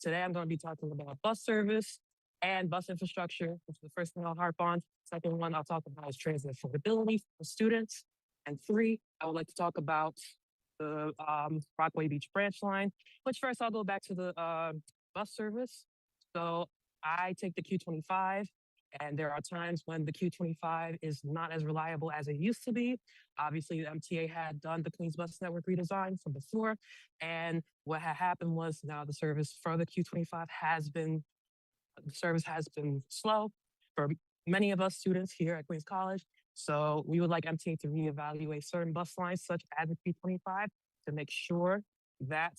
[SPEAKER 8] Today I'm going to be talking about bus service and bus infrastructure, which is the first thing I'll harp on. Second one I'll talk about is transit affordability for students. And three, I would like to talk about the Rockaway Beach branch line, which first I'll go back to the bus service. So I take the Q25, and there are times when the Q25 is not as reliable as it used to be. Obviously, the MTA had done the Queens Bus Network redesign from before, and what had happened was now the service for the Q25 the service has been slow for many of us students here at Queens College. So we would like MTA to reevaluate certain bus lines, such as the Q25, to make sure that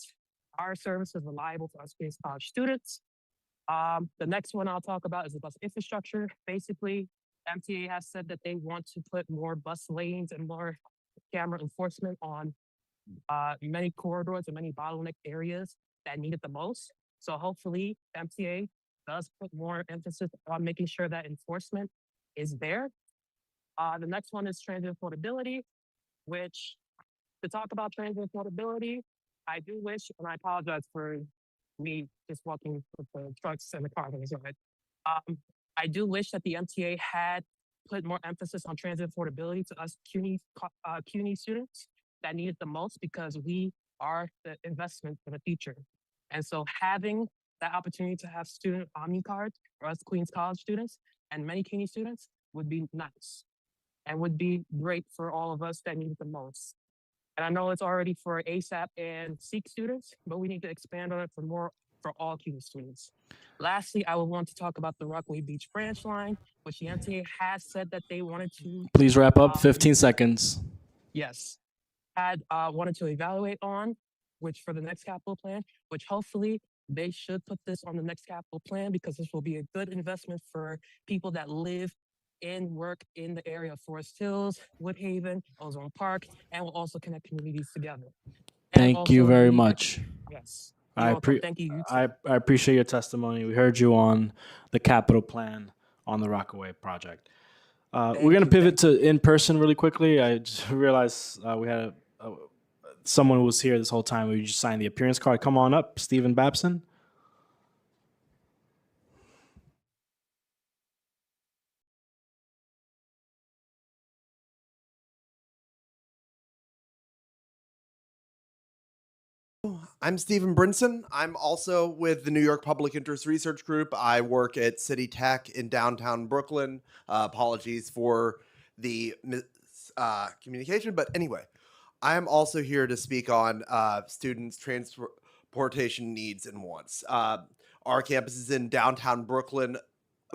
[SPEAKER 8] our service is reliable for us Queens College students. The next one I'll talk about is the bus infrastructure. Basically, MTA has said that they want to put more bus lanes and more camera enforcement on many corridors and many bottleneck areas that need it the most. So hopefully MTA does put more emphasis on making sure that enforcement is there. The next one is transit affordability, which to talk about transit affordability, I do wish, and I apologize for me just walking with the trucks and the cars on the side. I do wish that the MTA had put more emphasis on transit affordability to us CUNY students that need it the most, because we are the investment for the future. And so having that opportunity to have student Omni cards for us Queens College students and many CUNY students would be nice and would be great for all of us that need it the most. And I know it's already for ASAP and SEEK students, but we need to expand on it for all CUNY students. Lastly, I would want to talk about the Rockaway Beach branch line, which the MTA has said that they wanted to.
[SPEAKER 2] Please wrap up. 15 seconds.
[SPEAKER 8] Yes, had wanted to evaluate on, which for the next capital plan, which hopefully they should put this on the next capital plan, because this will be a good investment for people that live and work in the area of Forest Hills, Woodhaven, Ozone Park, and will also connect communities together. And
[SPEAKER 2] Thank you
[SPEAKER 8] also
[SPEAKER 2] very
[SPEAKER 8] the
[SPEAKER 2] much.
[SPEAKER 8] yes.
[SPEAKER 2] I,
[SPEAKER 8] You're welcome.
[SPEAKER 2] appre-
[SPEAKER 8] Thank you. You too.
[SPEAKER 2] I appreciate your testimony. We heard you on the capital plan on the Rockaway project. We're going to pivot to in-person really quickly. I just realized we had someone who was here this whole time. We just signed the appearance card. Come on up, Stephen Babson.
[SPEAKER 11] I'm Stephen Brinson. I'm also with the New York Public Interest Research Group. I work at City Tech in downtown Brooklyn. Apologies for the communication, but anyway, I am also here to speak on students' transportation needs and wants. Our campus is in downtown Brooklyn.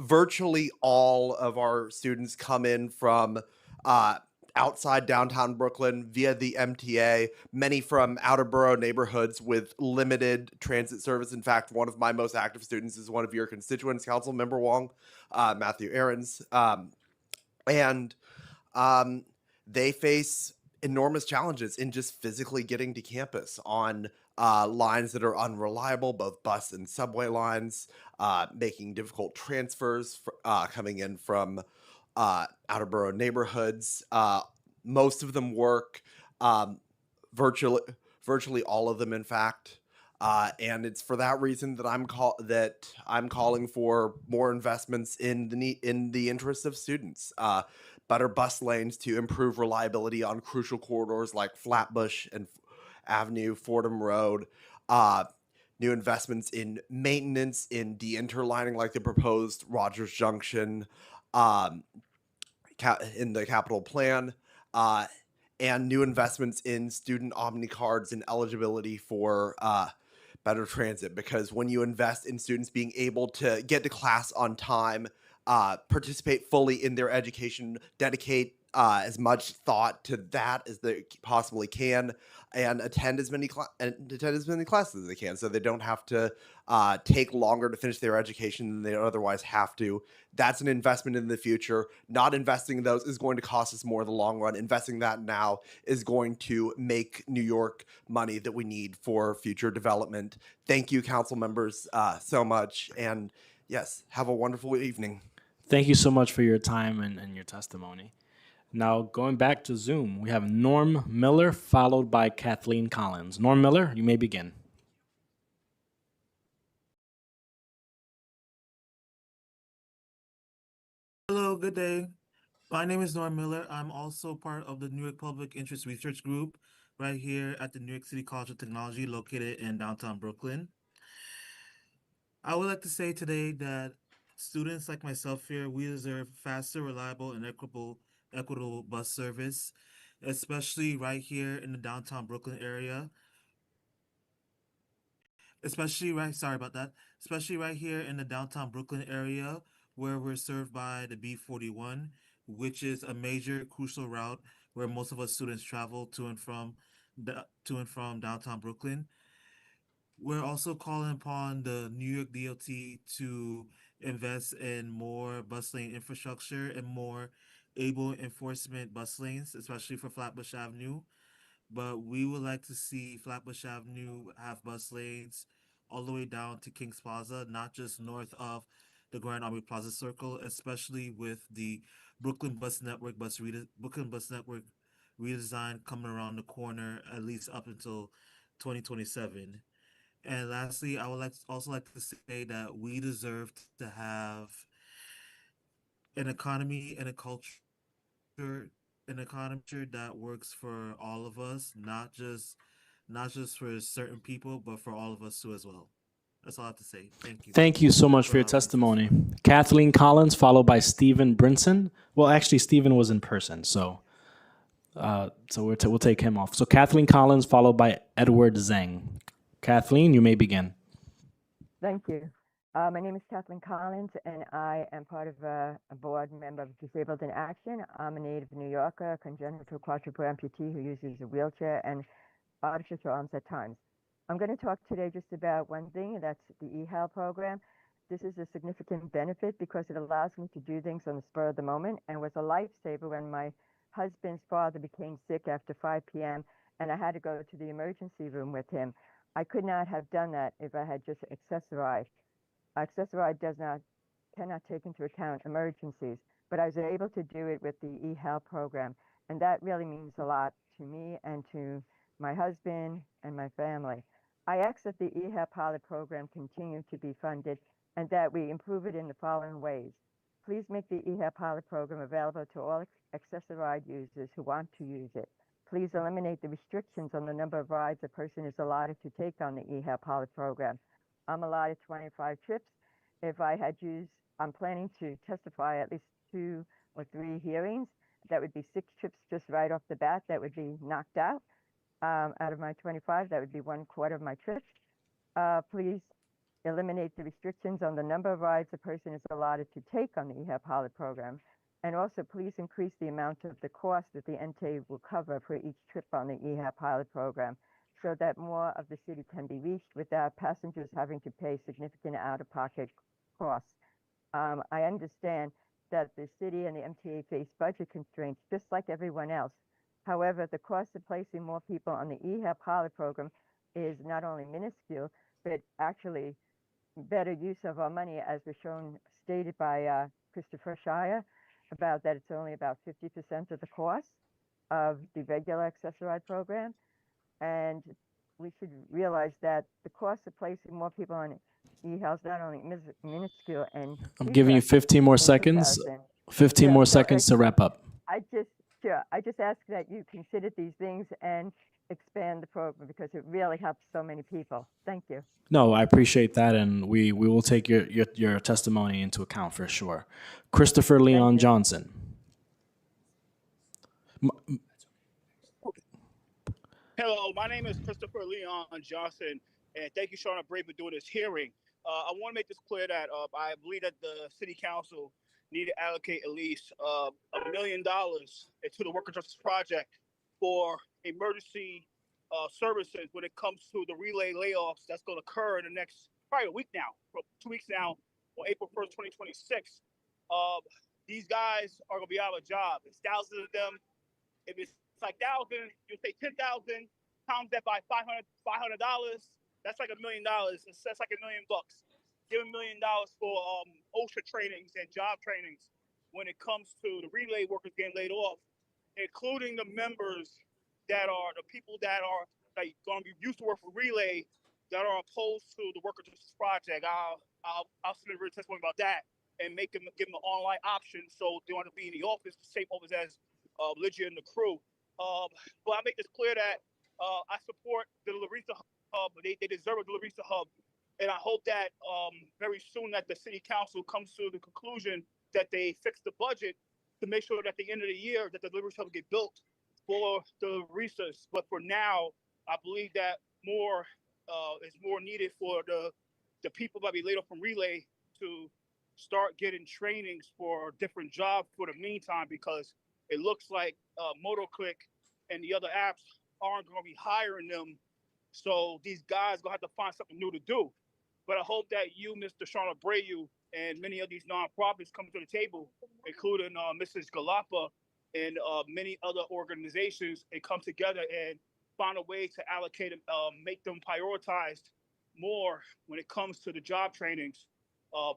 [SPEAKER 11] Virtually all of our students come in from outside downtown Brooklyn via the MTA, many from outer borough neighborhoods with limited transit service. In fact, one of my most active students is one of your constituents, Council Member Wong, Matthew Aarons. And they face enormous challenges in just physically getting to campus on lines that are unreliable, both bus and subway lines, making difficult transfers coming in from outer borough neighborhoods. Most of them work virtually all of them, in fact. And it's for that reason that I'm calling for more investments in the interest of students. Better bus lanes to improve reliability on crucial corridors like Flatbush and Avenue, Fordham Road. New investments in maintenance, in de-interlining like the proposed Rogers Junction in the capital plan, and new investments in student Omni cards and eligibility for better transit. Because when you invest in students being able to get to class on time, participate fully in their education, dedicate as much thought to that as they possibly can, and attend as many classes as they can, so they don't have to take longer to finish their education than they otherwise have to. That's an investment in the future. Not investing in those is going to cost us more in the long run. Investing that now is going to make New York money that we need for future development. Thank you, council members, so much, and yes, have a wonderful evening.
[SPEAKER 2] Thank you so much for your time and your testimony. Now, going back to Zoom, we have Norm Miller followed by Kathleen Collins. Norm Miller, you may begin.
[SPEAKER 17] Hello, good day. My name is Norm Miller. I'm also part of the New York Public Interest Research Group right here at the New York City College of Technology located in downtown Brooklyn. I would like to say today that students like myself here, we deserve faster, reliable, and equitable bus service, especially right here in the downtown Brooklyn area. Especially right here in the downtown Brooklyn area where we're served by the B41, which is a major crucial route where most of us students travel to and from downtown Brooklyn. We're also calling upon the New York DOT to invest in more bus lane infrastructure and more able enforcement bus lanes, especially for Flatbush Avenue. But we would like to see Flatbush Avenue have bus lanes all the way down to Kings Plaza, not just north of the Grand Army Plaza Circle, especially with the Brooklyn Bus Network redesign coming around the corner, at least up until 2027. And lastly, I would also like to say that we deserve to have an economy and a culture that works for all of us, not just for certain people, but for all of us too as well. That's all I have to say. Thank you.
[SPEAKER 2] Thank you so much for your testimony. Kathleen Collins followed by Stephen Brinson. Well, actually, Stephen was in person, so we'll take him off. So Kathleen Collins followed by Edward Zhang. Kathleen, you may begin.
[SPEAKER 19] Thank you. My name is Kathleen Collins, and I am part of a board member of Disabled in Action. I'm a native New Yorker, congenital quadruple amputee who uses a wheelchair and artificial arms at times. I'm going to talk today just about one thing, and that's the eHealth program. This is a significant benefit because it allows me to do things on the spur of the moment and was a lifesaver when my husband's father became sick after 5 p.m. and I had to go to the emergency room with him. I could not have done that if I had just accessorized. Accessorized cannot take into account emergencies, but I was able to do it with the eHealth program, and that really means a lot to me and to my husband and my family. I ask that the eHealth pilot program continue to be funded and that we improve it in the following ways. Please make the eHealth pilot program available to all accessorized users who want to use it. Please eliminate the restrictions on the number of rides a person is allotted to take on the eHealth pilot program. I'm allotted 25 trips. If I had used, I'm planning to testify at least 2 or 3 hearings. That would be 6 trips just right off the bat. That would be knocked out. Out of my 25, that would be 1/4 of my trips. Please eliminate the restrictions on the number of rides a person is allotted to take on the eHealth pilot program. And also, please increase the amount of the cost that the NTA will cover for each trip on the eHealth pilot program so that more of the city can be reached without passengers having to pay significant out-of-pocket costs. I understand that the city and the MTA face budget constraints just like everyone else. However, the cost of placing more people on the eHealth pilot program is not only minuscule, but actually better use of our money, as was stated by Christopher Shire, about that it's only about 50% of the cost of the regular accessorized program. And we should realize that the cost of placing more people on eHealth is not only minuscule and
[SPEAKER 2] I'm giving you 15 more seconds. 15 more seconds to wrap up.
[SPEAKER 19] I just ask that you consider these things and expand the program because it really helps so many people. Thank you.
[SPEAKER 2] No, I appreciate that, and we will take your testimony into account for sure. Christopher Leon Johnson.
[SPEAKER 21] Hello, my name is Christopher Leon Johnson, and thank you, Shauna Bray, for doing this hearing. I want to make this clear that I believe that the City Council need to allocate at least $1 million into the Worker Justice Project for emergency services when it comes to the relay layoffs that's going to occur in the next probably a week now, 2 weeks now, on April 1st, 2026. These guys are going to be out of a job. It's thousands of them. If it's like 1,000, you say 10,000 times that by $500. That's like $1 million. That's like $1 million bucks. Give $1 million for OSHA trainings and job trainings when it comes to the relay workers getting laid off, including the members that are the people that are like going to be used to work for relay that are opposed to the Worker Justice Project. I'll submit a written testimony about that and give them an online option so they want to be in the office, the same office as Lygia and the crew. But I make this clear that I support the Larissa Hub. They deserve a Larissa Hub. And I hope that very soon that the city council comes to the conclusion that they fix the budget to make sure that at the end of the year that the Larissa Hub get built for the Larissas. But for now, I believe that more is more needed for the people that be laid off from relay to start getting trainings for different jobs for the meantime, because it looks like MotoClick and the other apps aren't going to be hiring them. So these guys going to have to find something new to do. But I hope that you, Mr. Sean Abreu, and many of these nonprofits come to the table, including Mrs. Galapa and many other organizations, and come together and find a way to allocate them, make them prioritized more when it comes to the job trainings.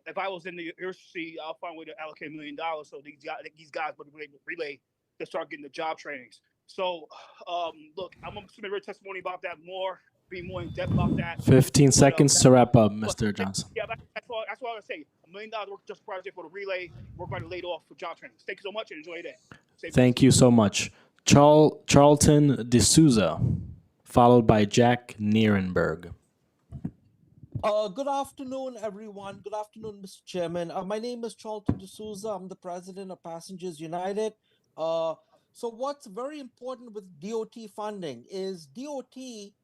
[SPEAKER 21] If I was in the university, I'll find a way to allocate $1 million so these guys would relay to start getting the job trainings. So, look, I'm going to submit a testimony about that more, be more in depth about that.
[SPEAKER 2] 15 seconds to wrap up, Mr. Johnson.
[SPEAKER 21] Yeah, that's all I want to say. $1 million Worker Justice Project for the relay. We're going to laid off for job trainings. Thank you so much and enjoy your day.
[SPEAKER 2] Thank you so much. Charlton D'Souza, followed by Jack Nierenberg.
[SPEAKER 3] Good afternoon, everyone. Good afternoon, Mr. Chairman. My name is Charlton D'Souza. I'm the president of Passengers United. So what's very important with DOT funding is DOT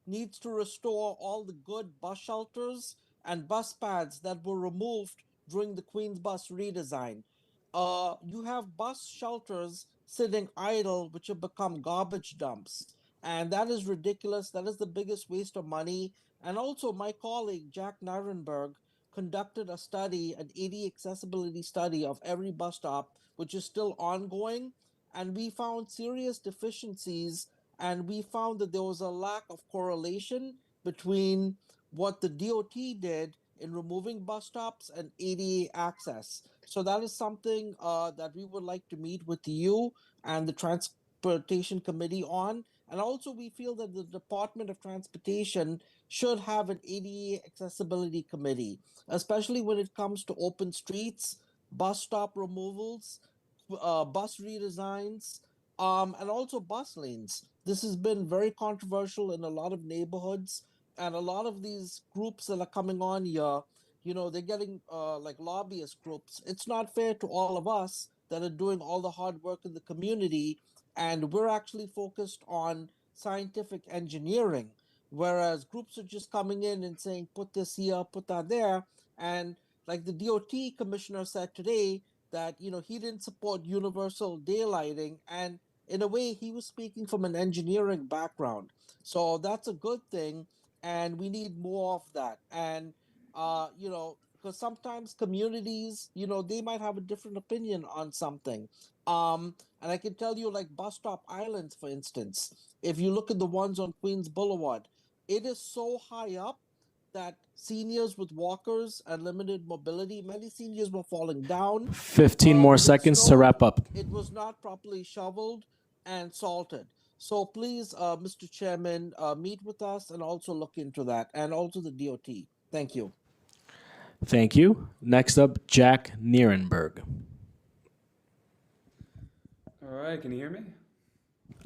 [SPEAKER 3] needs to restore all the good bus shelters and bus pads that were removed during the Queens Bus redesign. You have bus shelters sitting idle, which have become garbage dumps. And that is ridiculous. That is the biggest waste of money. And also, my colleague, Jack Nierenberg, conducted a study, an AD accessibility study of every bus stop, which is still ongoing. And we found serious deficiencies, and we found that there was a lack of correlation between what the DOT did in removing bus stops and ADA access. So that is something that we would like to meet with you and the Transportation Committee on. And also, we feel that the Department of Transportation should have an ADA accessibility committee, especially when it comes to open streets, bus stop removals, bus redesigns, and also bus lanes. This has been very controversial in a lot of neighborhoods, and a lot of these groups that are coming on here, you know, they're getting like lobbyist groups. It's not fair to all of us that are doing all the hard work in the community, and we're actually focused on scientific engineering, whereas groups are just coming in and saying, put this here, put that there. And like the DOT commissioner said today, that, you know, he didn't support universal daylighting, and in a way he was speaking from an engineering background. So that's a good thing, and we need more of that. And you know, because sometimes communities, you know, they might have a different opinion on something. And I can tell you, like bus stop islands, for instance, if you look at the ones on Queens Boulevard, it is so high up that seniors with walkers and limited mobility, many seniors were falling down.
[SPEAKER 2] 15 more seconds to wrap up.
[SPEAKER 3] It was not properly shoveled and salted. So please, Mr. Chairman, meet with us and also look into that, and also the DOT. Thank you.
[SPEAKER 2] Thank you. Next up, Jack Nierenberg.
[SPEAKER 12] All right, can you hear me?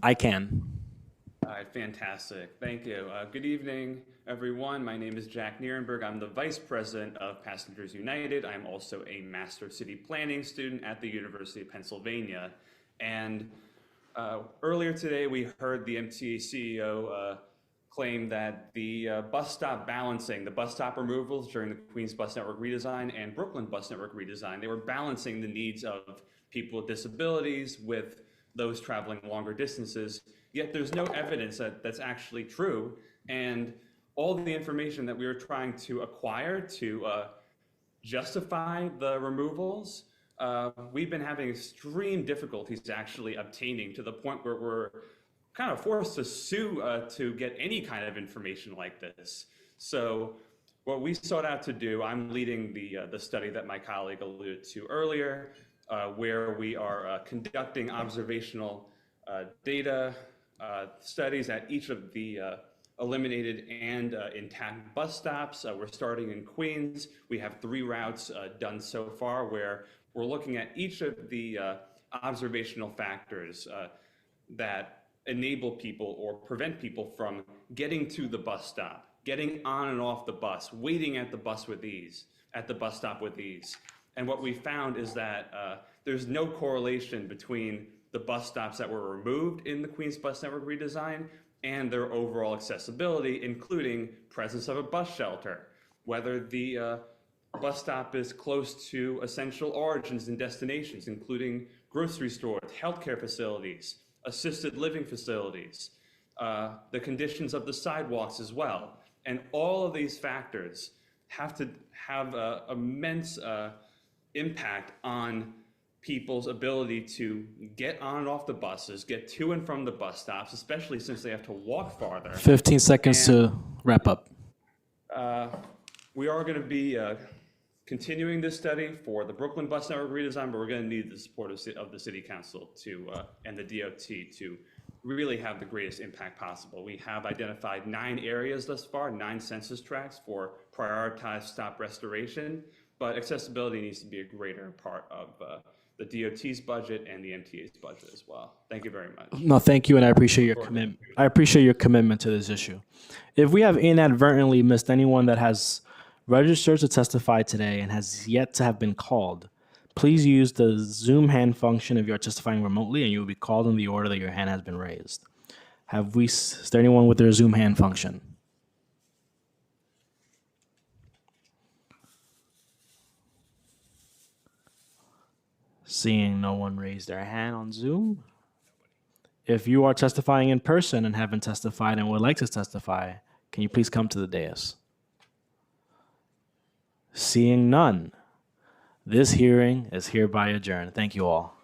[SPEAKER 2] I can.
[SPEAKER 12] All right, fantastic. Thank you. Good evening, everyone. My name is Jack Nierenberg. I'm the Vice President of Passengers United. I'm also a Master City Planning student at the University of Pennsylvania. And earlier today, we heard the MTA CEO claim that the bus stop balancing, the bus stop removals during the Queens Bus Network redesign and Brooklyn Bus Network redesign, they were balancing the needs of people with disabilities with those traveling longer distances. Yet there's no evidence that that's actually true. And all the information that we were trying to acquire to justify the removals, we've been having extreme difficulties actually obtaining, to the point where we're kind of forced to sue to get any kind of information like this. So what we sought out to do, I'm leading the study that my colleague alluded to earlier, where we are conducting observational data studies at each of the eliminated and intact bus stops. We're starting in Queens. We have 3 routes done so far, where we're looking at each of the observational factors that enable people or prevent people from getting to the bus stop, getting on and off the bus, waiting at the bus with ease, at the bus stop with ease. And what we found is that there's no correlation between the bus stops that were removed in the Queens Bus Network redesign and their overall accessibility, including presence of a bus shelter, whether the bus stop is close to essential origins and destinations, including grocery stores, healthcare facilities, assisted living facilities, the conditions of the sidewalks as well. And all of these factors have to have immense impact on people's ability to get on and off the buses, get to and from the bus stops, especially since they have to walk farther.
[SPEAKER 2] 15 seconds to wrap up.
[SPEAKER 12] We are going to be continuing this study for the Brooklyn Bus Network redesign, but we're going to need the support of the City Council to and the DOT to really have the greatest impact possible. We have identified 9 areas thus far, 9 census tracts for prioritized stop restoration, but accessibility needs to be a greater part of the DOT's budget and the MTA's budget as well. Thank you very much.
[SPEAKER 2] No, thank you, and I appreciate your commitment. I appreciate your commitment to this issue. If we have inadvertently missed anyone that has registered to testify today and has yet to have been called, please use the Zoom hand function if you're testifying remotely, and you will be called in the order that your hand has been raised. Is there anyone with their Zoom hand function? Seeing no one raise their hand on Zoom. If you are testifying in person and haven't testified and would like to testify, can you please come to the dais? Seeing none, this hearing is hereby adjourned. Thank you all.